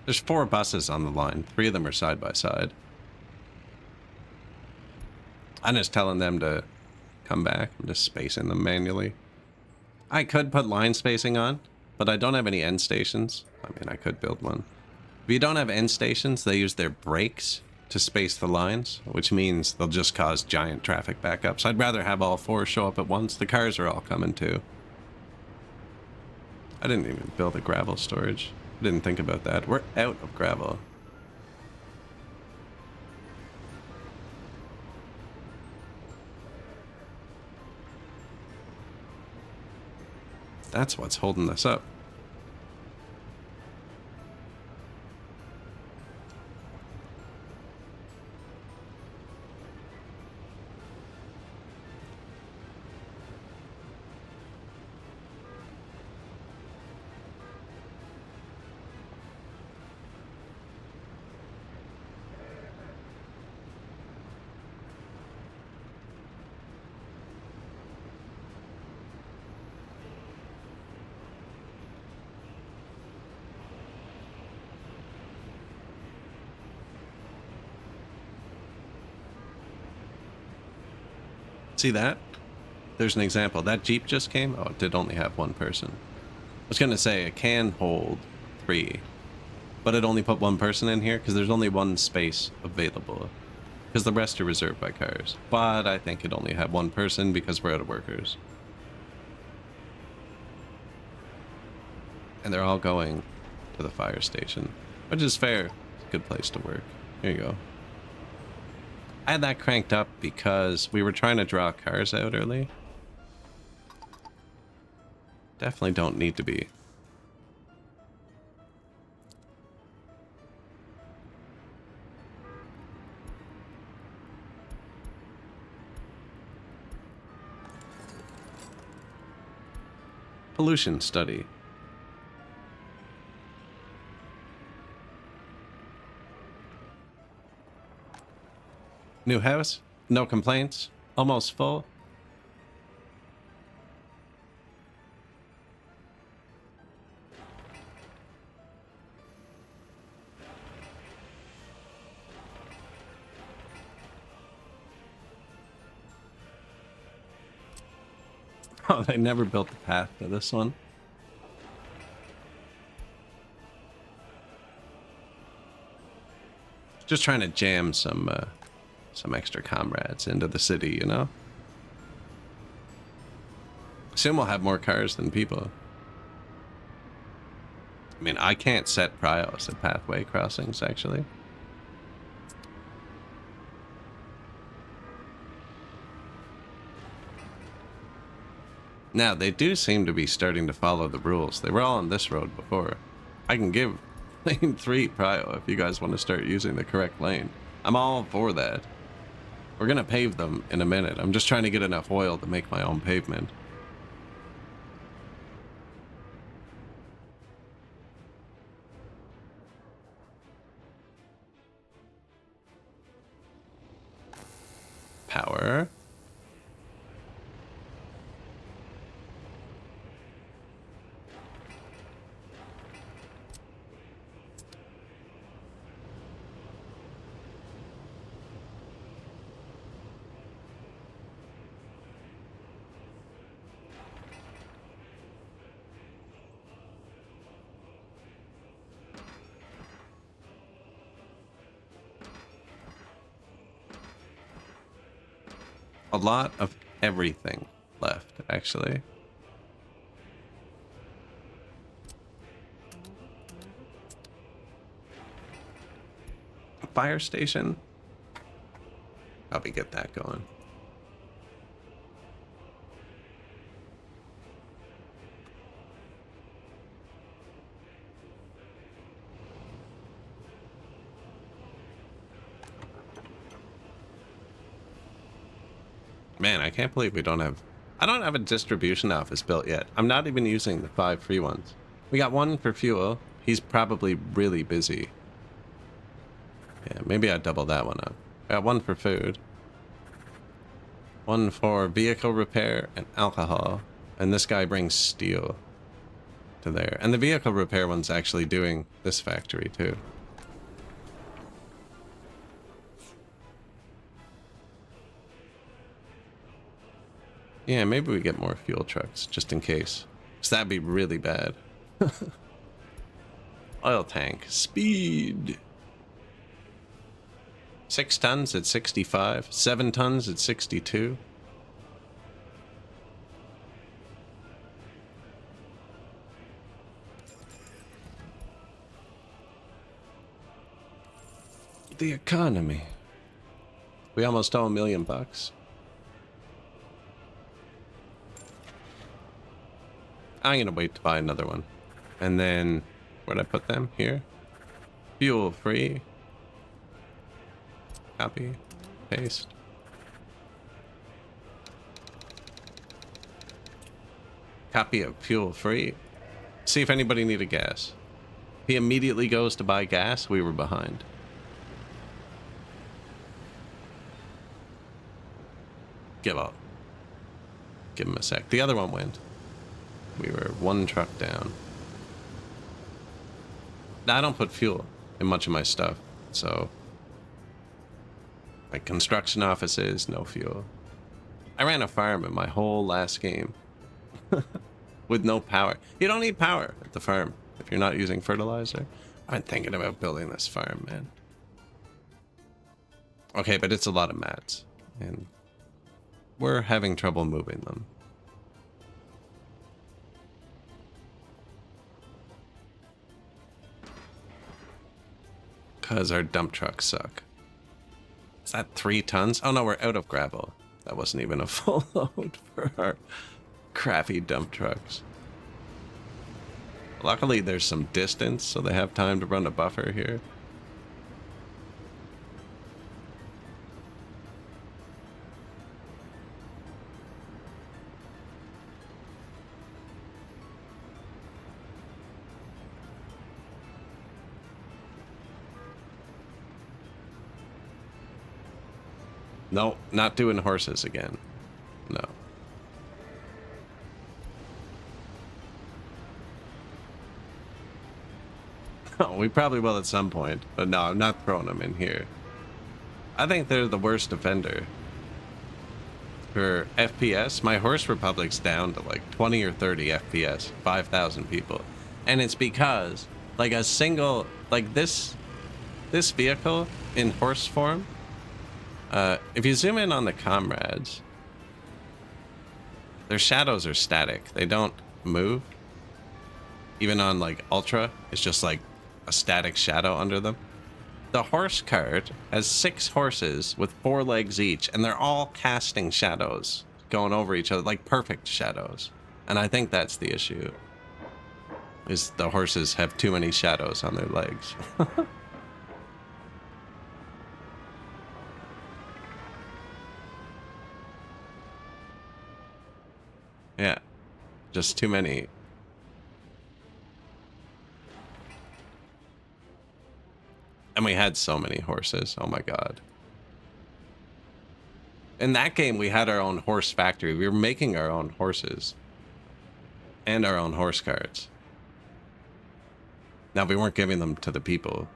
There's 4 buses on the line. 3 of them are side by side. I'm just telling them to come back. I'm just spacing them manually. I could put line spacing on, but I don't have any end stations. I mean, I could build one. If you don't have end stations, they use their brakes to space the lines, which means they'll just cause giant traffic backups. I'd rather have all 4 show up at once. The cars are all coming too. I didn't even build a gravel storage. I didn't think about that. We're out of gravel. That's what's holding us up. See that? There's an example. That Jeep just came. Oh, it did only have 1 person. I was going to say it can hold 3, but it only put 1 person in here because there's only 1 space available. because the rest are reserved by cars. But I think it only had one person because we're out of workers. And they're all going to the fire station, which is fair. It's a good place to work. Here you go. I had that cranked up because we were trying to draw cars out early. Definitely don't need to be. Pollution study. New house, no complaints, almost full. Oh, they never built the path to this one. Just trying to jam some extra comrades into the city, you know? Soon we'll have more cars than people. I mean, I can't set prios at pathway crossings, actually. Now, they do seem to be starting to follow the rules. They were all on this road before. I can give lane 3 prio if you guys want to start using the correct lane. I'm all for that. We're gonna pave them in a minute. I'm just trying to get enough oil to make my own pavement. Power. A lot of everything left, actually. Fire station. Probably get that going. Man, I can't believe we don't have... I don't have a distribution office built yet. I'm not even using the 5 free ones. We got one for fuel. He's probably really busy. Yeah, maybe I'd double that one up. I got one for food. One for vehicle repair and alcohol. And this guy brings steel to there. And the vehicle repair one's actually doing this factory too. Yeah, maybe we get more fuel trucks, just in case. Because that'd be really bad. Oil tank. Speed. 6 tons at 65. 7 tons at 62. The economy. We almost owe $1 million. I'm gonna wait to buy another one. And then, where'd I put them? Here. Fuel free. Copy. Paste. Copy of fuel free. See if anybody needed gas. He immediately goes to buy gas. We were behind. Give up. Give him a sec. The other one went. We were 1 truck down. Now, I don't put fuel in much of my stuff, so... Like construction offices, no fuel. I ran a farm in my whole last game. With no power. You don't need power at the farm if you're not using fertilizer. I've been thinking about building this farm, man. Okay, but it's a lot of mats, and we're having trouble moving them. Because our dump trucks suck. Is that 3 tons? Oh no, we're out of gravel. That wasn't even a full load for our crappy dump trucks. Luckily, there's some distance, so they have time to run a buffer here. No, not doing horses again. No. Oh, we probably will at some point, but no, I'm not throwing them in here. I think they're the worst offender. For FPS, my Horse Republic's down to like 20 or 30 FPS, 5,000 people. And it's because, like a single, like this vehicle in horse form, if you zoom in on the comrades, their shadows are static. They don't move. Even on like Ultra, it's just like a static shadow under them. The horse cart has 6 horses with 4 legs each, and they're all casting shadows going over each other, like perfect shadows. And I think that's the issue, is the horses have too many shadows on their legs. Yeah, just too many. And we had so many horses. Oh my god. In that game, we had our own horse factory. We were making our own horses. And our own horse carts. Now, we weren't giving them to the people.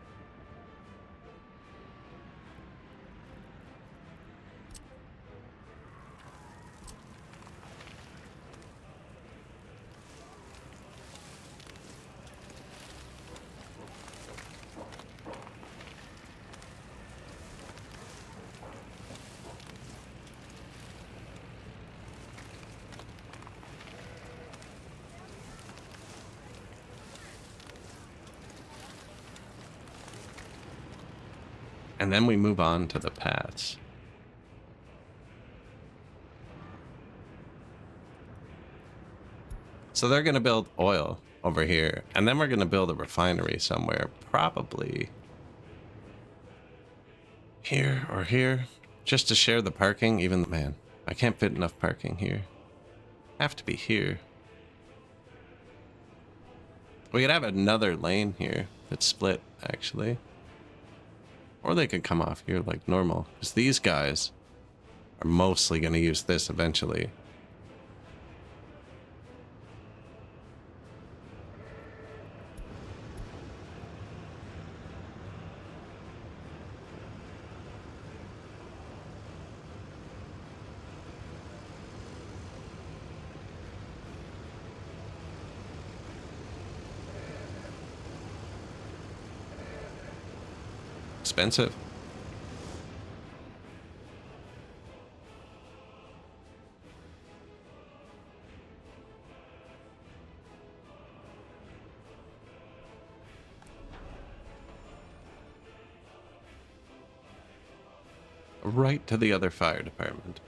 And then we move on to the paths. So they're going to build oil over here. And then we're going to build a refinery somewhere. Probably here or here. Just to share the parking. Even, man, I can't fit enough parking here. Have to be here. We could have another lane here that's split, actually. Or they could come off here like normal. Because these guys are mostly going to use this eventually. Expensive. Right to the other fire department.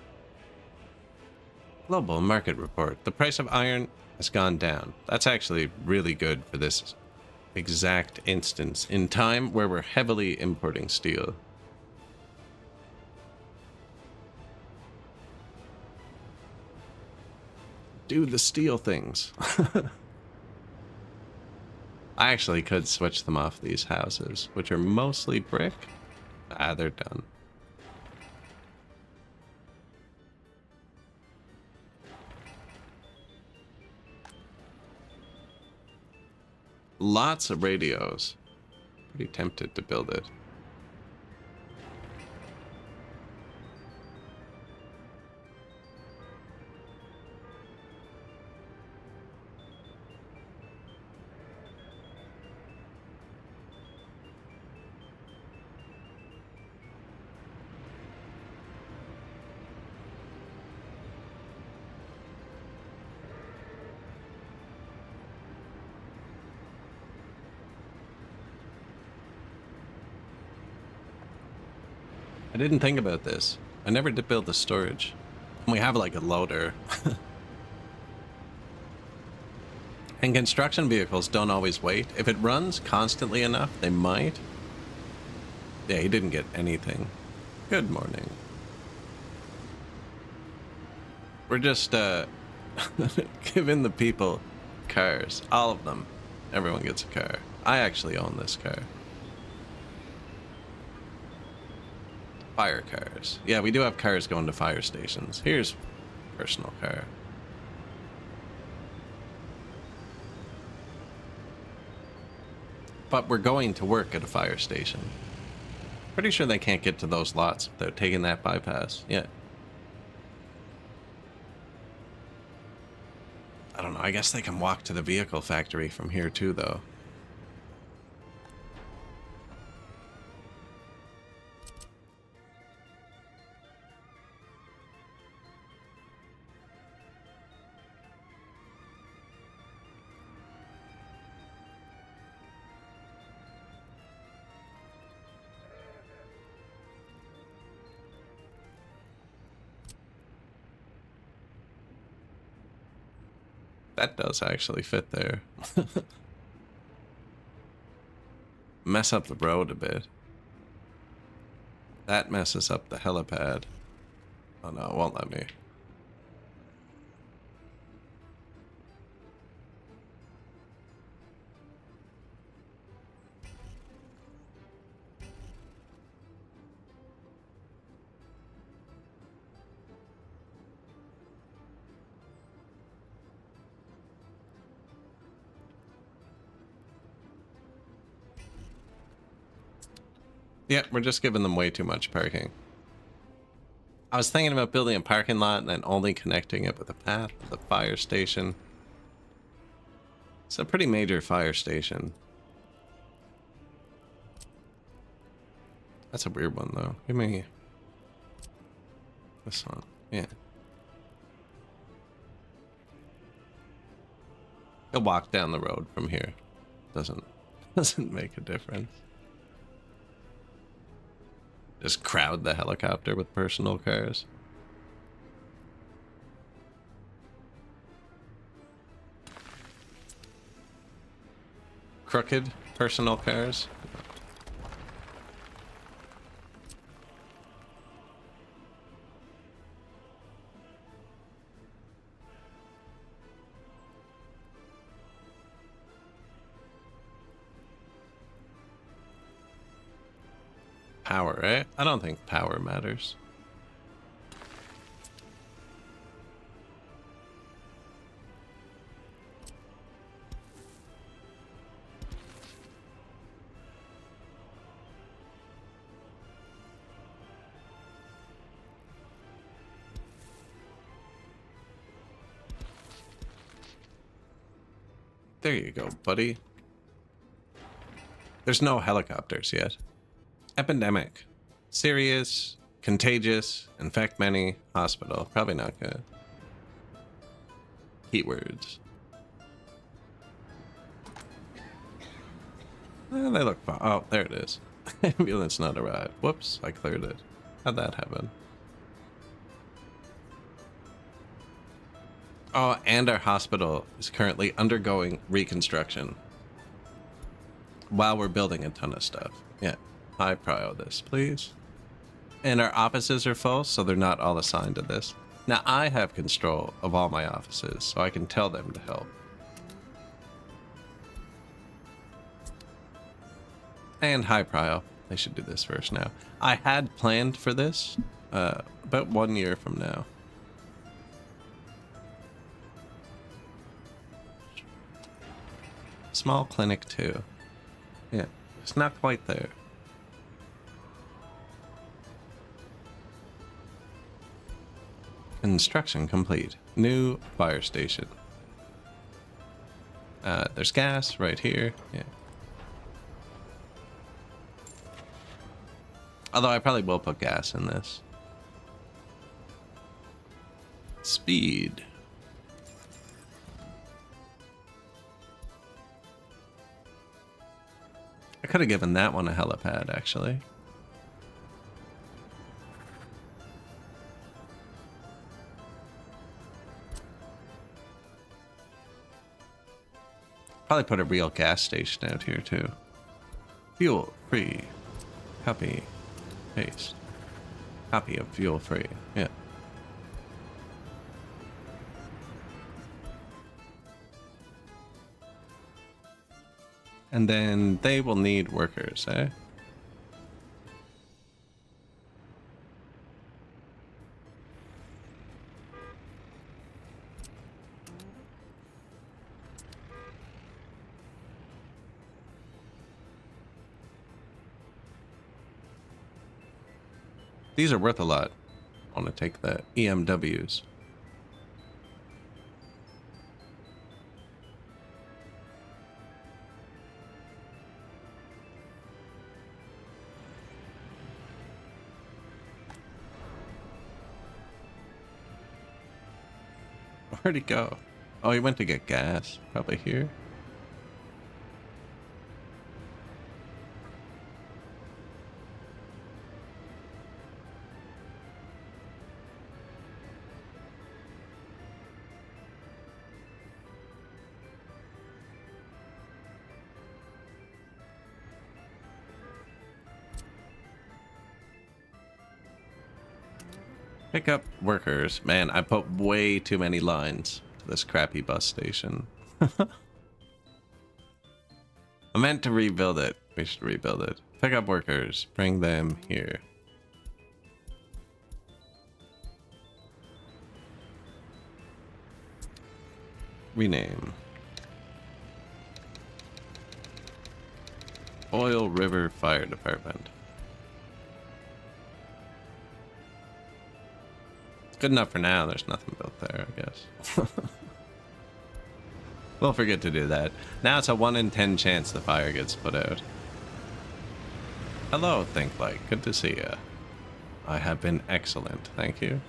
Global market report. The price of iron has gone down. That's actually really good for this exact instance in time where we're heavily importing steel. Do the steel things. I actually could switch them off these houses, which are mostly brick. Ah, they're done. Lots of radios. Pretty tempted to build it. I didn't think about this. I never did build the storage. We have like a loader. And construction vehicles don't always wait. If it runs constantly enough, they might. Yeah, he didn't get anything. Good morning. We're just giving the people cars. All of them. Everyone gets a car. I actually own this car. Fire cars. Yeah, we do have cars going to fire stations. Here's personal car. But we're going to work at a fire station. Pretty sure they can't get to those lots without taking that bypass. Yeah. I don't know. I guess they can walk to the vehicle factory from here too, though. That does actually fit there. Mess up the road a bit. That messes up the helipad. Oh no, it won't let me. Yeah, we're just giving them way too much parking. I was thinking about building a parking lot and then only connecting it with a path to the fire station. It's a pretty major fire station. That's a weird one, though. Give me this one. Yeah. He'll walk down the road from here. Doesn't make a difference. Just crowd the helicopter with personal cars. Crooked personal cars. Power, right? I don't think power matters. There you go, buddy. There's no helicopters yet. Epidemic. Serious, contagious, infect many, hospital. Probably not good. Keywords. They look fine. Oh, there it is. Ambulance not arrived. Whoops, I cleared it. How'd that happen? Oh, and our hospital is currently undergoing reconstruction while we're building a ton of stuff. Yeah. High prio this, please. And our offices are full, so they're not all assigned to this. Now, I have control of all my offices, so I can tell them to help. And high prio. They should do this first now. I had planned for this about 1 year from now. Small clinic too. Yeah, it's not quite there. Construction complete. New fire station. There's gas right here. Yeah. Although I probably will put gas in this. Speed. I could have given that one a helipad, actually. Probably put a real gas station out here too. Fuel free. Copy. Paste. Copy of fuel free. Yeah. And then they will need workers, eh? These are worth a lot. I want to take the EMWs. Where'd he go? Oh, he went to get gas. Probably here. Pick up workers. Man, I put way too many lines to this crappy bus station. I meant to rebuild it. We should rebuild it. Pick up workers. Bring them here. Rename. Oil River Fire Department. Good enough for now. There's nothing built there, I guess. We'll forget to do that. Now it's a 1 in 10 chance the fire gets put out. Hello, ThinkLike. Good to see you. I have been excellent, thank you.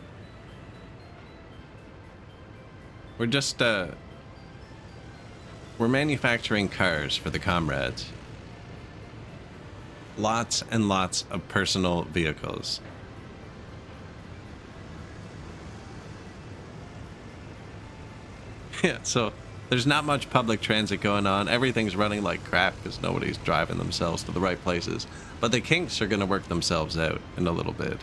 We're just, we're manufacturing cars for the comrades. Lots and lots of personal vehicles. Yeah, so there's not much public transit going on. Everything's running like crap because nobody's driving themselves to the right places. But the kinks are going to work themselves out in a little bit.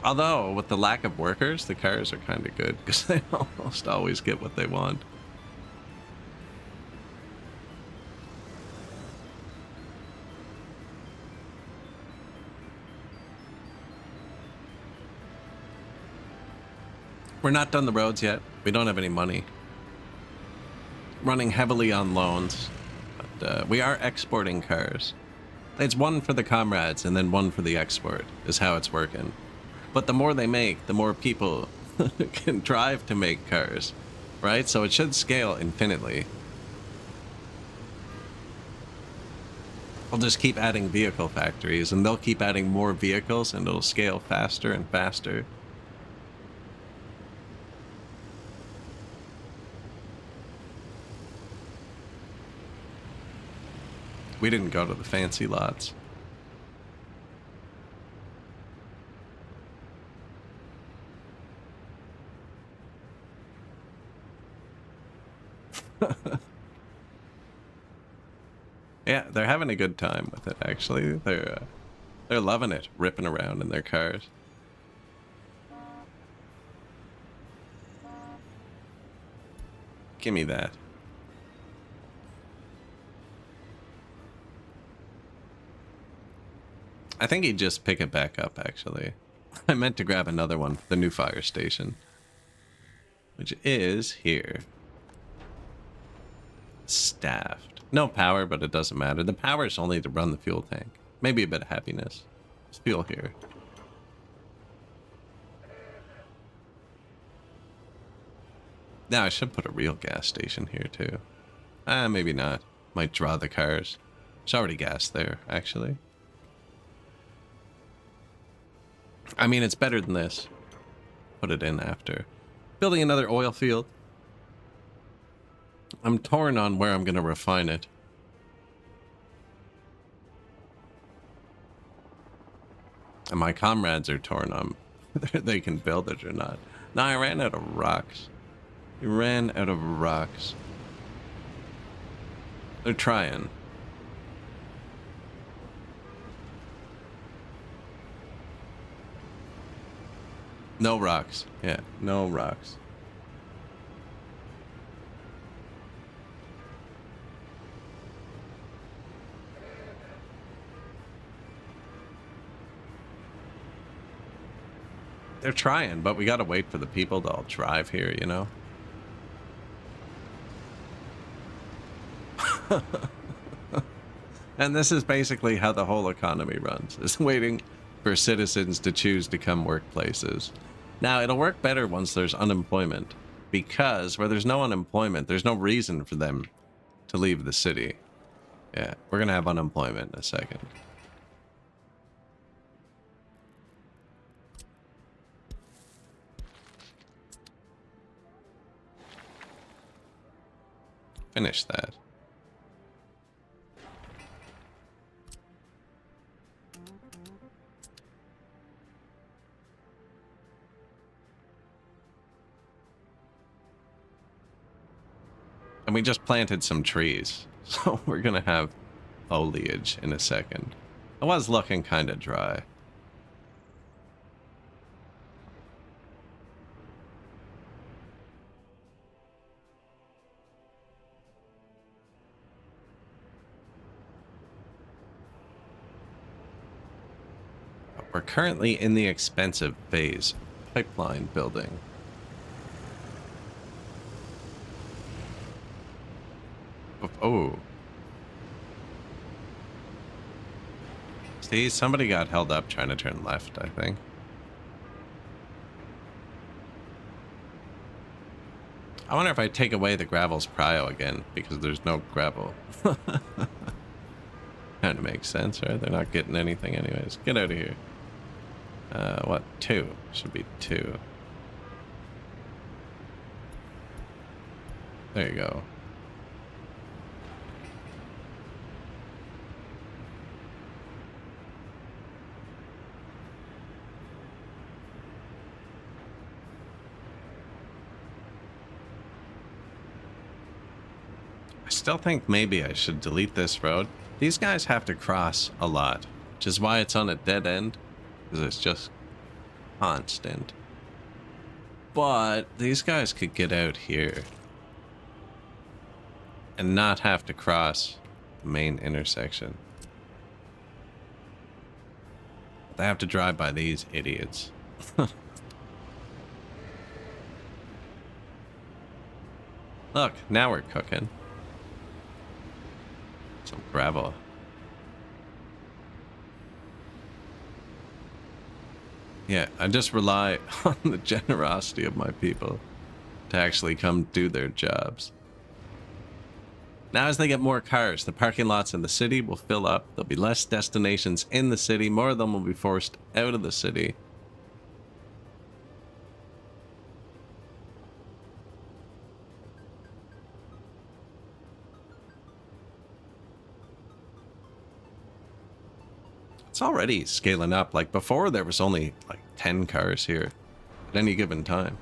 Although, with the lack of workers, the cars are kind of good because they almost always get what they want. We're not done the roads yet. We don't have any money. Running heavily on loans. But we are exporting cars. It's one for the comrades and then one for the export is how it's working. But the more they make, the more people can drive to make cars. Right? So it should scale infinitely. We'll just keep adding vehicle factories and they'll keep adding more vehicles and it'll scale faster and faster. We didn't go to the fancy lots. Yeah, they're having a good time with it, actually. They're loving it, ripping around in their cars. Give me that. I think he'd just pick it back up, actually. I meant to grab another one for the new fire station. Which is here. Staffed. No power, but it doesn't matter. The power is only to run the fuel tank. Maybe a bit of happiness. There's fuel here. Now, I should put a real gas station here, too. Maybe not. Might draw the cars. There's already gas there, actually. I mean, it's better than this. Put it in after. Building another oil field. I'm torn on where I'm going to refine it. And my comrades are torn on whether they can build it or not. Now, I ran out of rocks. He ran out of rocks. They're trying. No rocks. Yeah, no rocks. They're trying, but we gotta wait for the people to all drive here, you know? And this is basically how the whole economy runs, is waiting for citizens to choose to come work places. Now, it'll work better once there's unemployment, because where there's no unemployment, there's no reason for them to leave the city. Yeah, we're gonna have unemployment in a second. Finish that. And we just planted some trees, so we're gonna have foliage in a second. It was looking kind of dry. We're currently in the expensive phase, pipeline building. Oh. See, somebody got held up trying to turn left, I think. I wonder if I take away the gravel's prio again, because there's no gravel. Kind of makes sense, right? They're not getting anything anyways. Get out of here. What? 2. Should be 2. There you go. I still think maybe I should delete this road. These guys have to cross a lot, which is why it's on a dead end, because it's just constant. But these guys could get out here and not have to cross the main intersection. They have to drive by these idiots. Look, now we're cooking. Some gravel. Yeah, I just rely on the generosity of my people to actually come do their jobs. Now, as they get more cars, the parking lots in the city will fill up. There'll be less destinations in the city. More of them will be forced out of the city. It's already scaling up. Like before, there was only like 10 cars here at any given time.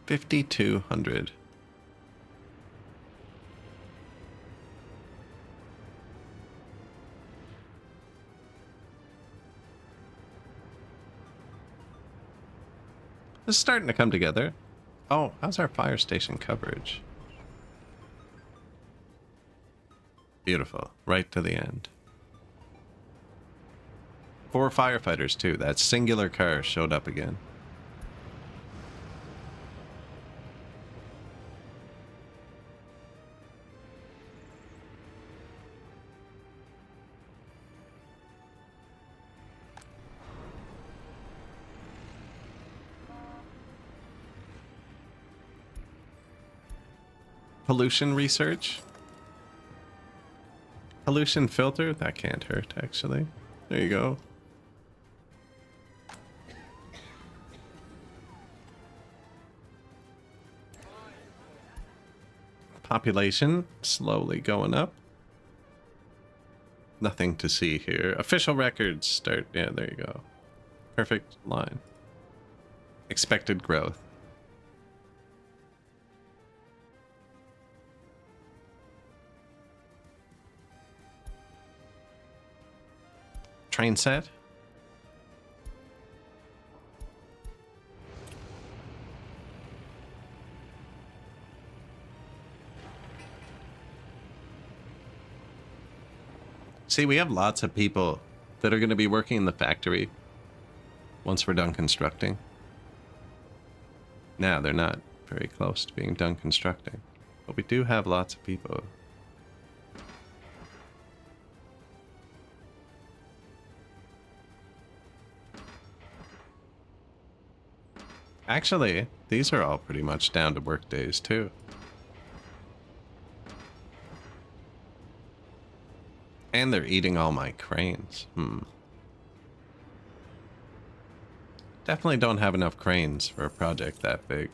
$5,200. This is starting to come together. Oh, how's our fire station coverage? Beautiful. Right to the end. 4 firefighters, too. That singular car showed up again. Pollution research. Pollution filter. That can't hurt, actually. There you go. Population slowly going up. Nothing to see here. Official records start. Yeah, there you go. Perfect line. Expected growth. Train set. See, we have lots of people that are going to be working in the factory once we're done constructing. Now, they're not very close to being done constructing, but we do have lots of people. Actually, these are all pretty much down to work days, too. And they're eating all my cranes. Definitely don't have enough cranes for a project that big.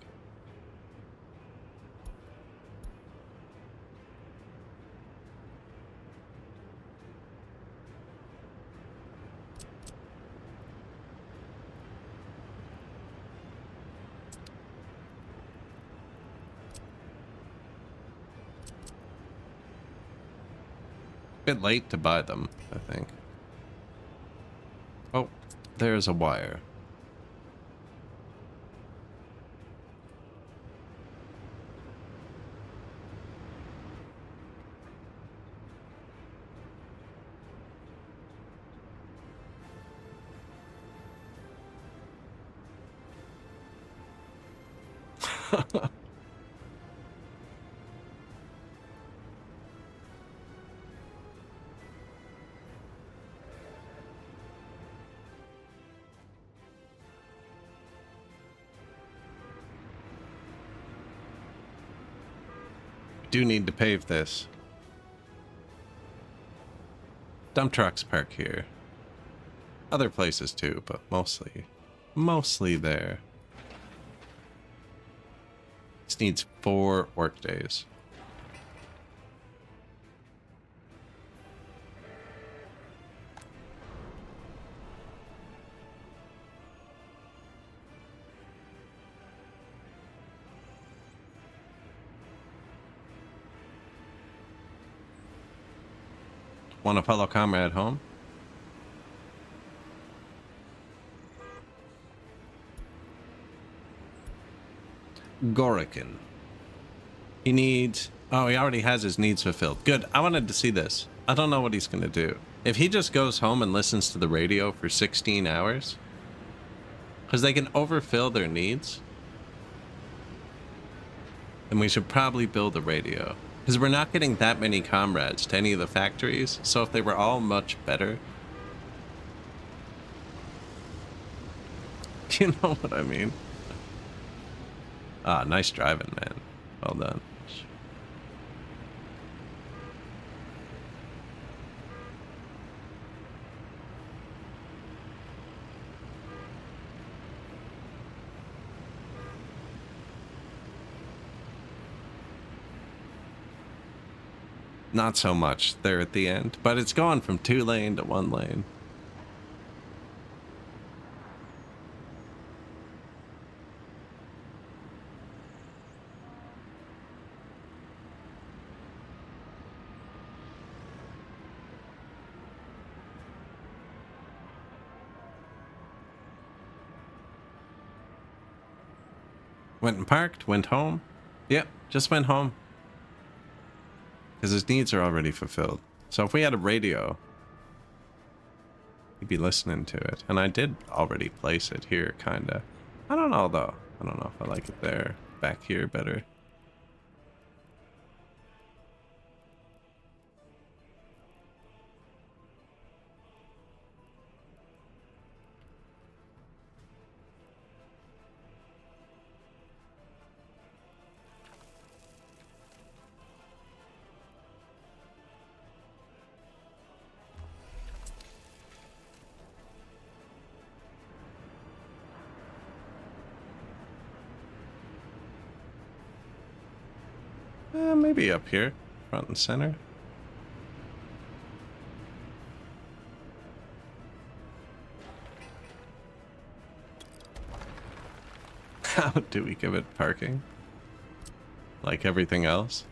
Bit late to buy them, I think. Oh, there's a wire. Do need to pave this. Dump trucks park here. Other places too, but mostly there. This needs 4 work days. Want a fellow comrade home? Gorican. He needs... Oh, he already has his needs fulfilled. Good. I wanted to see this. I don't know what he's going to do. If he just goes home and listens to the radio for 16 hours... Because they can overfill their needs... then we should probably build a radio. Because we're not getting that many comrades to any of the factories, so if they were all much better... You know what I mean? Ah, nice driving, man. Well done. Not so much there at the end, but it's going from 2 lane to 1 lane. Went and parked, went home. Yep, just went home. Because his needs are already fulfilled. So if we had a radio, he'd be listening to it. And I did already place it here, kinda. I don't know, though. I don't know if I like it there. Back here better. Maybe up here, front and center. How do we give it parking? Like everything else?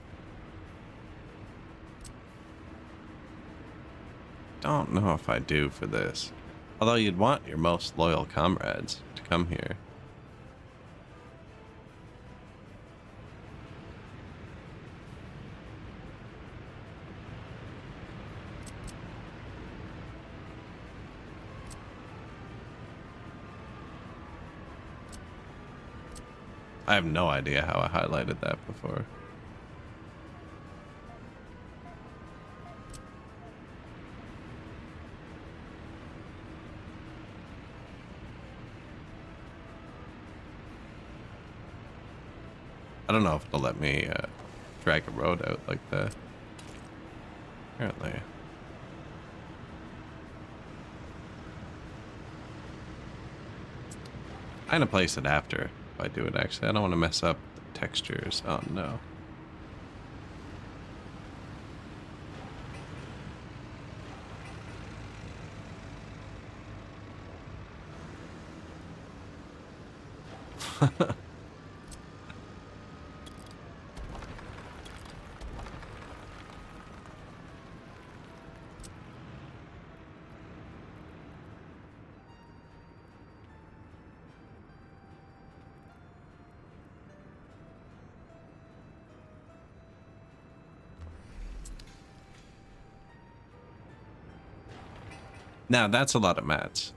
Don't know if I do for this. Although you'd want your most loyal comrades to come here. I have no idea how I highlighted that before. I don't know if it'll let me drag a road out like that. Apparently. I'm gonna place it after if I do it actually. I don't want to mess up the textures. Oh no. Now that's a lot of mats.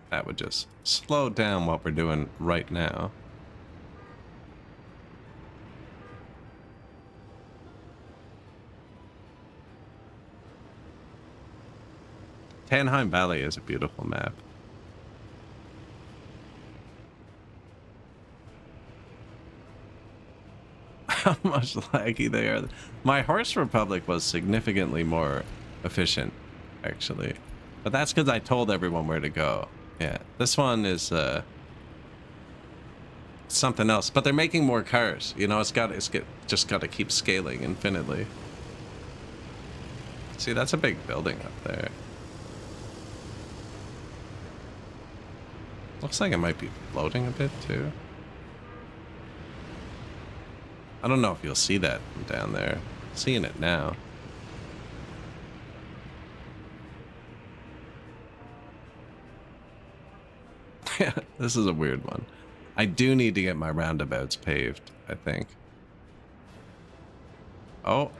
That would just slow down what we're doing right now. Tannheim Valley is a beautiful map. How much laggy they are. My Horse Republic was significantly more efficient, actually. But that's because I told everyone where to go. Yeah, this one is something else. But they're making more cars. You know, just got to keep scaling infinitely. See, that's a big building up there. Looks like it might be floating a bit too. I don't know if you'll see that from down there. Seeing it now. Yeah, this is a weird one. I do need to get my roundabouts paved, I think. Oh.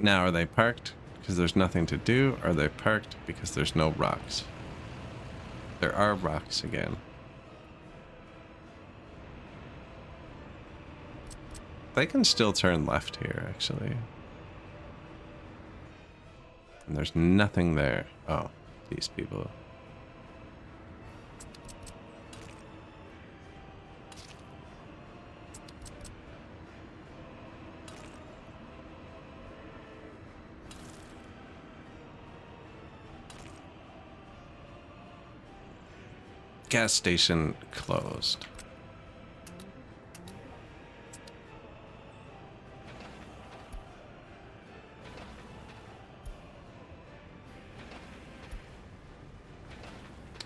Now, are they parked because there's nothing to do? Or are they parked because there's no rocks? There are rocks again. They can still turn left here, actually. And there's nothing there. Oh, these people. Gas station closed.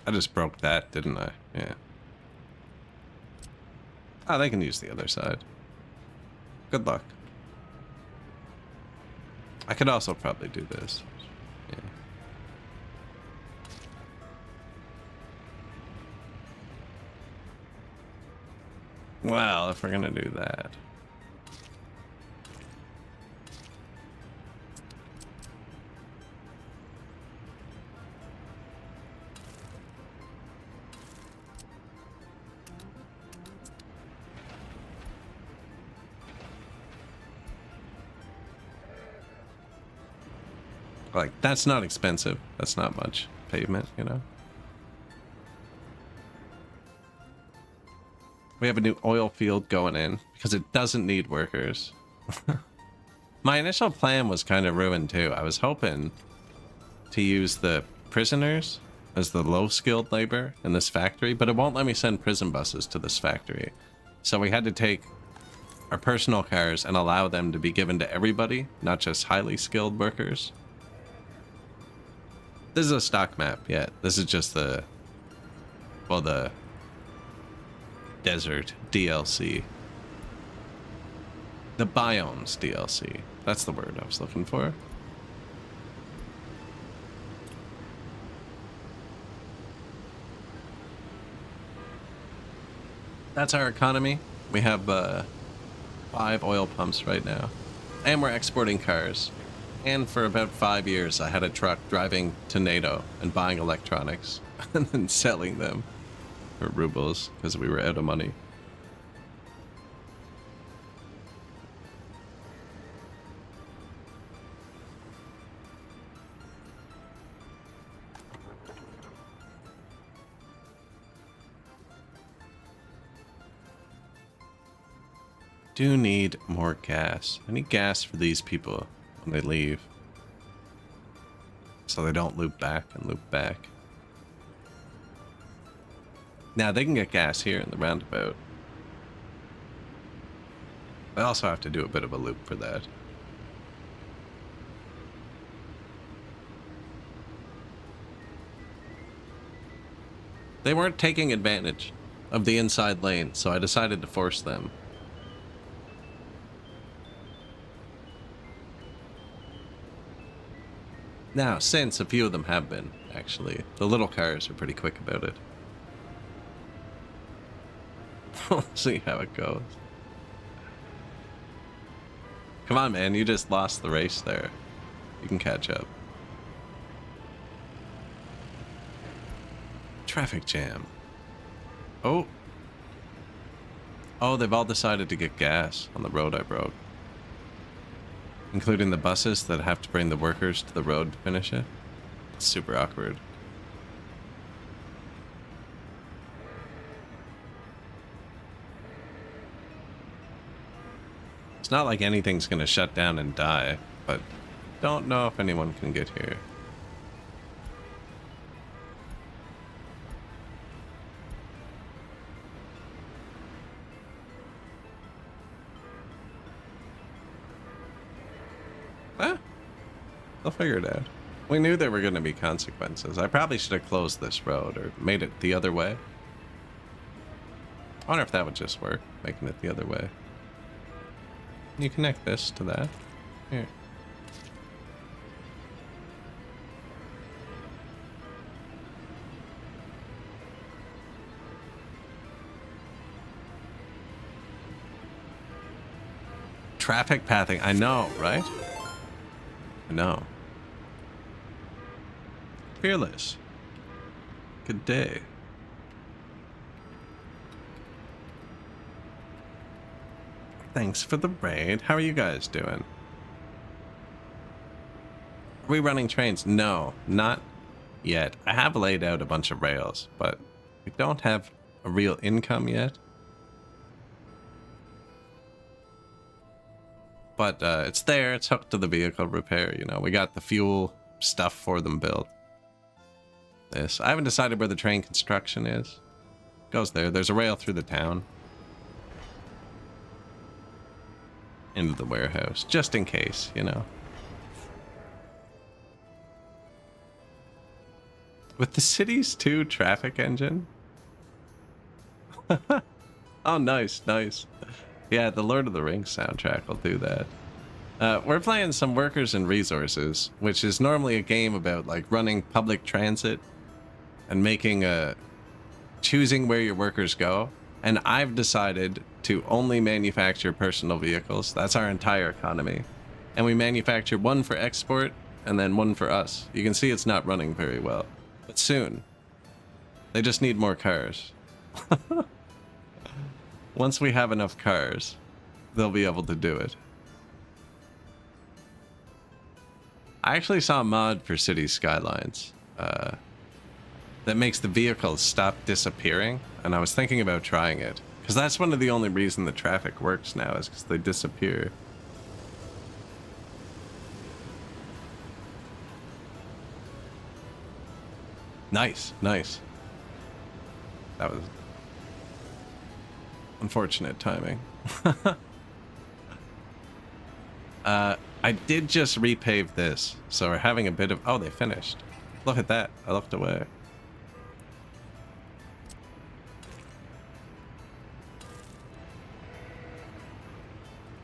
I just broke that, didn't I? Yeah. Oh, they can use the other side. Good luck. I could also probably do this. Yeah. Well, if we're gonna do that. Like, that's not expensive. That's not much pavement, you know? We have a new oil field going in because it doesn't need workers. My initial plan was kind of ruined too. I was hoping to use the prisoners as the low-skilled labor in this factory, but it won't let me send prison buses to this factory. So we had to take our personal cars and allow them to be given to everybody, not just highly skilled workers. This is a stock map, yeah. This is just the, well, the desert DLC. The biomes DLC. That's the word I was looking for. That's our economy. We have 5 oil pumps right now. And we're exporting cars. And for about 5 years, I had a truck driving to NATO and buying electronics and then selling them for rubles because we were out of money. Do need more gas. I need gas for these people when they leave, so they don't loop back and loop back. Now they can get gas here in the roundabout. I also have to do a bit of a loop for that. They weren't taking advantage of the inside lane, so I decided to force them. Now, since a few of them have been, actually, the little cars are pretty quick about it. We'll see how it goes. Come on, man, you just lost the race there. You can catch up. Traffic jam. Oh. Oh, they've all decided to get gas on the road I broke. Including the buses that have to bring the workers to the road to finish it. It's super awkward. It's not like anything's gonna shut down and die, but don't know if anyone can get here. They'll figure it out. We knew there were going to be consequences. I probably should have closed this road or made it the other way. I wonder if that would just work, making it the other way. Can you connect this to that? Here. Traffic pathing. I know, right? I know. Fearless. Good day. Thanks for the raid. How are you guys doing? Are we running trains? No, not yet. I have laid out a bunch of rails, but we don't have a real income yet. But it's there. It's hooked to the vehicle repair. You know, we got the fuel stuff for them built. This. I haven't decided where the train construction is. Goes there. There's a rail through the town. Into the warehouse. Just in case, you know. With the city's 2 traffic engine? Oh, nice, nice. Yeah, the Lord of the Rings soundtrack will do that. We're playing some Workers and Resources, which is normally a game about like running public transit and making choosing where your workers go. And I've decided to only manufacture personal vehicles. That's our entire economy. And we manufacture one for export and then one for us. You can see it's not running very well, but soon. They just need more cars. Once we have enough cars, they'll be able to do it. I actually saw a mod for City Skylines that makes the vehicles stop disappearing, and I was thinking about trying it. Because that's one of the only reason the traffic works now, is because they disappear. Nice, nice. That was unfortunate timing. I did just repave this, so we're having a bit of... Oh, they finished. Look at that. I looked away.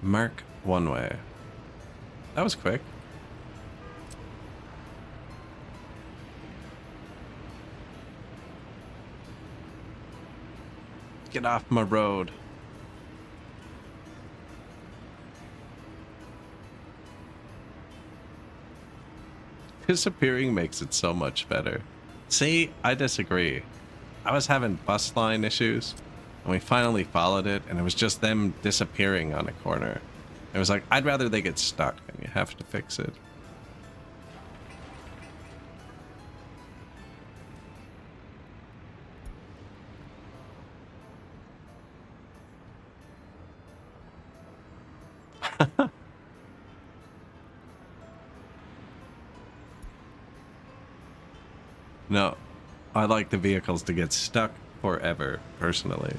Mark one way. That was quick. Get off my road. Disappearing makes it so much better. See, I disagree. I was having bus line issues, and we finally followed it, and it was just them disappearing on a corner. It was like, I'd rather they get stuck, and you have to fix it. No, I like the vehicles to get stuck forever, personally.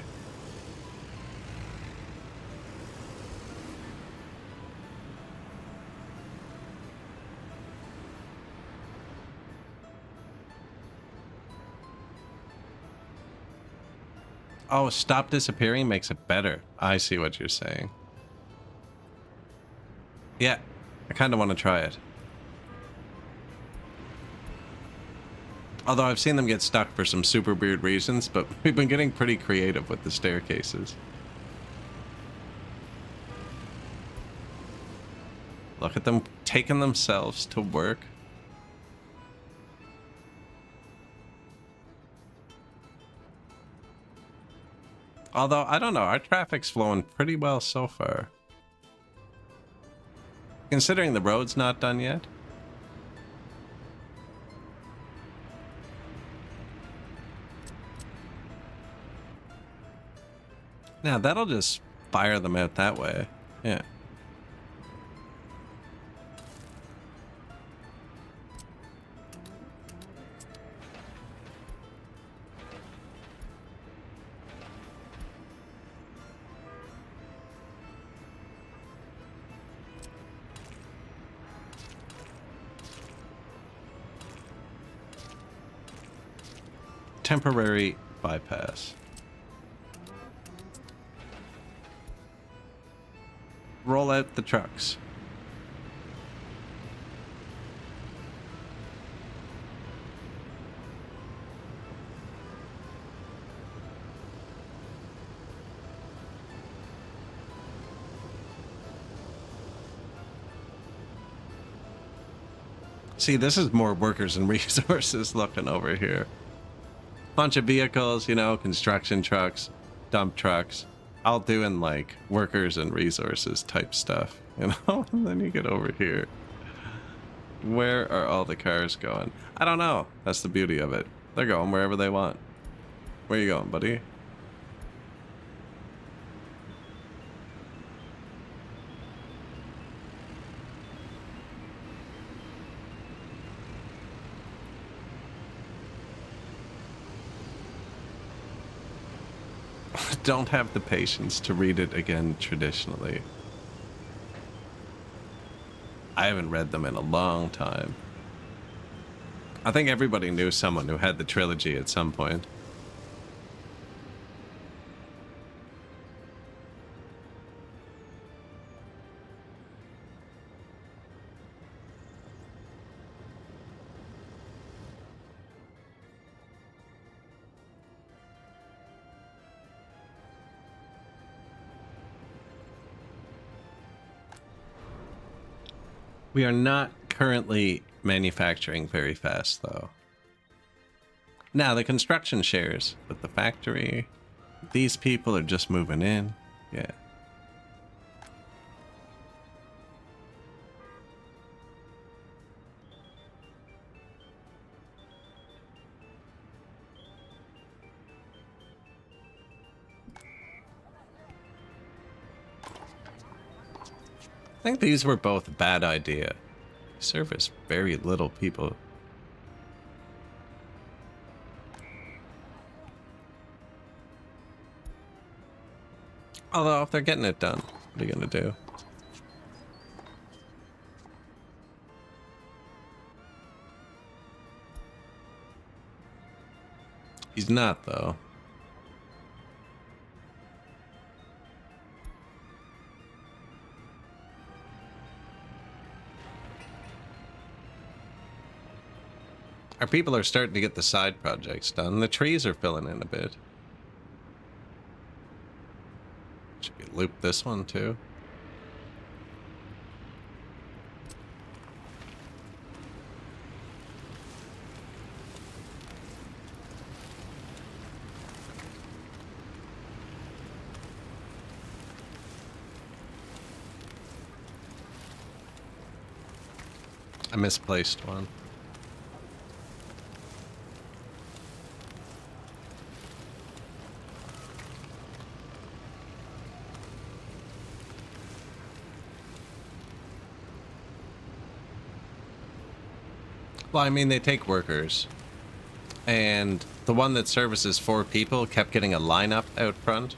Oh, stop disappearing makes it better. I see what you're saying. Yeah, I kind of want to try it. Although I've seen them get stuck for some super weird reasons, but we've been getting pretty creative with the staircases. Look at them taking themselves to work. Although, I don't know, our traffic's flowing pretty well so far. Considering the road's not done yet. Now, that'll just fire them out that way. Yeah. Temporary bypass. Roll out the trucks. See, this is more workers and resources looking over here. Bunch of vehicles, you know, construction trucks, dump trucks, all doing like workers and resources type stuff, you know. And then you get over here. Where are all the cars going? I don't know. That's the beauty of it. They're going wherever they want. Where you going, buddy? Don't have the patience to read it again traditionally. I haven't read them in a long time. I think everybody knew someone who had the trilogy at some point. We are not currently manufacturing very fast, though. Now, the construction shares, but the factory, these people are just moving in. Yeah. I think these were both a bad idea. They service very little people. Although, if they're getting it done, what are you gonna do? He's not, though. Our people are starting to get the side projects done. The trees are filling in a bit. Should we loop this one too? I misplaced one. Well, I mean, they take workers. And the one that services 4 people kept getting a lineup out front.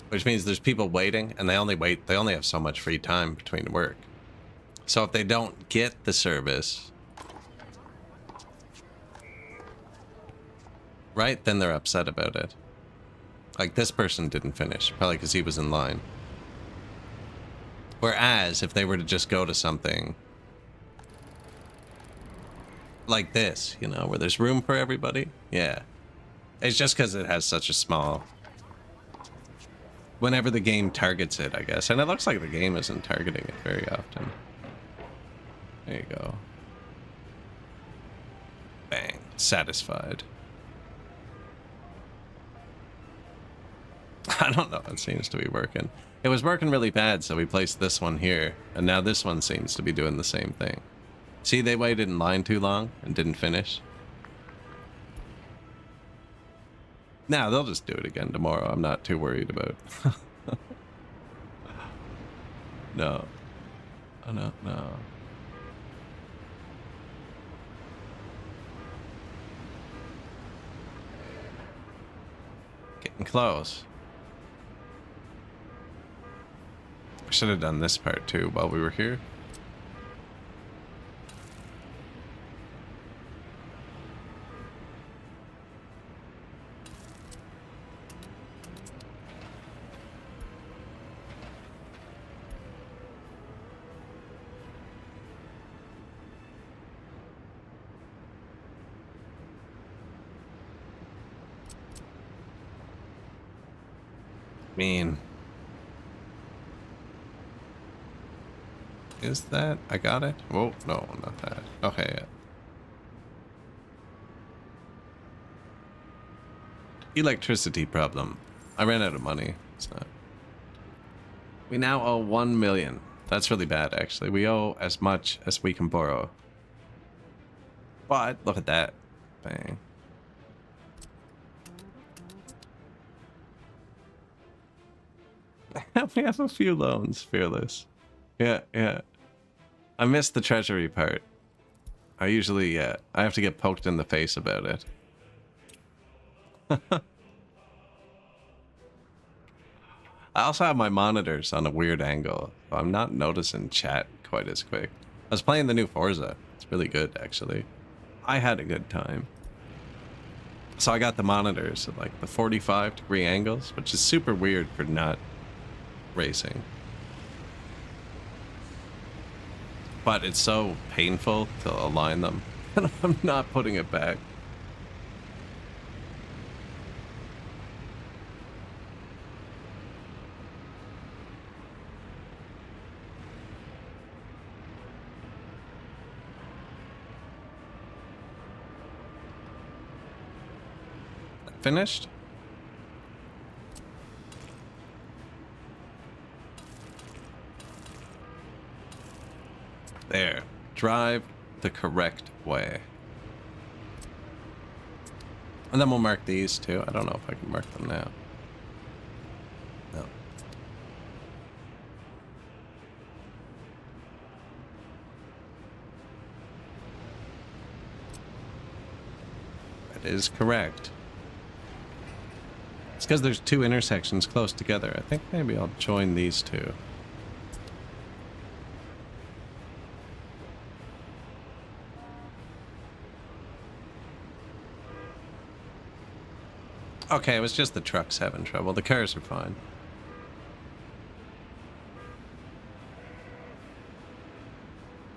Which means there's people waiting, and they only have so much free time between work. So if they don't get the service, right, then they're upset about it. Like, this person didn't finish, probably because he was in line. Whereas, if they were to just go to something like this, you know, where there's room for everybody, yeah. It's just because it has such a small... Whenever the game targets it, I guess. And it looks like the game isn't targeting it very often. There you go. Bang. Satisfied. I don't know. It seems to be working. It was working really bad, so we placed this one here. And now this one seems to be doing the same thing. See, they waited in line too long and didn't finish. Now, they'll just do it again tomorrow. I'm not too worried about it. No. Oh, no, no. Getting close. I should have done this part too while we were here. Mean. Is that? I got it? Whoa, no, not that. Okay, yeah. Electricity problem. I ran out of money. It's not. We now owe 1 million. That's really bad, actually. We owe as much as we can borrow. But, look at that. Bang. We have a few loans, Fearless. Yeah, yeah. I missed the treasury part. I usually, I have to get poked in the face about it. I also have my monitors on a weird angle. So I'm not noticing chat quite as quick. I was playing the new Forza. It's really good, actually. I had a good time. So I got the monitors at like the 45-degree angles, which is super weird for not racing. But it's so painful to align them, and I'm not putting it back. Finished? There. Drive the correct way. And then we'll mark these too. I don't know if I can mark them now. No. That is correct. It's because there's 2 intersections close together. I think maybe I'll join these 2. Okay, it was just the trucks having trouble. The cars are fine.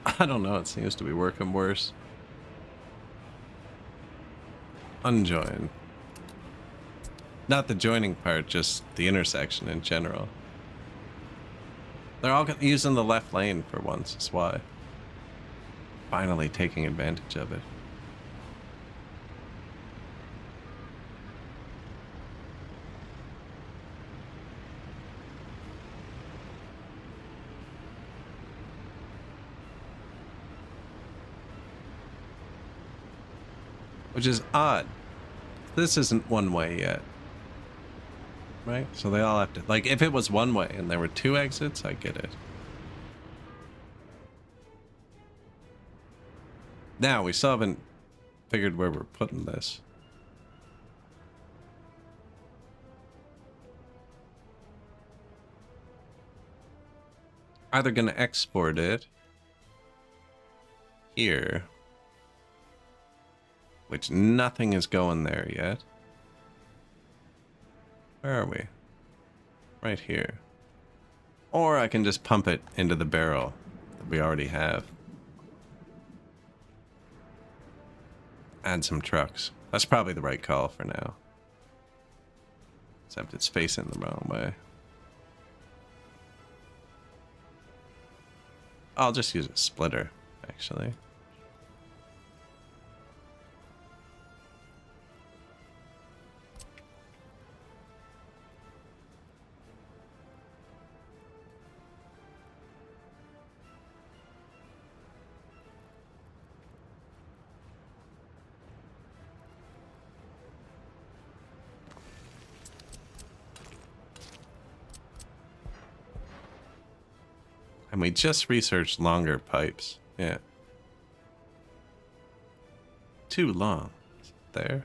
I don't know, it seems to be working worse. unjoin. Not the joining part, just the intersection in general. They're all using the left lane for once, that's why. Finally taking advantage of it. Which is odd. This isn't one way yet. Right? So they all have to... Like, if it was one way and there were 2 exits, I get it. Now, we still haven't figured where we're putting this. Either going to export it here, which nothing is going there yet. Where are we? Right here. Or I can just pump it into the barrel that we already have. Add some trucks. That's probably the right call for now. Except it's facing the wrong way. I'll just use a splitter, actually. And we just researched longer pipes. Yeah. Too long. Is it there?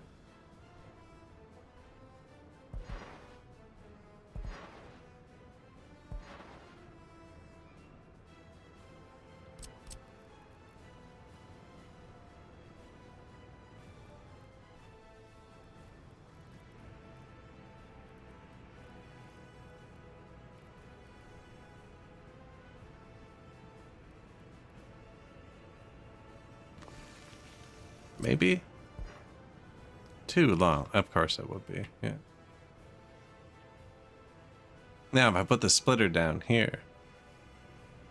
Maybe? Too long. Of course it would be, yeah. Now, if I put the splitter down here,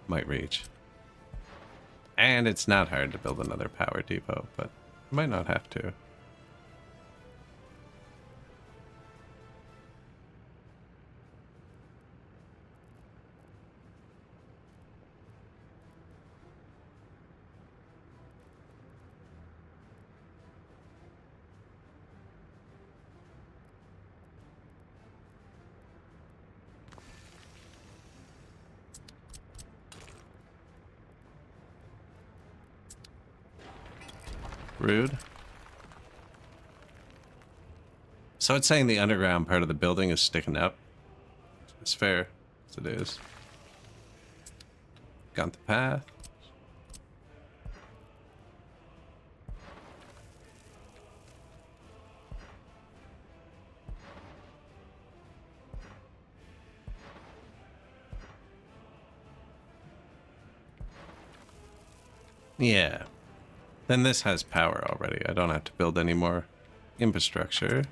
might reach. And it's not hard to build another power depot, but I might not have to. Rude. So it's saying the underground part of the building is sticking up. It's fair, as it is. Got the path. Yeah. Then this has power already. I don't have to build any more infrastructure.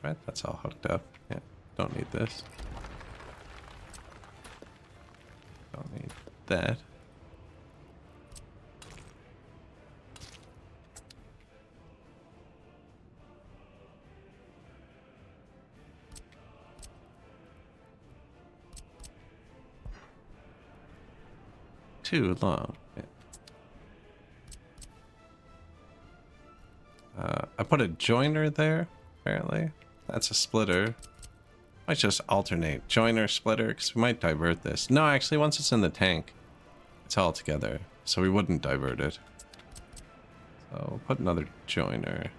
Right, that's all hooked up. Yeah, don't need this. Don't need that. Too long. Yeah. I put a joiner there, apparently. That's a splitter. Might just alternate joiner, splitter, because we might divert this. No, actually, once it's in the tank, it's all together, so we wouldn't divert it. So we'll put another joiner.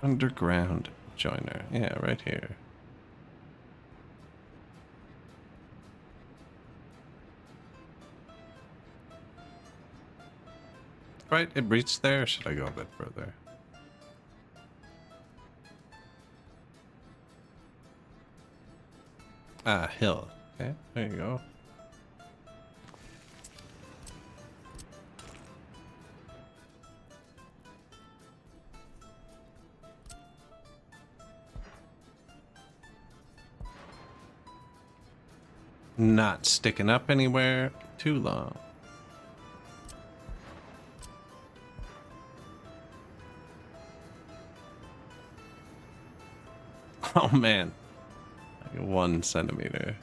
Underground joiner. Yeah, right here. Right, it reached there, or should I go a bit further? Ah, hill. Okay, there you go. Not sticking up anywhere too long. Oh man, like 1 centimeter.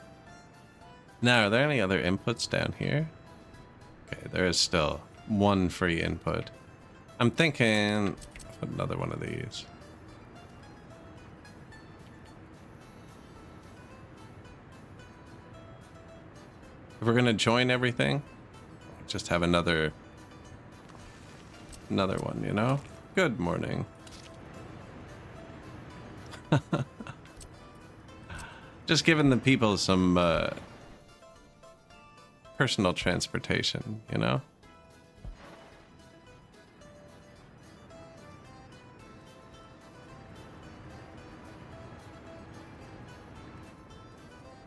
Now, are there any other inputs down here? Okay, there is still 1 free input. I'm thinking put another one of these. If we're gonna join everything, just have another one, you know? Good morning. Just giving the people some personal transportation, you know?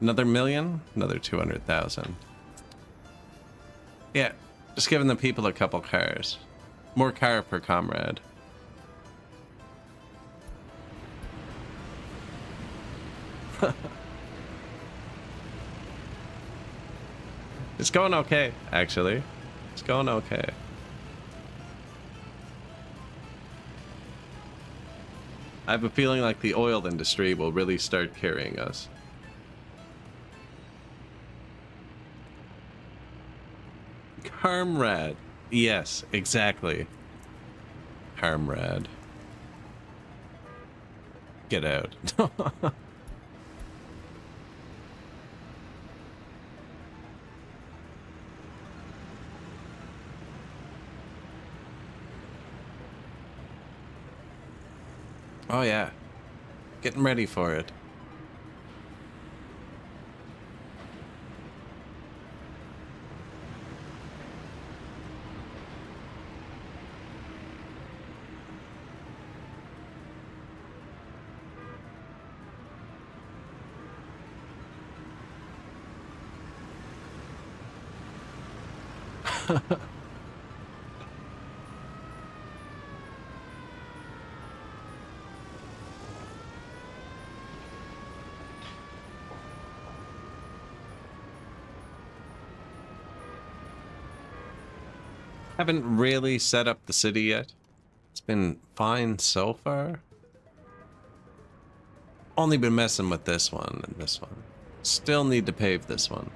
Another million? Another 200,000. Yeah, just giving the people a couple cars. More car per comrade. It's going okay, actually. It's going okay. I have a feeling like the oil industry will really start carrying us. Comrade. Yes, exactly. Comrade. Get out. Oh yeah. Getting ready for it. Haven't really set up the city yet. It's been fine so far. Only been messing with this one and this one. Still need to pave this one.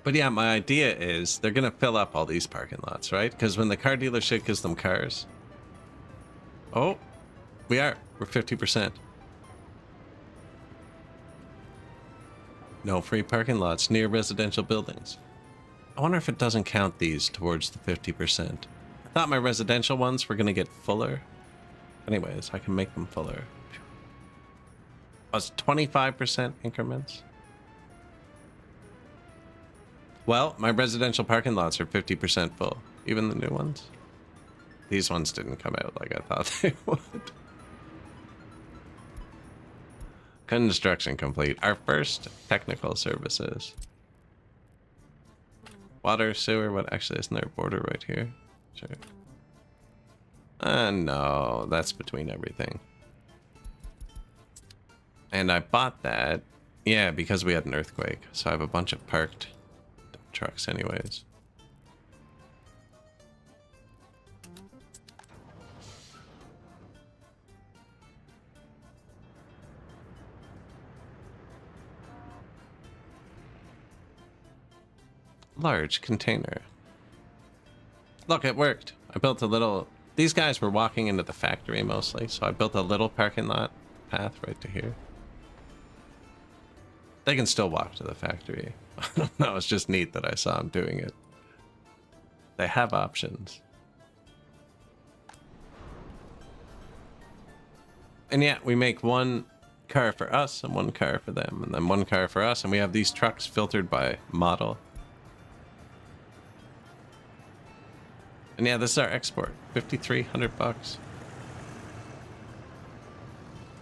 But yeah, my idea is they're gonna fill up all these parking lots, right? Because when the car dealership gives them cars. Oh, we're 50%. No free parking lots near residential buildings. I wonder if it doesn't count these towards the 50%. I thought my residential ones were gonna get fuller. Anyways, I can make them fuller. Oh, it's 25% increments. Well, my residential parking lots are 50% full, even the new ones. These ones didn't come out like I thought they would. Construction complete. Our first technical services. Water, sewer, what? Actually, isn't there a border right here? Sure. No, that's between everything. And I bought that, yeah, because we had an earthquake. So I have a bunch of parked trucks anyways. Large container. Look, it worked. I built a little... These guys were walking into the factory mostly, so I built a little parking lot path right to here. They can still walk to the factory. No, it's just neat that I saw them doing it. They have options. And yeah, we make one car for us and one car for them, and then one car for us, and we have these trucks filtered by model. And yeah, this is our export, 5,300 bucks.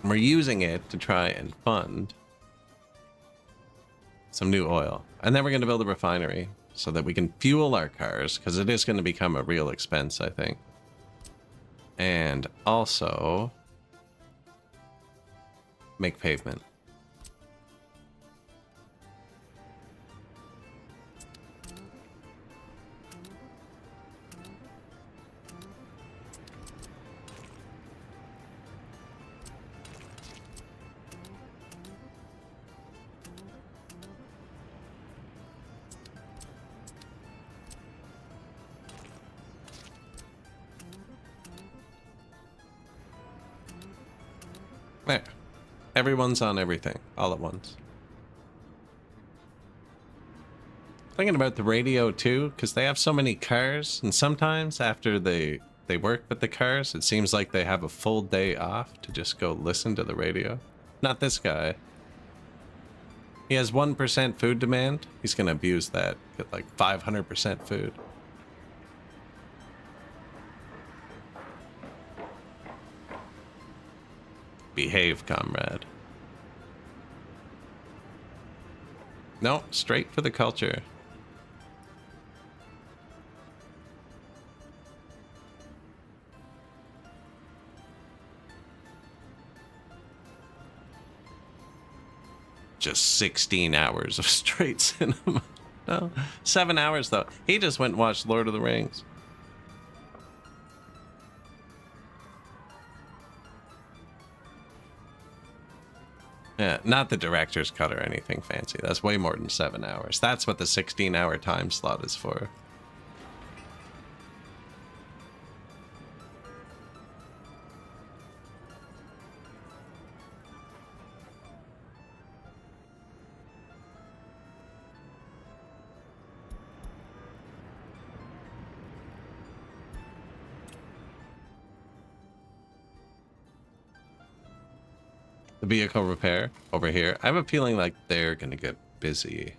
And we're using it to try and fund some new oil. And then we're going to build a refinery so that we can fuel our cars, because it is going to become a real expense, I think. And also make pavement. There. Everyone's on everything all at once. Thinking about the radio too, because they have so many cars, and sometimes after they work with the cars, it seems like they have a full day off to just go listen to the radio. Not this guy. He has 1% food demand. He's gonna abuse that. Get like 500% food. Behave, comrade. No, straight for the culture. Just 16 hours of straight cinema. No, 7 hours though. He just went and watched Lord of the Rings. Yeah, not the director's cut or anything fancy. That's way more than 7 hours. That's what the 16-hour time slot is for. The vehicle repair over here. I have a feeling like they're gonna get busy.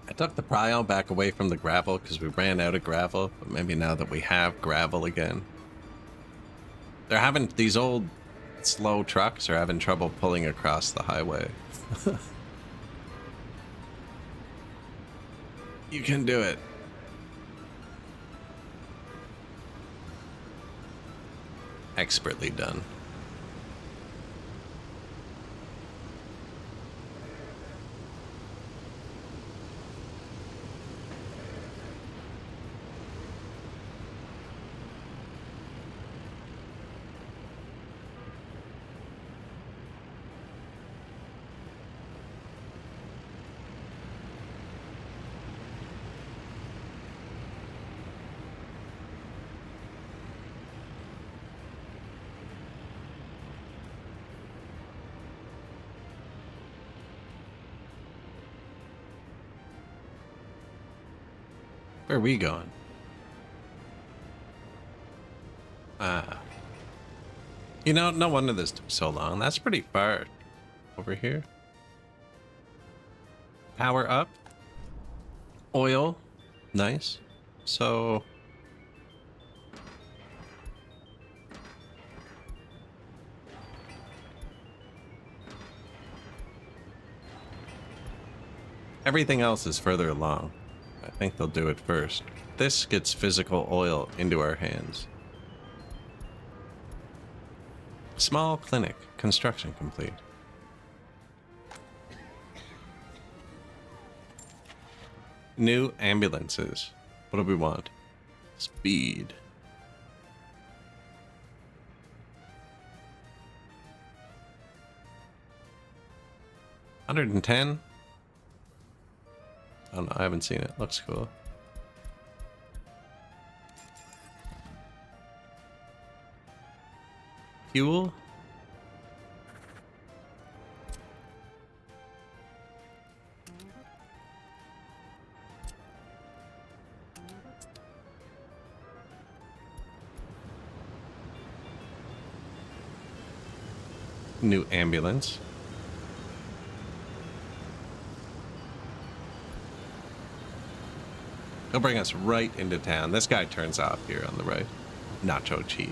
I took the prio back away from the gravel because we ran out of gravel, but maybe now that we have gravel again. They're having, these old slow trucks are having trouble pulling across the highway. You can do it. Expertly done. Where are we going? You know, no wonder this took so long. That's pretty far over here. Power up. Oil. Nice. So... everything else is further along. I think they'll do it first. This gets physical oil into our hands. Small clinic. Construction complete. New ambulances. What do we want? Speed. 110? I don't know, I haven't seen it. Looks cool. Fuel? New ambulance. He'll bring us right into town. This guy turns off here on the right. Nacho cheese.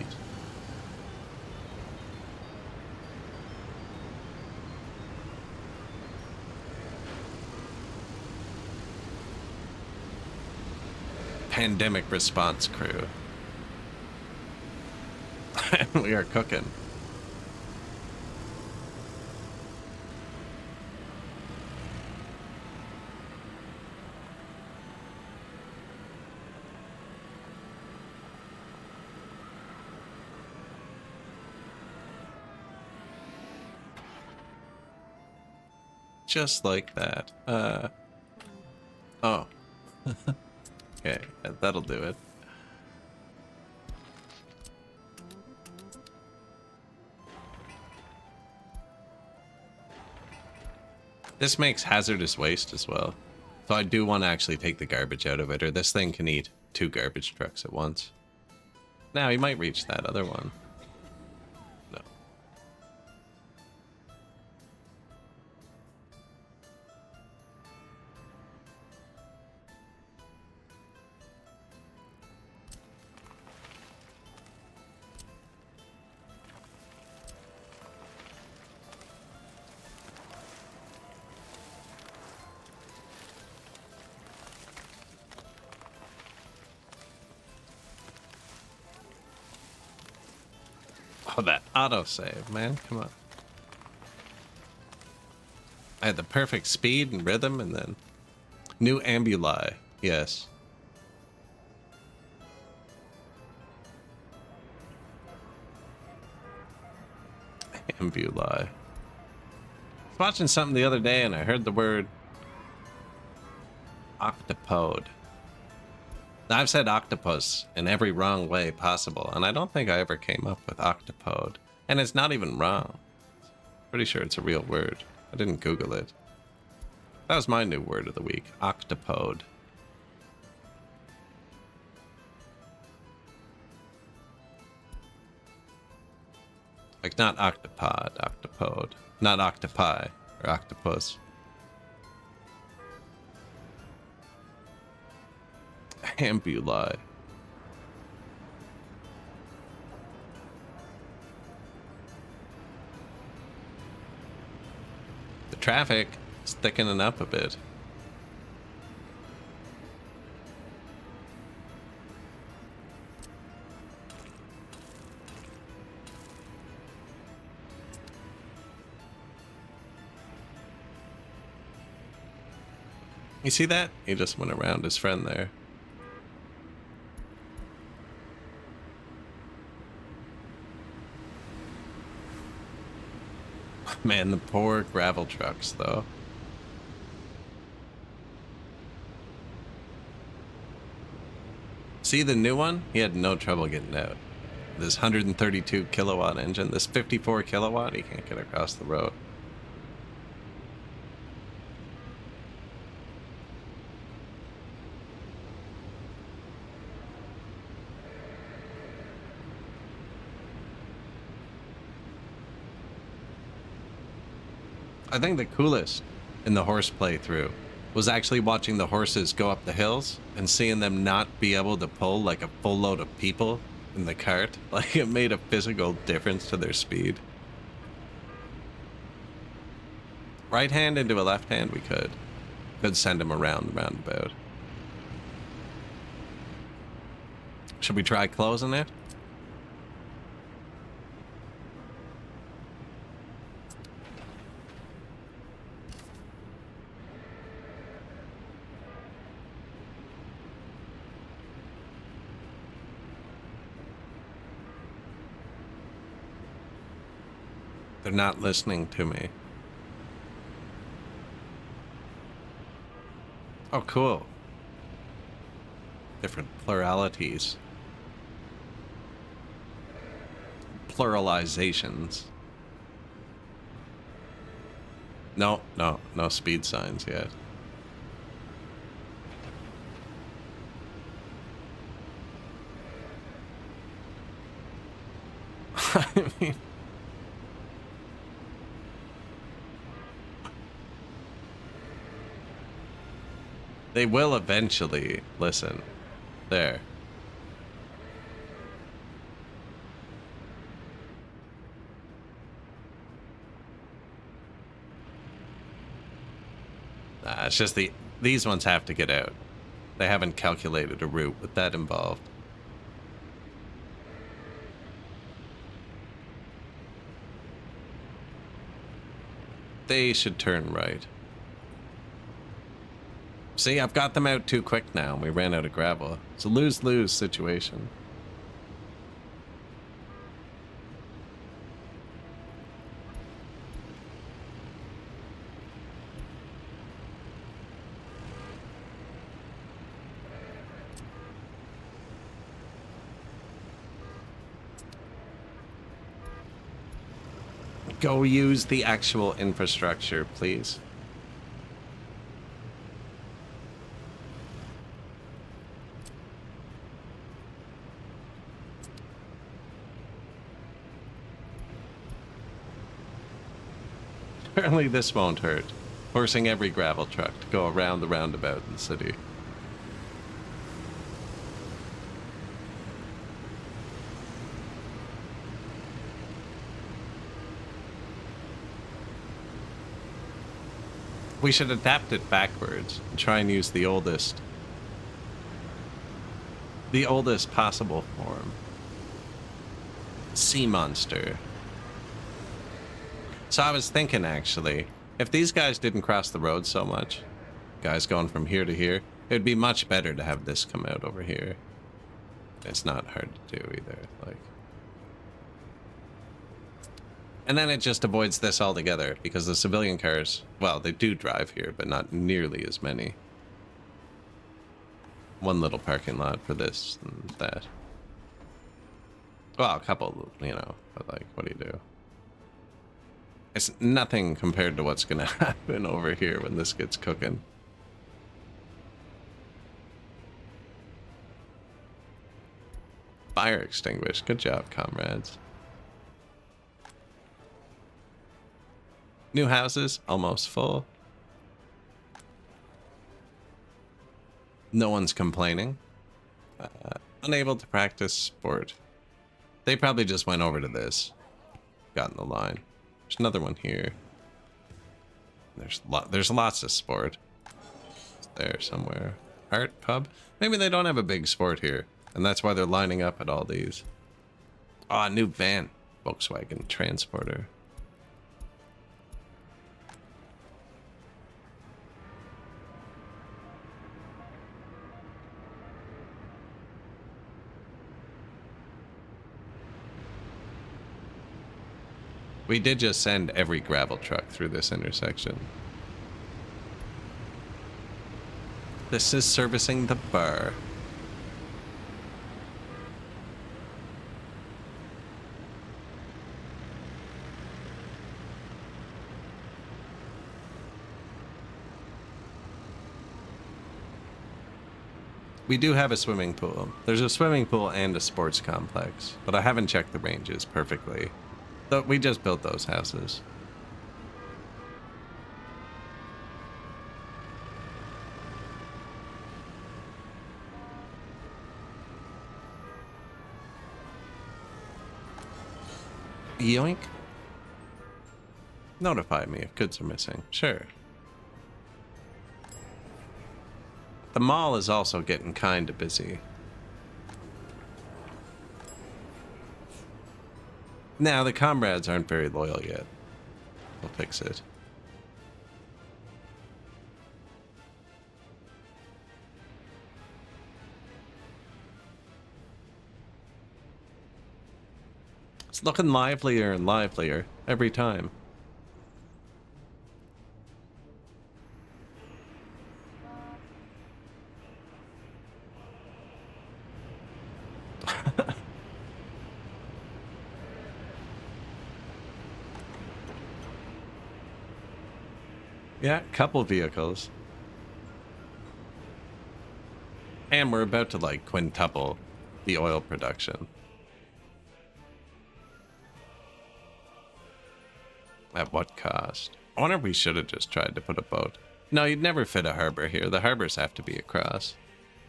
Pandemic response crew. We are cooking. Just like that. Oh. Okay, that'll do it. This makes hazardous waste as well. So I do want to actually take the garbage out of it, or this thing can eat 2 garbage trucks at once. Now, he might reach that other one. No. Oh, that autosave, man. Come on. I had the perfect speed and rhythm, and then... New ambuli. Yes. Ambuli. I was watching something the other day, and I heard the word... octopode. I've said octopus in every wrong way possible, and I don't think I ever came up with octopode. And it's not even wrong. Pretty sure it's a real word. I didn't Google it. That was my new word of the week, octopode. Like not octopod, octopode. Not octopi or octopus. Ambuli. The traffic is thickening up a bit. You see that? He just went around his friend there. Man, the poor gravel trucks, though. See the new one? He had no trouble getting out. This 132 kilowatt engine, this 54 kilowatt, he can't get across the road. I think the coolest in the horse playthrough was actually watching the horses go up the hills and seeing them not be able to pull like a full load of people in the cart. Like it made a physical difference to their speed. Right hand into a left hand we could. Could send him around the roundabout. Should we try closing it? They're not listening to me. Oh, cool. Different pluralities. Pluralizations. No speed signs yet. I mean, they will eventually listen. There. It's just these ones have to get out. They haven't calculated a route with that involved. They should turn right. See, I've got them out too quick now. We ran out of gravel. It's a lose-lose situation. Go use the actual infrastructure, please. Apparently this won't hurt. Forcing every gravel truck to go around the roundabout in the city. We should adapt it backwards and try and use the oldest possible form. Sea monster. So I was thinking, actually, if these guys didn't cross the road so much, guys going from here to here, it'd be much better to have this come out over here. It's not hard to do either, like. And then it just avoids this altogether, because the civilian cars, well, they do drive here, but not nearly as many. One little parking lot for this and that. Well, a couple, you know, but like, what do you do? It's nothing compared to what's gonna happen over here when this gets cooking. Fire extinguished. Good job, comrades. New houses, almost full. No one's complaining. Unable to practice sport. They probably just went over to this. Got in the line. There's another one here. There's lots of sport. It's there somewhere. Art pub? Maybe they don't have a big sport here, and that's why they're lining up at all these. Ah, new van. Volkswagen Transporter. We did just send every gravel truck through this intersection. This is servicing the bar. We do have a swimming pool. There's a swimming pool and a sports complex, but I haven't checked the ranges perfectly. We just built those houses. Yoink. Notify me if goods are missing. Sure. The mall is also getting kinda busy. Now, the comrades aren't very loyal yet. We'll fix it. It's looking livelier and livelier every time. Yeah, couple vehicles. And we're about to like quintuple the oil production. At what cost? I wonder if we should have just tried to put a boat. No, you'd never fit a harbor here. The harbors have to be across.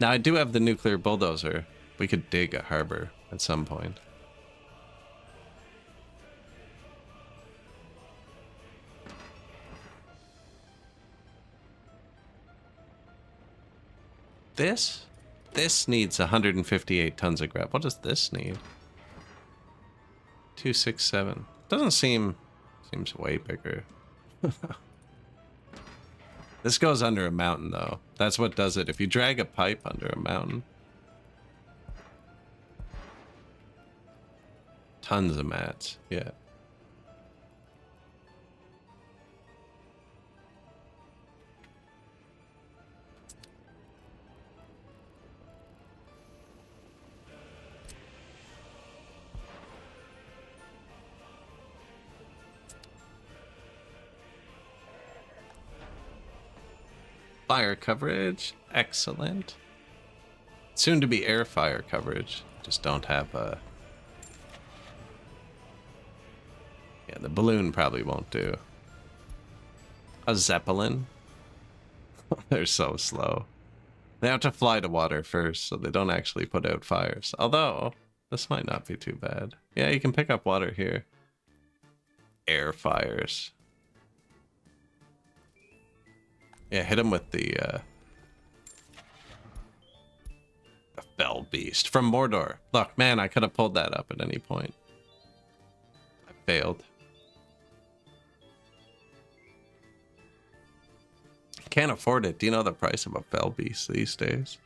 Now, I do have the nuclear bulldozer. We could dig a harbor at some point. This needs 158 tons of grab. What does this need? 267. Doesn't seems way bigger. This goes under a mountain, though. That's what does it. If you drag a pipe under a mountain. Tons of mats, yeah. Fire coverage, excellent. Soon to be air fire coverage. Just don't have a... Yeah, the balloon probably won't do. A Zeppelin? They're so slow. They have to fly to water first, so they don't actually put out fires. Although, this might not be too bad. Yeah, you can pick up water here. Air fires. Yeah, hit him with the Fell Beast from Mordor. Look, man, I could have pulled that up at any point. I failed. Can't afford it. Do you know the price of a Fell Beast these days?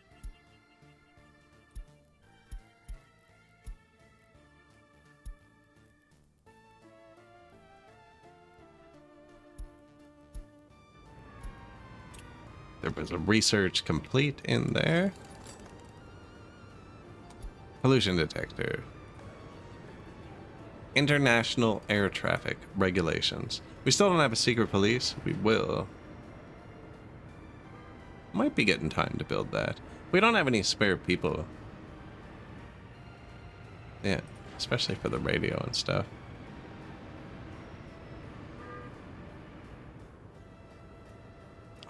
There was a research complete in there. Pollution detector. International air traffic regulations. We still don't have a secret police. We will. Might be getting time to build that. We don't have any spare people. Yeah, especially for the radio and stuff.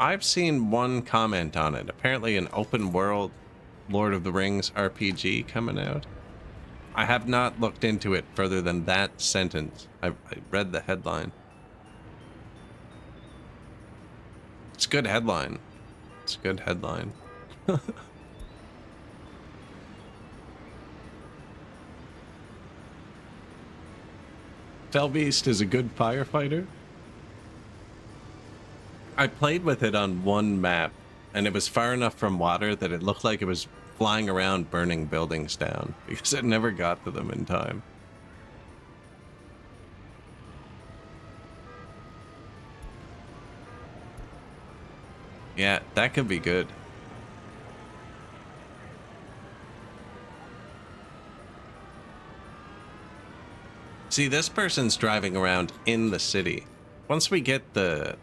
I've seen one comment on it. Apparently an open world Lord of the Rings RPG coming out. I have not looked into it further than that sentence. I read the headline. It's a good headline. It's a good headline. Felbeast is a good firefighter. I played with it on one map, and it was far enough from water that it looked like it was flying around burning buildings down, because it never got to them in time. Yeah, that could be good. See, this person's driving around in the city. Once we get the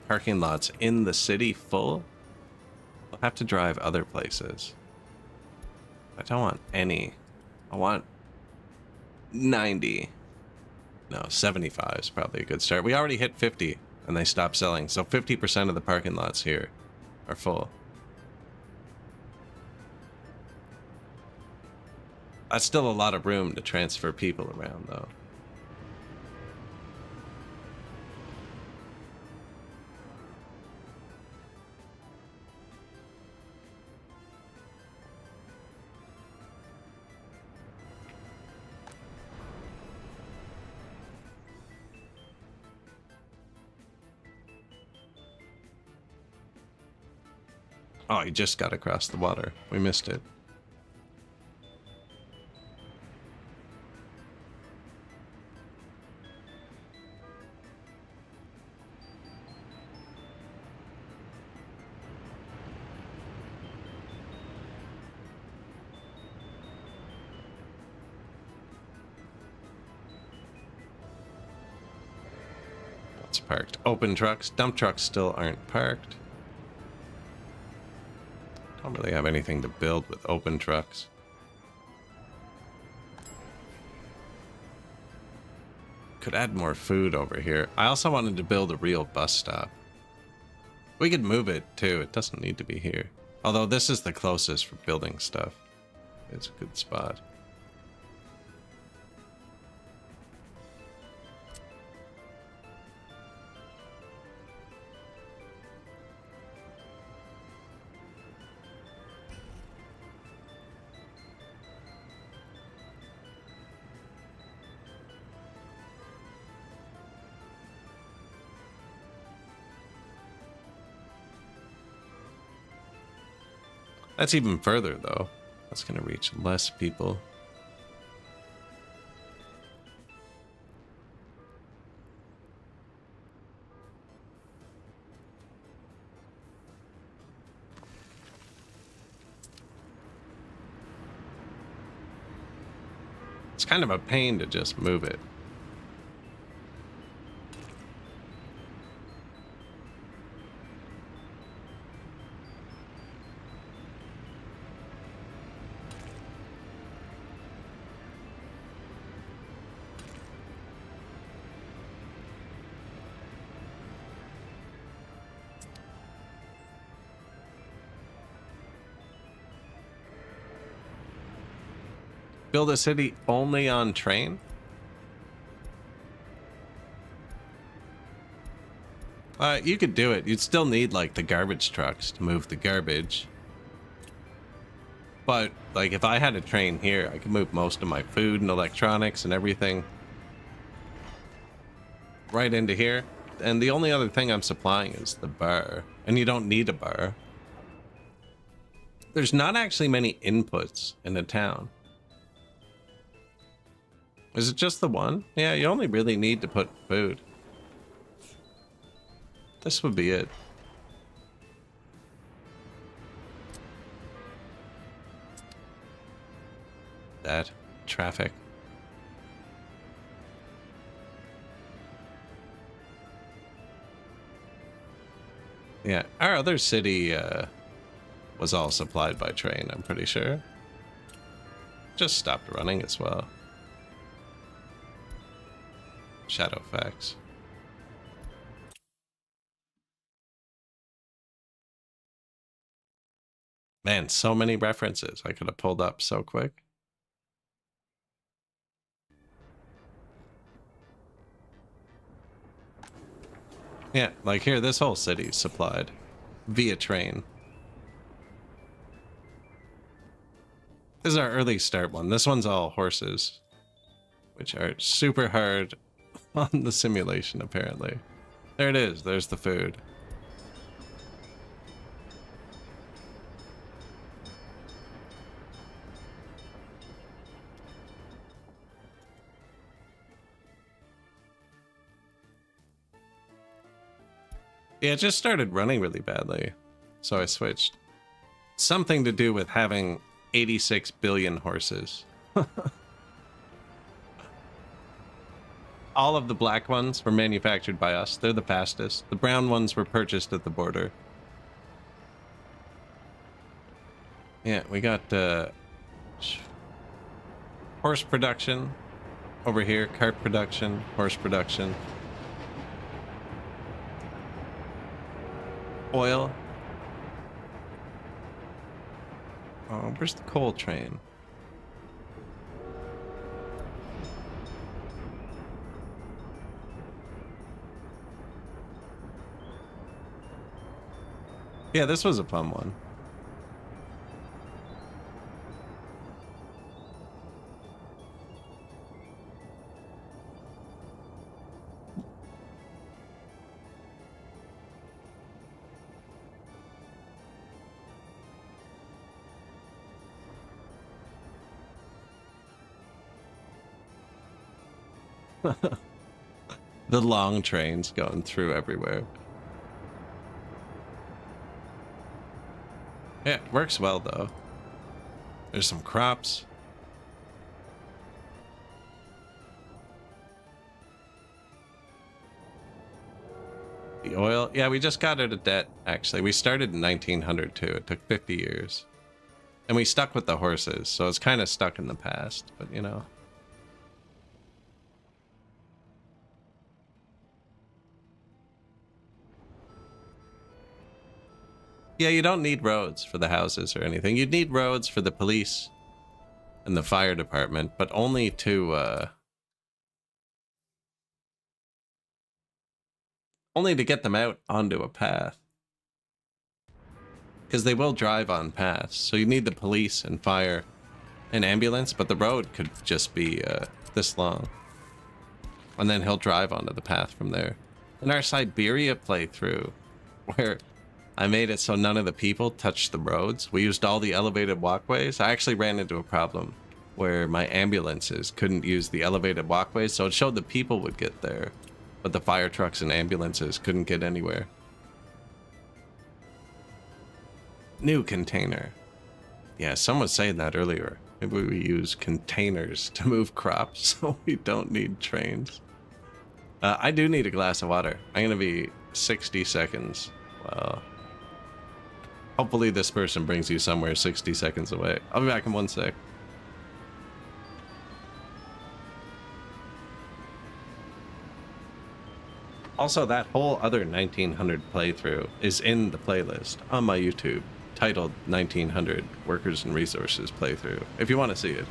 parking lots in the city full, we'll have to drive other places. I don't want any. I want 90. No, 75 is probably a good start. We already hit 50 and they stopped selling. So 50% of the parking lots here are full. That's still a lot of room to transfer people around, though. Oh, he just got across the water. We missed it. It's parked. Open trucks. Dump trucks still aren't parked. Don't really have anything to build with open trucks. Could add more food over here. I also wanted to build a real bus stop. We could move it too. It doesn't need to be here. Although this is the closest for building stuff. It's a good spot. That's even further, though. That's going to reach less people. It's kind of a pain to just move it. Build a city only on train? You could do it. You'd still need, like, the garbage trucks to move the garbage. But, like, if I had a train here, I could move most of my food and electronics and everything right into here. And the only other thing I'm supplying is the bar. And you don't need a bar. There's not actually many inputs in a town. Is it just the one? Yeah, you only really need to put food. This would be it. That traffic. Yeah, our other city was all supplied by train, I'm pretty sure. Just stopped running as well. Shadowfax. Man, so many references I could have pulled up so quick. Yeah, like here, this whole city's supplied via train. This is our early start one. This one's all horses, which are super hard on the simulation, apparently. There it is. There's the food. Yeah, it just started running really badly, so I switched. Something to do with having 86 billion horses. All of the black ones were manufactured by us. They're the fastest. The brown ones were purchased at the border. Yeah, we got horse production over here, cart production, horse production. Oil. Oh, where's the coal train? Yeah, this was a fun one. The long trains going through everywhere. Yeah, it works well though. There's some crops. The oil? Yeah, we just got out of debt, actually. We started in 1900 too. It took 50 years. And we stuck with the horses, so it's kind of stuck in the past, but you know. Yeah, you don't need roads for the houses or anything. You'd need roads for the police and the fire department, but only to get them out onto a path. Because they will drive on paths, so you need the police and fire and ambulance, but the road could just be this long. And then he'll drive onto the path from there. In our Siberia playthrough, where I made it so none of the people touched the roads, we used all the elevated walkways. I actually ran into a problem where my ambulances couldn't use the elevated walkways, so it showed the people would get there, but the fire trucks and ambulances couldn't get anywhere. New container. Yeah, someone was saying that earlier. Maybe we use containers to move crops so we don't need trains. I do need a glass of water. I'm gonna be 60 seconds. Well, hopefully this person brings you somewhere 60 seconds away. I'll be back in 1 sec. Also, that whole other 1900 playthrough is in the playlist on my YouTube, titled 1900 Workers and Resources Playthrough, if you want to see it.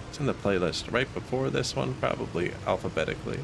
It's in the playlist right before this one, probably alphabetically.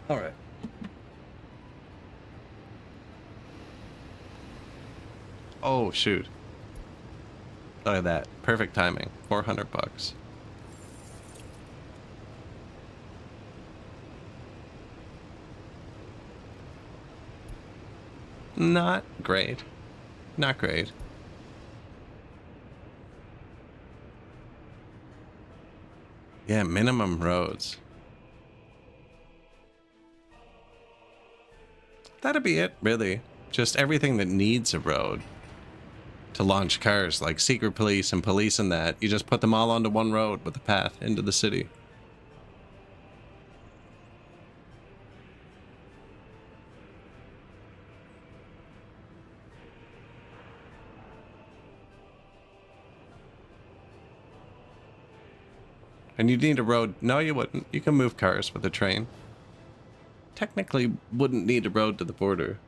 All right. Oh, shoot. Look at that. Perfect timing. 400 bucks. Not great. Not great. Yeah, minimum roads. That'd be it, really. Just everything that needs a road to launch cars, like secret police and police and that. You just put them all onto one road with a path into the city. And you need a road. No, you wouldn't. You can move cars with a train. Technically, wouldn't need a road to the border.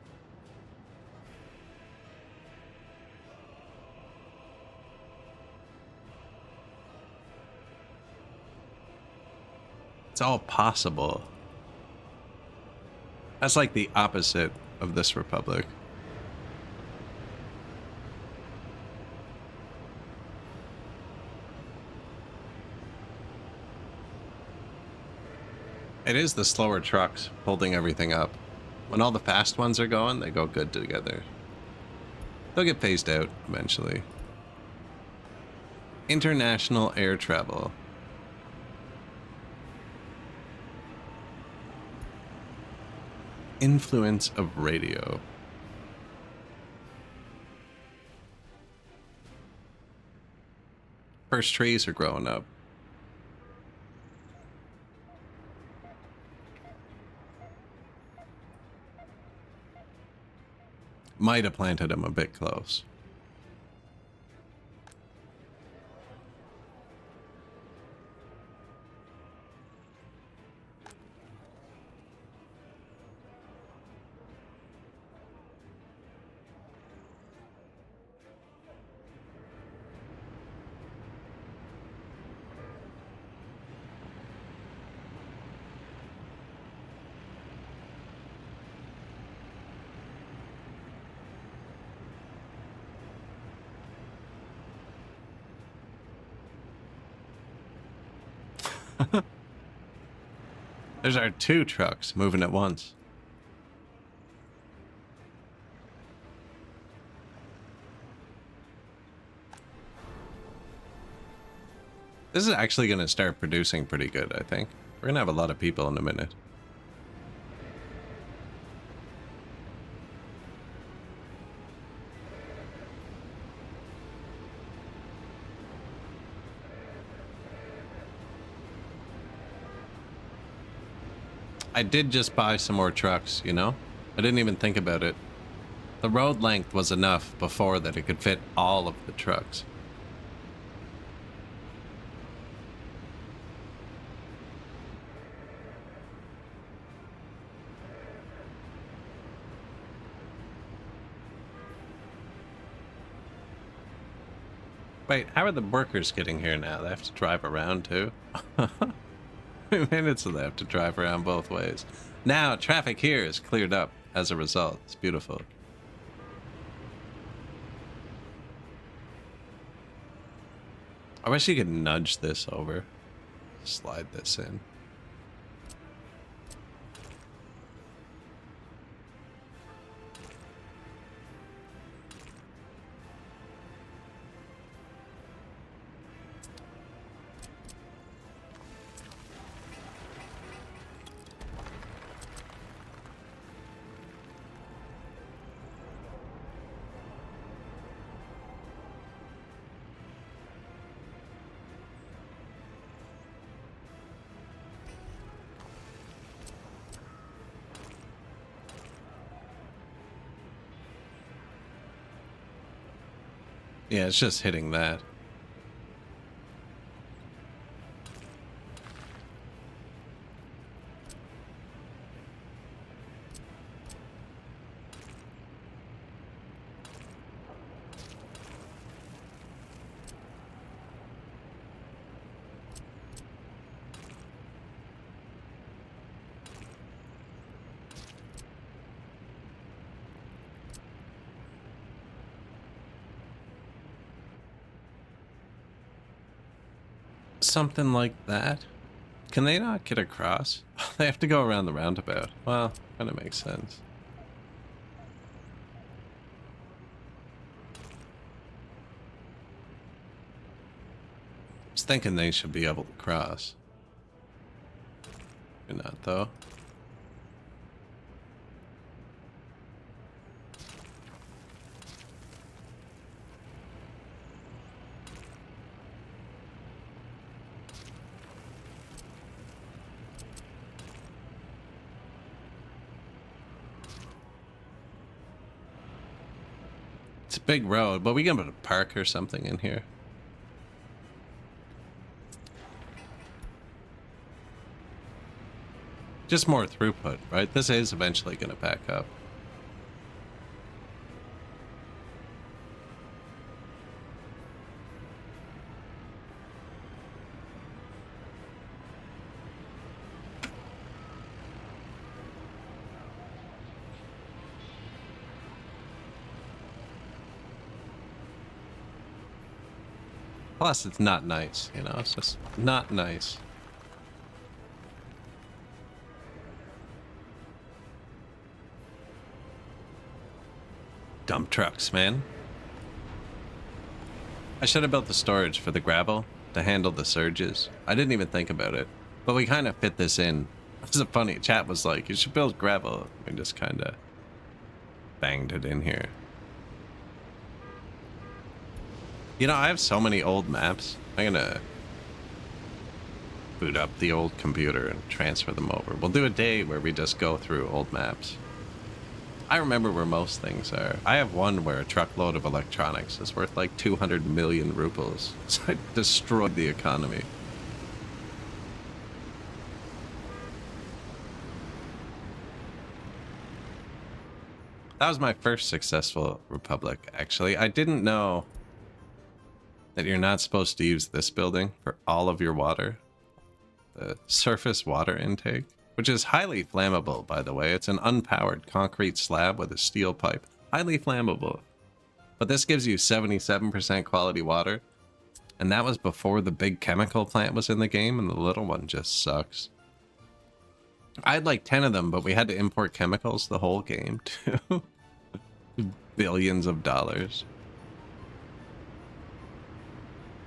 It's all possible. That's like the opposite of this republic. It is the slower trucks holding everything up. When all the fast ones are going, they go good together. They'll get phased out eventually. International air travel. Influence of radio. First trees are growing up. Might have planted them a bit close. There's our 2 trucks moving at once. This is actually going to start producing pretty good, I think. We're going to have a lot of people in a minute. I did just buy some more trucks, you know? I didn't even think about it. The road length was enough before that it could fit all of the trucks. Wait, how are the workers getting here now? They have to drive around too? 2 minutes and they have to drive around both ways. Now, traffic here is cleared up as a result. It's beautiful. I wish you could nudge this over. Slide this in. Yeah, it's just hitting that. Something like that. Can they not get across? They have to go around the roundabout. Well, kind of makes sense. I was thinking they should be able to cross. Maybe not, though. It's a big road, but we can put a park or something in here. Just more throughput, right? This is eventually going to pack up. Plus, it's not nice, you know? It's just not nice. Dump trucks, man. I should have built the storage for the gravel to handle the surges. I didn't even think about it, but we kind of fit this in. It was a funny chat was like, you should build gravel. We just kind of banged it in here. You know, I have so many old maps. I'm gonna boot up the old computer and transfer them over. We'll do a day where we just go through old maps. I remember where most things are. I have one where a truckload of electronics is worth like 200 million rubles. So I destroyed the economy. That was my first successful republic, actually. I didn't know that you're not supposed to use this building for all of your water. The surface water intake, which is highly flammable, by the way. It's an unpowered concrete slab with a steel pipe. Highly flammable. But this gives you 77% quality water. And that was before the big chemical plant was in the game, and the little one just sucks. I had like 10 of them, but we had to import chemicals the whole game, too. Billions of dollars.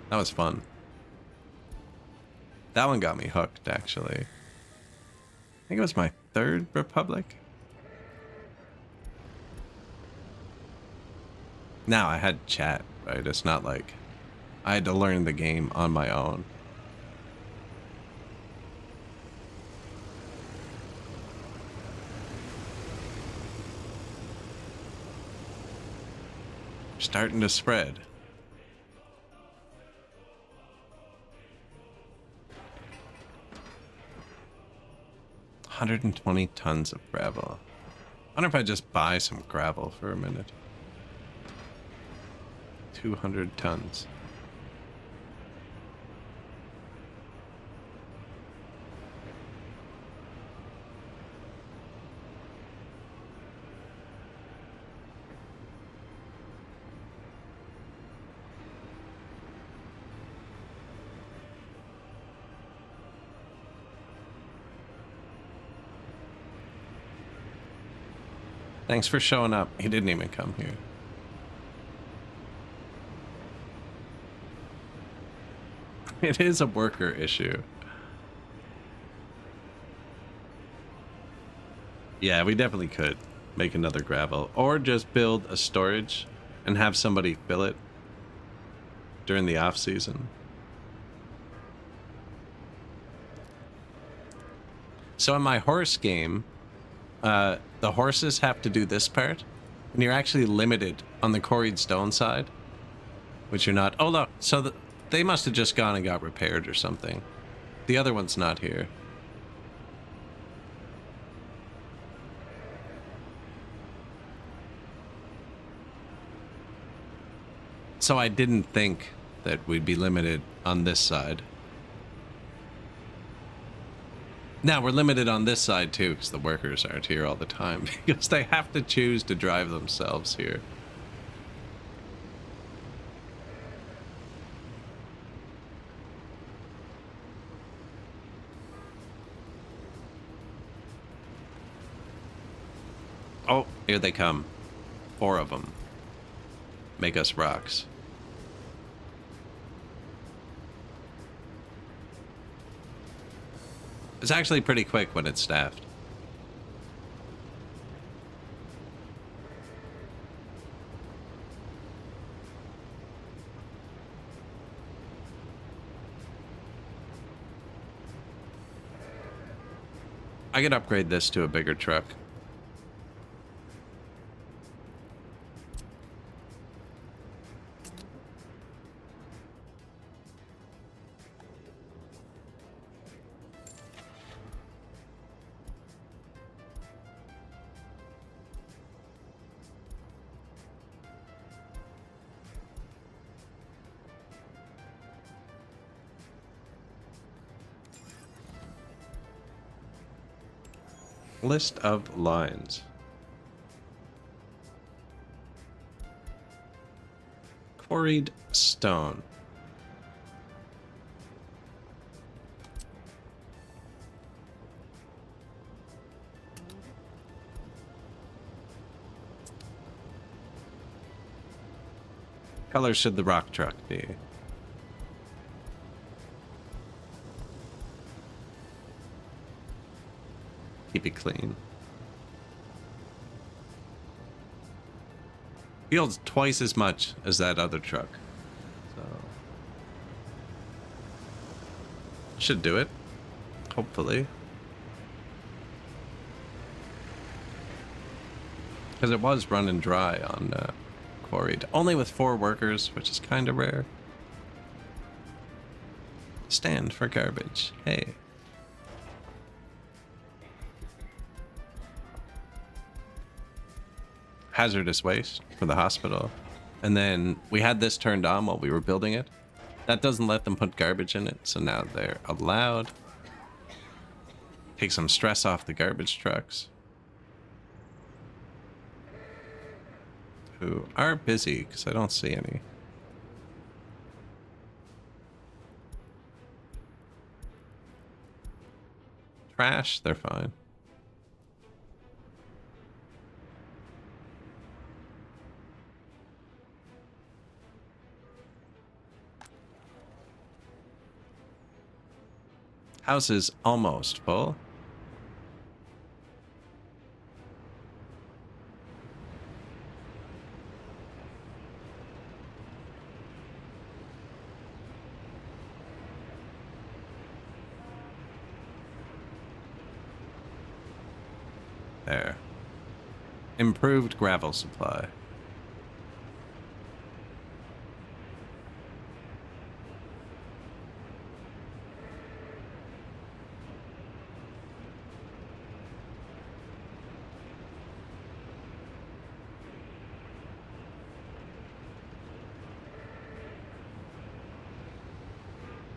That was fun. That one got me hooked, actually. I think it was my third republic. Now, I had chat, right? It's not like I had to learn the game on my own. Starting to spread. $120 tons of gravel. I wonder if I just buy some gravel for a minute. 200 tons. Thanks for showing up. He didn't even come here. It is a worker issue. Yeah, we definitely could make another gravel. Or just build a storage and have somebody fill it during the off season. So in my horse game, the horses have to do this part, and you're actually limited on the quarried stone side, which you're not. Oh, look, so they must have just gone and got repaired or something. The other one's not here. So I didn't think that we'd be limited on this side. Now, we're limited on this side, too, because the workers aren't here all the time. Because they have to choose to drive themselves here. Oh, here they come. 4 of them. Make us rocks. It's actually pretty quick when it's staffed. I could upgrade this to a bigger truck. List of lines. Quarried stone. color should the rock truck be? Keep it clean. Feels twice as much as that other truck. So should do it. Hopefully. Because it was running dry on quarried. Only with 4 workers, which is kind of rare. Stand for garbage. Hey. Hazardous waste for the hospital. And then we had this turned on while we were building it. That doesn't let them put garbage in it, so now they're allowed. Take some stress off the garbage trucks. Who are busy, because I don't see any. Trash, they're fine. House is almost full. There. Improved gravel supply.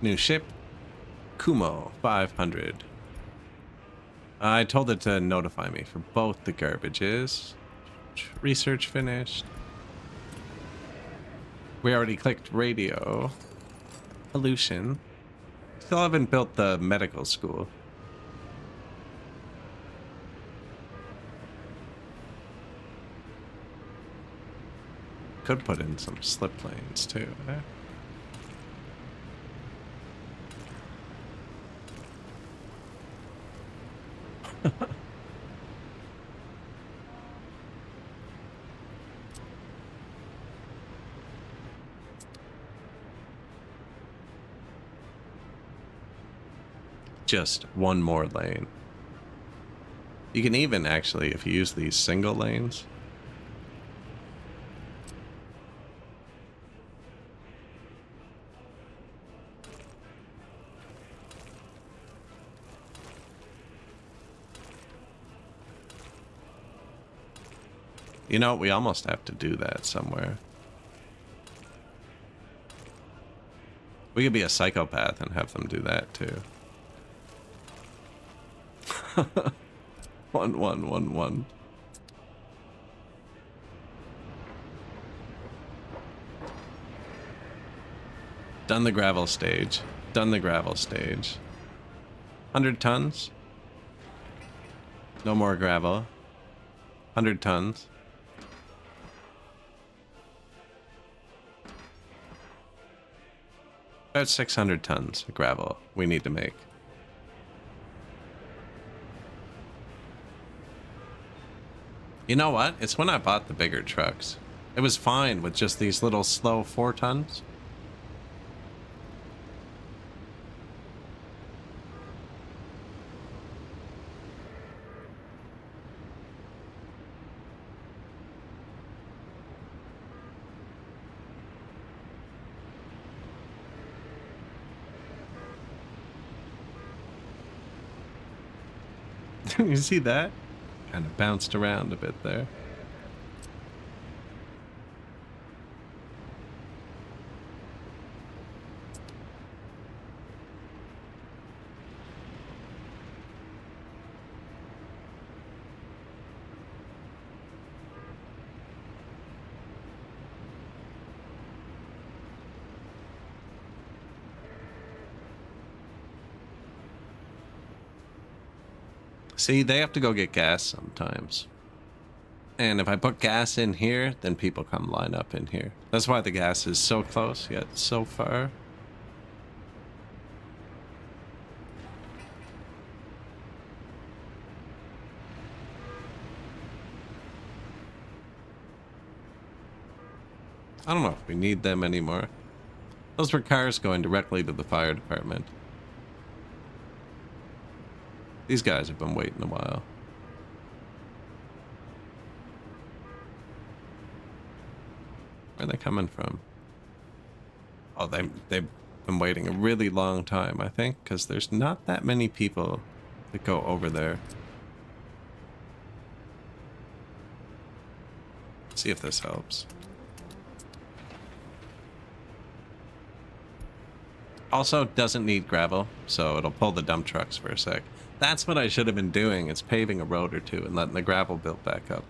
New ship, Kumo 500. I told it to notify me for both the garbages. Research finished. We already clicked radio. Pollution. Still haven't built the medical school. Could put in some slip lanes too. Eh? Just one more lane. You can even actually, if you use these single lanes, you know, we almost have to do that somewhere. We could be a psychopath and have them do that too. 1111. Done the gravel stage. Done the gravel stage. 100 tons. No more gravel. 100 tons. About 600 tons of gravel we need to make. You know what? It's when I bought the bigger trucks. It was fine with just these little slow 4 tons. You see that? Kind of bounced around a bit there. See, they have to go get gas sometimes. And if I put gas in here, then people come line up in here. That's why the gas is so close yet so far. I don't know if we need them anymore. Those were cars going directly to the fire department. These guys have been waiting a while. Where are they coming from? Oh, they've been waiting a really long time, I think, because there's not that many people that go over there. See if this helps. Also, doesn't need gravel, so it'll pull the dump trucks for a sec. That's what I should have been doing, is paving a road or two and letting the gravel build back up.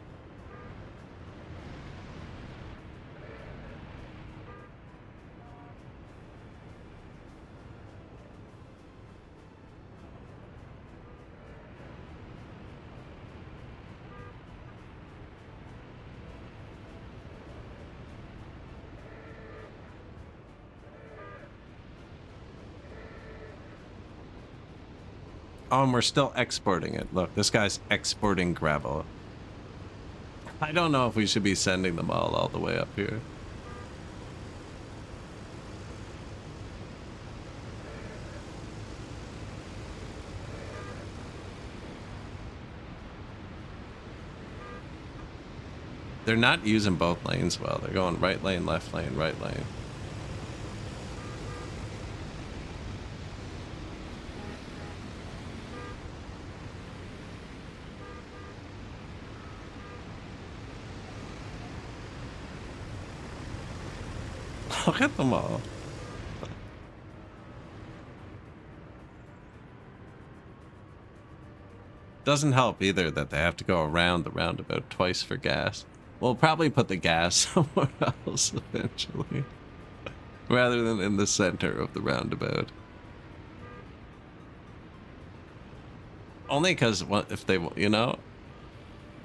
Oh, and we're still exporting it. Look, this guy's exporting gravel. I don't know if we should be sending them all the way up here. They're not using both lanes well. They're going right lane, right lane. Look at them all. Doesn't help either that they have to go around the roundabout twice for gas. We'll probably put the gas somewhere else eventually, rather than in the center of the roundabout. Only because if they, you know,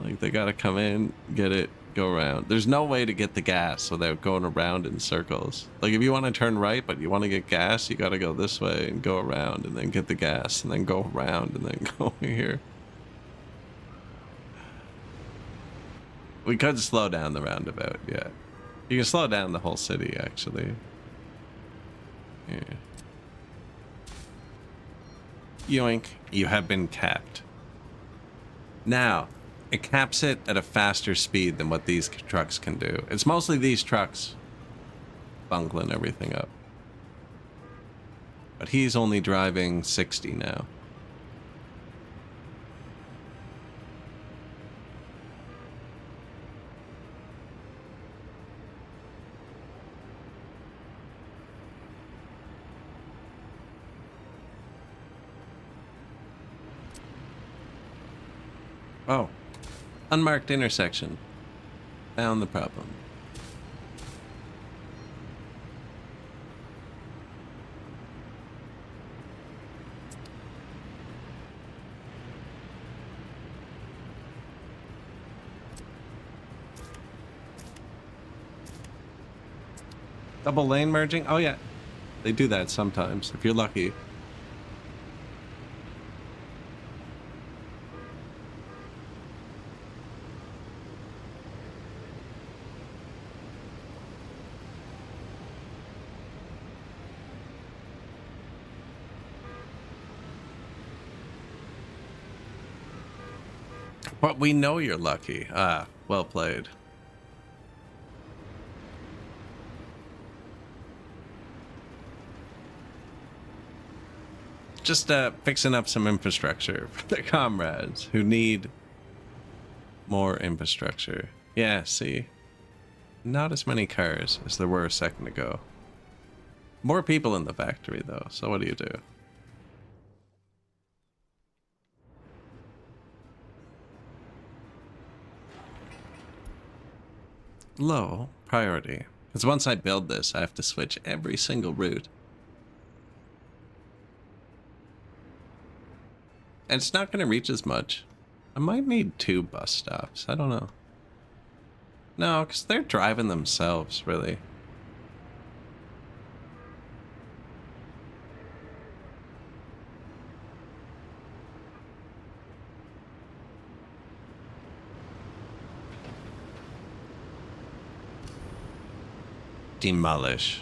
like they gotta come in, get it, go around. There's no way to get the gas without going around in circles. Like if you want to turn right but you want to get gas, you got to go this way and go around and then get the gas and then go around and then go here. We could slow down the roundabout, yeah. You can slow down the whole city, actually. Yeah. Yoink, you have been capped. Now, it caps it at a faster speed than what these trucks can do. It's mostly these trucks bungling everything up. But he's only driving 60 now. Oh. Unmarked intersection. Found the problem. Double lane merging? Oh yeah. They do that sometimes, if you're lucky. But we know you're lucky. Ah, well played. Just fixing up some infrastructure for the comrades who need more infrastructure. Yeah, see? Not as many cars as there were a second ago. More people in the factory, though, so what do you do? Low priority. Because once I build this, I have to switch every single route. And it's not going to reach as much. I might need 2 bus stops. I don't know. No, because they're driving themselves, really. Demolish.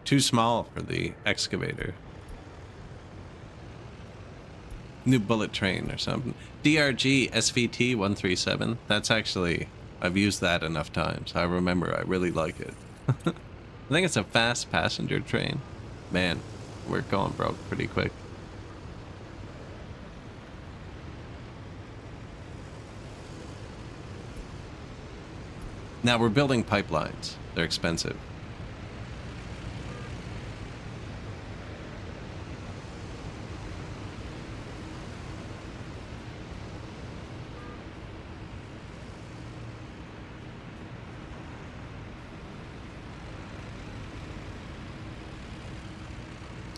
Too small for the excavator. New bullet train or something. DRG SVT 137. That's actually, I've used that enough times. I remember I really like it. I think it's a fast passenger train. Man, we're going broke pretty quick. Now we're building pipelines. They're expensive.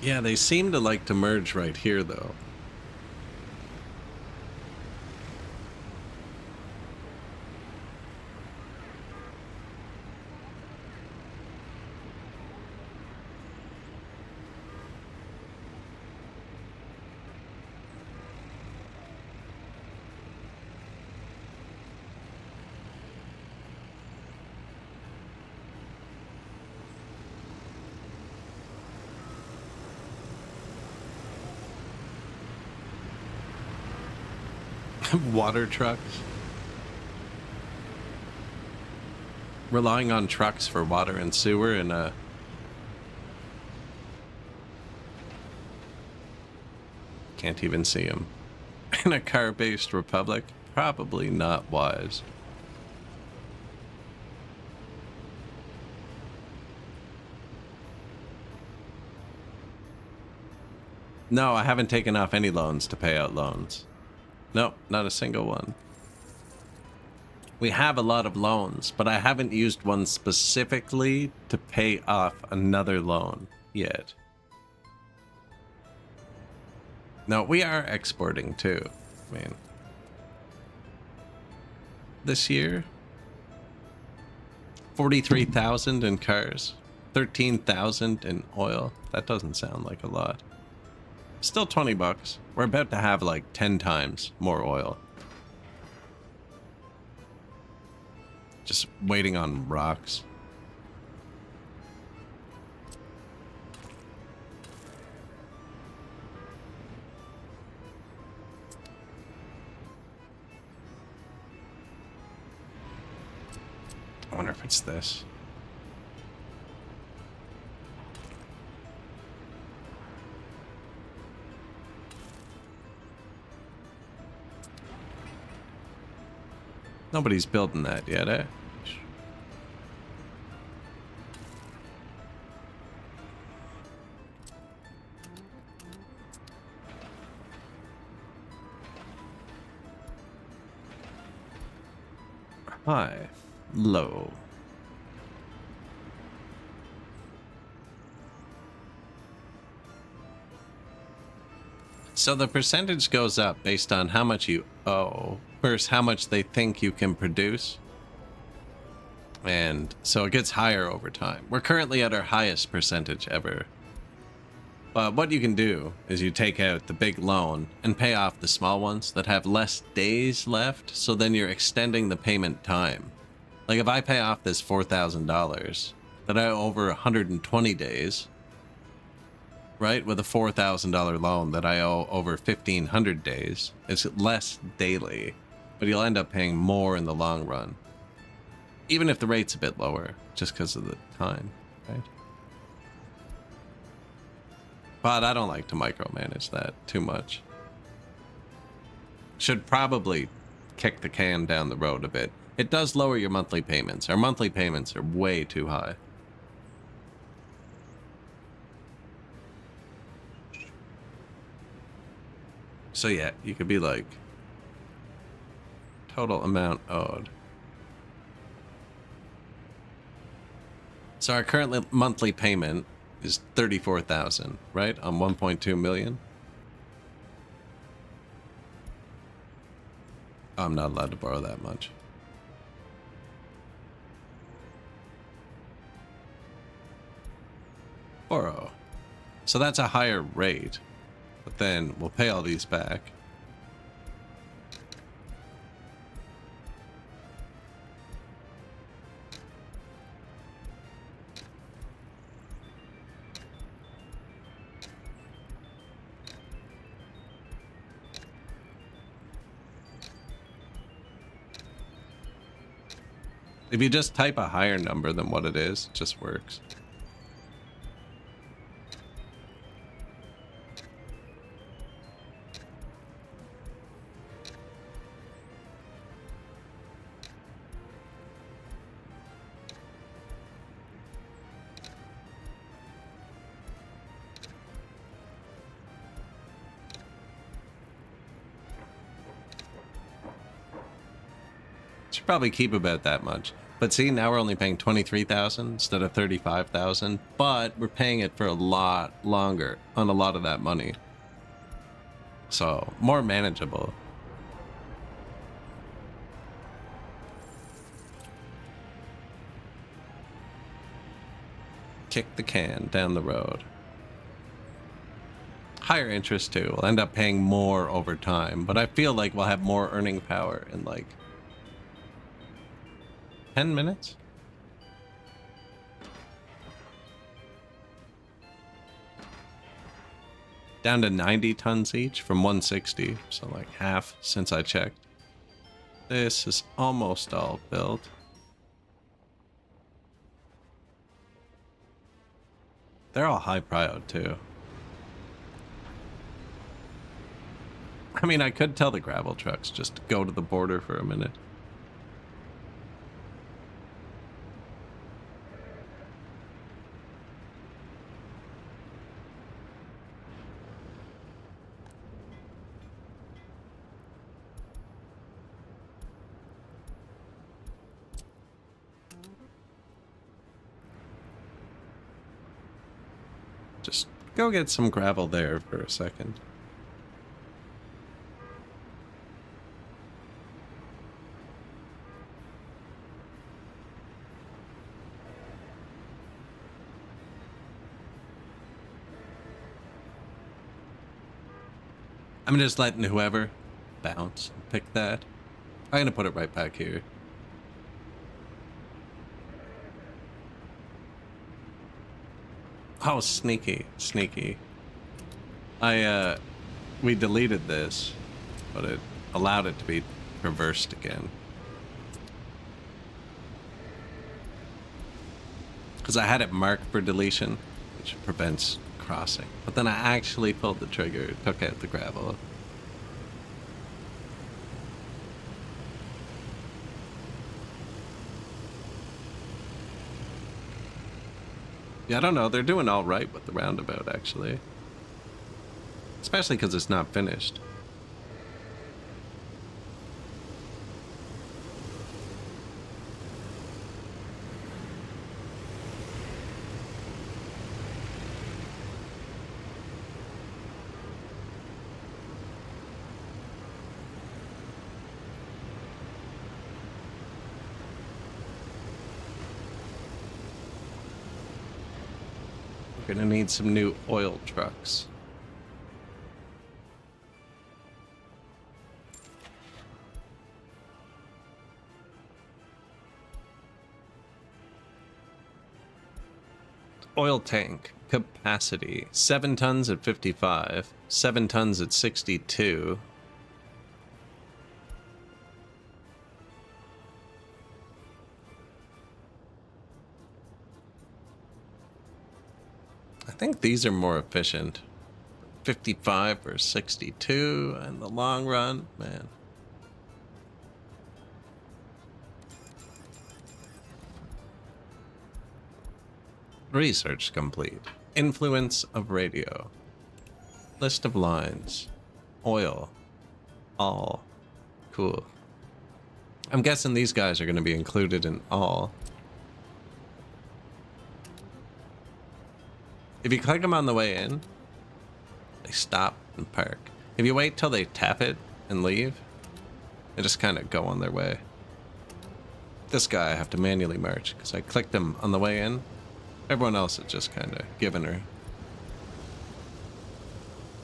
Yeah, they seem to like to merge right here, though. Water trucks. Relying on trucks for water and sewer in a... Can't even see them. In a car-based republic? Probably not wise. No, I haven't taken off any loans to pay out loans. Nope, not a single one. We have a lot of loans, but I haven't used one specifically to pay off another loan yet. No, we are exporting too. I mean, this year, 43,000 in cars, 13,000 in oil. That doesn't sound like a lot. Still 20 bucks. We're about to have like 10 times more oil. Just waiting on rocks. I wonder if it's this. Nobody's building that yet, eh? High, low. So the percentage goes up based on how much you owe versus how much they think you can produce. And so it gets higher over time. We're currently at our highest percentage ever. But what you can do is you take out the big loan and pay off the small ones that have less days left, so then you're extending the payment time. Like if I pay off this $4,000 that I owe over 120 days, right, with a $4,000 loan that I owe over 1,500 days, it's less daily, but you'll end up paying more in the long run. Even if the rate's a bit lower, just because of the time, right? But I don't like to micromanage that too much. Should probably kick the can down the road a bit. It does lower your monthly payments. Our monthly payments are way too high. So yeah, you could be like, total amount owed. So our current monthly payment is 34,000, right? On 1.2 million. Oh, I'm not allowed to borrow that much. Borrow. So that's a higher rate, but then we'll pay all these back. If you just type a higher number than what it is, it just works. Should probably keep about that much. But see, now we're only paying 23,000 instead of 35,000, but we're paying it for a lot longer on a lot of that money. So, more manageable. Kick the can down the road. Higher interest too. We'll end up paying more over time, but I feel like we'll have more earning power in like 10 minutes? Down to 90 tons each from 160, so like half since I checked. This is almost all built. They're all high prio too. I mean, I could tell the gravel trucks just to go to the border for a minute. Just go get some gravel there for a second. I'm just letting whoever bounce and pick that. I'm gonna put it right back here. Oh, sneaky, sneaky. We deleted this, but it allowed it to be reversed again. Because I had it marked for deletion, which prevents crossing. But then I actually pulled the trigger, took out the gravel. Yeah, I don't know. They're doing all right with the roundabout, actually. Especially because it's not finished. We're gonna need some new oil trucks. Oil tank capacity 7 tons at 55, 7 tons at 62. I think these are more efficient. 55 or 62 in the long run, man. Research complete. Influence of radio. List of lines. Oil. All. Cool. I'm guessing these guys are going to be included in all. If you click them on the way in, they stop and park. If you wait till they tap it and leave, they just kind of go on their way. This guy I have to manually merge because I clicked him on the way in. Everyone else is just kind of giving her.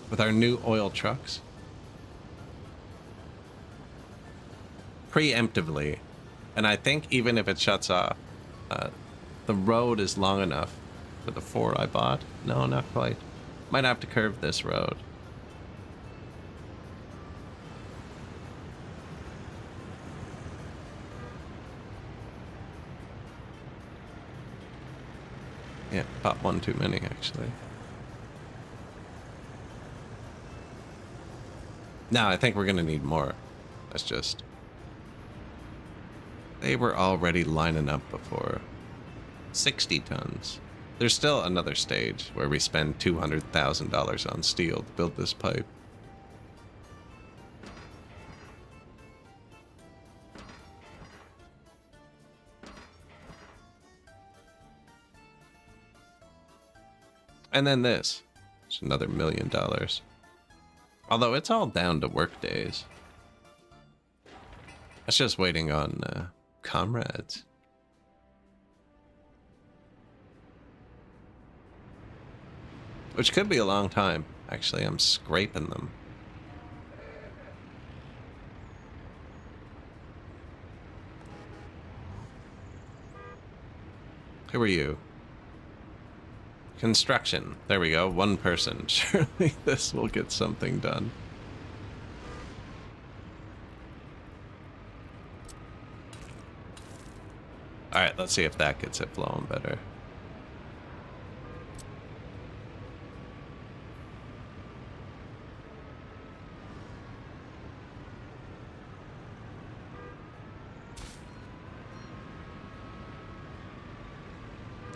With our new oil trucks. Preemptively. And I think even if it shuts off, the road is long enough for the 4 I bought. No, not quite. Might have to curve this road. Yeah, bought one too many, actually. No, I think we're going to need more. That's just... They were already lining up before. 60 tons. There's still another stage where we spend $200,000 on steel to build this pipe. And then this. It's another $1 million. Although it's all down to work days. That's just waiting on comrades. Which could be a long time. Actually, I'm scraping them. Who are you? Construction. There we go. One person. Surely this will get something done. Alright, let's see if that gets it flowing better.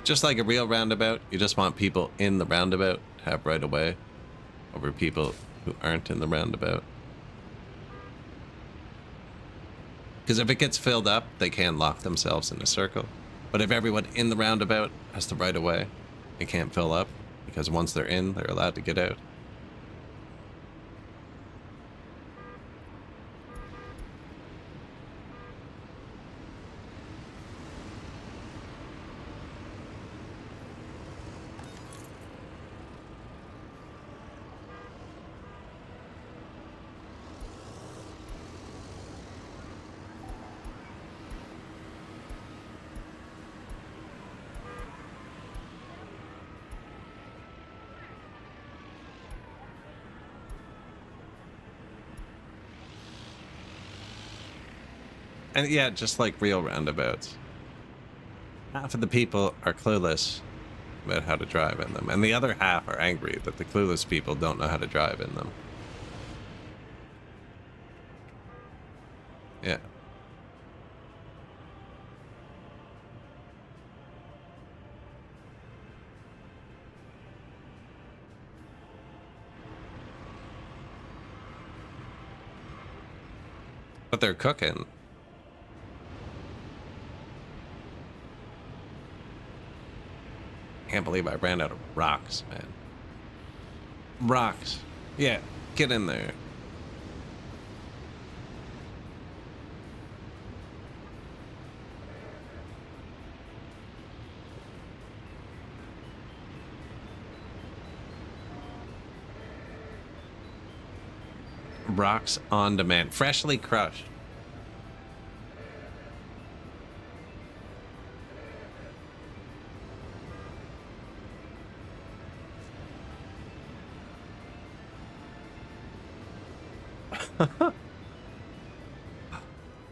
Just like a real roundabout, you just want people in the roundabout to have right of way over people who aren't in the roundabout. Because if it gets filled up, they can't lock themselves in a circle. But if everyone in the roundabout has the right of way, it can't fill up, because once they're in, they're allowed to get out. And yeah, just like real roundabouts. Half of the people are clueless about how to drive in them, and the other half are angry that the clueless people don't know how to drive in them. Yeah. But they're cooking. Can't believe I ran out of rocks, man. Rocks. Yeah, get in there. Rocks on demand. Freshly crushed.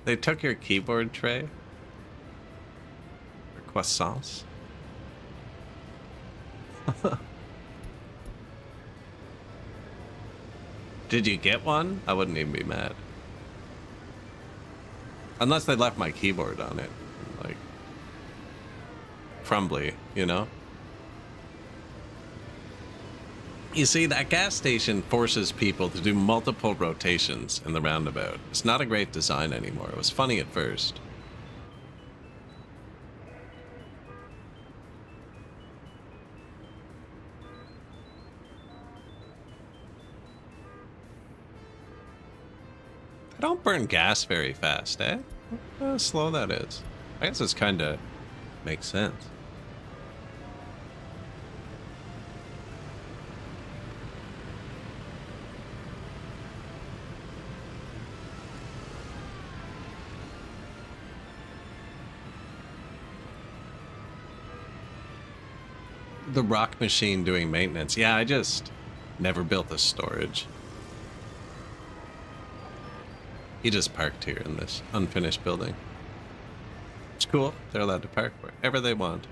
They took your keyboard tray? Or croissants? Did you get one? I wouldn't even be mad. Unless they left my keyboard on it. Like, crumbly, you know? You see, that gas station forces people to do multiple rotations in the roundabout. It's not a great design anymore. It was funny at first. don't burn gas very fast, eh? How slow that is. I guess this kind of makes sense. The rock machine doing maintenance. Yeah, I just never built the storage. He just parked here in this unfinished building. It's cool. They're allowed to park wherever they want.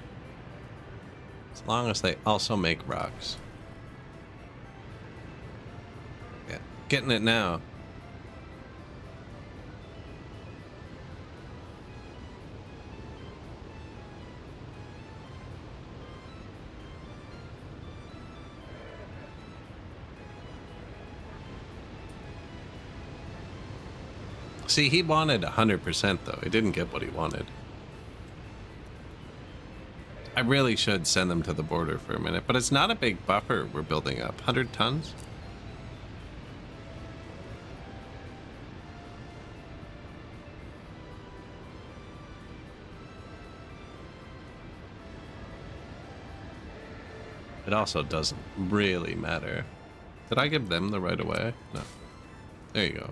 As long as they also make rocks. Yeah, getting it now. See, he wanted 100% though. He didn't get what he wanted. I really should send them to the border for a minute, but it's not a big buffer we're building up. 100 tons? It also doesn't really matter. Did I give them the right of way? No. There you go.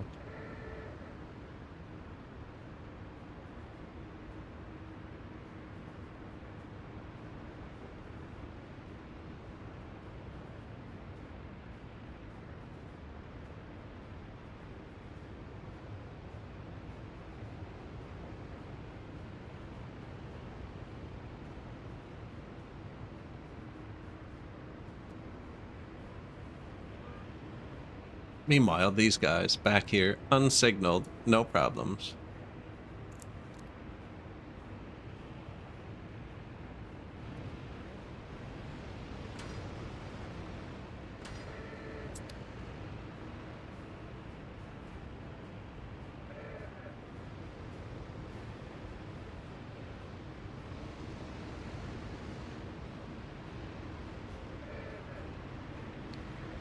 Meanwhile, these guys back here, unsignaled, no problems.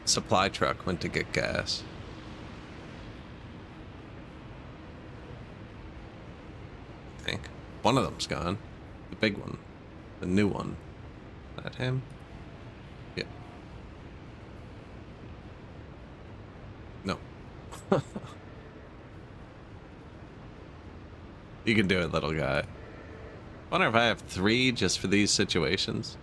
Supply truck went to get gas. I think one of them's gone. The big one. The new one. Is that him? Yep. No. You can do it, little guy. Wonder if I have 3 just for these situations.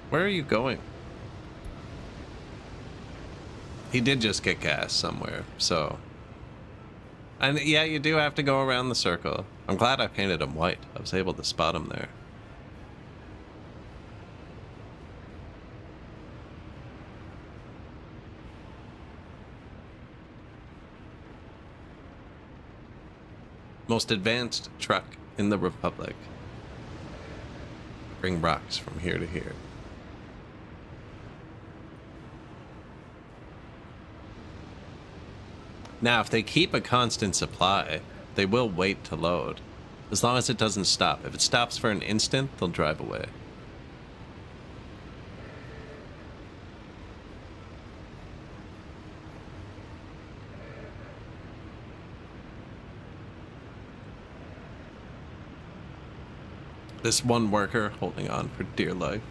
Where are you going? He did just get gas somewhere, so... And yeah, you do have to go around the circle. I'm glad I painted him white. I was able to spot him there. Most advanced truck in the Republic. Bring rocks from here to here. Now, if they keep a constant supply, they will wait to load. As long as it doesn't stop. If it stops for an instant, they'll drive away. This one worker holding on for dear life.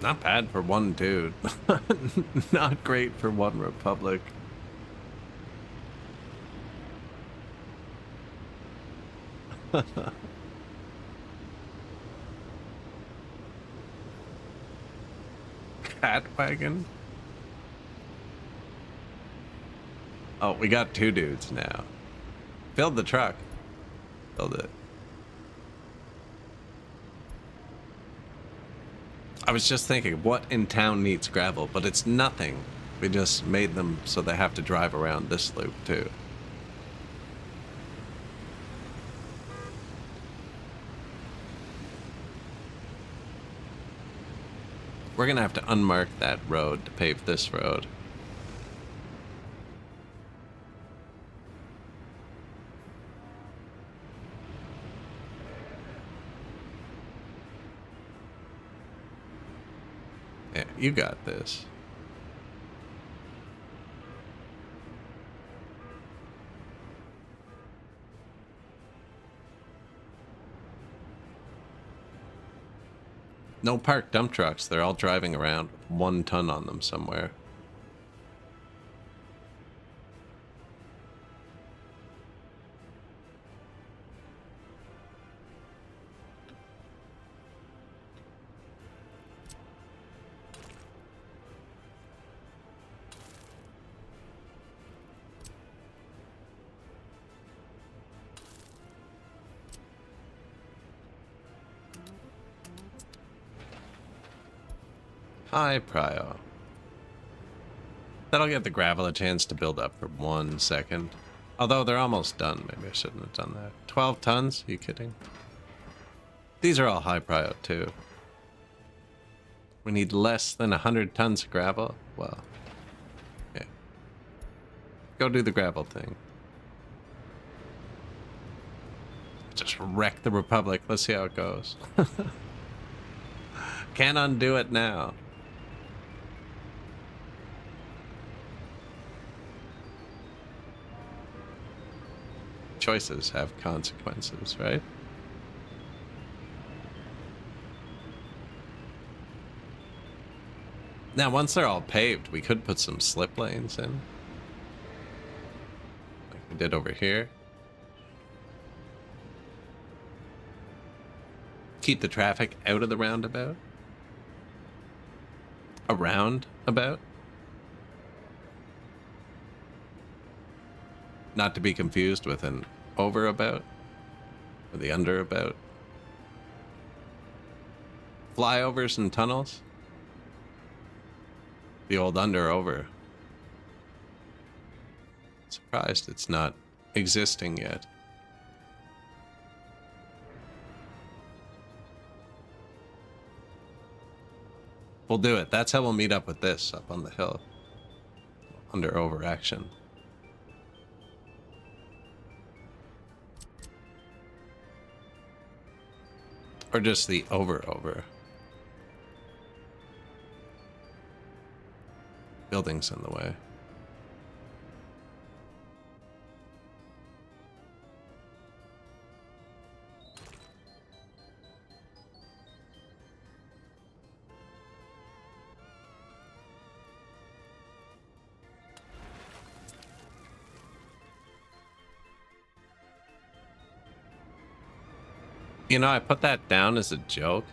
Not bad for one dude. Not great for one Republic. Cat wagon? Oh, we got 2 dudes now. Filled the truck. Filled it. I was just thinking, what in town needs gravel? But it's nothing. We just made them so they have to drive around this loop too. We're gonna have to unmark that road to pave this road. Yeah, you got this. No parked dump trucks. They're all driving around with 1 ton on them somewhere. Hi, Prio. That'll give the gravel a chance to build up for 1 second. Although they're almost done. Maybe I shouldn't have done that. 12 tons? Are you kidding? These are all high prio too. We need less than 100 tons of gravel? Well, yeah. Go do the gravel thing. Just wreck the Republic. Let's see how it goes. Can't undo it now. Choices have consequences, right? Now, once they're all paved, we could put some slip lanes in. Like we did over here. Keep the traffic out of the roundabout. A roundabout. Not to be confused with an overabout or the underabout. Flyovers and tunnels. The old under-over. Surprised it's not existing yet. We'll do it. That's how we'll meet up with this up on the hill. Under-over action. Or just the over-over. Buildings in the way. You know, I put that down as a joke.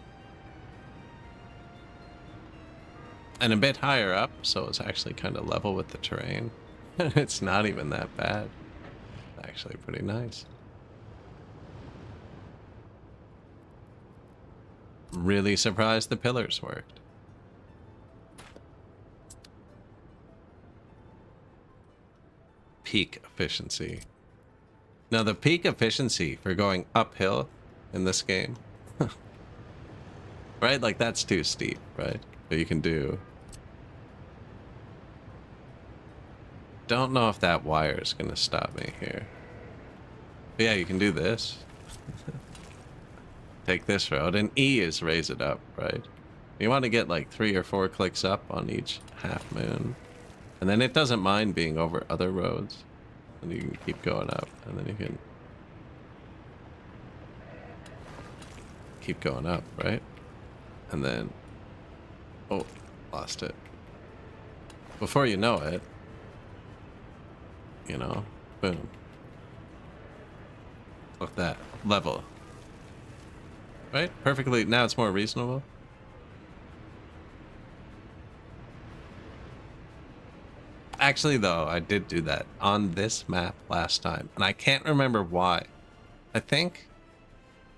And a bit higher up, so it's actually kind of level with the terrain. It's not even that bad. Actually pretty nice. Really surprised the pillars worked. Peak efficiency. Now the peak efficiency for going uphill in this game, right? Like that's too steep, right? But you can do. Don't know if that wire is gonna stop me here. But yeah, you can do this. Take this road, and E is raise it up, right? You want to get like 3 or 4 clicks up on each half moon, and then it doesn't mind being over other roads, and you can keep going up, and then you can keep going up, right? And then, oh, lost it. Before you know it, you know, boom. Look at that, level. Right? Perfectly, now it's more reasonable. Actually, though, I did do that on this map last time, and I can't remember why. I think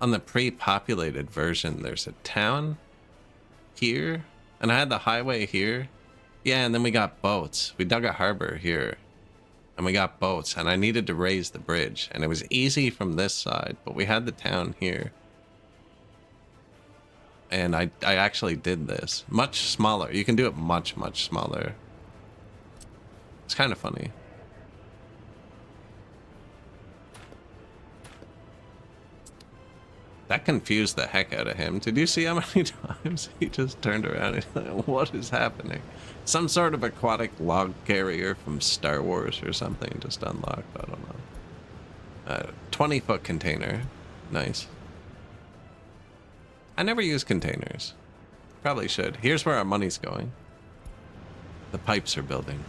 on the pre-populated version, there's a town here, and I had the highway here. Yeah, and then we got boats. We dug a harbor here, and we got boats, and I needed to raise the bridge, and it was easy from this side, but we had the town here. And I actually did this. Much smaller. You can do it much, much smaller. It's kind of funny. That confused the heck out of him. Did you see how many times he just turned around and he's like, what is happening? Some sort of aquatic log carrier from Star Wars or something just unlocked. I don't know. 20-foot container. Nice. I never use containers. Probably should. Here's where our money's going. The pipes are building.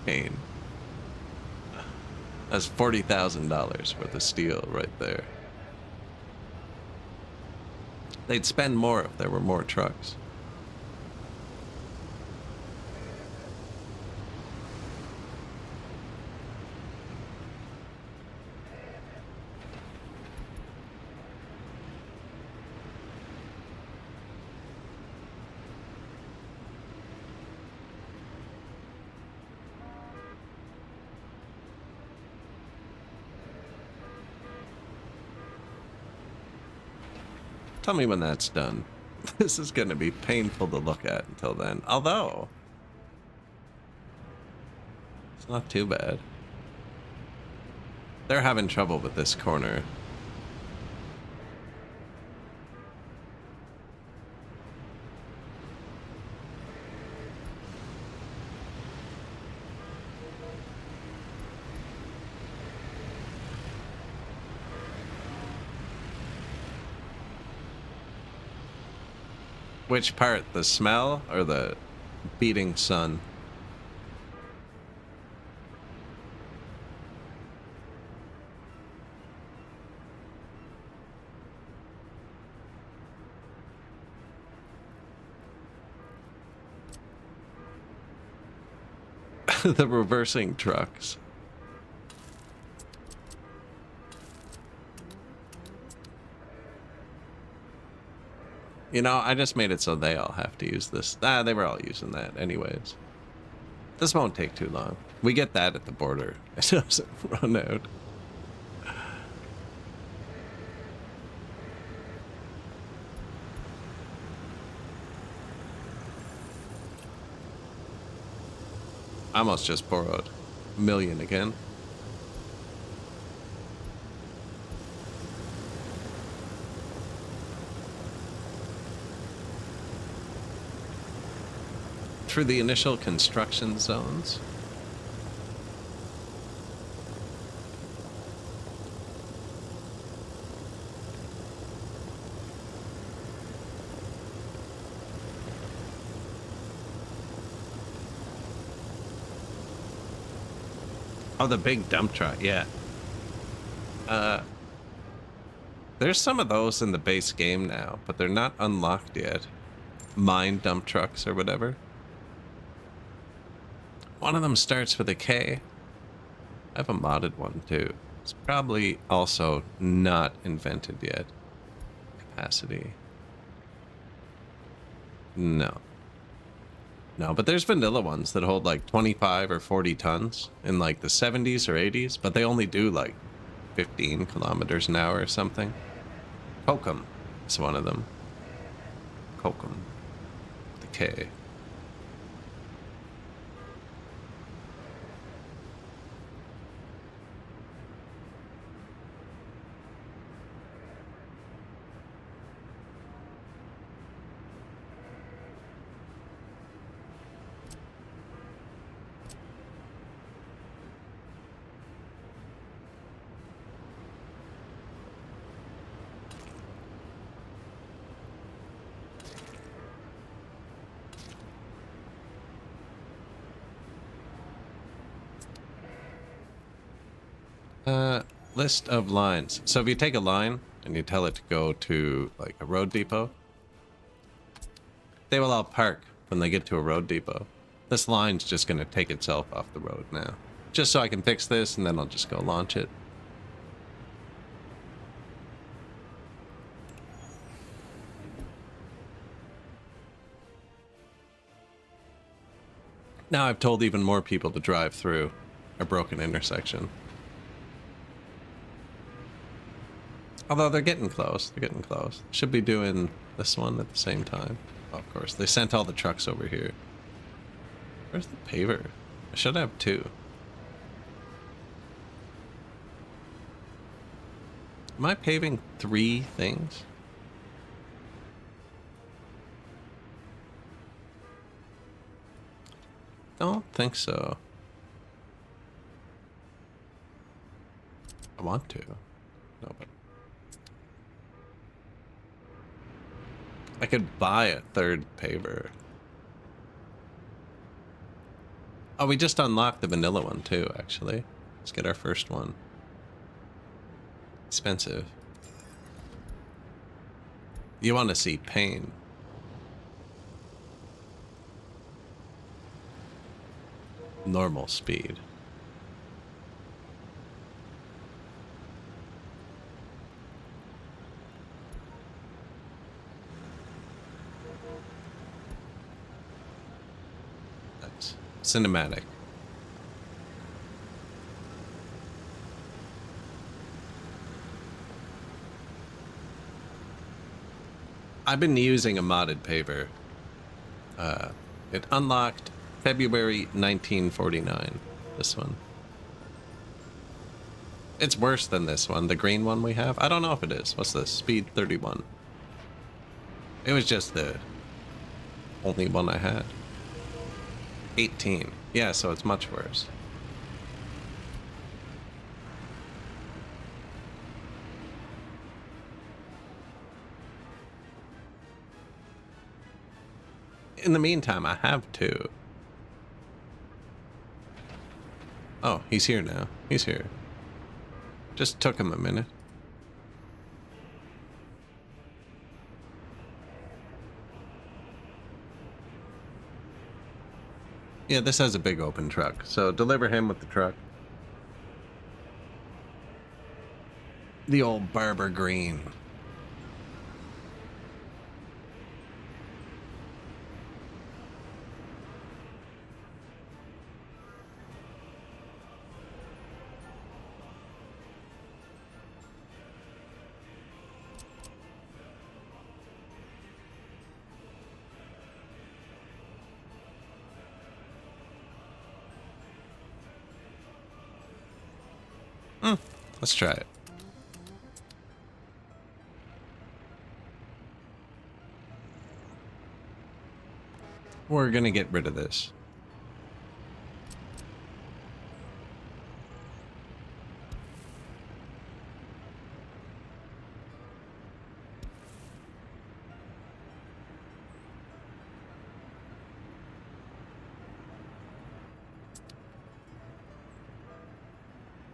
Pain. That's $40,000 worth of steel right there. They'd spend more if there were more trucks. Tell me when that's done. This is going to be painful to look at until then. Although, it's not too bad. They're having trouble with this corner. Which part? The smell or the beating sun? The reversing trucks. You know, I just made it so they all have to use this. Ah, they were all using that anyways. This won't take too long. We get that at the border. It doesn't run out. I almost just borrowed $1 million again. Through the initial construction zones. Oh, the big dump truck, yeah. There's some of those in the base game now, but they're not unlocked yet. Mine dump trucks or whatever. One of them starts with a K. I have a modded one too. It's probably also not invented yet. Capacity. No. No, but there's vanilla ones that hold like 25 or 40 tons in like the 70s or 80s, but they only do like 15 kilometers an hour or something. Kokum is one of them. Kokum. The K. List of lines. So if you take a line and you tell it to go to like a road depot, they will all park when they get to a road depot. This line's just going to take itself off the road now. Just so I can fix this and then I'll just go launch it. Now I've told even more people to drive through. a broken intersection. Although they're getting close. They're getting close. Should be doing this one at the same time. Oh, of course. They sent all the trucks over here. Where's the paver? I should have two. Am I paving 3 things? Don't think so. I want to. No, but I could buy a 3rd paver. Oh, we just unlocked the vanilla one too, actually. Let's get our first one. Expensive. You want to see pain. Normal speed. That's cinematic. I've been using a modded paver. It unlocked February 1949. This one. It's worse than this one, the green one we have. I don't know if it is. What's this? Speed 31. It was just the only one I had. 18. Yeah, so it's much worse. In the meantime, I have 2. Oh, he's here now. He's here. Just took him a minute. Yeah, this has a big open truck, so deliver him with the truck. The old Barber Green. Let's try it. We're gonna get rid of this.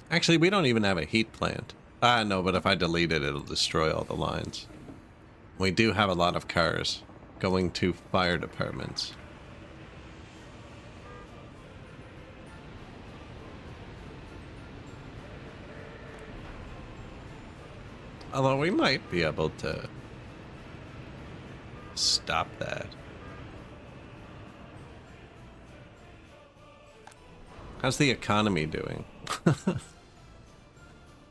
Actually, we don't even have a heat plant. Ah, no, but if I delete it, it'll destroy all the lines. We do have a lot of cars going to fire departments. Although we might be able to stop that. How's the economy doing?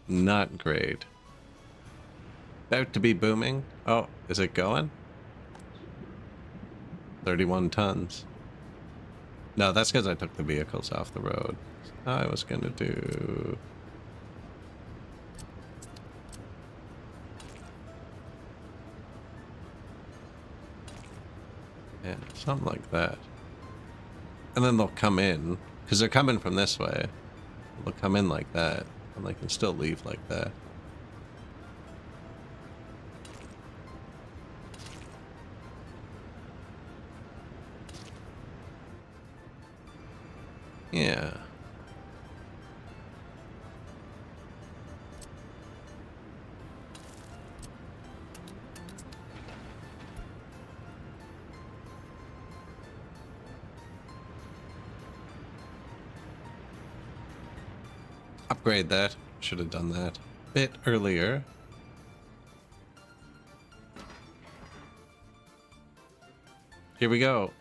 Not great. About to be booming. Oh, is it going? 31 tons. No, that's because I took the vehicles off the road. I was gonna do... yeah, something like that. And then they'll come in, because they're coming from this way. They'll come in like that, and they can still leave like that. Yeah. Upgrade that. Should have done that a bit earlier. Here we go.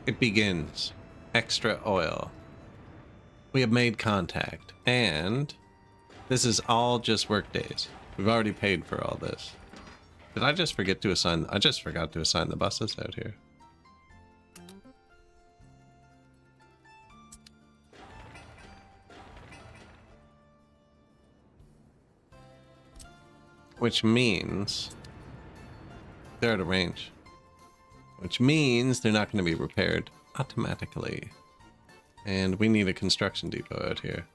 It begins. Extra oil. We have made contact, and this is all just work days. We've already paid for all this. Did I just forget to assign? I just forgot to assign the buses out here. Which means they're out of range. Which means they're not going to be repaired automatically. And we need a construction depot out here.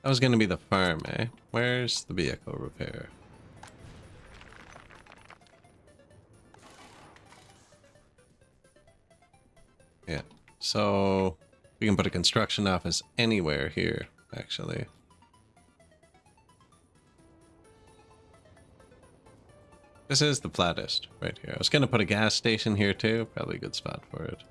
That was going to be the farm, eh? Where's the vehicle repair? Yeah, so we can put a construction office anywhere here, actually. This is the flattest right here. I was going to put a gas station here too. Probably a good spot for it.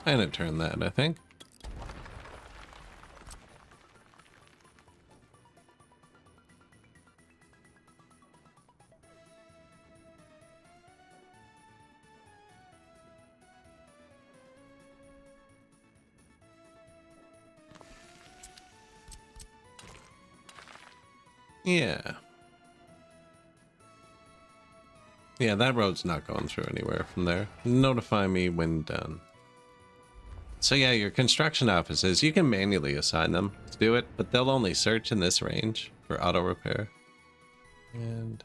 I'm gonna turn that, I think. Yeah. Yeah, that road's not going through anywhere from there. Notify me when done. So yeah, your construction offices, you can manually assign them to do it, but they'll only search in this range for auto repair. And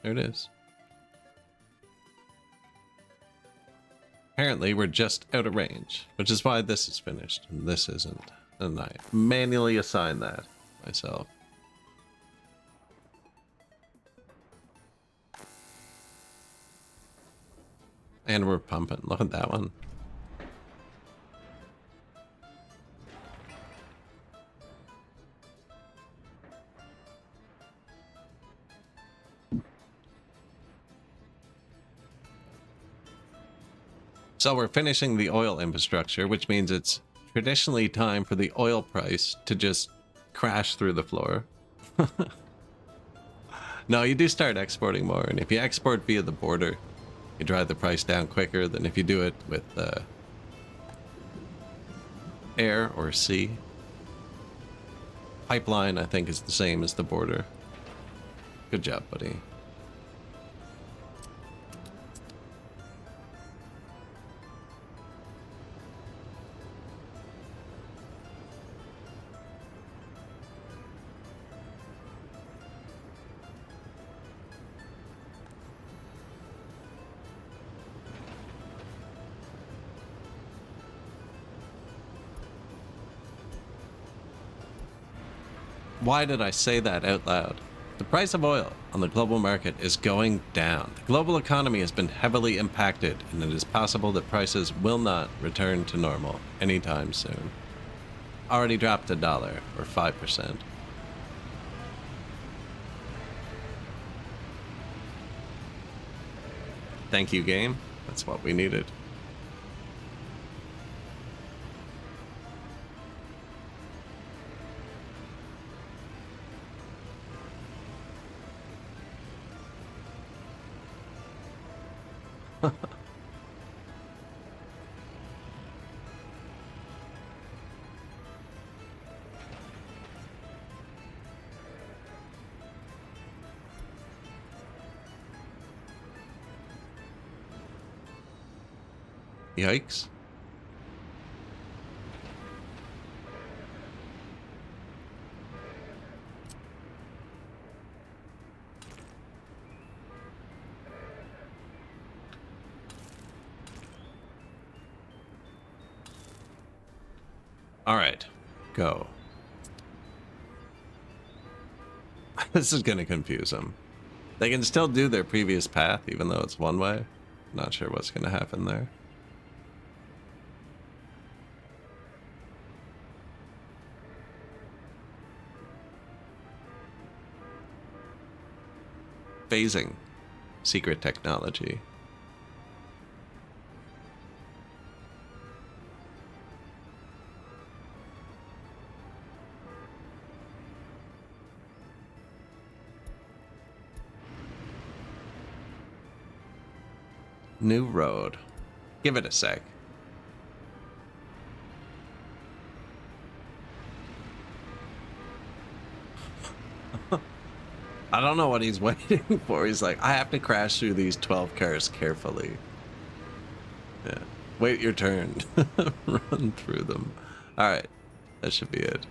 there it is. Apparently we're just out of range, which is why this is finished and this isn't. And I manually assign that myself. And we're pumping. Look at that one. So we're finishing the oil infrastructure, which means it's traditionally time for the oil price to just crash through the floor. No, you do start exporting more, and if you export via the border, you drive the price down quicker than if you do it with air or sea. Pipeline, I think, is the same as the border. Good job, buddy. Why did I say that out loud? The price of oil on the global market is going down. The global economy has been heavily impacted, and it is possible that prices will not return to normal anytime soon. Already dropped $1 or 5%. Thank you, game. That's what we needed. Yikes. All right, go. This is going to confuse them. They can still do their previous path, even though it's one way. Not sure what's going to happen there. Phasing. Secret technology. New road. Give it a sec. I don't know what he's waiting for. He's like, I have to crash through these 12 cars carefully. Yeah. Wait your turn. Run through them. Alright. That should be it.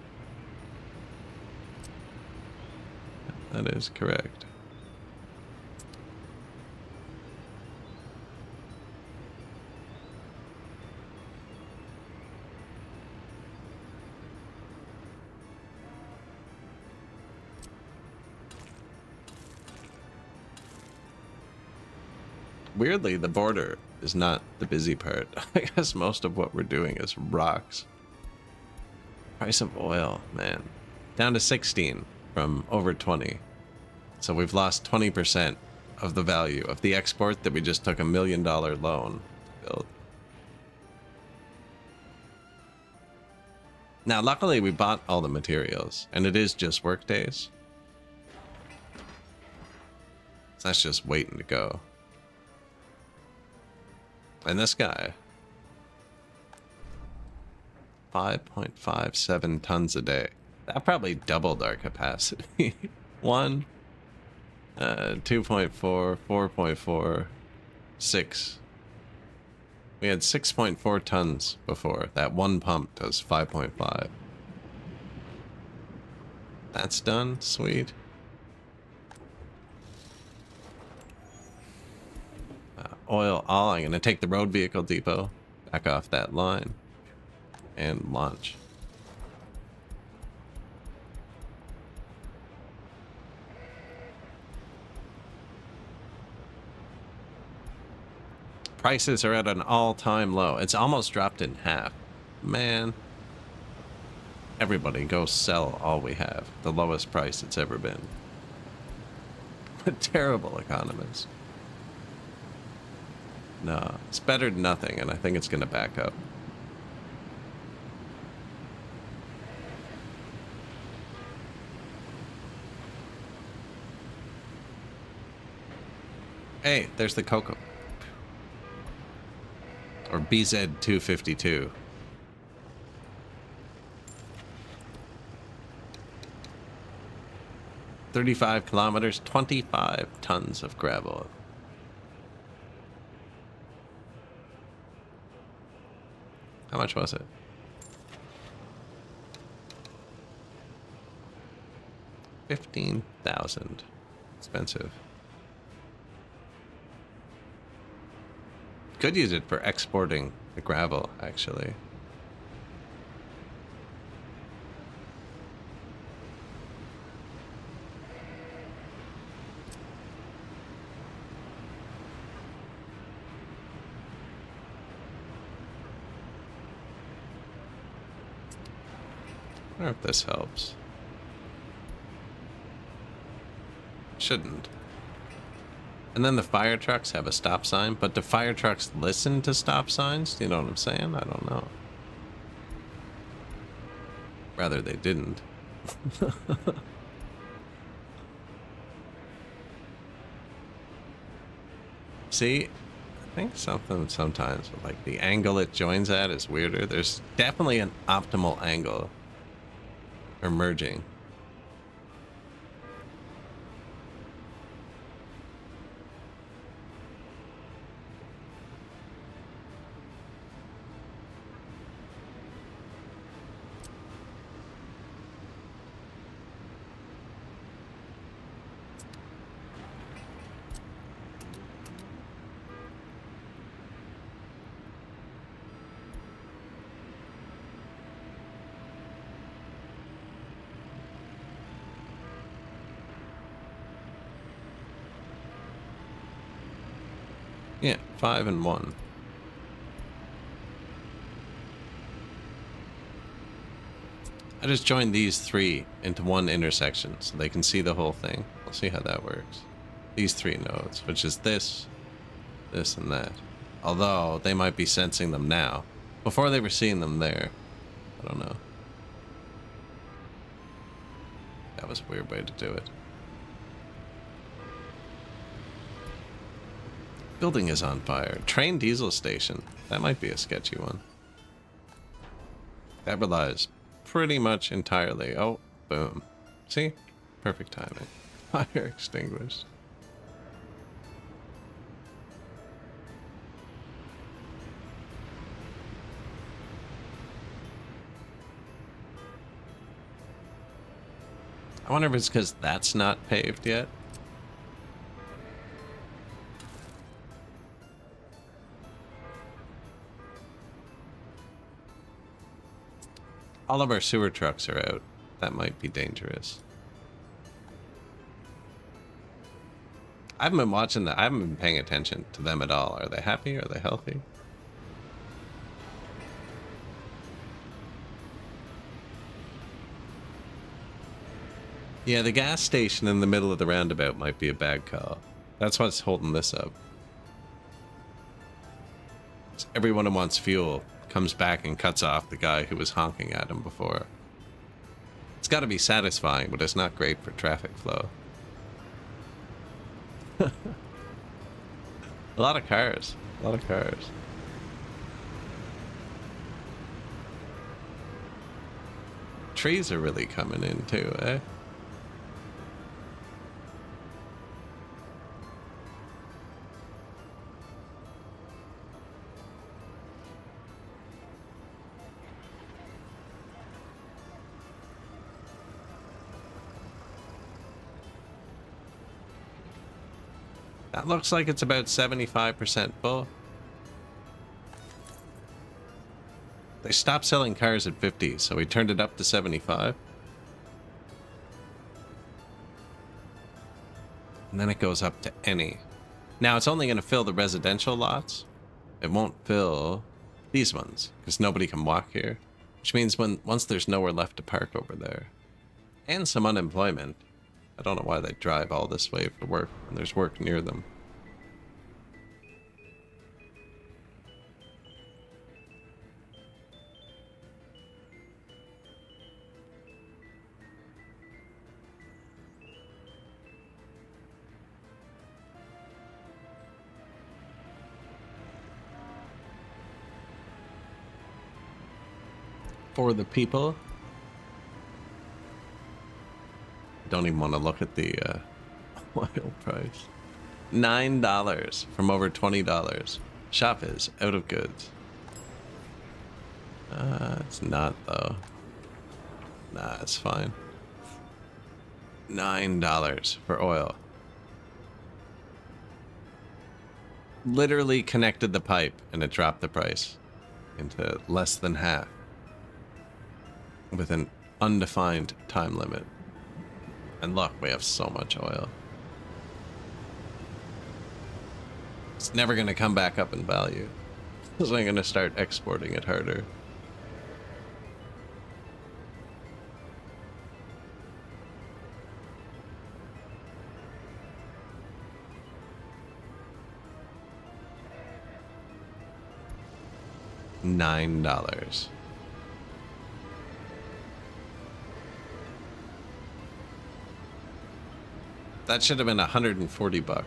That is correct. Weirdly, the border is not the busy part. I guess most of what we're doing is rocks. Price of oil, man. Down to 16 from over 20. So we've lost 20% of the value of the export that we just took $1 million loan to build. Now, luckily, we bought all the materials, and it is just work days. So that's just waiting to go. And this guy, 5.57 tons a day. That probably doubled our capacity. 1, 2.4, 4.4, 6. We had 6.4 tons before. That one pump does 5.5. That's done. Sweet. Oil all. I'm going to take the road vehicle depot back off that line and launch. Prices are at an all-time low. It's almost dropped in half. Man. Everybody go sell all we have. The lowest price it's ever been. A terrible economist. No, it's better than nothing, and I think it's going to back up. Hey, there's the Cocoa. Or BZ-252. "35 kilometers, 25 tons of gravel." How much was it? 15,000. Expensive. Could use it for exporting the gravel, actually. I wonder if this helps. Shouldn't. And then the fire trucks have a stop sign, but do fire trucks listen to stop signs? Do you know what I'm saying? I don't know. Rather, they didn't. See? I think something sometimes with like the angle it joins at is weirder. There's definitely an optimal angle for merging. Yeah, 5 and 1. I just joined these 3 into one intersection so they can see the whole thing. We'll see how that works. These 3 nodes, which is this, this, and that. Although they might be sensing them now. Before they were seeing them there. I don't know. That was a weird way to do it. Building is on fire. Train diesel station. That might be a sketchy one. That relies pretty much entirely. Oh, boom. See? Perfect timing. Fire extinguished. I wonder if it's because that's not paved yet. All of our sewer trucks are out. That might be dangerous. I haven't been watching that. I haven't been paying attention to them at all. Are they happy? Are they healthy? Yeah, the gas station in the middle of the roundabout might be a bad call. That's what's holding this up. Everyone who wants fuel comes back and cuts off the guy who was honking at him before. It's got to be satisfying, but it's not great for traffic flow. A lot of cars. A lot of cars. Trees are really coming in too, eh? That looks like it's about 75% full. They stopped selling cars at 50, so we turned it up to 75. And then it goes up to any. Now it's only going to fill the residential lots. It won't fill these ones, because nobody can walk here. Which means once there's nowhere left to park over there. And some unemployment. I don't know why they drive all this way for work when there's work near them. For the people. Don't even want to look at the oil price. $9 from over $20. Shop is out of goods. It's not though. Nah, it's fine. $9 for oil. Literally connected the pipe and it dropped the price into less than half with an undefined time limit. And look, we have so much oil. It's never going to come back up in value. So I'm going to start exporting it harder. $9. That should have been $140.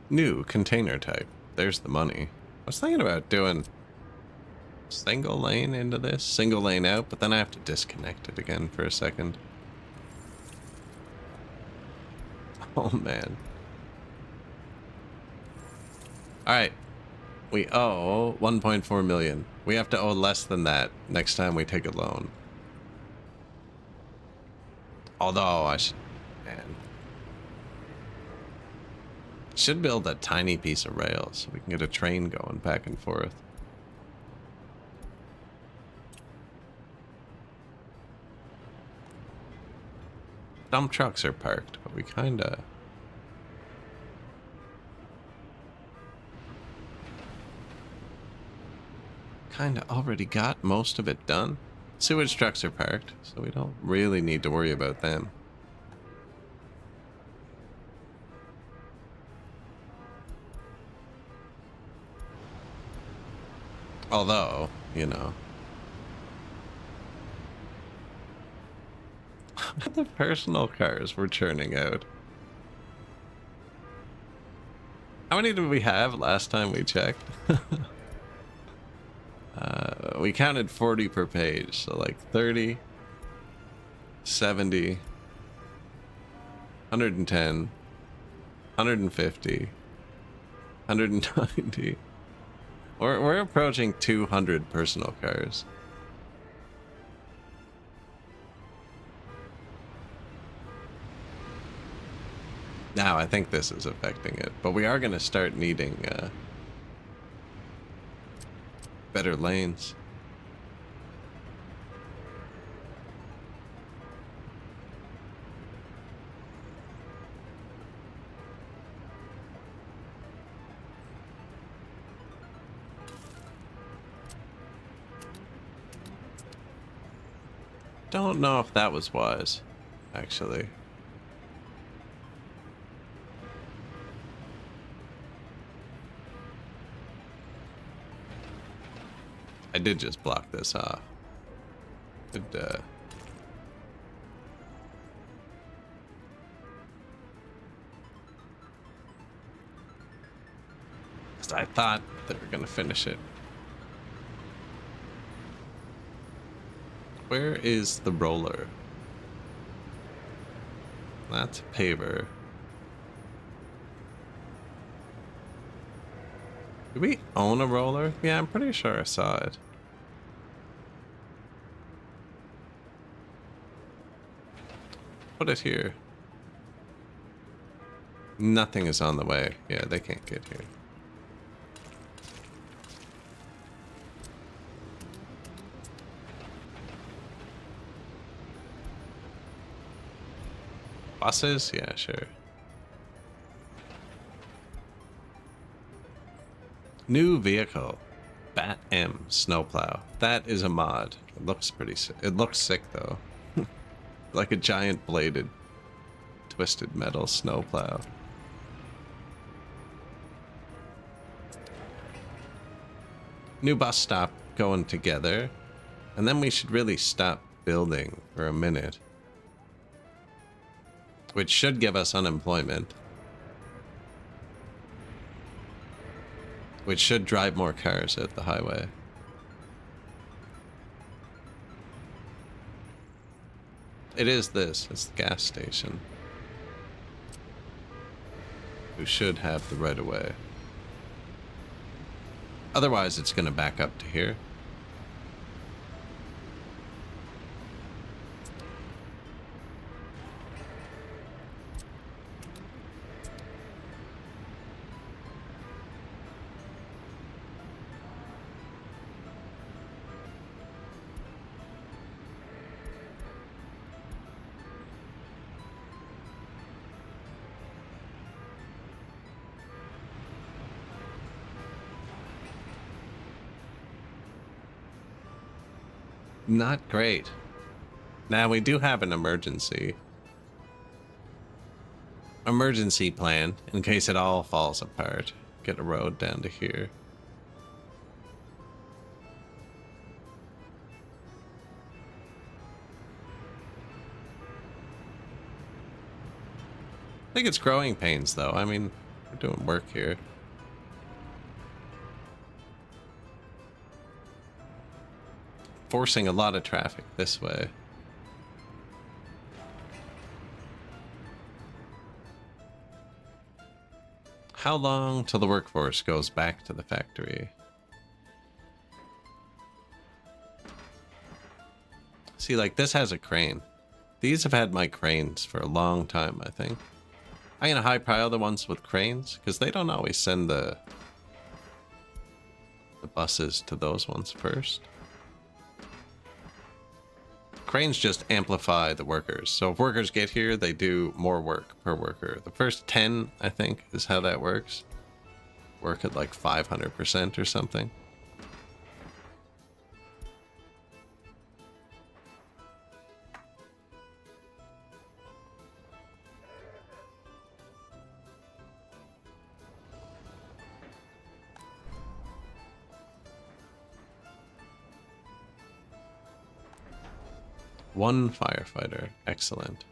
New container type. There's the money. I was thinking about doing single lane into this, single lane out, but then I have to disconnect it again for a second. Oh man. Alright. We owe 1.4 million. We have to owe less than that next time we take a loan. Although I should, man, should build a tiny piece of rail so we can get a train going back and forth. Dump trucks are parked, but we kinda already got most of it done. Sewage trucks are parked, so we don't really need to worry about them. Although, you know, the personal cars we're churning out. How many did we have last time we checked? We counted 40 per page, so like 30, 70, 110, 150, 190. We're approaching 200 personal cars. Now I think this is affecting it, but we are going to start needing better lanes. Don't know if that was wise, actually. I did just block this off. Good, I thought they were gonna finish it. Where is the roller? That's a paver. Do we own a roller? Yeah, I'm pretty sure I saw it. Put it here. Nothing is on the way. Yeah, they can't get here. Buses? Yeah, sure. New vehicle. Bat M snowplow. That is a mod. It looks pretty sick. It looks sick though. Like a giant bladed, twisted metal snowplow. New bus stop going together. And then we should really stop building for a minute. Which should give us unemployment. Which should drive more cars out the highway. It is this. It's the gas station. Who should have the right of way. Otherwise, it's going to back up to here. Not great. Now we do have an emergency plan in case it all falls apart. Get a road down to here. I think it's growing pains though. I mean, We're doing work here. Forcing a lot of traffic this way. How long till the workforce goes back to the factory? See, like, this has a crane. These have had my cranes for a long time, I think. I'm gonna high pile the ones with cranes, because they don't always send the buses to those ones first. Cranes just amplify the workers. So if workers get here, they do more work per worker. The first 10, I think, is how that works. Work at like 500% or something. One firefighter. Excellent.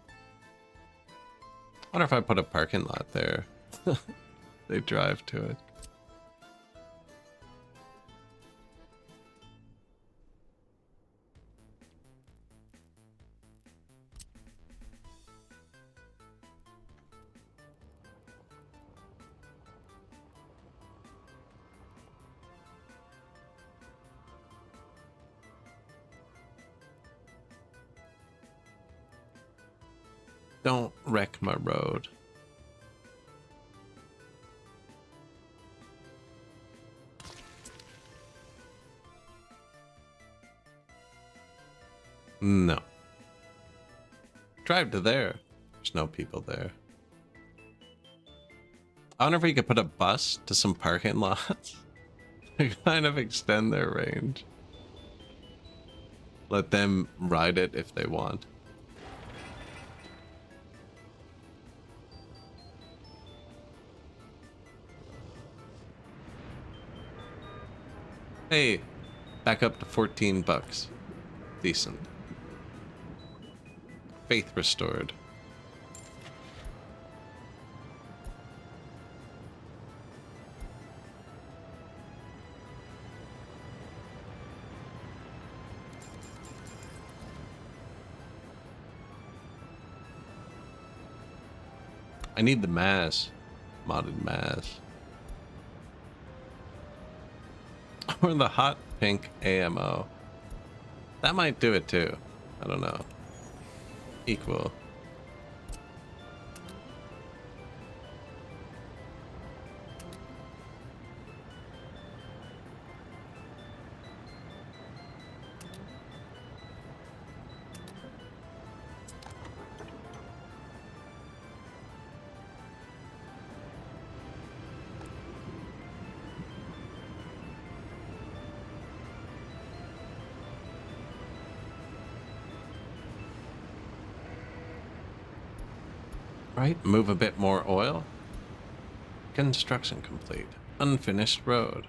I wonder if I put a parking lot there. They drive to it. Don't wreck my road. No. Drive to there. There's no people there. I wonder if we could put a bus to some parking lots to kind of extend their range. Let them ride it if they want. Hey, back up to 14 bucks. Decent. Faith restored. I need the Maz. Modded Maz. Or the hot pink AMO. That might do it too. I don't know. Equal. Right, move a bit more oil. Construction complete. Unfinished road.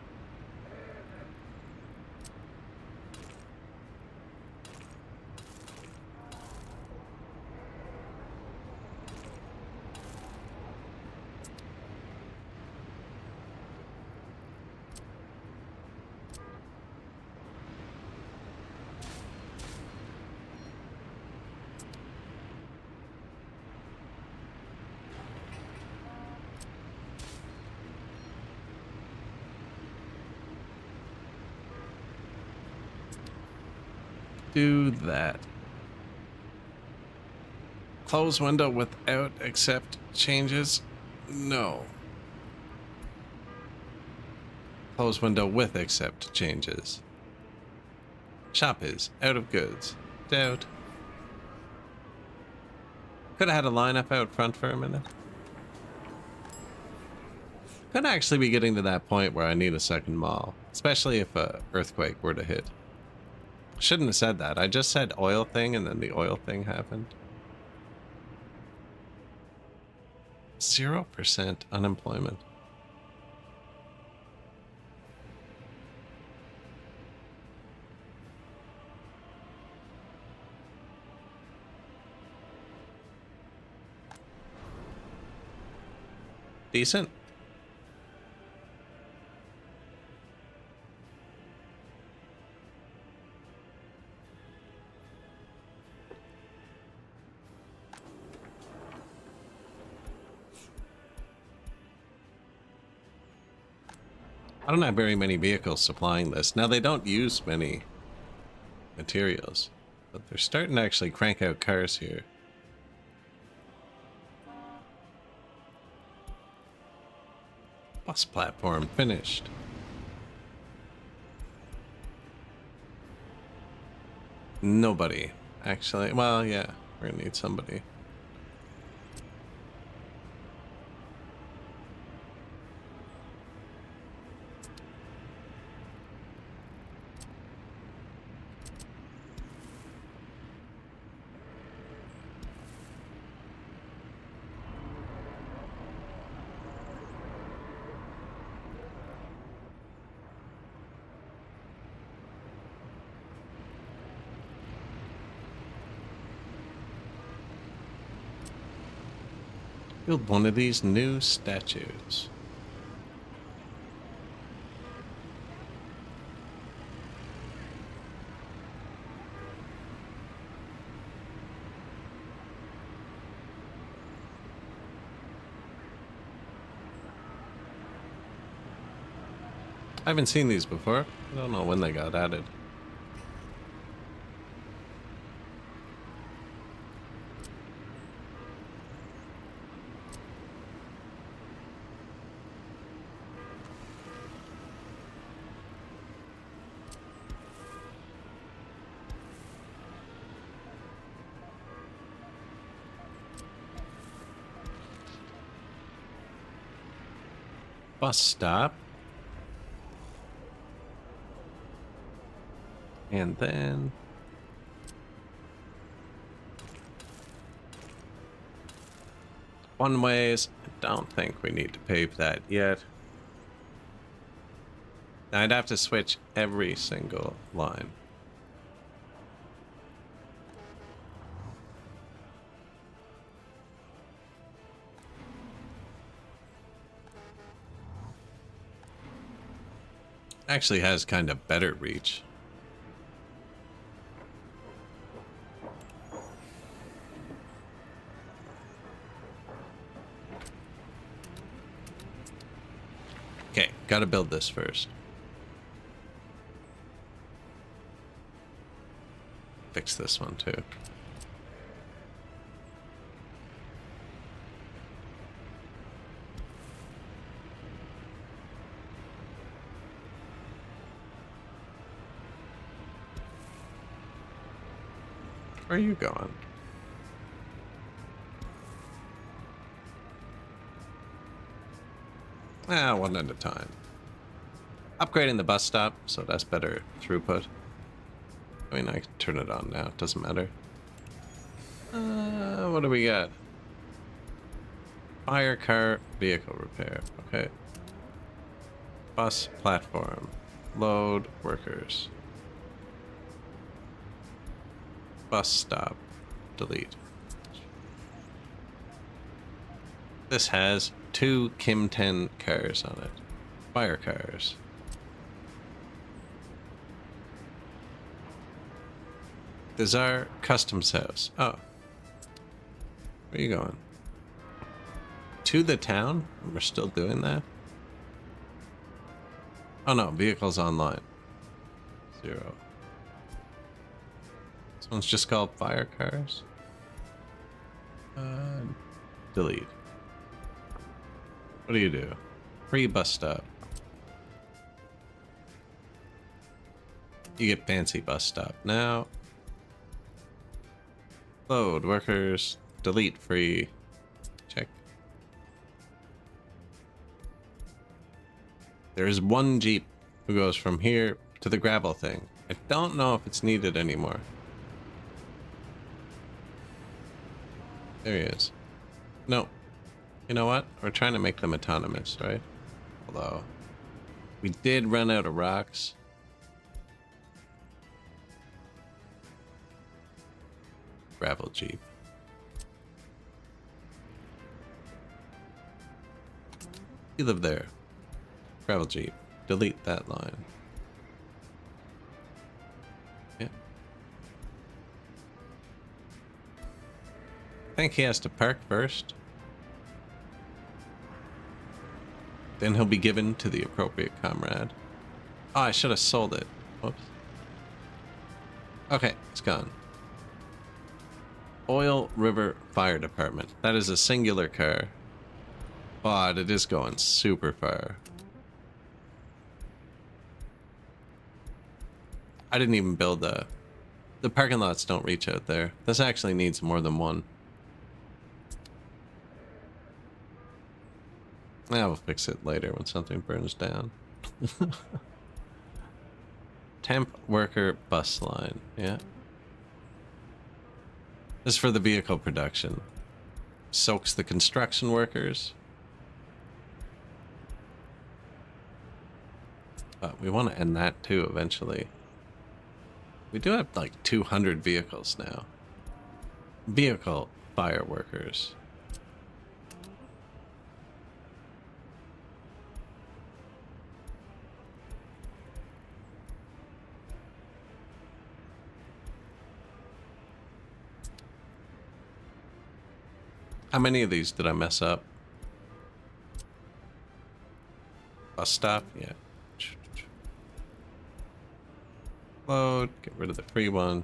Do that. Close window without accept changes? No. Close window with accept changes. Shop is out of goods. Doubt. Could have had a lineup out front for a minute. Could actually be getting to that point where I need a second mall, especially if a earthquake were to hit. Shouldn't have said that. I just said oil thing and then the oil thing happened. 0% unemployment. Decent. I don't have very many vehicles supplying this. Now, they don't use many materials, but they're starting to actually crank out cars here. Bus platform finished. Nobody. Actually, well, yeah, we're gonna need somebody. Build one of these new statues. I haven't seen these before. I don't know when they got added. Bus stop. And then one ways. I don't think we need to pave that yet. I'd have to switch every single line. Actually has kind of better reach. Okay, gotta build this first. Fix this one too. Where are you going? One at a time. Upgrading the bus stop, so that's better throughput. I mean, I can turn it on now. It doesn't matter. What do we got? Fire car vehicle repair. Okay. Bus platform. Load workers. Bus stop. Delete. This has 2 Kim 10 cars on it. Fire cars. There's our customs house. Oh. Where are you going? To the town? We're still doing that? Oh no, vehicles online. 0. This one's just called fire cars. Delete. What do you do? Free bus stop. You get fancy bus stop. Now, load workers. Delete free. Check. There is one Jeep who goes from here to the gravel thing. I don't know if it's needed anymore. There he is. No. You know what? We're trying to make them autonomous, right? Although, we did run out of rocks. Gravel Jeep. You live there. Gravel Jeep. Delete that line. Yeah. I think he has to park first. Then he'll be given to the appropriate comrade. Oh, I should have sold it. Whoops. Okay, it's gone. Oil River Fire Department. That is a singular car. But it is going super far. I didn't even build the parking lots don't reach out there. This actually needs more than one. Yeah, we'll fix it later when something burns down. Temp worker bus line. Yeah. This is for the vehicle production. Soaks the construction workers. But we want to end that too eventually. We do have like 200 vehicles now. Vehicle fire workers. How many of these did I mess up? Bus stop? Yeah. Load. Get rid of the free one.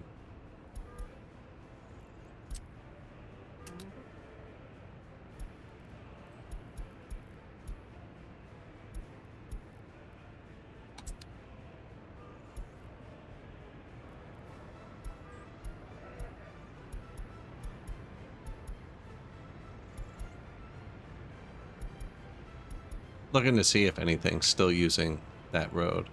Looking to see if anything's still using that road.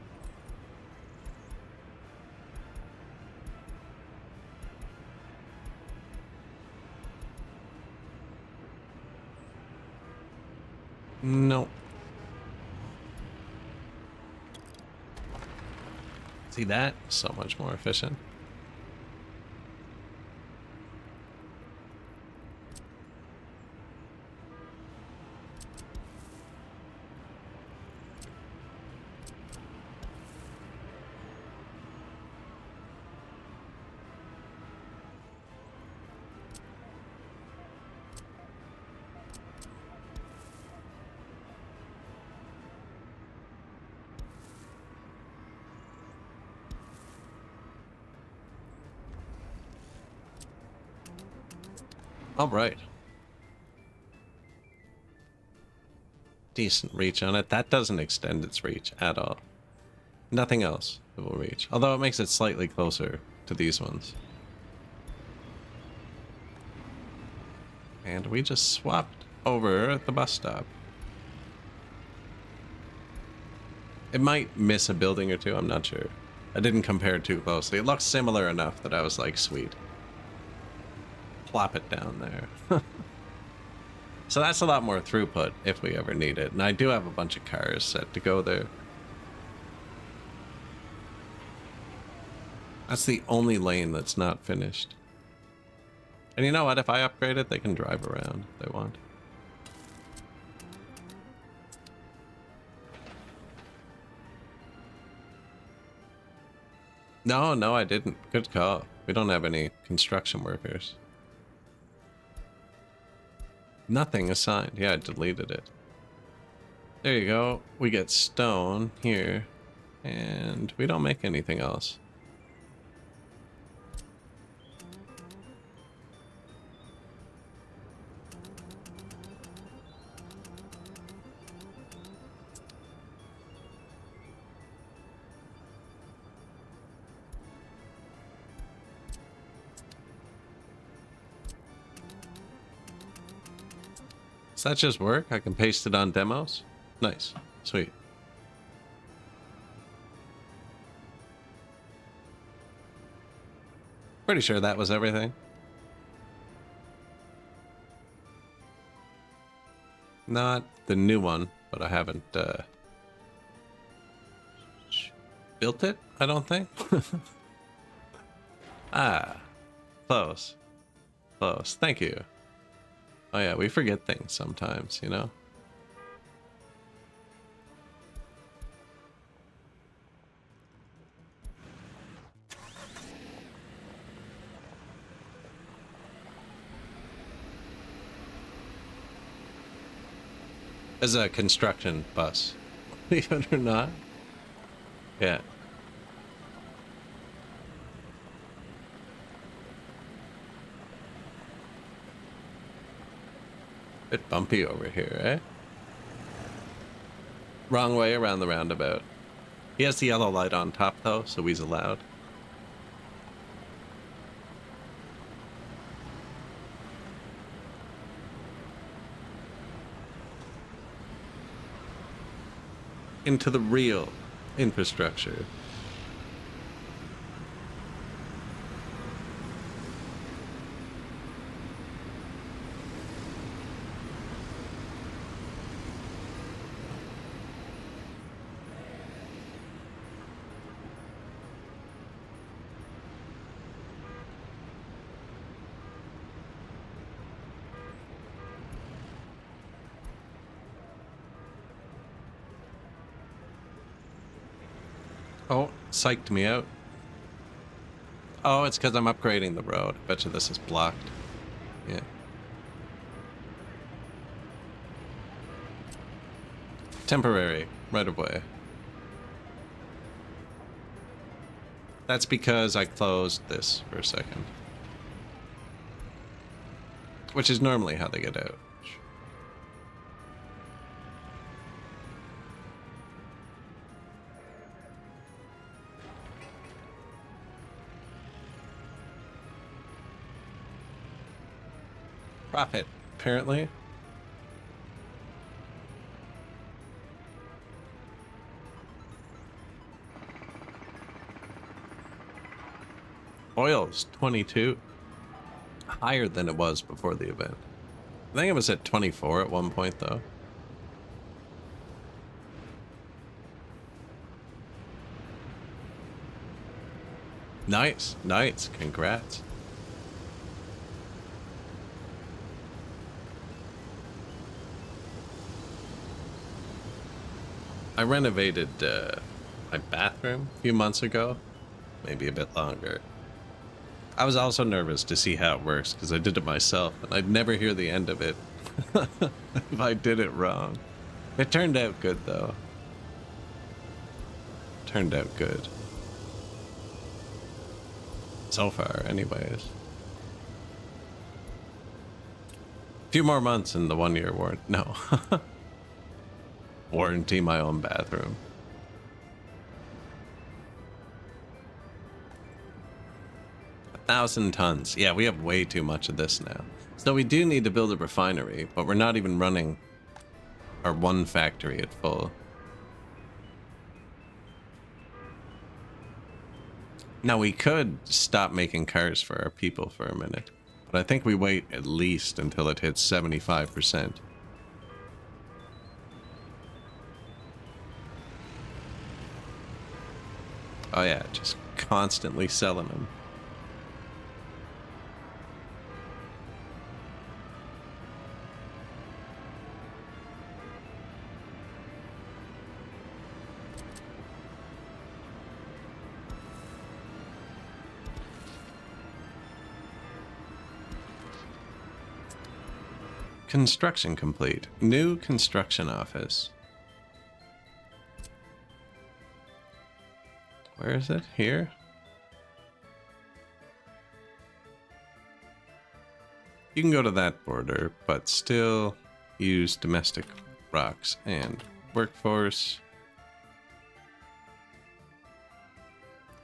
Nope. See that? So much more efficient. All right. Decent reach on it. That doesn't extend its reach at all. Nothing else it will reach. Although it makes it slightly closer to these ones. And we just swapped over at the bus stop. It might miss a building or two, I'm not sure. I didn't compare too closely. It looks similar enough that I was like, sweet. Plop it down there. So that's a lot more throughput if we ever need it. And I do have a bunch of cars set to go there. That's the only lane that's not finished. And you know what? If I upgrade it, they can drive around if they want. No, I didn't. Good call. We don't have any construction workers. Nothing assigned. Yeah, I deleted it. There you go. We get stone here. And we don't make anything else. Does that just work? I can paste it on demos? Nice. Sweet. Pretty sure that was everything. Not the new one, but I haven't built it, I don't think. Ah, close. Close. Thank you. Oh yeah, we forget things sometimes, you know? As a construction bus. Believe it or not. Yeah. Bit bumpy over here, eh? Wrong way around the roundabout. He has the yellow light on top though, so he's allowed. Into the real infrastructure. Oh, psyched me out. Oh, it's because I'm upgrading the road. I bet you this is blocked. Yeah. Temporary right of way. That's because I closed this for a second. Which is normally how they get out. Profit, apparently. Oil's 22. Higher than it was before the event. I think it was at 24 at one point, though. Nice, nice. Congrats. I renovated my bathroom a few months ago, maybe a bit longer. I was also nervous to see how it works because I did it myself and I'd never hear the end of it if I did it wrong. It turned out good though. Turned out good. So far, anyways. A few more months in the 1 year warranty. No. Warranty my own bathroom. A 1,000 tons. Yeah, we have way too much of this now. So we do need to build a refinery, but we're not even running our one factory at full. Now we could stop making cars for our people for a minute, but I think we wait at least until it hits 75%. Oh yeah, just constantly selling them. Construction complete. New construction office. Where is it? Here? You can go to that border, but still use domestic rocks and workforce.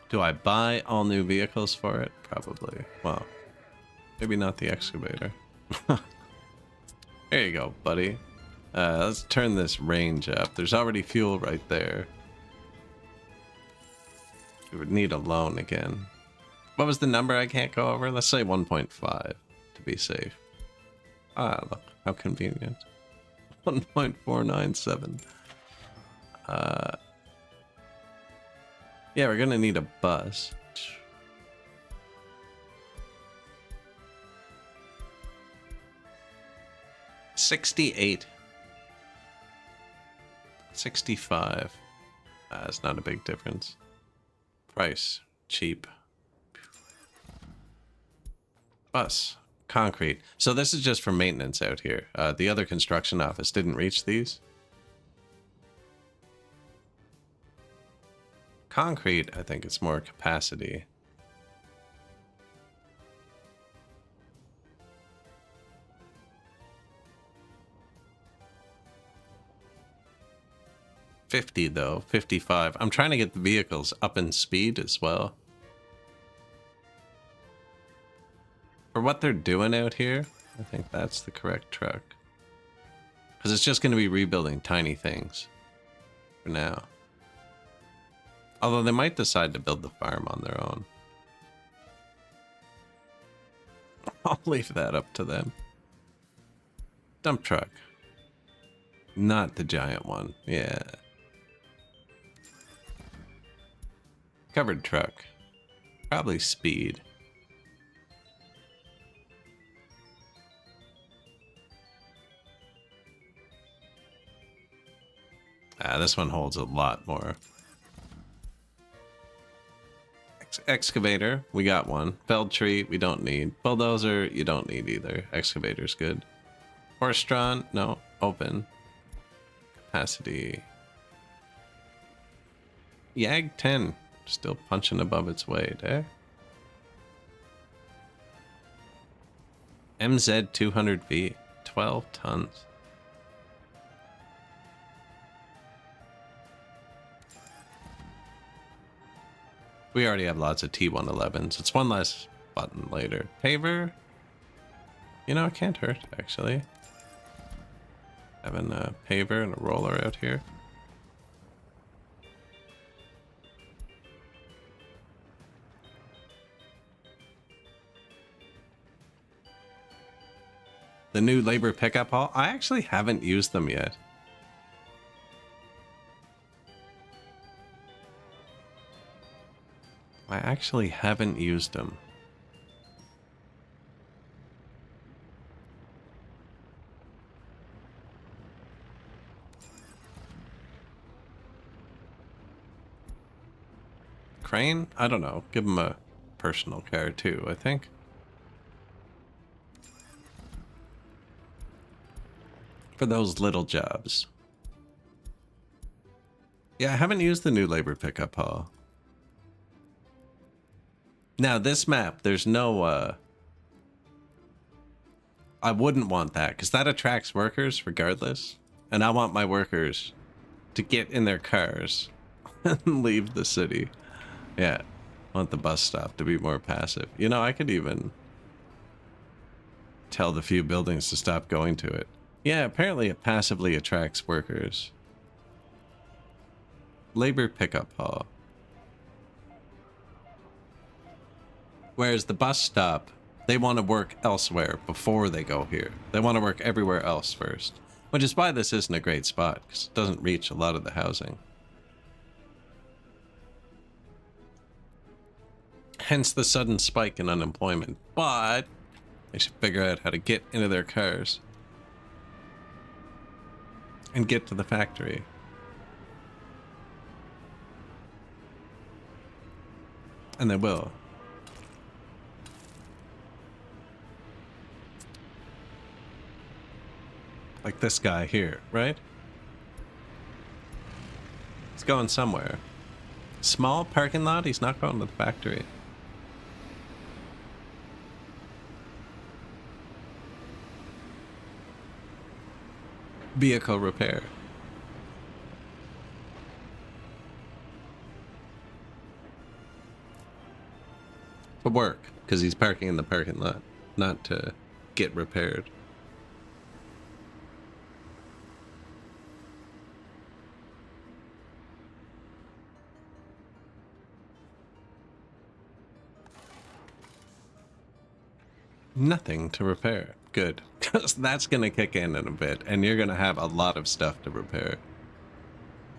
Do I buy all new vehicles for it? Probably. Well, maybe not the excavator. There you go, buddy. Let's turn this range up. There's already fuel right there. We would need a loan again. What was the number I can't go over? Let's say 1.5 to be safe. Ah, look, how convenient. 1.497. Yeah, we're gonna need a bus. $68. $65. It's not a big difference. Price cheap. Bus Concrete. So this is just for maintenance out here. The other construction office didn't reach these. Concrete, I think it's more capacity. $50 though, $55. I'm trying to get the vehicles up in speed as well. For what they're doing out here, I think that's the correct truck. Because it's just going to be rebuilding tiny things for now. Although they might decide to build the farm on their own. I'll leave that up to them. Dump truck. Not the giant one. Yeah. Covered truck. Probably speed. This one holds a lot more. Excavator, we got one. Felled tree, we don't need. Bulldozer, you don't need either. Excavator's good. Horse-drawn, no. Open. Capacity. Yag 10, still punching above its weight, eh? MZ 200V, 12 tons. We already have lots of T111s. It's one less button later. Paver? You know, it can't hurt, actually. Having a paver and a roller out here. The new labor pickup haul? I actually haven't used them yet. I actually haven't used them. Crane? I don't know. Give him a personal car too, I think. For those little jobs. Yeah, I haven't used the new labor pickup haul. Now, this map, there's no, I wouldn't want that, because that attracts workers regardless. And I want my workers to get in their cars and leave the city. Yeah, I want the bus stop to be more passive. You know, I could even tell the few buildings to stop going to it. Yeah, apparently it passively attracts workers. Labor pickup haul. Whereas the bus stop, they want to work elsewhere before they go here. They want to work everywhere else first. Which is why this isn't a great spot, because it doesn't reach a lot of the housing. Hence the sudden spike in unemployment. But they should figure out how to get into their cars. And get to the factory. And they will. Like this guy here, right? He's going somewhere. Small parking lot, he's not going to the factory. Vehicle repair. For work, because he's parking in the parking lot, not to get repaired. Nothing to repair. Good. Because that's going to kick in a bit, and you're going to have a lot of stuff to repair.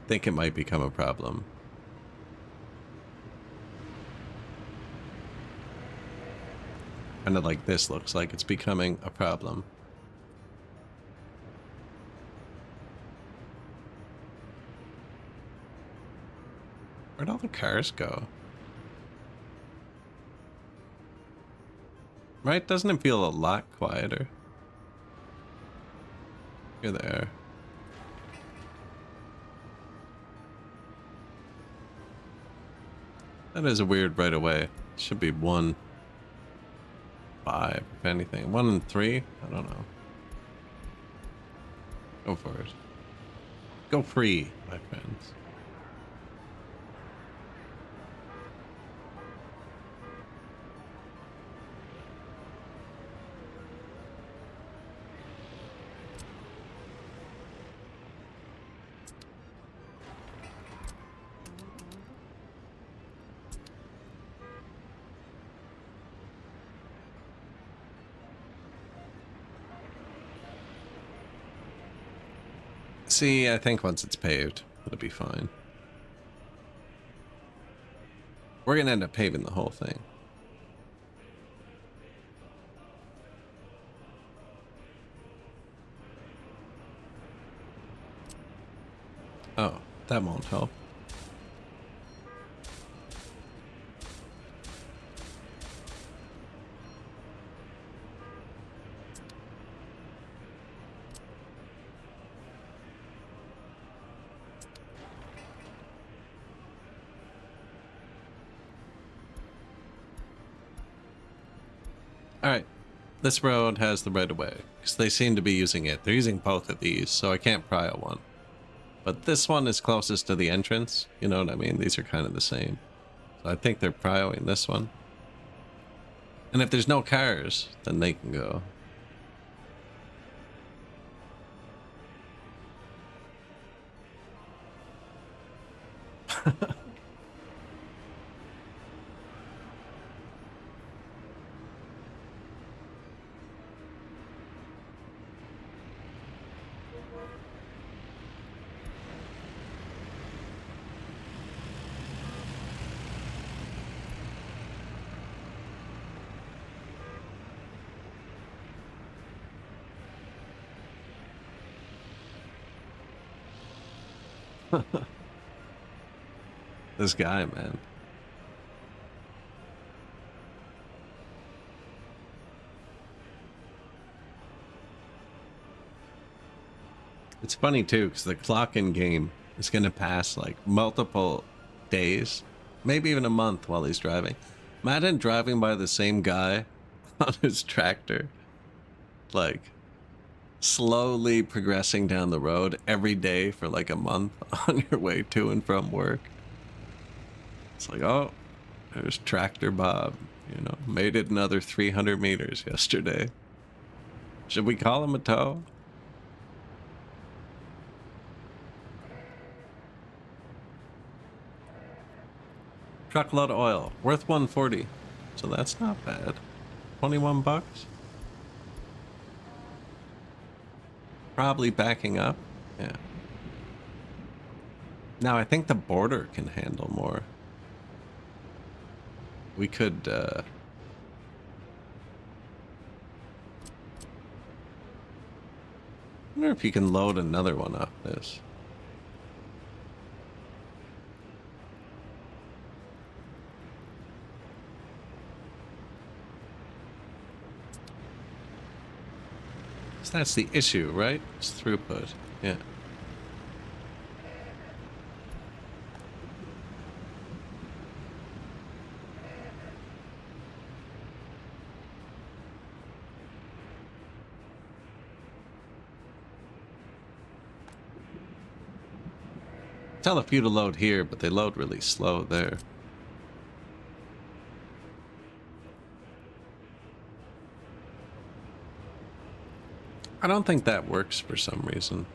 Think it might become a problem. Kind of like this looks like it's becoming a problem. Where'd all the cars go? Right? Doesn't it feel a lot quieter? You're there. That is a weird right away. Should be 1-5, if anything. 1 and 3? I don't know. Go for it. Go free, my friends. See, I think once it's paved, it'll be fine. We're gonna end up paving the whole thing. Oh, that won't help. Alright, this road has the right of way, because they seem to be using it. They're using both of these, so I can't prio one. But this one is closest to the entrance, you know what I mean? These are kind of the same. So I think they're prioing this one. And if there's no cars, then they can go. This guy, man. It's funny too, because the clock in game is going to pass like multiple days, maybe even a month while he's driving. Imagine driving by the same guy on his tractor, like slowly progressing down the road every day for like a month on your way to and from work. It's like, oh, there's Tractor Bob, you know, made it another 300 meters yesterday. Should we call him a tow? Truckload of oil, worth 140. So that's not bad. 21 bucks. Probably backing up. Yeah. Now I think the border can handle more. We could I wonder if you can load another one off this. So that's the issue, right? It's throughput. Yeah. Tell a few to load here, but they load really slow there. I don't think that works for some reason.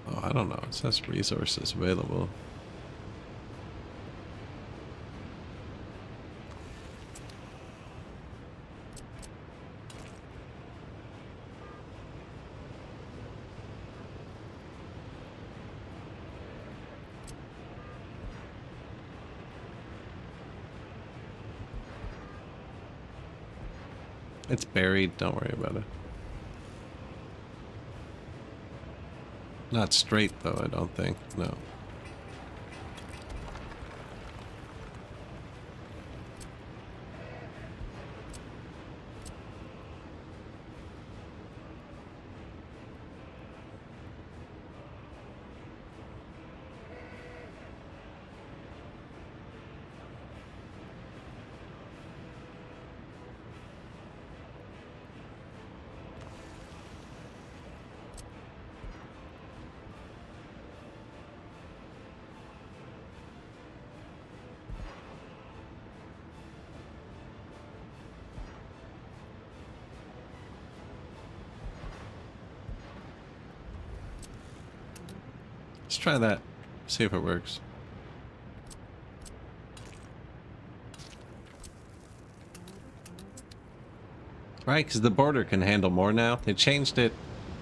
Oh, I don't know. It says resources available. It's buried, don't worry about it. Not straight though, I don't think, no. Let's try that. See if it works. Right, because the border can handle more now. They changed it.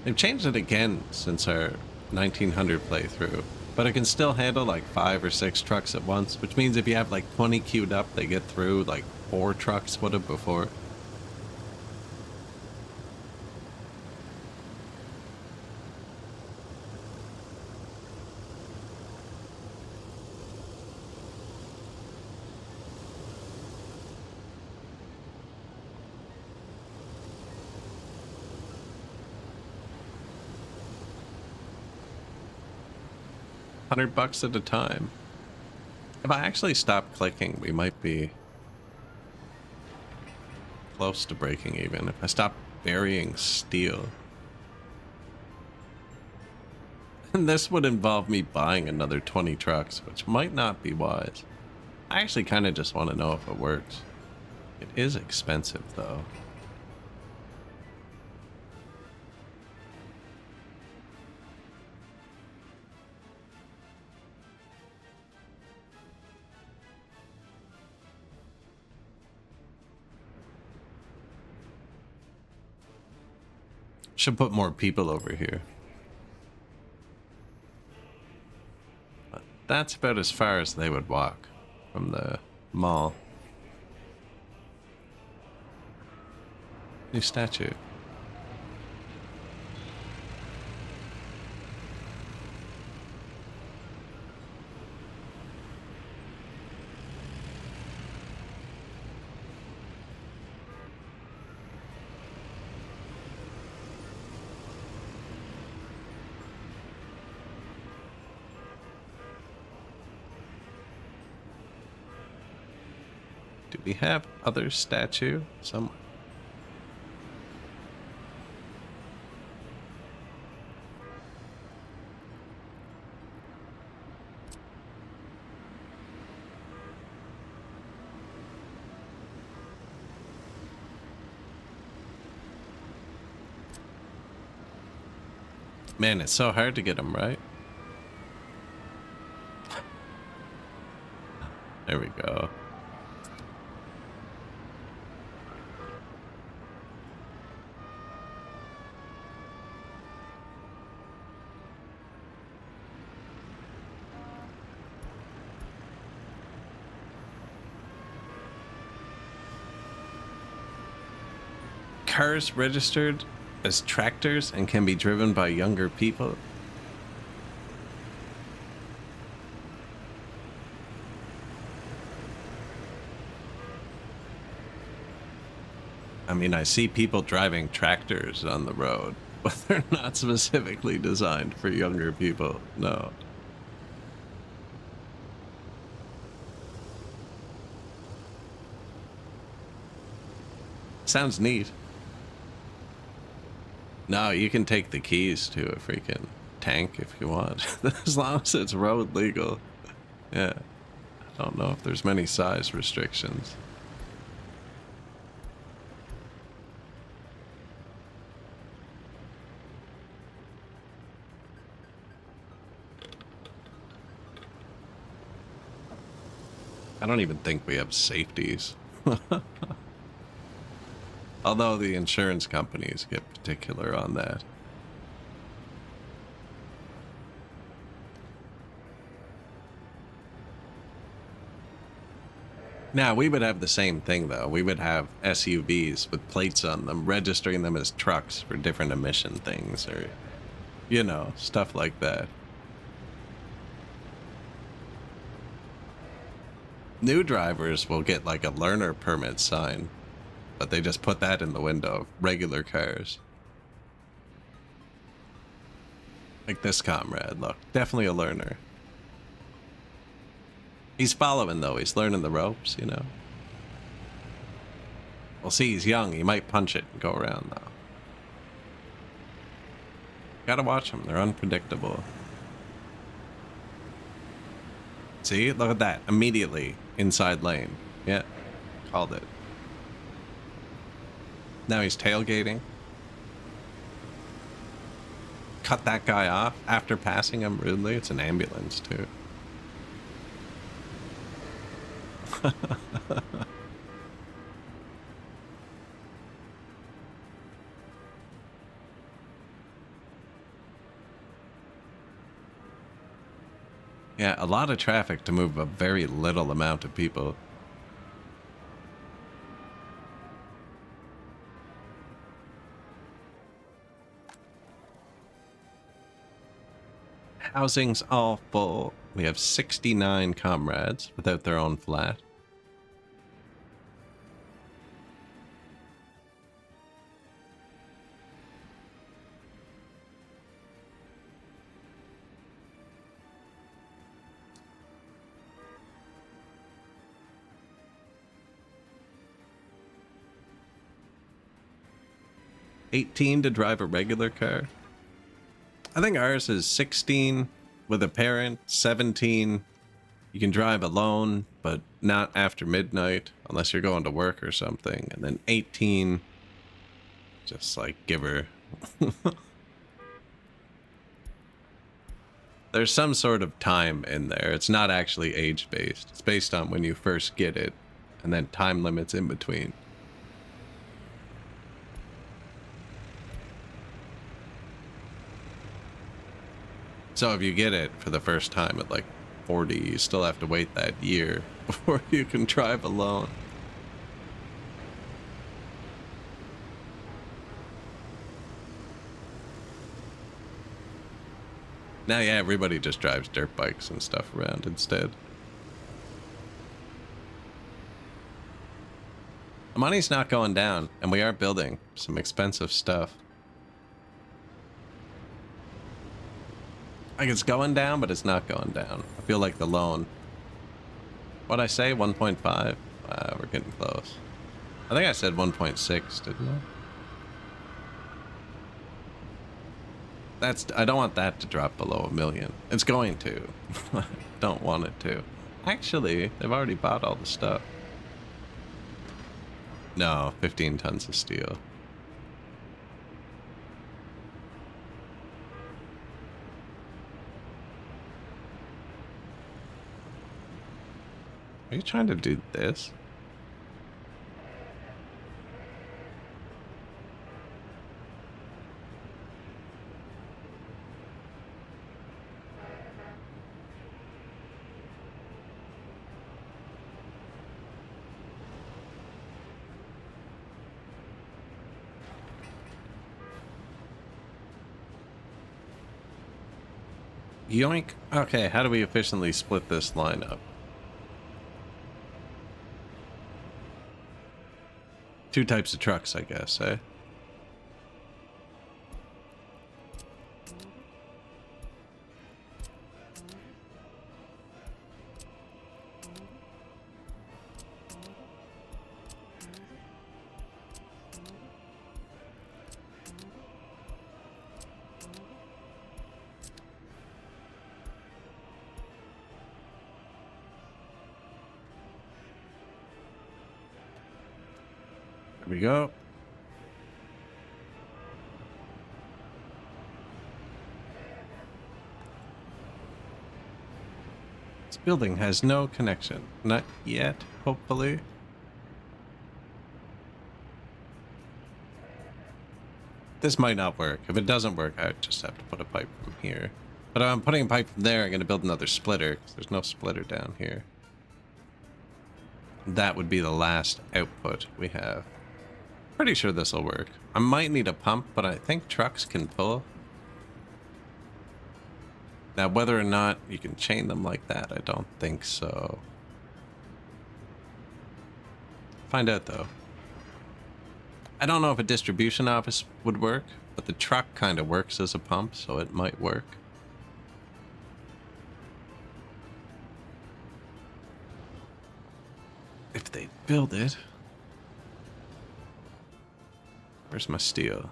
They've changed it again since our 1900 playthrough. But it can still handle like 5 or 6 trucks at once, which means if you have like 20 queued up, they get through like 4 trucks would have before. $100 at a time. If I actually stop clicking, we might be close to breaking even. If I stop burying steel. And this would involve me buying another 20 trucks, which might not be wise. I actually kind of just want to know if it works. It is expensive, though. Should put more people over here. But that's about as far as they would walk from the mall. New statue. Do we have other statue somewhere? Man, it's so hard to get them right. There we go. Cars registered as tractors and can be driven by younger people. I mean, I see people driving tractors on the road, but they're not specifically designed for younger people. No. Sounds neat. No, you can take the keys to a freaking tank if you want, as long as it's road legal. Yeah. I don't know if there's many size restrictions. I don't even think we have safeties. Although the insurance companies get particular on that. Now, we would have the same thing, though. We would have SUVs with plates on them, registering them as trucks for different emission things, or, you know, stuff like that. New drivers will get, like, a learner permit sign. But they just put that in the window of regular cars. Like this comrade, look. Definitely a learner. He's following, though. He's learning the ropes, you know. Well, see, he's young. He might punch it and go around, though. Gotta watch them. They're unpredictable. See? Look at that. Immediately. Inside lane. Yeah. Called it. Now he's tailgating. cut that guy off after passing him rudely. It's an ambulance, too. Yeah, a lot of traffic to move a very little amount of people. Housing's all full. We have 69 comrades without their own flat. $18 to drive a regular car. I think ours is 16 with a parent, 17 you can drive alone, but not after midnight unless you're going to work or something, and then 18 just like giver. There's some sort of time in there. It's not actually age based. It's based on when you first get it, and then time limits in between. So if you get it for the first time at like 40, you still have to wait that year before you can drive alone. Now, yeah, everybody just drives dirt bikes and stuff around instead. The money's not going down, and we are building some expensive stuff. Like, it's going down, but it's not going down. I feel like the loan. What'd I say? 1.5? We're getting close. I think I said 1.6, didn't I? I don't want that to drop below $1 million. It's going to. Don't want it to. Actually, they've already bought all the stuff. No, 15 tons of steel. Are you trying to do this? Yoink. Okay, how do we efficiently split this line up? Two types of trucks, I guess, eh? There we go. This building has no connection. Not yet, hopefully. This might not work. If it doesn't work, I just have to put a pipe from here. But if I'm putting a pipe from there, I'm going to build another splitter, because there's no splitter down here. That would be the last output we have. Pretty sure this will work. I might need a pump, but I think trucks can pull. Now, whether or not you can chain them like that, I don't think so. Find out, though. I don't know if a distribution office would work, but the truck kind of works as a pump, so it might work. If they build it. Where's my steel?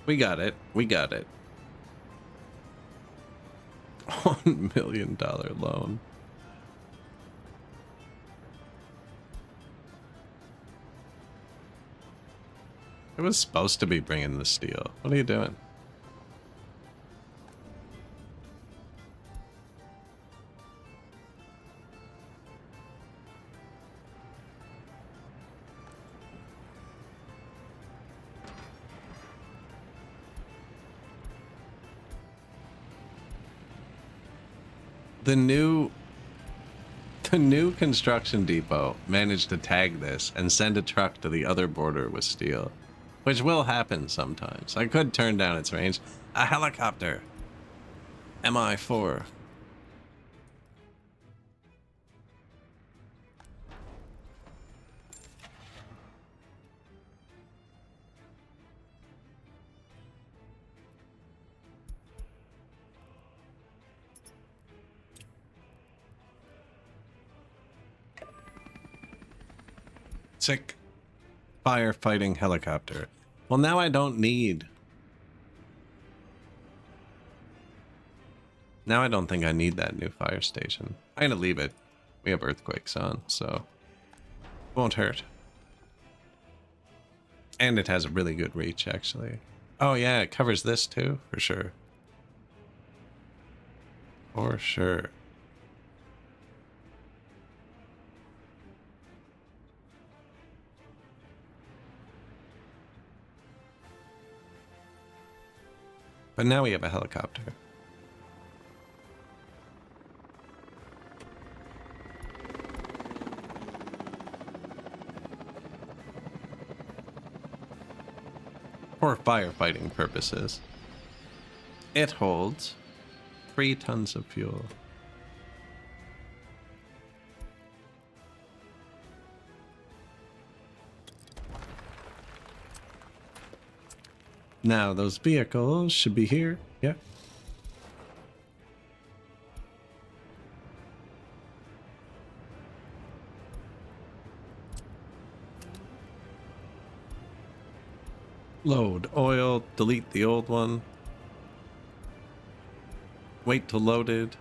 We got it. We got it. $1 million loan. It was supposed to be bringing the steel. What are you doing? The new construction depot managed to tag this and send a truck to the other border with steel, which will happen sometimes. I could turn down its range. A helicopter. MI4. Sick. Firefighting helicopter. Well, now I don't need... Now I don't think I need that new fire station. I'm gonna leave it. We have earthquakes on, so... It won't hurt. And it has a really good reach, actually. Oh yeah, it covers this too, for sure. For sure. But now we have a helicopter. For firefighting purposes. It holds 3 tons of fuel. Now, those vehicles should be here. Yeah. Load oil, delete the old one. Wait till loaded.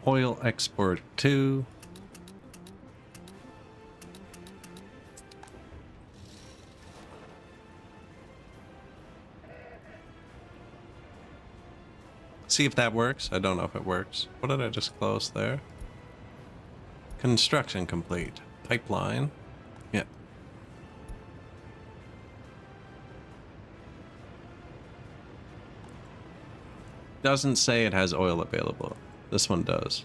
Oil export 2. See if that works. I don't know if it works. What did I just close there? Construction complete. Pipeline. Yeah. Doesn't say it has oil available. This one does.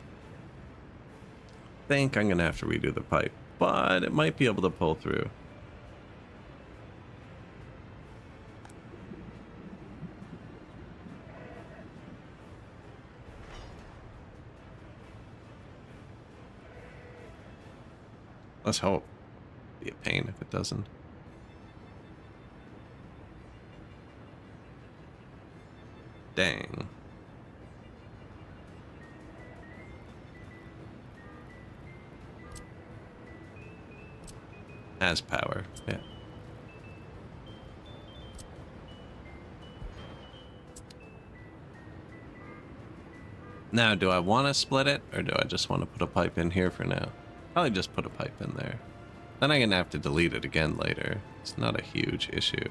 I think I'm gonna have to redo the pipe, but it might be able to pull through. Let's hope. Be a pain if it doesn't. Dang. Has power, yeah. Now, do I want to split it, or do I just want to put a pipe in here for now? Probably just put a pipe in there. Then I'm gonna have to delete it again later. It's not a huge issue.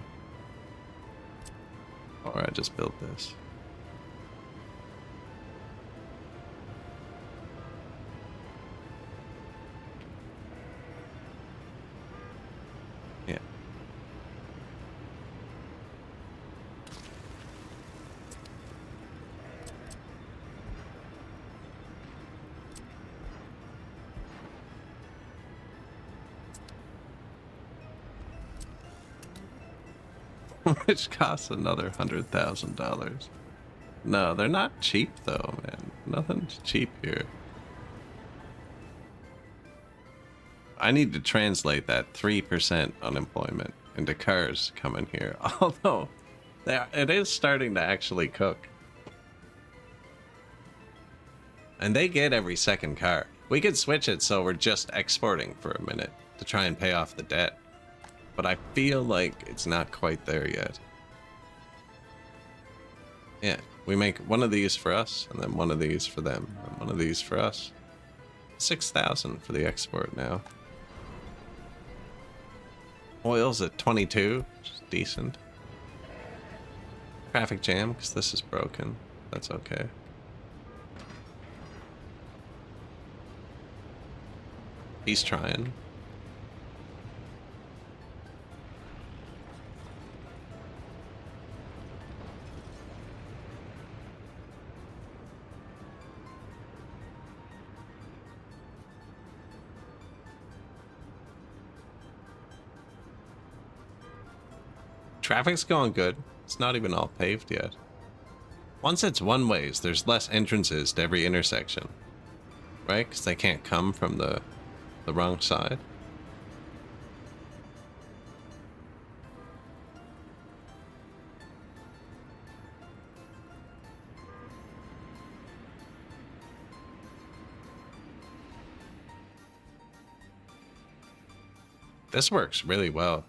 Or I just built this. Yeah. Which costs another $100,000. No, they're not cheap though, man. Nothing's cheap here. I need to translate that 3% unemployment into cars coming here. Although, It is starting to actually cook. And they get every second car. We could switch it so we're just exporting for a minute to try and pay off the debt. But I feel like it's not quite there yet. Yeah, we make one of these for us, and then one of these for them, and one of these for us. 6,000 for the export now. Oil's at 22, which is decent. Traffic jam, because this is broken. That's okay. He's trying. Traffic's going good. It's not even all paved yet. Once it's one ways, there's less entrances to every intersection. Right? Because they can't come from the wrong side. This works really well.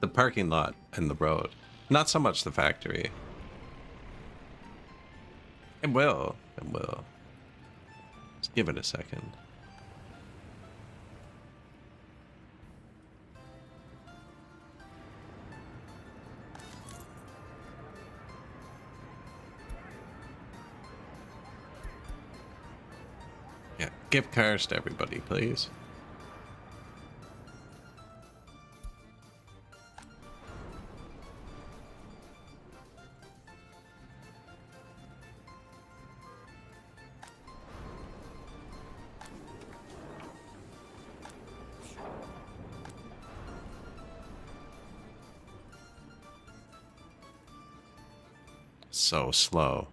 The parking lot and the road. Not so much the factory. It will. It will. Just give it a second. Yeah, give cars to everybody, please. So slow.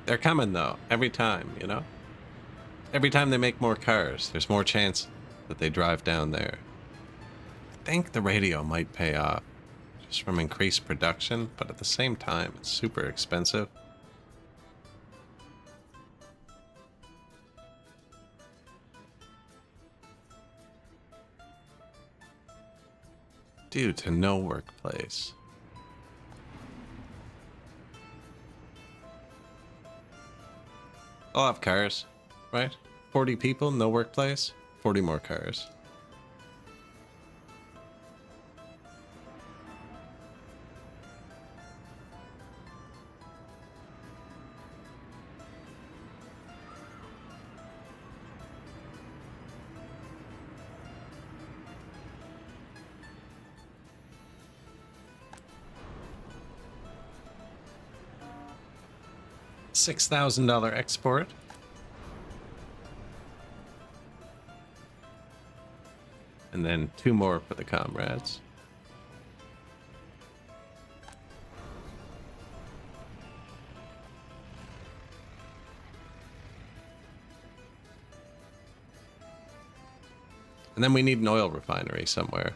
They're coming though, every time, you know? Every time they make more cars, there's more chance that they drive down there. I think the radio might pay off just from increased production, but at the same time, it's super expensive. Due to no workplace. I'll have cars, right? 40 people, no workplace, 40 more cars. $6,000 export. And then 2 more for the comrades. And then we need an oil refinery somewhere.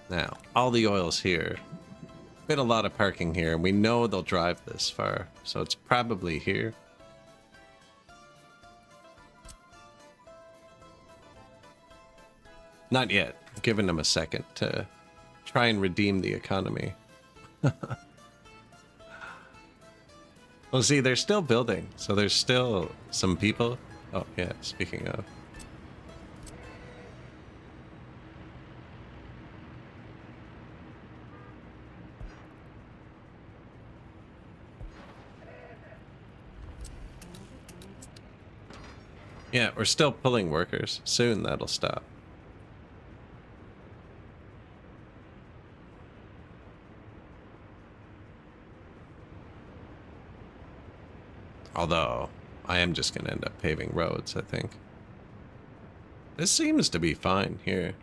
Now, all the oil's here. Been a lot of parking here, and we know they'll drive this far, so it's probably here. Not yet. I'm giving them a second to try and redeem the economy. Well, see, they're still building, so there's still some people. Oh, yeah, speaking of. Yeah, we're still pulling workers. Soon that'll stop. Although, I am just going to end up paving roads, I think. This seems to be fine here.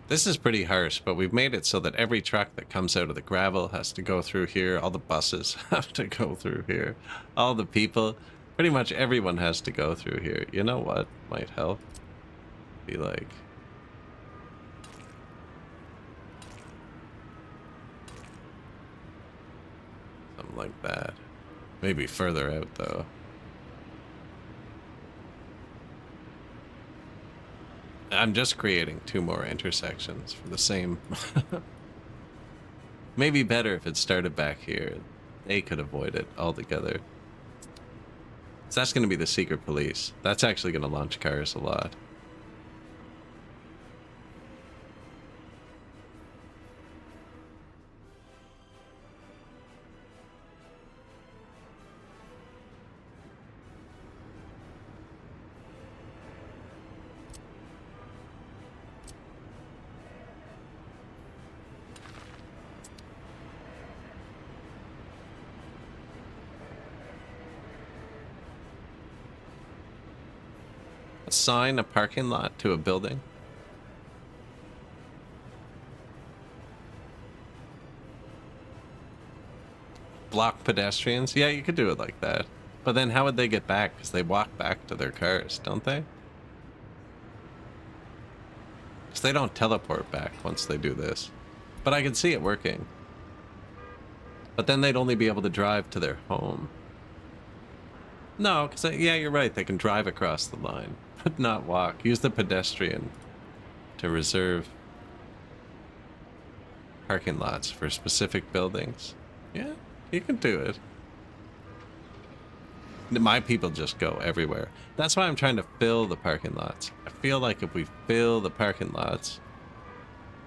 This is pretty harsh, but we've made it so that every truck that comes out of the gravel has to go through here. All the buses have to go through here. All the people, pretty much everyone has to go through here. You know what might help? Be like... something like that. Maybe further out, though. I'm just creating 2 more intersections for the same. Maybe better if it started back here. They could avoid it altogether. So that's going to be the secret police. That's actually going to launch cars a lot. Assign a parking lot to a building. Block pedestrians. Yeah, you could do it like that. But then how would they get back? Because they walk back to their cars, don't they? Because they don't teleport back once they do this. But I can see it working. But then they'd only be able to drive to their home. No, because, yeah, you're right. They can drive across the line, but not walk. Use the pedestrian to reserve parking lots for specific buildings. Yeah, you can do it. My people just go everywhere. That's why I'm trying to fill the parking lots. I feel like if we fill the parking lots,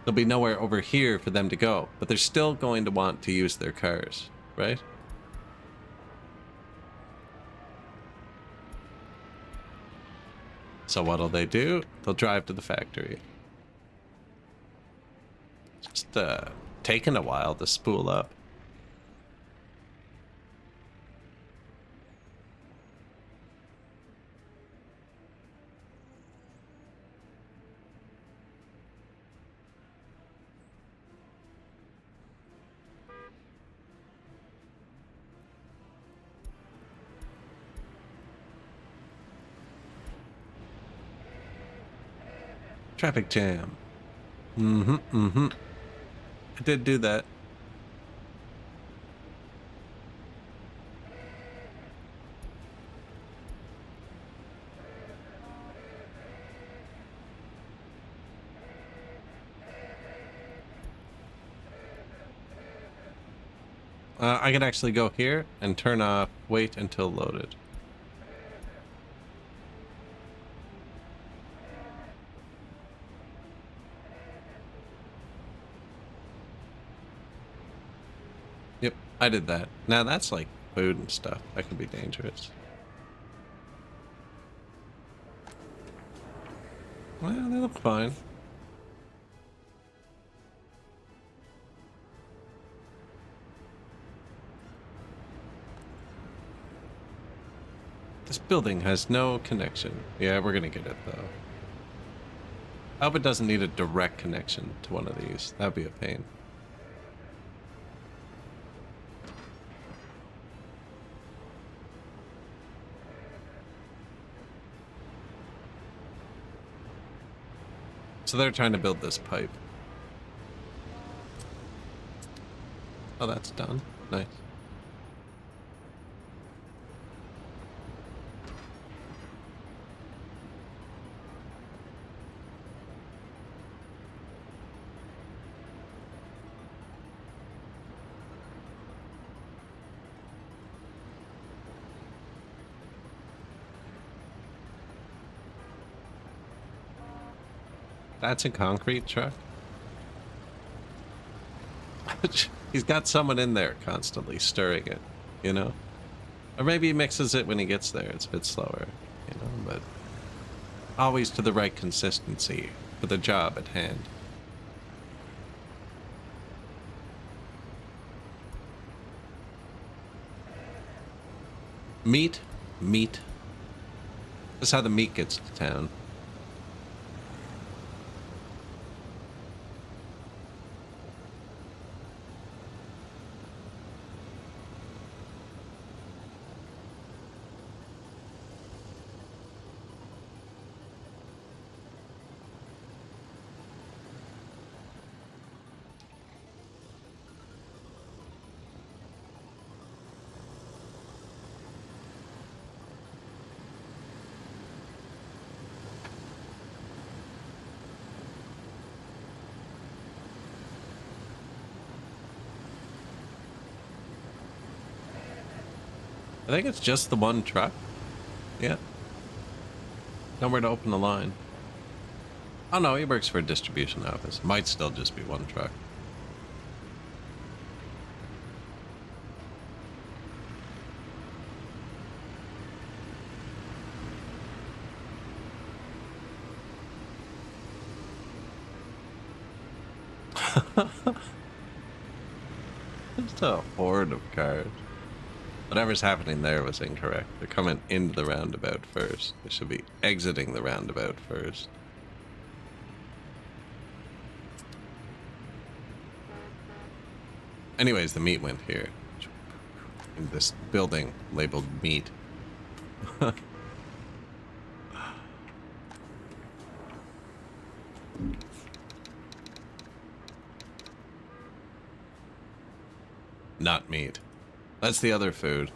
there'll be nowhere over here for them to go. But they're still going to want to use their cars, right? So what'll they do? They'll drive to the factory. Just taking a while to spool up. Traffic jam. I did do that. I can actually go here and turn off wait until loaded. Yep, I did that. Now that's like food and stuff. That could be dangerous. Well, they look fine. This building has no connection. Yeah, we're gonna get it though. I hope it doesn't need a direct connection to one of these. That'd be a pain. So they're trying to build this pipe. Oh, that's done. Nice. That's a concrete truck? He's got someone in there constantly stirring it, you know? Or maybe he mixes it when he gets there. It's a bit slower, you know, but always to the right consistency for the job at hand. Meat, meat. That's how the meat gets to town. I think it's just the one truck. Yeah. Nowhere to open the line. Oh no, he works for a distribution office. Might still just be one truck. Just a horde of cars. Whatever's happening there was incorrect. They're coming into the roundabout first. They should be exiting the roundabout first. Anyways, the meat went here. In this building labeled meat. Not meat. That's the other food.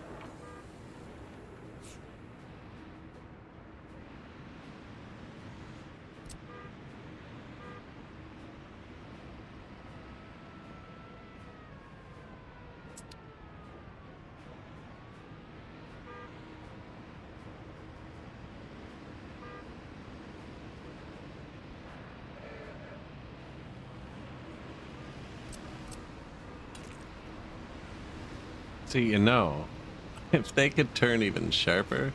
See, you know, if they could turn even sharper.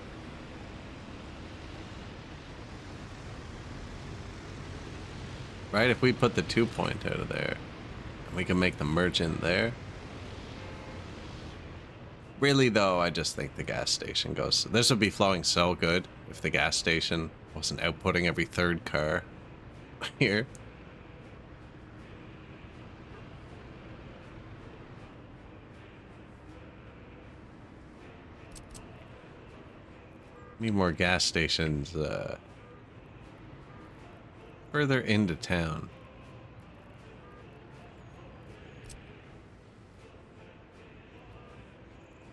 Right, if we put the 2-point out of there, and we can make them merge in there. Really, though, I just think the gas station goes... This would be flowing so good if the gas station wasn't outputting every third car here. Need more gas stations further into town.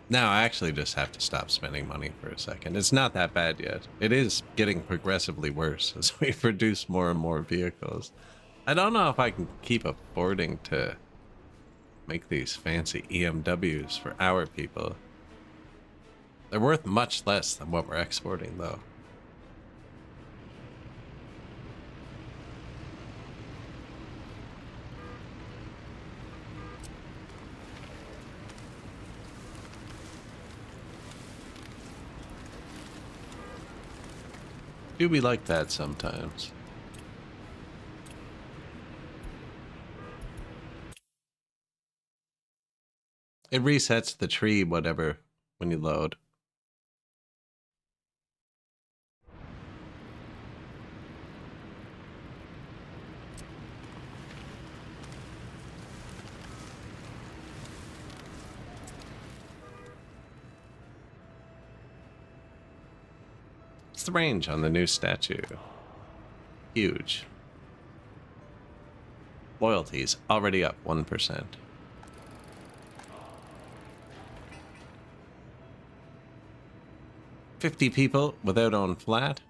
Now I actually just have to stop spending money for a second. It's not that bad yet. It is getting progressively worse as we produce more and more vehicles. I don't know if I can keep affording to make these fancy EMWs for our people. They're worth much less than what we're exporting, though. Do be like that sometimes. It resets the tree, whatever, when you load. What's the range on the new statue? Huge. Loyalty's already up 1%. $50 people without own flat.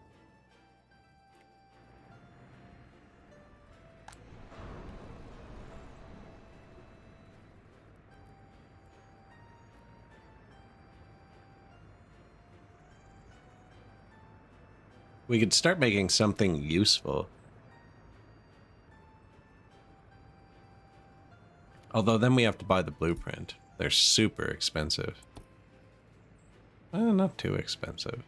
We could start making something useful. Although then we have to buy the blueprint. They're super expensive. Not too expensive.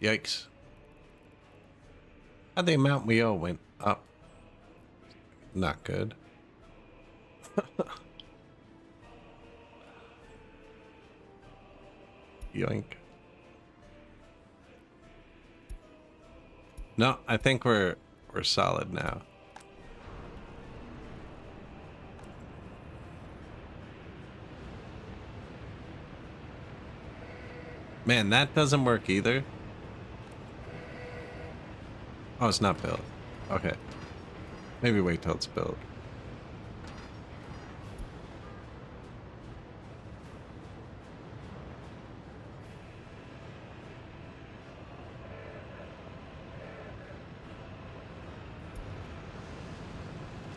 Yikes. And the amount we owe went up. Not good. Yoink. No, I think we're solid now. Man, that doesn't work either. Oh, it's not built. Okay. Maybe wait till it's built.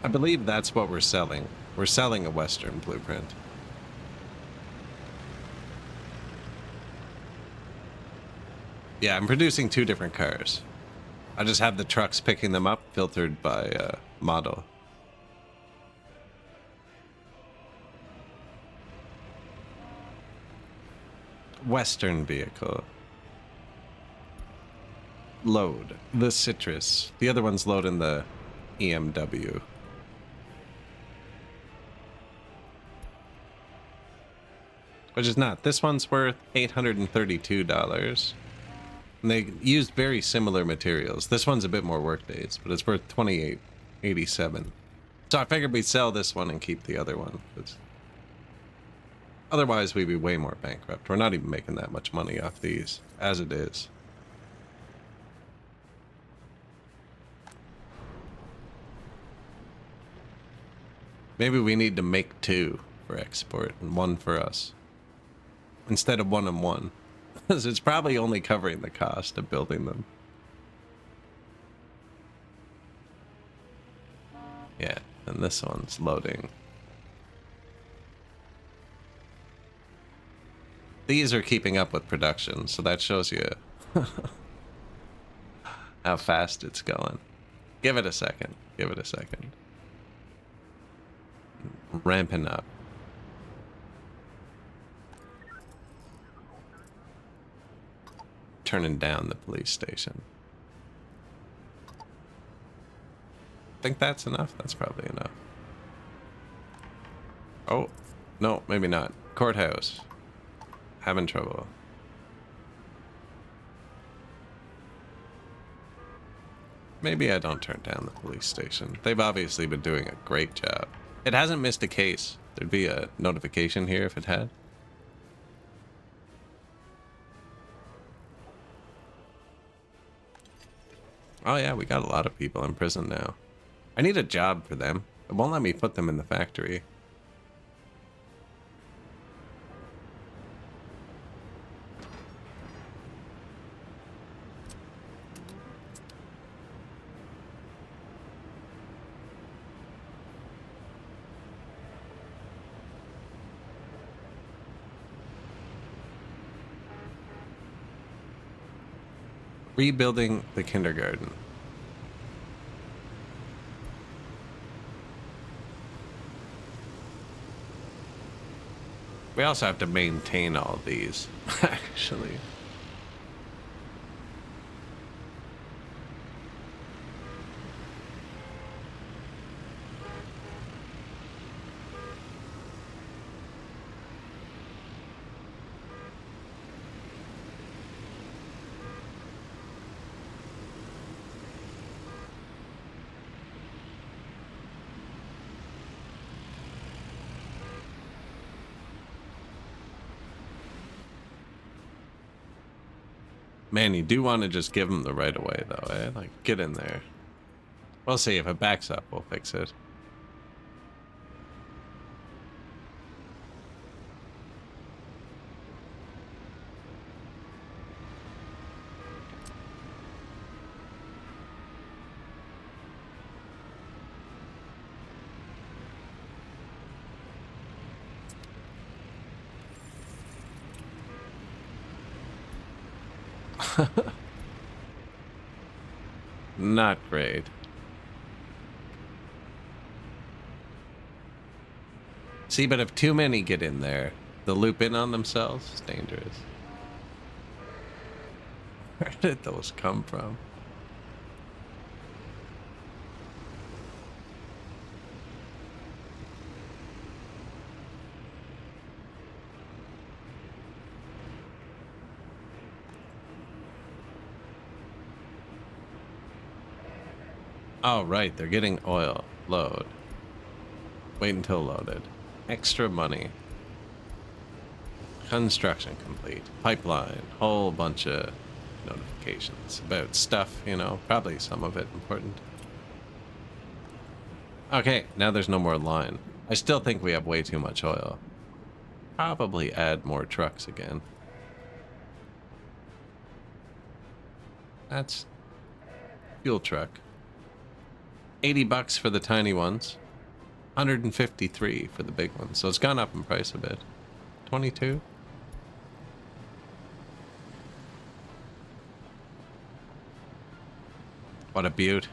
I believe that's what we're selling. We're selling a Western blueprint. Yeah, I'm producing 2 different cars. I just have the trucks picking them up, filtered by model. Western vehicle. Load. The Citrus. The other one's loading the EMW. Which is not. This one's worth $832. And they used very similar materials. This one's a bit more work days, but it's worth $28.87. So I figured we'd sell this one and keep the other one. Otherwise, we'd be way more bankrupt. We're not even making that much money off these, as it is. Maybe we need to make 2 for export and 1 for us. Instead of 1 and 1. Because it's probably only covering the cost of building them. Yeah, and this one's loading. These are keeping up with production, so that shows you how fast it's going. Give it a second. Give it a second. Ramping up. Turning down the police station. Think that's enough? That's probably enough. Oh, no, maybe not. Courthouse. Having trouble. Maybe I don't turn down the police station. They've obviously been doing a great job. It hasn't missed a case. There'd be a notification here if it had. Oh yeah, we got a lot of people in prison now. I need a job for them. It won't let me put them in the factory. Rebuilding the kindergarten. We also have to maintain all of these, actually. Man, you do want to just give them the right of way, though, eh? Like, get in there. We'll see. If it backs up, we'll fix it. Not great. See, but if too many get in there, they'll loop in on themselves. It's dangerous. Where did those come from? Oh, right. They're getting oil. Load. Wait until loaded. Extra money. Construction complete. Pipeline. Whole bunch of notifications about stuff, you know. Probably some of it important. Okay, now there's no more line. I still think we have way too much oil. Probably add more trucks again. That's fuel truck. 80 bucks for the tiny ones. 153 for the big ones. So it's gone up in price a bit. 22. What a beaut.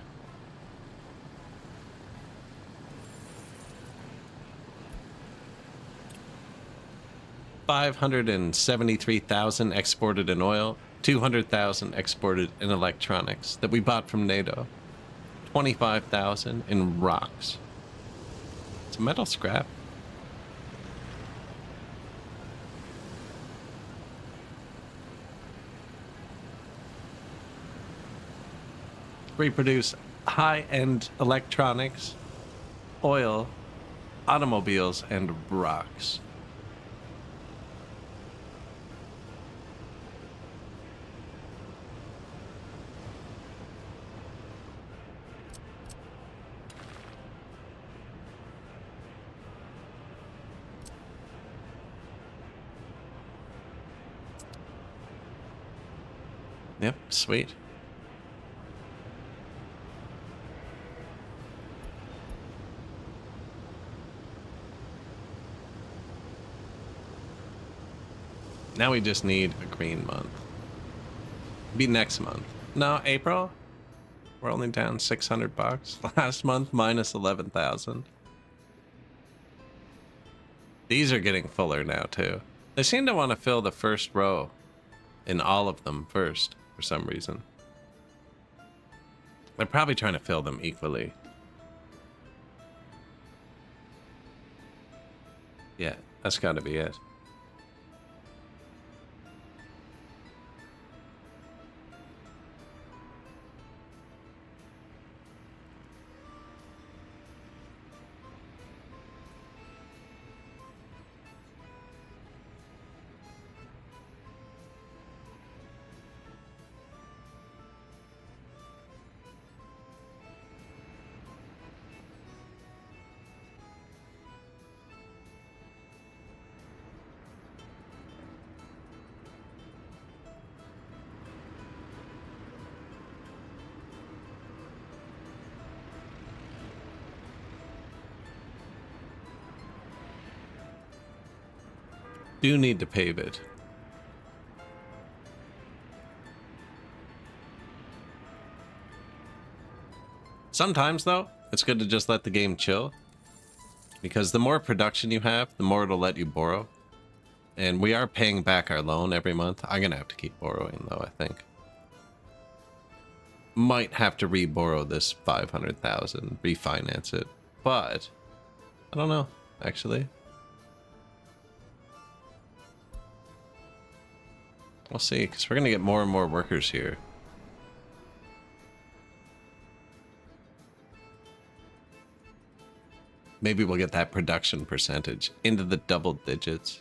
$573,000 exported in oil, 200,000 exported in electronics that we bought from NATO, 25,000 in rocks. It's metal scrap. We produce high-end electronics, oil, automobiles, and rocks. Yep, sweet. Now we just need a green month. Be next month. No, April? We're only down 600 bucks. Last month, minus 11,000. These are getting fuller now, too. They seem to want to fill the first row in all of them first, for some reason. They're probably trying to fill them equally. Yeah, that's got to be it. Do need to pave it. Sometimes, though, it's good to just let the game chill. Because the more production you have, the more it'll let you borrow. And we are paying back our loan every month. I'm going to have to keep borrowing, though, I think. Might have to re-borrow this 500,000, refinance it. But, I don't know, actually. We'll see, because we're going to get more and more workers here. Maybe we'll get that production percentage into the double digits.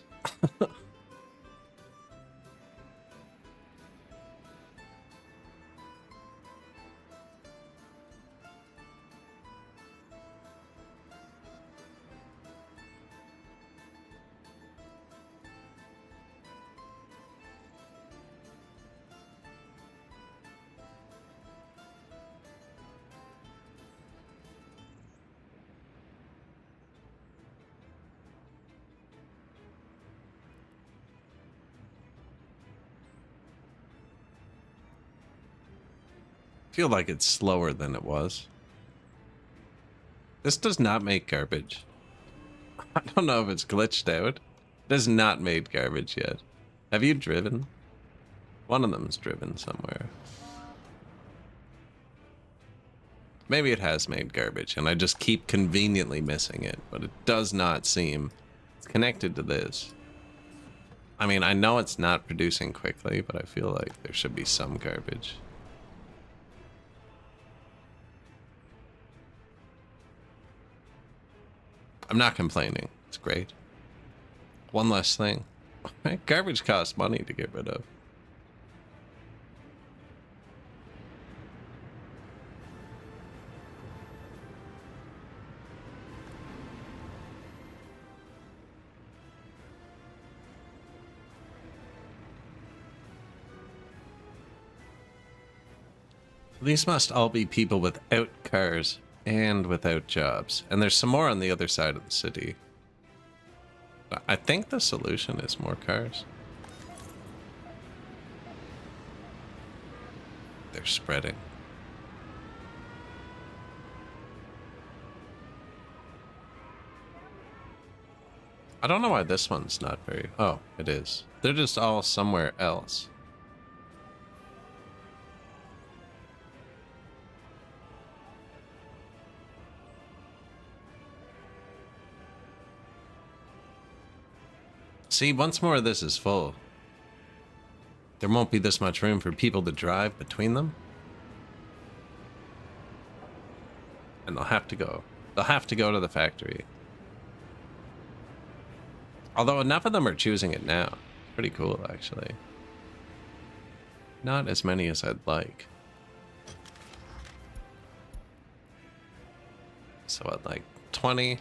feel like it's slower than it was. This does not make garbage. I don't know if it's glitched out. It has not made garbage yet. Have you driven? One of them's driven somewhere. Maybe it has made garbage and I just keep conveniently missing it, but it does not seem it's connected to this. I mean, I know it's not producing quickly, but I feel like there should be some garbage. I'm not complaining. It's great. One less thing. Garbage costs money to get rid of. These must all be people without cars and without jobs. And there's some more on the other side of the city. I think the solution is more cars. They're spreading. I don't know why this one's not very... Oh, it is. They're just all somewhere else. See, once more of this is full, there won't be this much room for people to drive between them. And they'll have to go. They'll have to go to the factory. Although enough of them are choosing it now. Pretty cool, actually. Not as many as I'd like. So at like 20,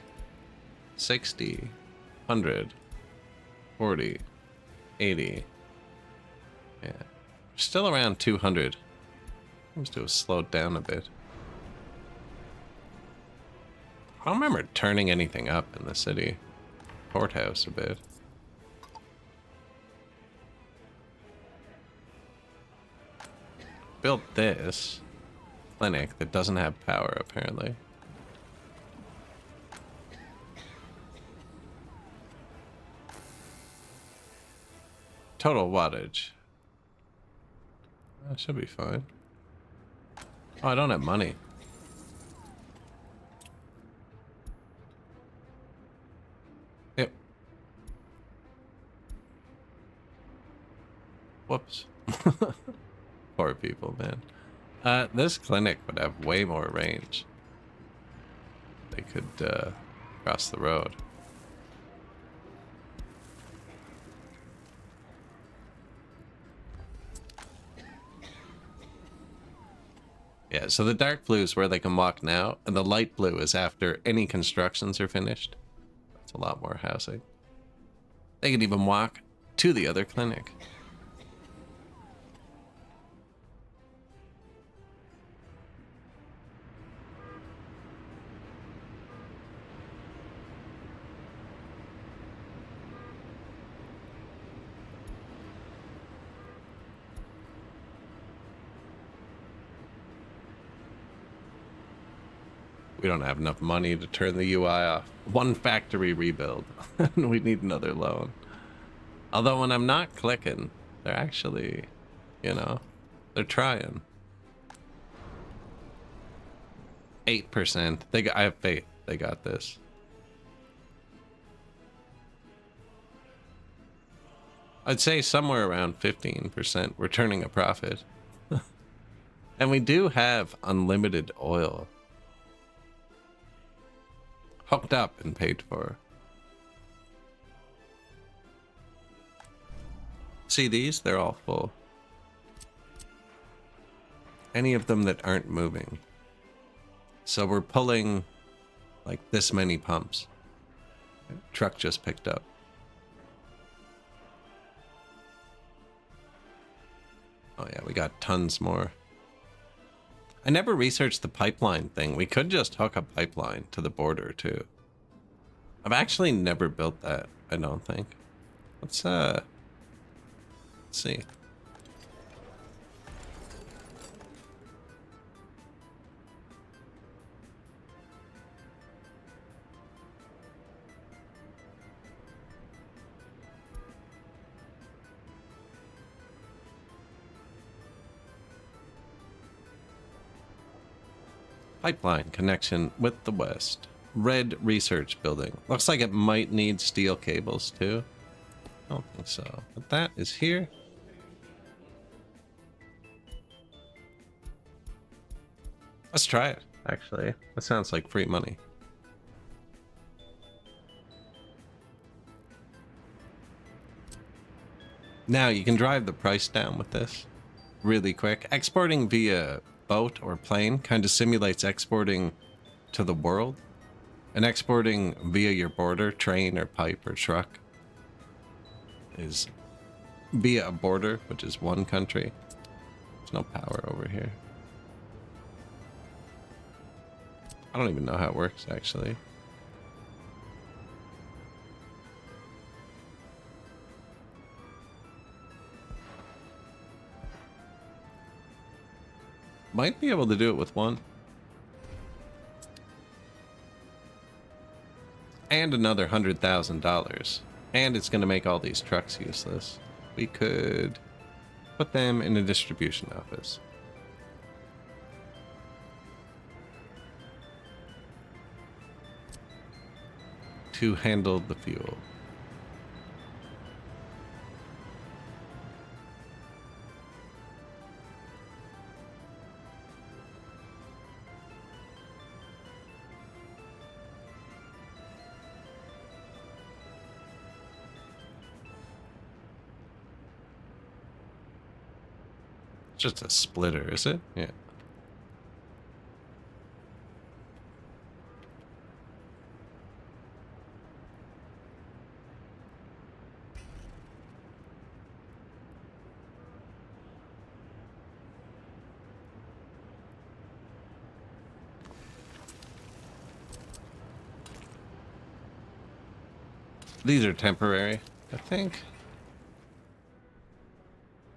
60, 100... 40, 80, yeah, still around 200. Seems to have slowed down a bit. I don't remember turning anything up in the city. Courthouse a bit. Built this clinic that doesn't have power apparently. Total wattage. That should be fine. Oh, I don't have money. Yep. Whoops. Poor people, man. This clinic would have way more range. They could cross the road. Yeah, so the dark blue is where they can walk now, and the light blue is after any constructions are finished. That's a lot more housing. They can even walk to the other clinic. We don't have enough money to turn the UI off. One factory rebuild. And we need another loan. Although when I'm not clicking, they're actually, you know, they're trying. 8%. I have faith. They got this. I'd say somewhere around 15%. We're turning a profit. And we do have unlimited oil. Hooked up and paid for. See these? They're all full. Any of them that aren't moving. So we're pulling like this many pumps. Truck just picked up. Oh yeah, we got tons more. I never researched the pipeline thing. We could just hook a pipeline to the border too. I've actually never built that, I don't think. Let's see. Pipeline connection with the west. Red research building. Looks like it might need steel cables too. I don't think so. But that is here. Let's try it, actually. That sounds like free money. Now you can drive the price down with this really quick. Exporting via boat or plane kind of simulates exporting to the world. And exporting via your border, train or pipe or truck, is via a border, which is one country. There's no power over here. I don't even know how it works, actually. Might be able to do it with one. And another $100,000. And it's going to make all these trucks useless. We could put them in a distribution office. To handle the fuel. Just a splitter, is it? Yeah. These are temporary, I think.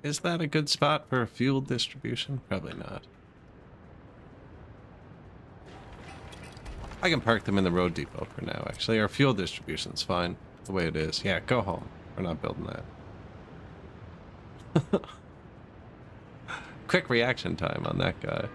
Is that a good spot for a fuel distribution? Probably not. I can park them in the road depot for now, actually. Our fuel distribution's fine the way it is. Yeah, go home. We're not building that. Quick reaction time on that guy.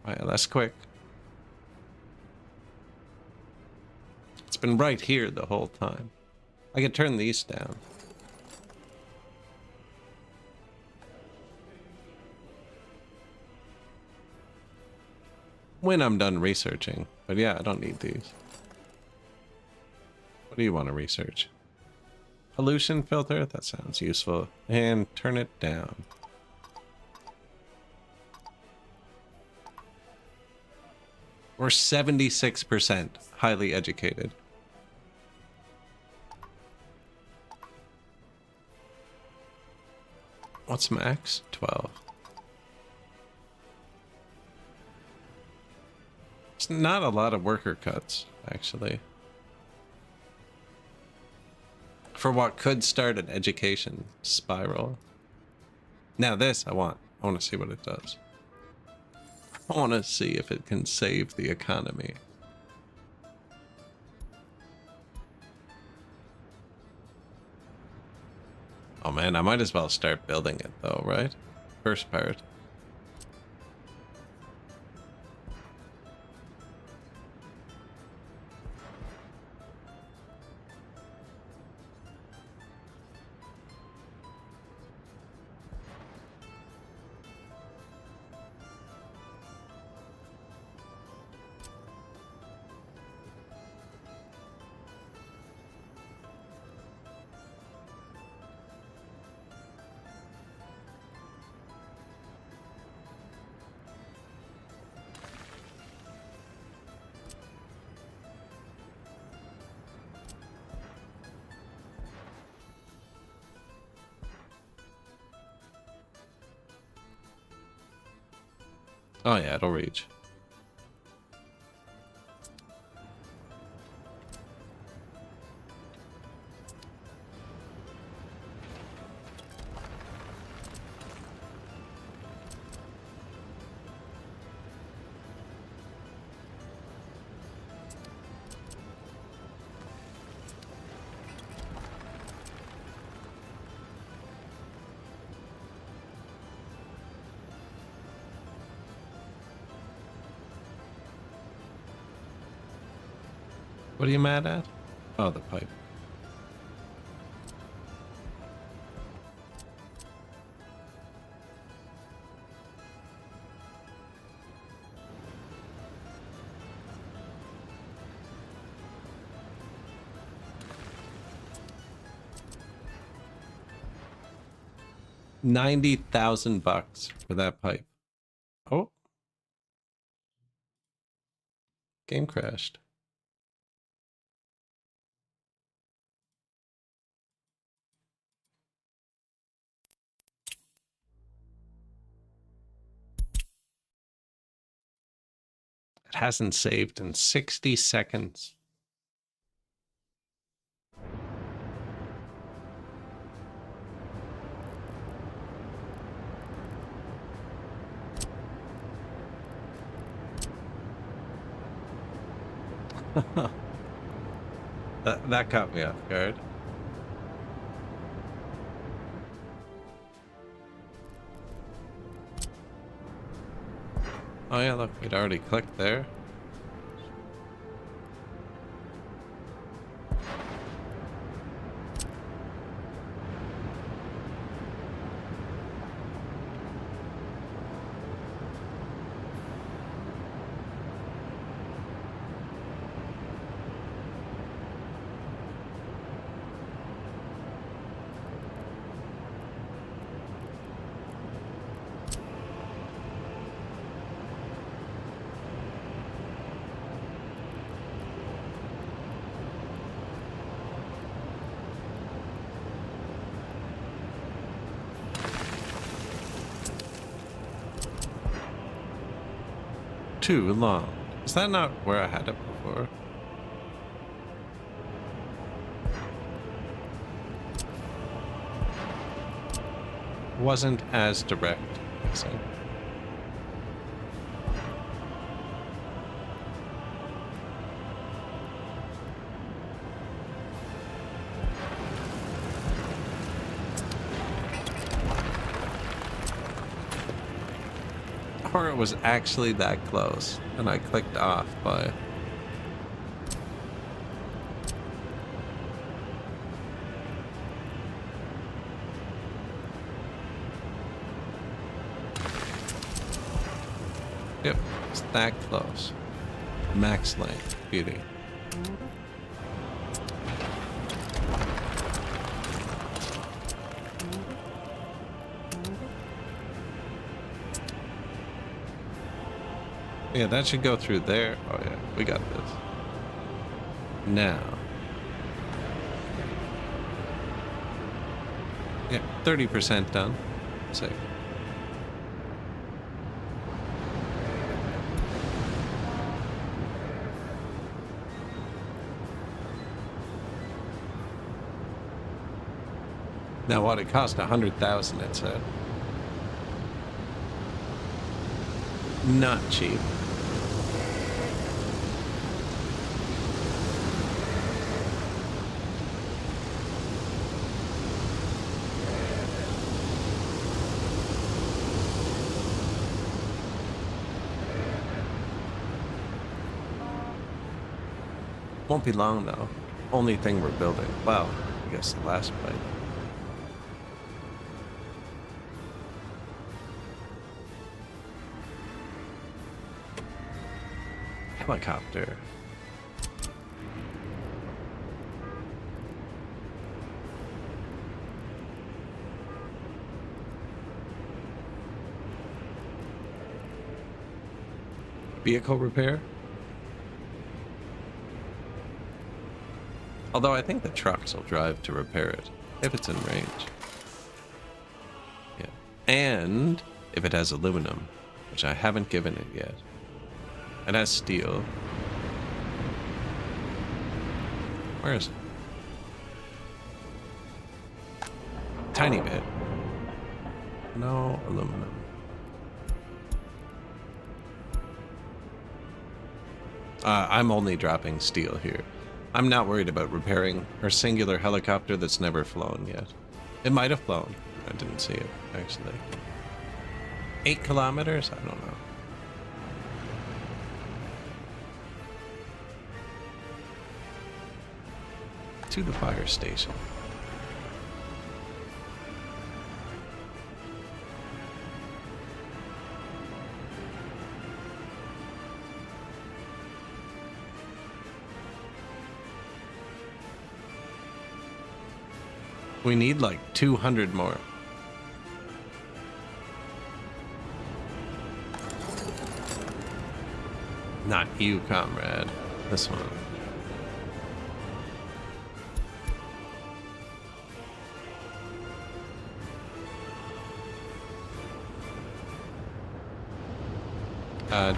Oh, yeah, that's quick. It's been right here the whole time. I can turn these down. When I'm done researching. But yeah, I don't need these. What do you want to research? Pollution filter? That sounds useful. And turn it down. We're 76% highly educated. What's max? 12. It's not a lot of worker cuts, actually. For what could start an education spiral. Now this I want to see what it does. I want to see if it can save the economy. Oh man, I might as well start building it though, right? First part. Oh yeah, it'll reach. What are you mad at? Oh, the pipe. $90,000 for that pipe. Oh. Game crashed. It hasn't saved in 60 seconds. that caught me off guard. Oh yeah, look, we'd already clicked there. Too long. Is that not where I had it before? Wasn't as direct, I think. Or it was actually that close, and I clicked off by... Yep, it's that close. Max length, beauty. Yeah, that should go through there. Oh yeah, we got this. Now. Yeah, 30% done. Save. Now what, it cost 100,000, it said. Not cheap. Won't be long though. Only thing we're building. Well, I guess the last pipe. Helicopter. Vehicle repair? Although I think the trucks will drive to repair it, if it's in range. Yeah. And if it has aluminum, which I haven't given it yet. It has steel. Where is it? Tiny bit. No aluminum. I'm only dropping steel here. I'm not worried about repairing our singular helicopter that's never flown yet. It might have flown. I didn't see it, actually. 8 kilometers? I don't know. to the fire station. We need like 200 more. Not you, comrade. This one.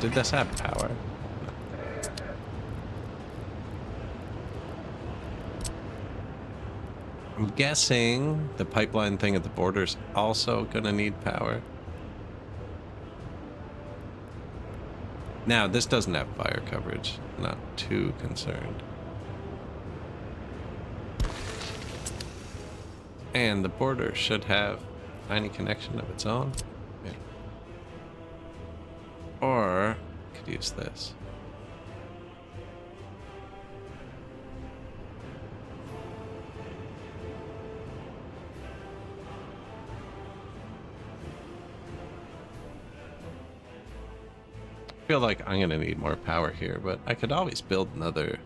Did this have power? I'm guessing the pipeline thing at the border's also gonna need power. Now, this doesn't have fire coverage. Not too concerned. And the border should have a tiny connection of its own. Yeah. Or, I could use this. I feel like I'm gonna need more power here, but I could always build another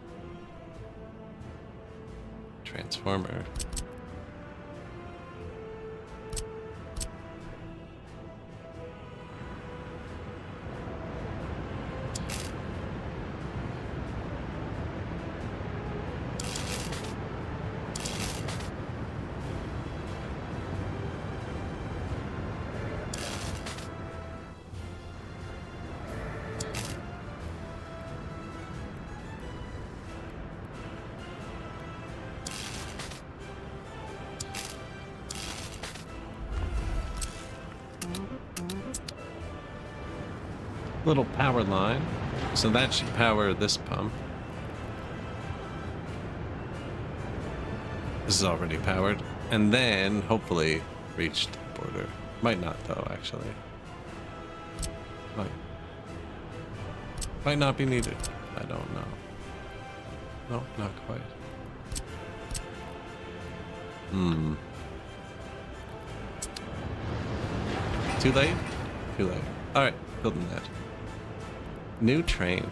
transformer. Little power line, so that should power this pump. This is already powered, and then hopefully reach the border. Might not though, actually. Might not be needed. I don't know. No, not quite. Too late? Too late. Alright, building that. New train.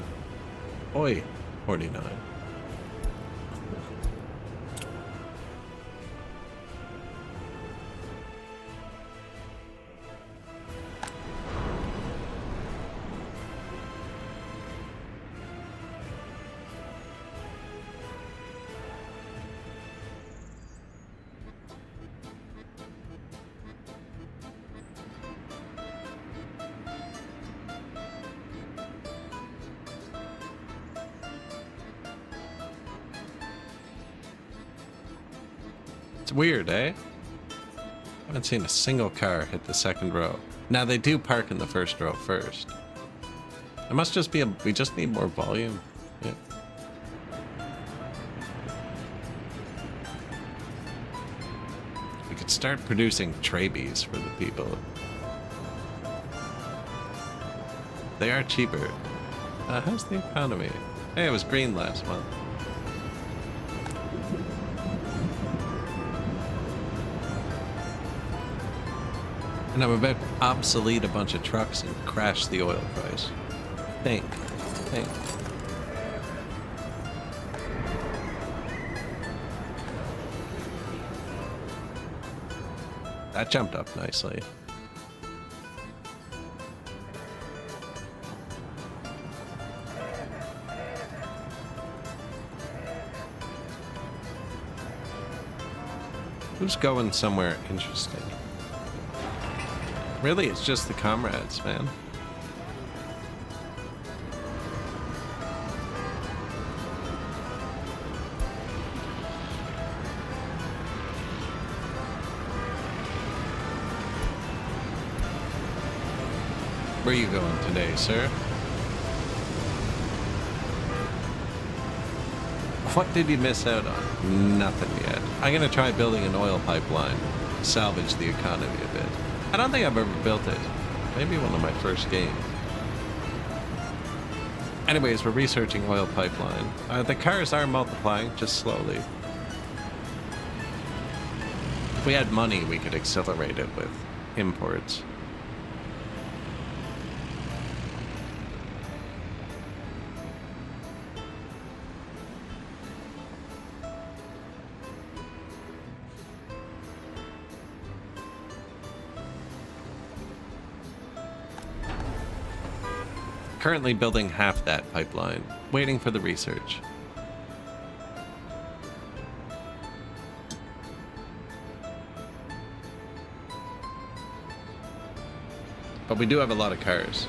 Oi, 49. It's weird, eh? I haven't seen a single car hit the second row. Now they do park in the first row first. It must just be we just need more volume. Yeah. We could start producing Trabies for the people. They are cheaper. How's the economy? Hey, it was green last month. And I'm about to obsolete a bunch of trucks and crash the oil price. Think. That jumped up nicely. Who's going somewhere interesting? Really, it's just the comrades, man. Where are you going today, sir? What did you miss out on? Nothing yet. I'm gonna try building an oil pipeline, salvage the economy a bit. I don't think I've ever built it. Maybe one of my first games. Anyways, we're researching oil pipeline. The cars are multiplying, just slowly. If we had money, we could accelerate it with imports. Currently building half that pipeline, waiting for the research. But we do have a lot of cars.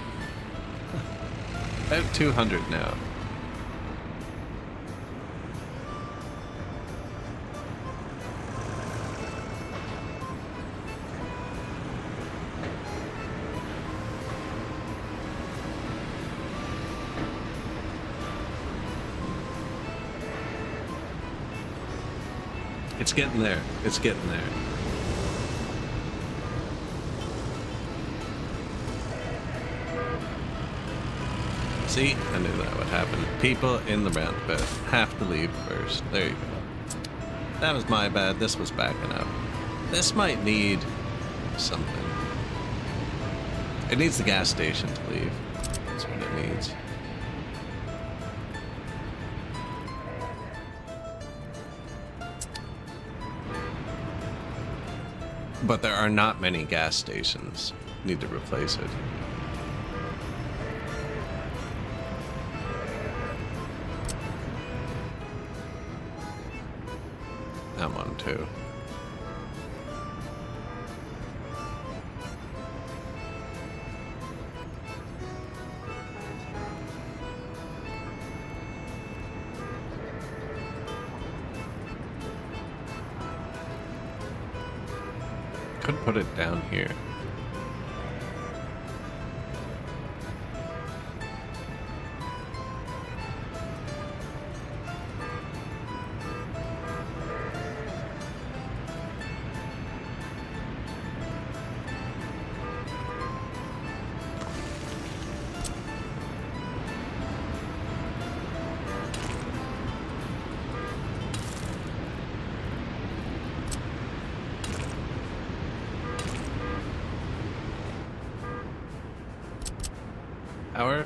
About 200 now. It's getting there. It's getting there. See, I knew that would happen. People in the roundabout have to leave first. There you go. That was my bad. This was backing up. This might need something. It needs the gas station to leave. That's what it needs. But there are not many gas stations. Need to replace it. That one too. Could put it down here. Power.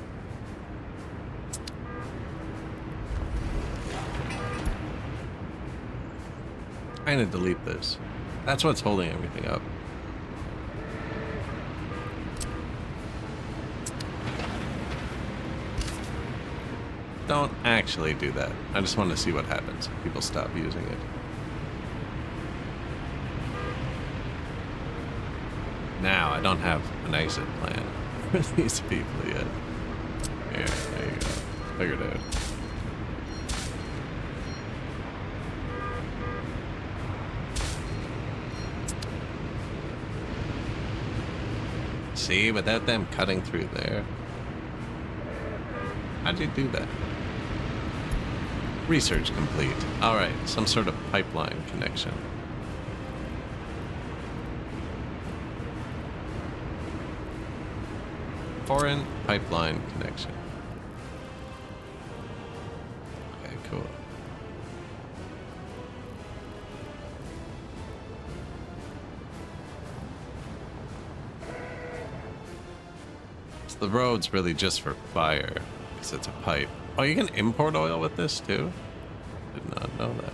I'm gonna delete this. That's what's holding everything up. Don't actually do that. I just want to see what happens if people stop using it. Now, I don't have an exit plan for these people yet. Here, there you go. Figured out. See, without them cutting through there. How'd you do that? Research complete. Alright, some sort of pipeline connection. Foreign pipeline connection. Okay, cool. So the road's really just for fire, because it's a pipe. Oh, you can import oil with this too? Did not know that.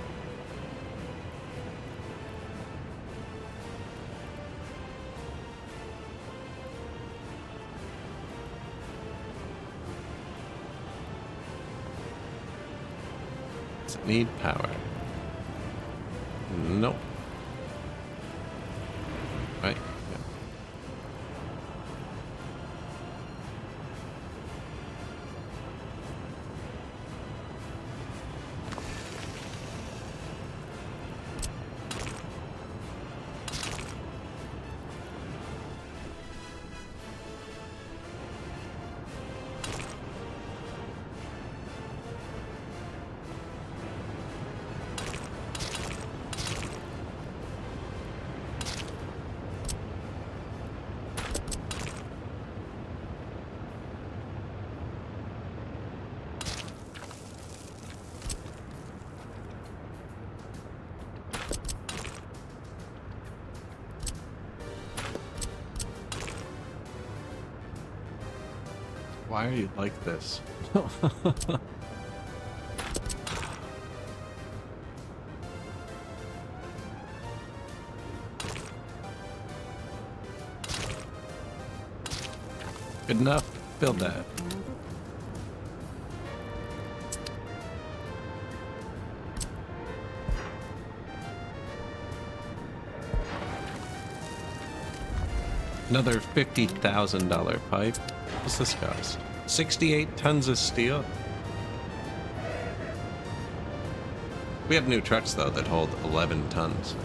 Does it need power? Nope. Right. Yeah. Why are you like this? Good enough? Build that. Another $50,000 pipe. What's this cost? 68 tons of steel. We have new trucks though that hold 11 tons.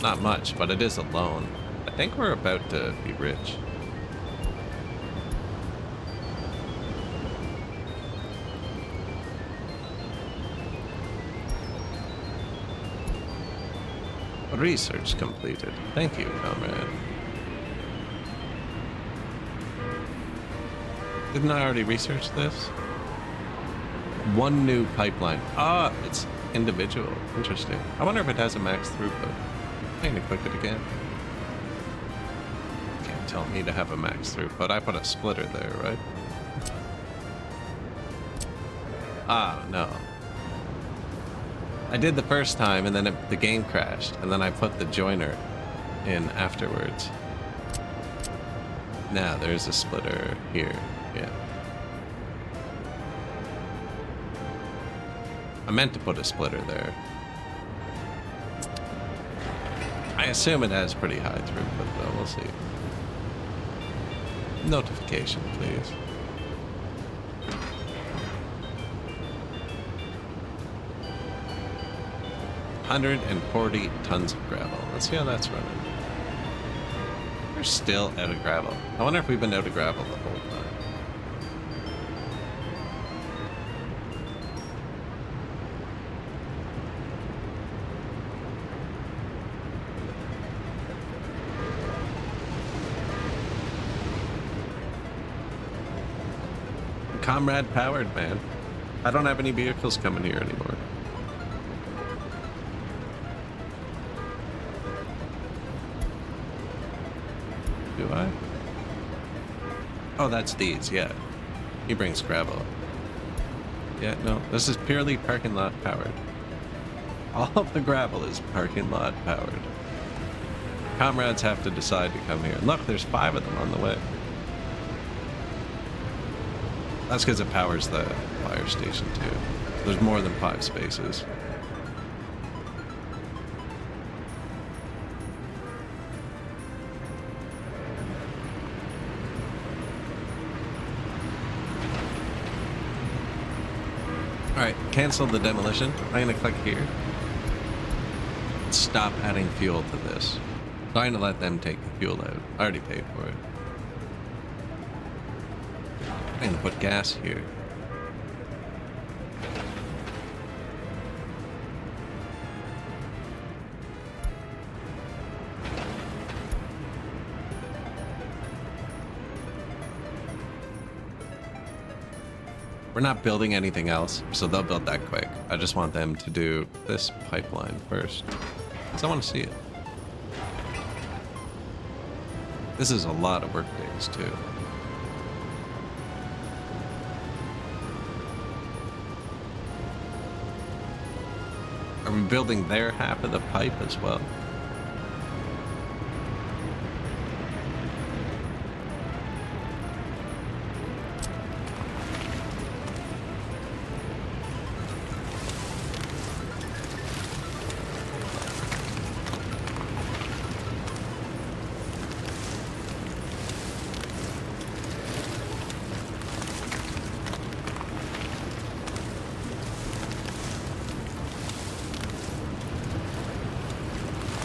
Not much, but it is a loan. I think we're about to be rich. Research completed. Thank you, comrade. Didn't I already research this? One new pipeline. Ah, it's individual. Interesting. I wonder if it has a max throughput. I'm gonna click it again. Can't tell me to have a max throughput. I put a splitter there, right? Ah, no. I did the first time, and then the game crashed, and then I put the joiner in afterwards. Now there's a splitter here. Yeah. I meant to put a splitter there. I assume it has pretty high throughput, though. We'll see. Notification, please. $140 tons of gravel. Let's see how that's running. We're still out of gravel. I wonder if we've been out of gravel the whole time. Comrade powered, man. I don't have any vehicles coming here anymore. Do I? Oh, that's these, yeah. He brings gravel. Yeah, no, this is purely parking lot powered. All of the gravel is parking lot powered. Comrades have to decide to come here. And look, there's 5 of them on the way. That's because it powers the fire station too. There's more than 5 spaces. Alright, cancel the demolition. I'm gonna click here. Stop adding fuel to this. Trying to let them take the fuel out. I already paid for it. I'm gonna put gas here. We're not building anything else, so they'll build that quick. I just want them to do this pipeline first, because I want to see it. This is a lot of work days, too. Are we building their half of the pipe as well?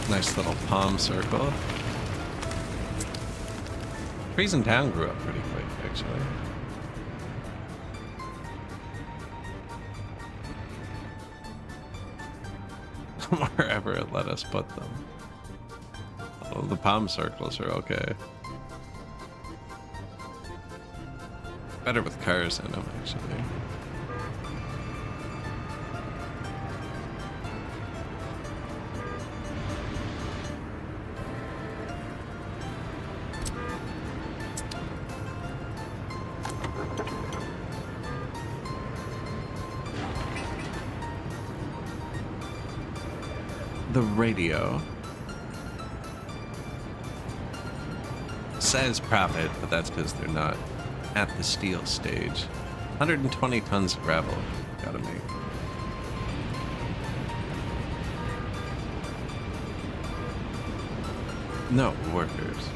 Nice little palm circle. Trees in town grew up pretty quick, actually. Wherever it let us put them. Oh, the palm circles are okay. Better with cars in them, actually. the radio. Says profit, but that's because they're not at the steel stage. 120 tons of gravel. Gotta make. No workers.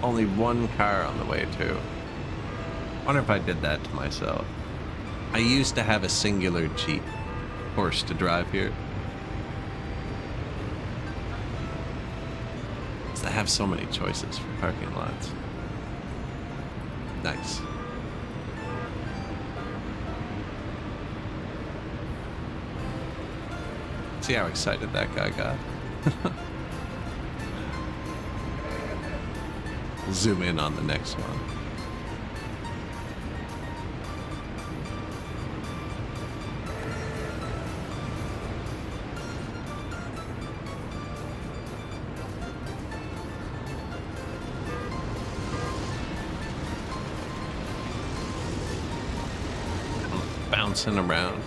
Only one car on the way too. Wonder if I did that to myself. I used to have a singular Jeep horse to drive here. I have so many choices for parking lots. Nice. See how excited that guy got? Zoom in on the next one. Bouncing around.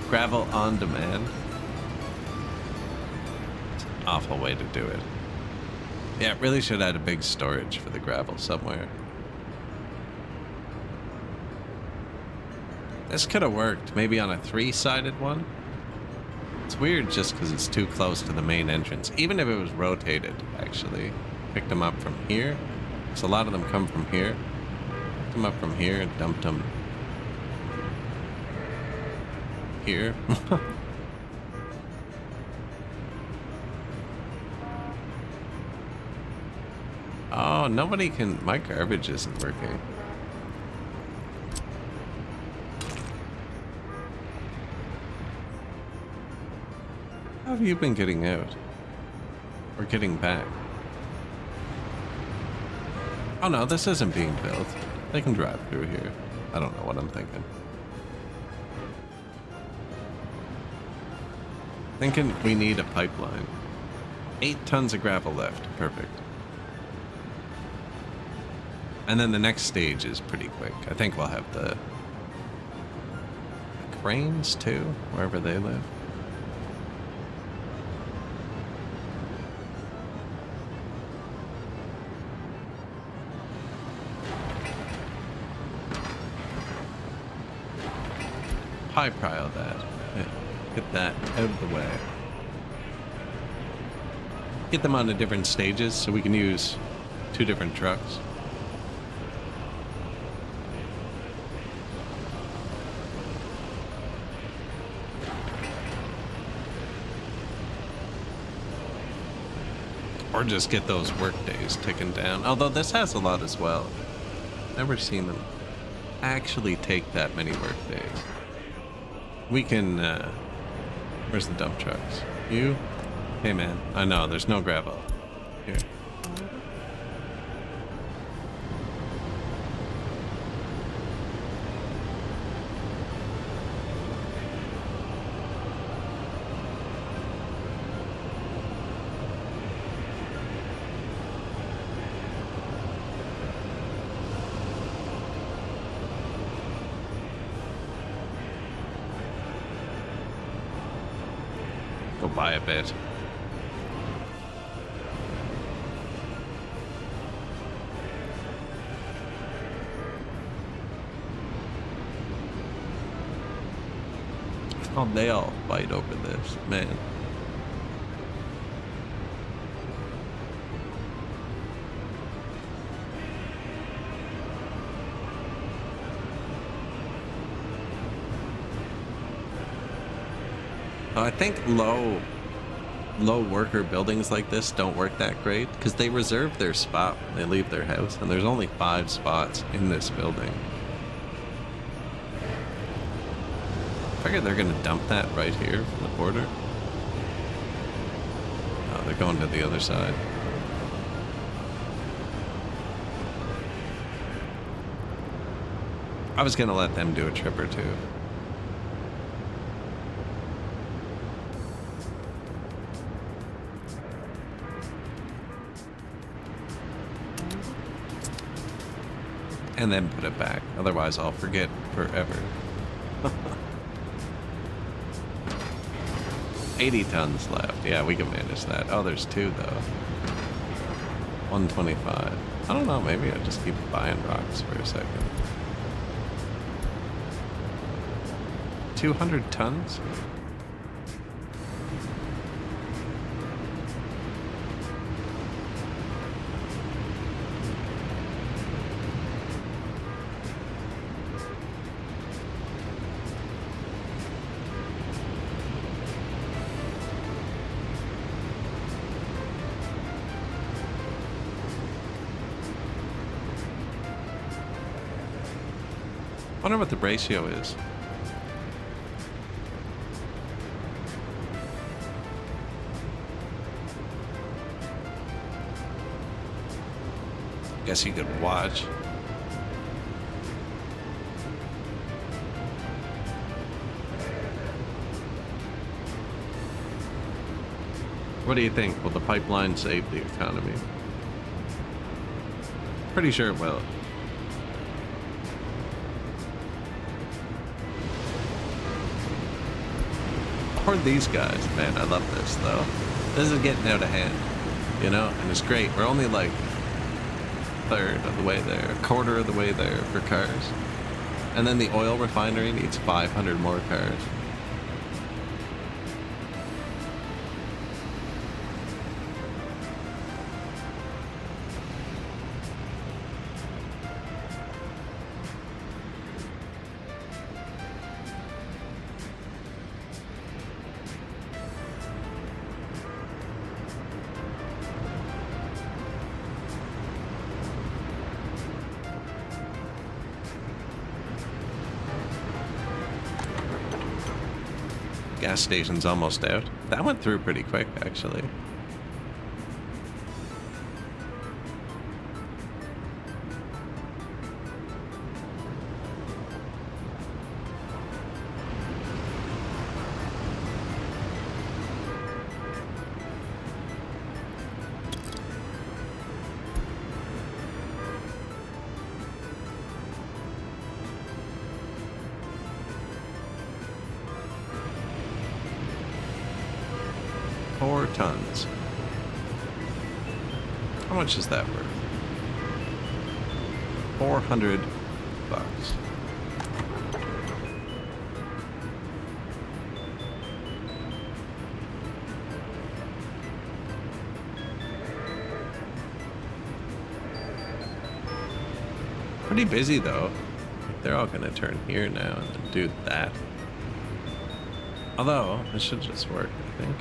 Gravel on demand. It's an awful way to do it. Yeah, it really should add a big storage for the gravel somewhere. This could have worked maybe on a 3-sided one. It's weird just because it's too close to the main entrance. Even if it was rotated, actually. Picked them up from here. So a lot of them come from here. Picked them up from here and dumped them here. Oh, nobody can... My garbage isn't working. How have you been getting out? Or getting back? Oh no, this isn't being built. They can drive through here. I don't know what I'm thinking. Thinking we need a pipeline. 8 tons of gravel left. Perfect. And then the next stage is pretty quick. I think we'll have the cranes too, wherever they live. High pile that. Yeah, get that out of the way. Get them onto different stages so we can use 2 different trucks. Or just get those work days ticking down. Although this has a lot as well. Never seen them actually take that many work days. We can, where's the dump trucks? You? Hey man, I know, there's no gravel. Here. Go buy a bit. Oh, they all fight over this, man. I think low worker buildings like this don't work that great because they reserve their spot when they leave their house, and there's only 5 spots in this building. I figure they're gonna dump that right here from the border. Oh, they're going to the other side. I was gonna let them do a trip or two. and then put it back. Otherwise, I'll forget forever. 80 tons left. Yeah, we can manage that. Oh, there's 2 though. 125. I don't know, maybe I'll just keep buying rocks for a second. 200 tons? I wonder what the ratio is. Guess you could watch. What do you think? Will the pipeline save the economy? Pretty sure it will. Or these guys, man, I love this though. This is getting out of hand, you know, and it's great. We're only like a third of the way there, a quarter of the way there for cars. And then the oil refinery needs 500 more cars. Gas station's almost out. That went through pretty quick, actually. Tons. How much is that worth? 400 bucks. Pretty busy though. They're all gonna turn here now and then do that. Although, it should just work, I think.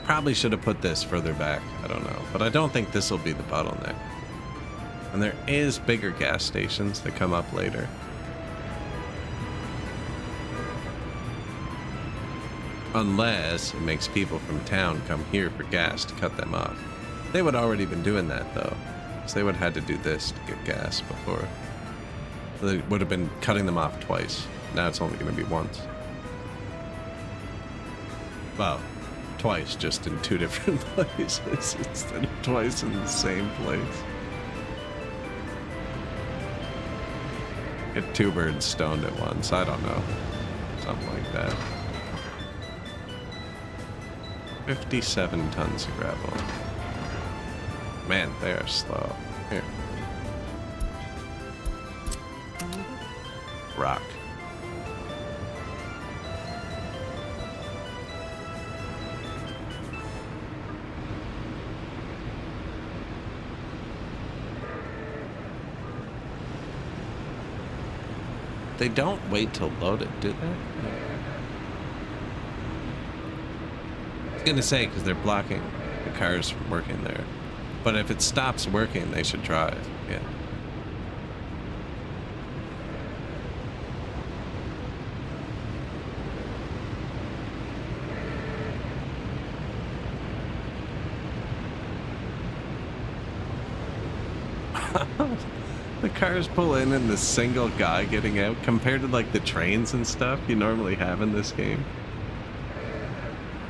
Probably should have put this further back. I don't know. But I don't think this will be the bottleneck. And there is bigger gas stations that come up later. Unless it makes people from town come here for gas to cut them off. They would already been doing that though. So they would have had to do this to get gas before. So they would have been cutting them off twice. Now it's only going to be once. Well, twice, just in 2 different places instead of twice in the same place. Get 2 birds stoned at once. I don't know. Something like that. 57 tons of gravel. Man, they are slow. Here. Rock. They don't wait to load it, do they? I was gonna say, because they're blocking the cars from working there. But if it stops working, they should drive, yeah. The cars pull in and the single guy getting out compared to like the trains and stuff you normally have in this game.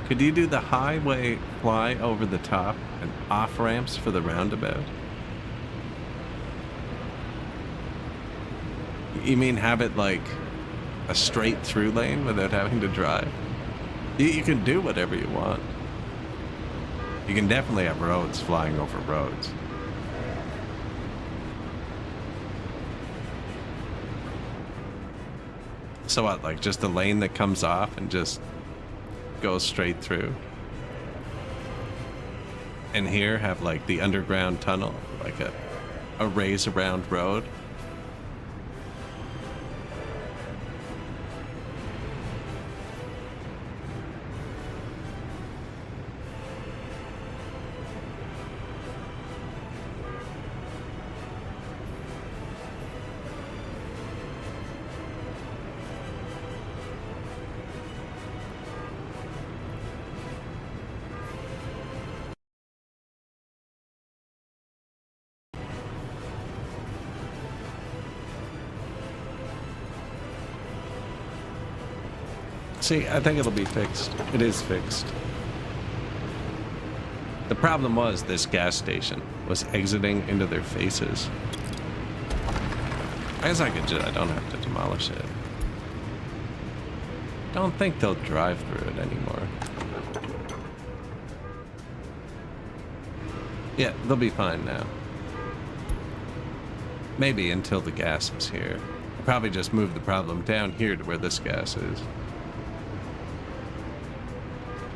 Could you do the highway fly over the top and off ramps for the roundabout? You mean have it like a straight through lane without having to drive? You can do whatever you want. You can definitely have roads flying over roads. So what, like just a lane that comes off and just goes straight through? And here have like the underground tunnel, like a raise around road. See, I think it'll be fixed. It is fixed. The problem was this gas station was exiting into their faces. I guess I don't have to demolish it. Don't think they'll drive through it anymore. Yeah, they'll be fine now. Maybe until the gas is here. I'll probably just move the problem down here to where this gas is.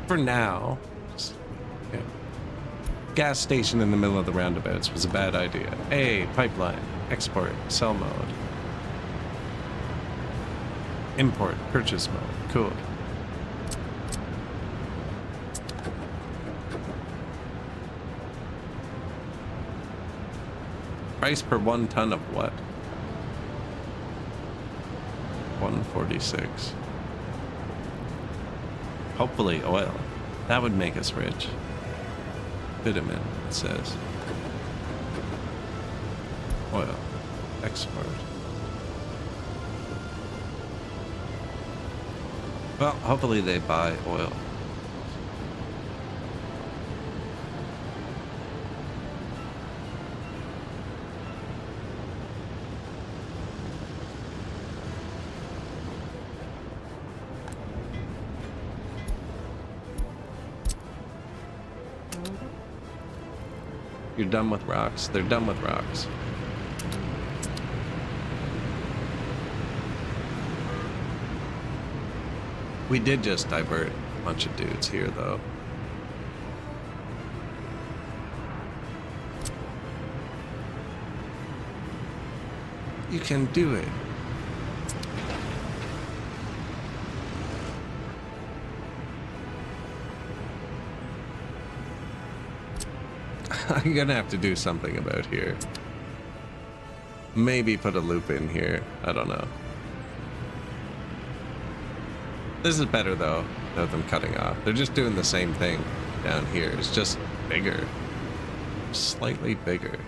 For now, yeah. Gas station in the middle of the roundabouts was a bad idea. Hey, pipeline, export, sell mode. Import, purchase mode, cool. Price per 1 ton of what? 146. Hopefully oil. That would make us rich. Vitamin, it says. Oil. Export. Well, hopefully they buy oil. You're done with rocks. They're done with rocks. We did just divert a bunch of dudes here, though. You can do it. I'm gonna have to do something about here. Maybe put a loop in here. I don't know. This is better though, without them cutting off. They're just doing the same thing down here. It's just bigger. Slightly bigger.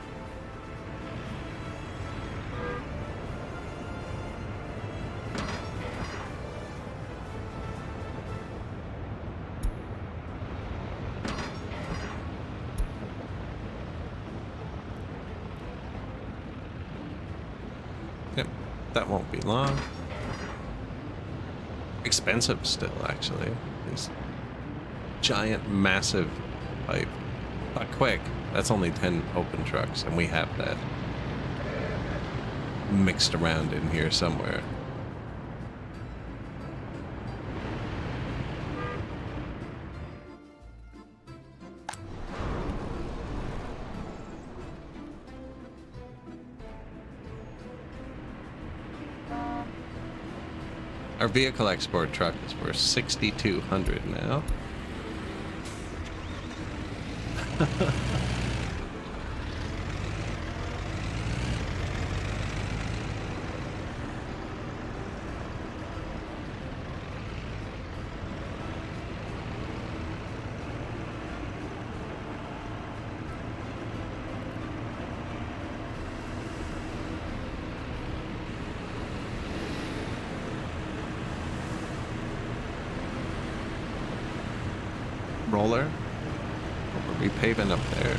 Yep, that won't be long. Expensive still, actually. These giant, massive pipe. But quick. That's only 10 open trucks, and we have that mixed around in here somewhere. Our vehicle export truck is worth 6,200 now. Roller? What were we paving up there?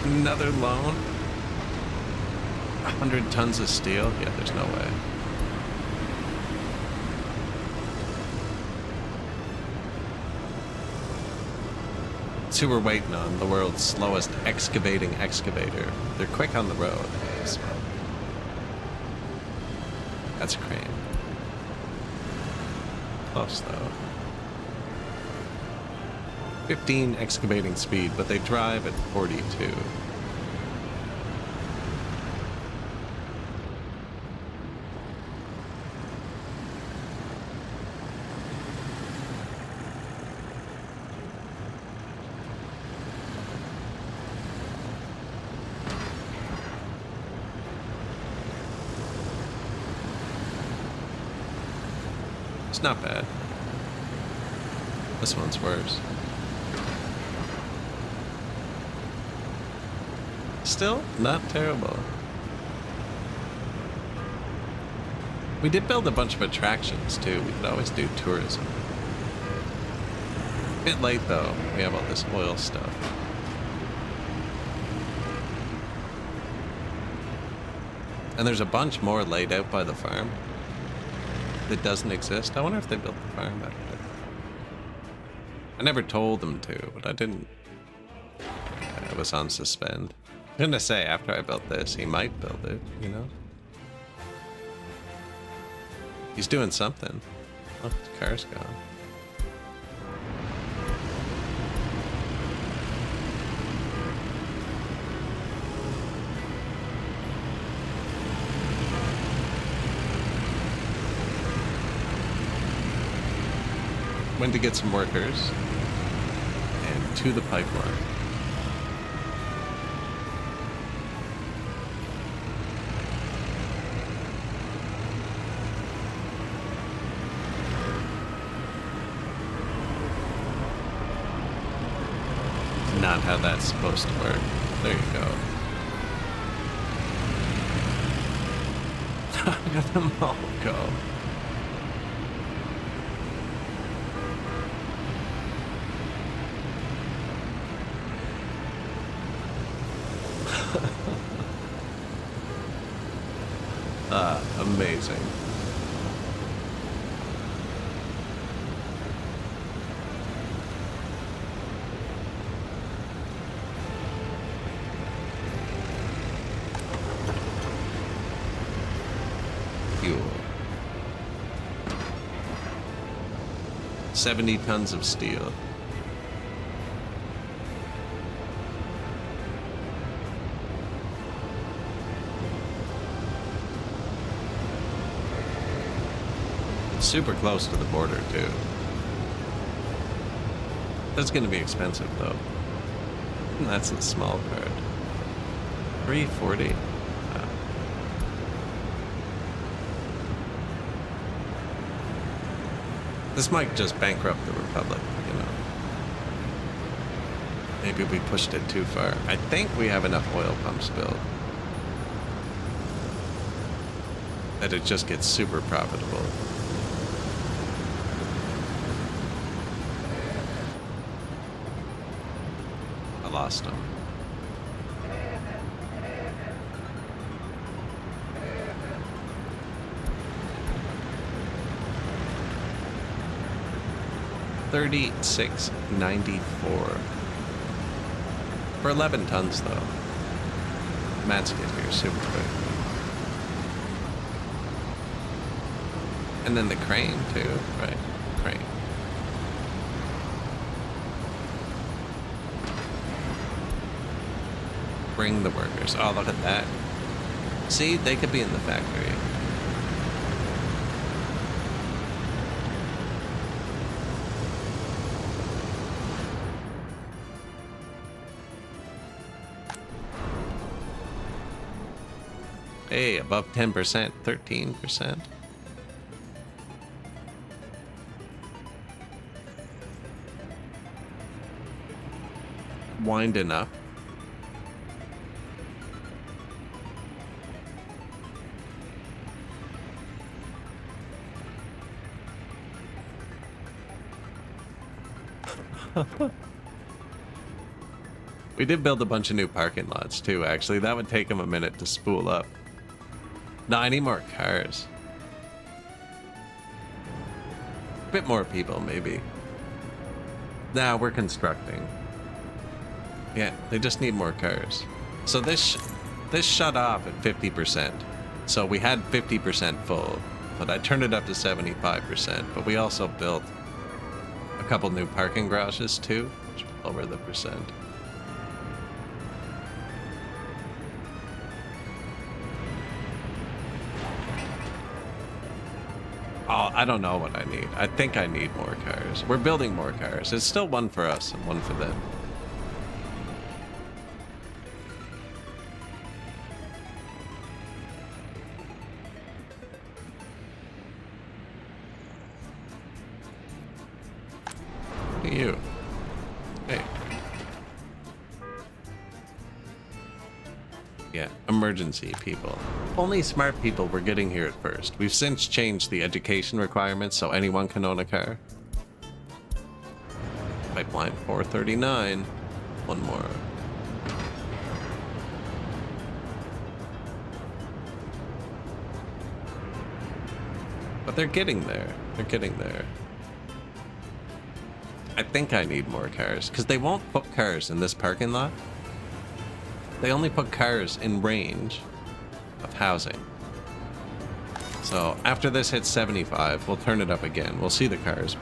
Another loan? 100 tons of steel? Yeah, there's no way. That's who we're waiting on, the world's slowest excavating excavator. They're quick on the road. So. That's a crane. Close though. 15 excavating speed, but they drive at 42. It's not bad. This one's worse. Still not terrible. We did build a bunch of attractions too. We could always do tourism. A bit late though. We have all this oil stuff. And there's a bunch more laid out by the farm that doesn't exist. I wonder if they built the farm back there. I never told them to, but I didn't. I was on suspend. I'm gonna say after I built this, he might build it, you know? He's doing something. Oh, his car's gone. Went to get some workers and to the pipeline. Not how that's supposed to work. There you go. Look at them all go. Amazing. Fuel. 70 tons of steel. Super close to the border too. That's gonna be expensive though. And that's the small card. 340. Wow. This might just bankrupt the Republic, you know. Maybe we pushed it too far. I think we have enough oil pumps built that it just gets super profitable. Lost them. $36.94 for 11 tons though. Matt's get here super quick. And then the crane too, right? Crane. Bring the workers. Oh, look at that. See, they could be in the factory. Hey, above 10%, 13%. Winding up. We did build a bunch of new parking lots too, actually. That would take them a minute to spool up. No, I need more cars. A bit more people, maybe. Nah, we're constructing. Yeah, they just need more cars. So this shut off at 50%. So we had 50% full, but I turned it up to 75%. But we also built a couple new parking garages too, which will lower the percent. Oh, I don't know what I need. I think I need more cars. We're building more cars. It's still one for us and one for them. Look at you. Hey. Yeah, emergency people. Only smart people were getting here at first. We've since changed the education requirements so anyone can own a car. Pipeline 439. One more. But they're getting there. They're getting there. I think I need more cars, because they won't put cars in this parking lot. They only put cars in range of housing. So after this hits 75, we'll turn it up again. We'll see the cars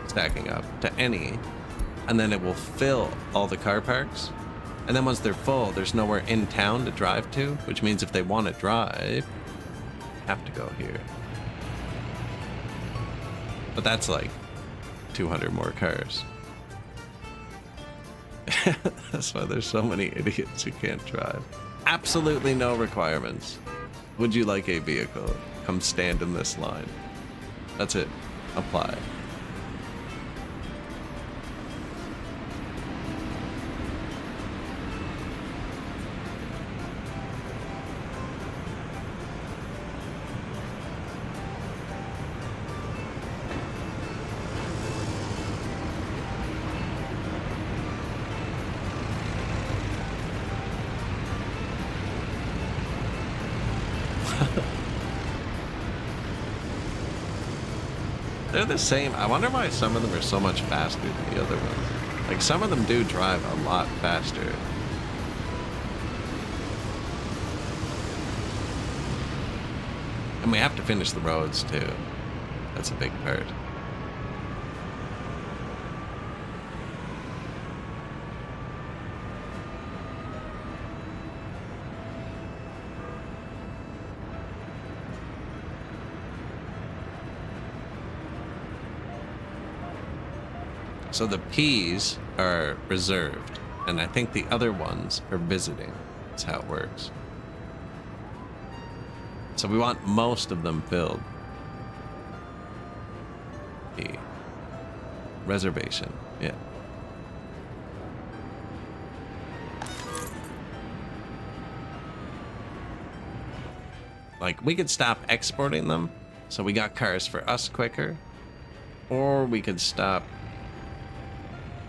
stacking up to any, and then it will fill all the car parks. And then once they're full, there's nowhere in town to drive to, which means if they want to drive, have to go here. But that's like 200 more cars. That's why there's so many idiots who can't drive. Absolutely no requirements. Would you like a vehicle? Come stand in this line. That's it. Apply. They're the same. I wonder why some of them are so much faster than the other ones. Like, some of them do drive a lot faster. And we have to finish the roads, too. That's a big part. So the P's are reserved, and I think the other ones are visiting. That's how it works. So we want most of them filled. P. Reservation, yeah. Like, we could stop exporting them, so we got cars for us quicker, or we could stop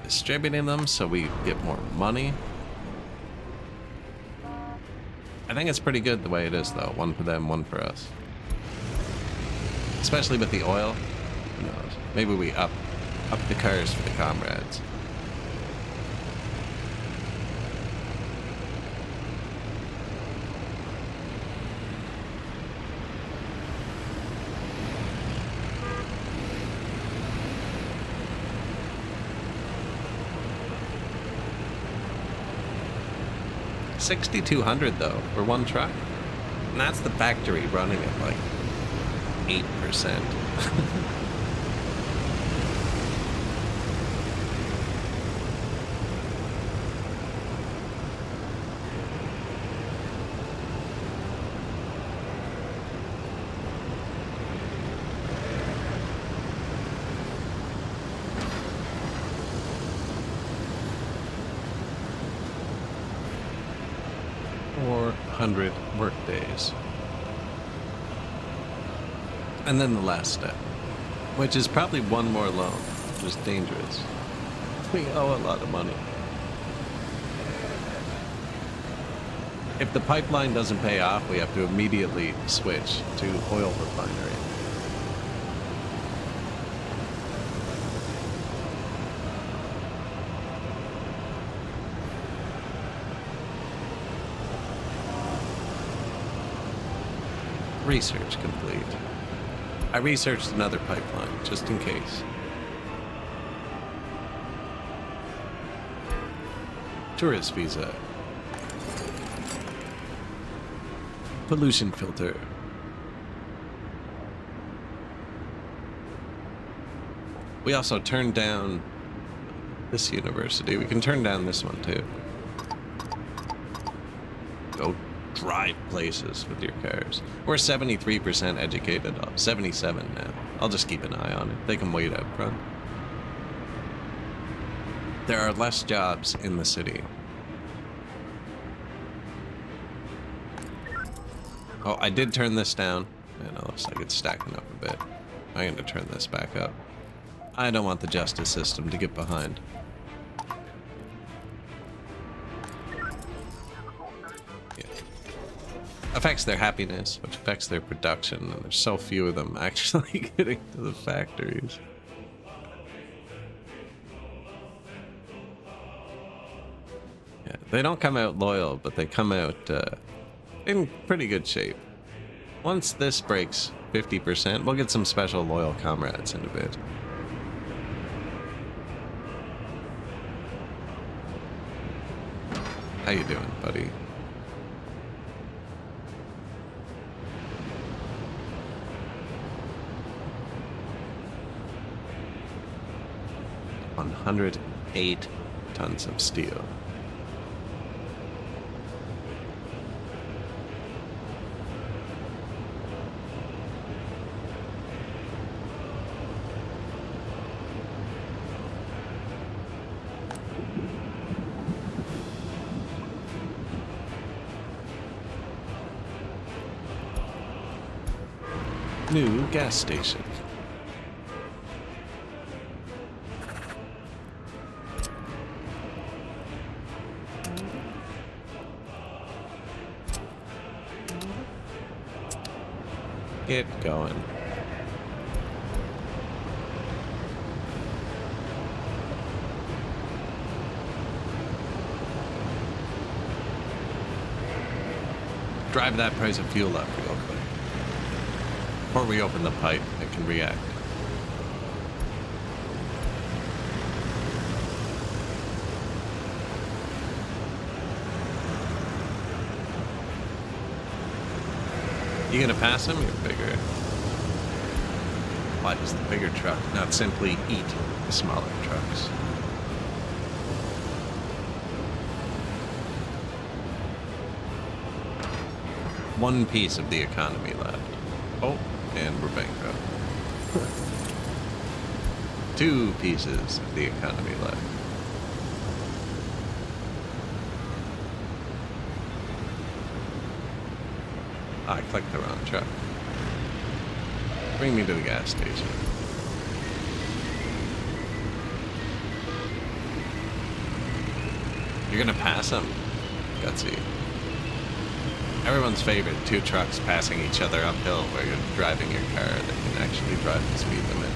distributing them so we get more money. I think it's pretty good the way it is, though. One for them, one for us. Especially with the oil. Who knows? Maybe we up the cars for the comrades. $6,200 though for one truck, and that's the factory running at like 8%. Work days. And then the last step, which is probably one more loan, which is dangerous. We owe a lot of money. If the pipeline doesn't pay off, we have to immediately switch to oil refinery. Research complete. I researched another pipeline, just in case. Tourist visa. Pollution filter. We also turned down this university. We can turn down this one too. Go drive places with your cars. We're 73% educated. 77 now. I'll just keep an eye on it. They can wait out front. There are less jobs in the city. Oh, I did turn this down. And it looks like it's stacking up a bit. I'm going to turn this back up. I don't want the justice system to get behind. Yeah. Affects their happiness, which affects their production, and there's so few of them actually getting to the factories. Yeah, they don't come out loyal, but they come out in pretty good shape. Once this breaks 50%, we'll get some special loyal comrades in a bit. How you doing, buddy? $108 tons of steel. New gas station. Get going. Drive that price of fuel up real quick. Before we open the pipe, it can react. You gonna pass him? You're bigger. Why does the bigger truck not simply eat the smaller trucks? One piece of the economy left. Oh, and we're bankrupt. 2 pieces of the economy left. I clicked the wrong truck. Bring me to the gas station. You're gonna pass him? Gutsy. Everyone's favorite, 2 trucks passing each other uphill where you're driving your car that can actually drive the speed limit.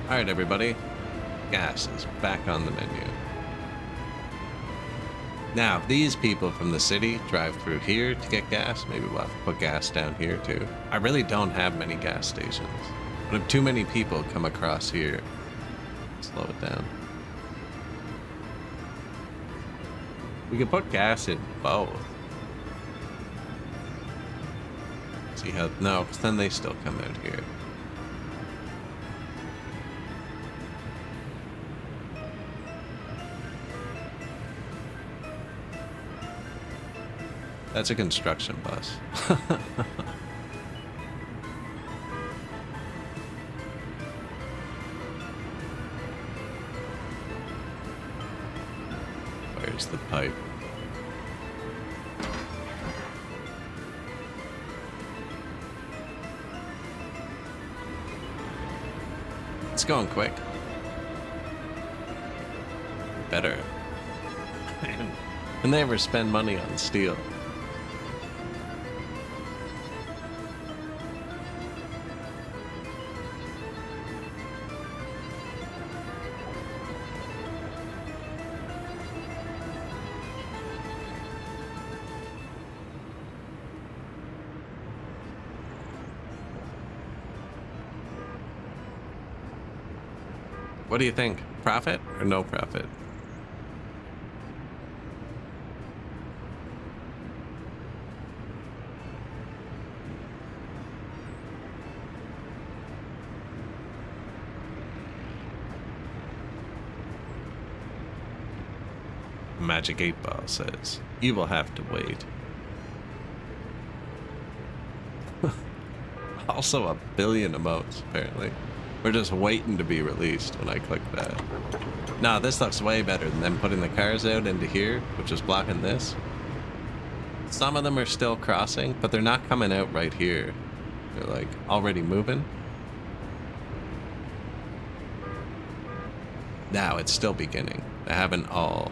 Alright everybody, gas is back on the menu. Now, if these people from the city drive through here to get gas, maybe we'll have to put gas down here too. I really don't have many gas stations. But if too many people come across here, slow it down. We could put gas in both. See how... No, because then they still come out here. That's a construction bus. Where's the pipe? It's going quick. Better. and they ever spend money on steel. What do you think? Profit or no profit? Magic 8 Ball says, you will have to wait. Also a billion emotes, apparently. We're just waiting to be released when I click that. Nah, this looks way better than them putting the cars out into here, which is blocking this. Some of them are still crossing, but they're not coming out right here. They're like already moving. Now it's still beginning. They haven't all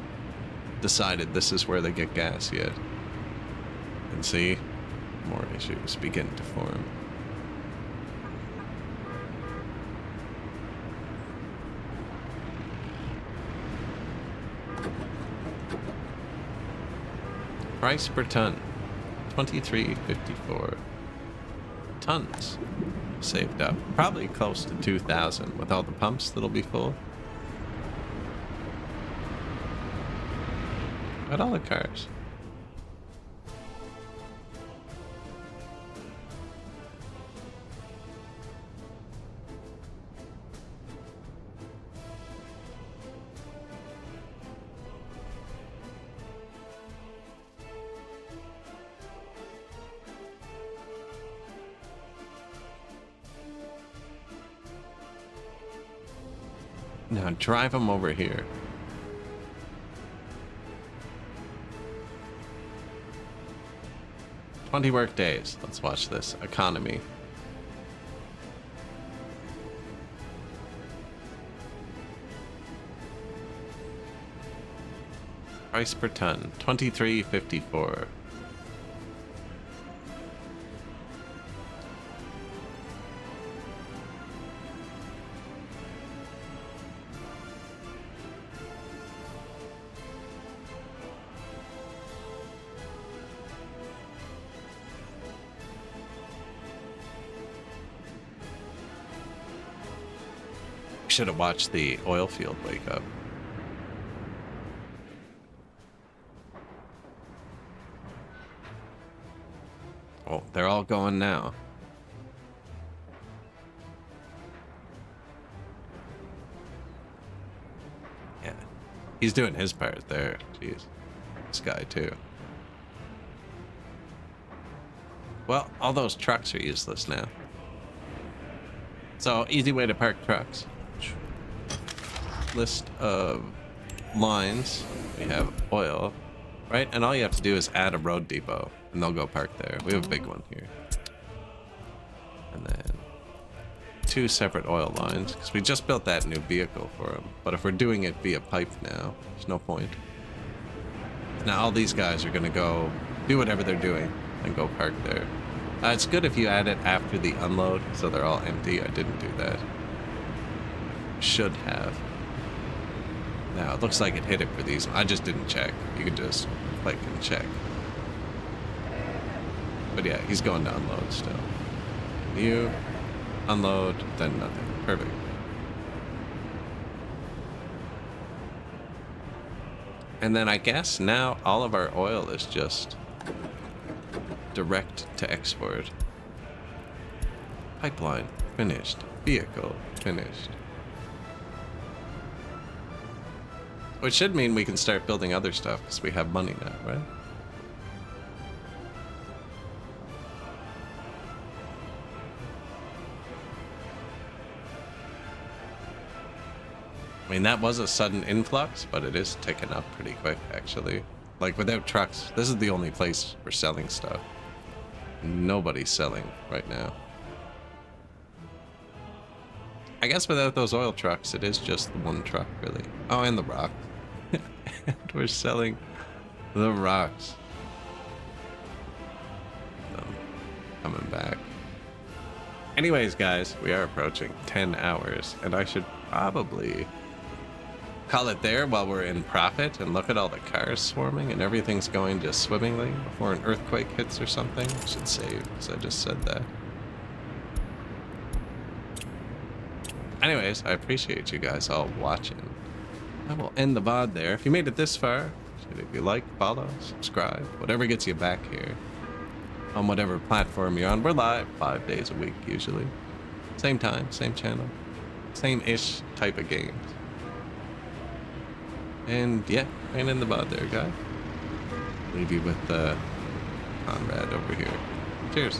decided this is where they get gas yet. And see, more issues begin to form. Price per ton, 23.54. Tons saved up, probably close to 2,000 with all the pumps that'll be full. At all the cars. Now drive them over here. "20 work days." Let's watch this. Economy. Price per ton, 23.54. Should have watched the oil field wake up. Oh, they're all going now. Yeah, he's doing his part there. Jeez, this guy too. Well, all those trucks are useless now. So, easy way to park trucks. List of lines. We have oil, right? And all you have to do is add a road depot, and they'll go park there. We have a big one here. And then 2 separate oil lines, because we just built that new vehicle for them. But if we're doing it via pipe now, there's no point. Now all these guys are going to go do whatever they're doing and go park there. It's good if you add it after the unload, so they're all empty. I didn't do that. Should have. Now, it looks like it hit it for these. I just didn't check. You could just click and check. But yeah, he's going to unload still. You unload, then nothing. Perfect. And then I guess now all of our oil is just direct to export. Pipeline finished. Vehicle finished. Which should mean we can start building other stuff because we have money now, right? I mean, that was a sudden influx, but it is ticking up pretty quick, actually. Like, without trucks, this is the only place we're selling stuff. Nobody's selling right now. I guess without those oil trucks, it is just the one truck, really. Oh, and the rock. And we're selling the rocks. So, coming back. Anyways, guys, we are approaching 10 hours, and I should probably call it there while we're in profit and look at all the cars swarming and everything's going just swimmingly before an earthquake hits or something. I should save, because I just said that. Anyways, I appreciate you guys all watching. I will end the VOD there. If you made it this far, if you like, follow, subscribe, whatever gets you back here. On whatever platform you're on. We're live 5 days a week usually. Same time, same channel, same-ish type of games. And yeah, and in the VOD there, guys. Leave you with Conrad over here. Cheers.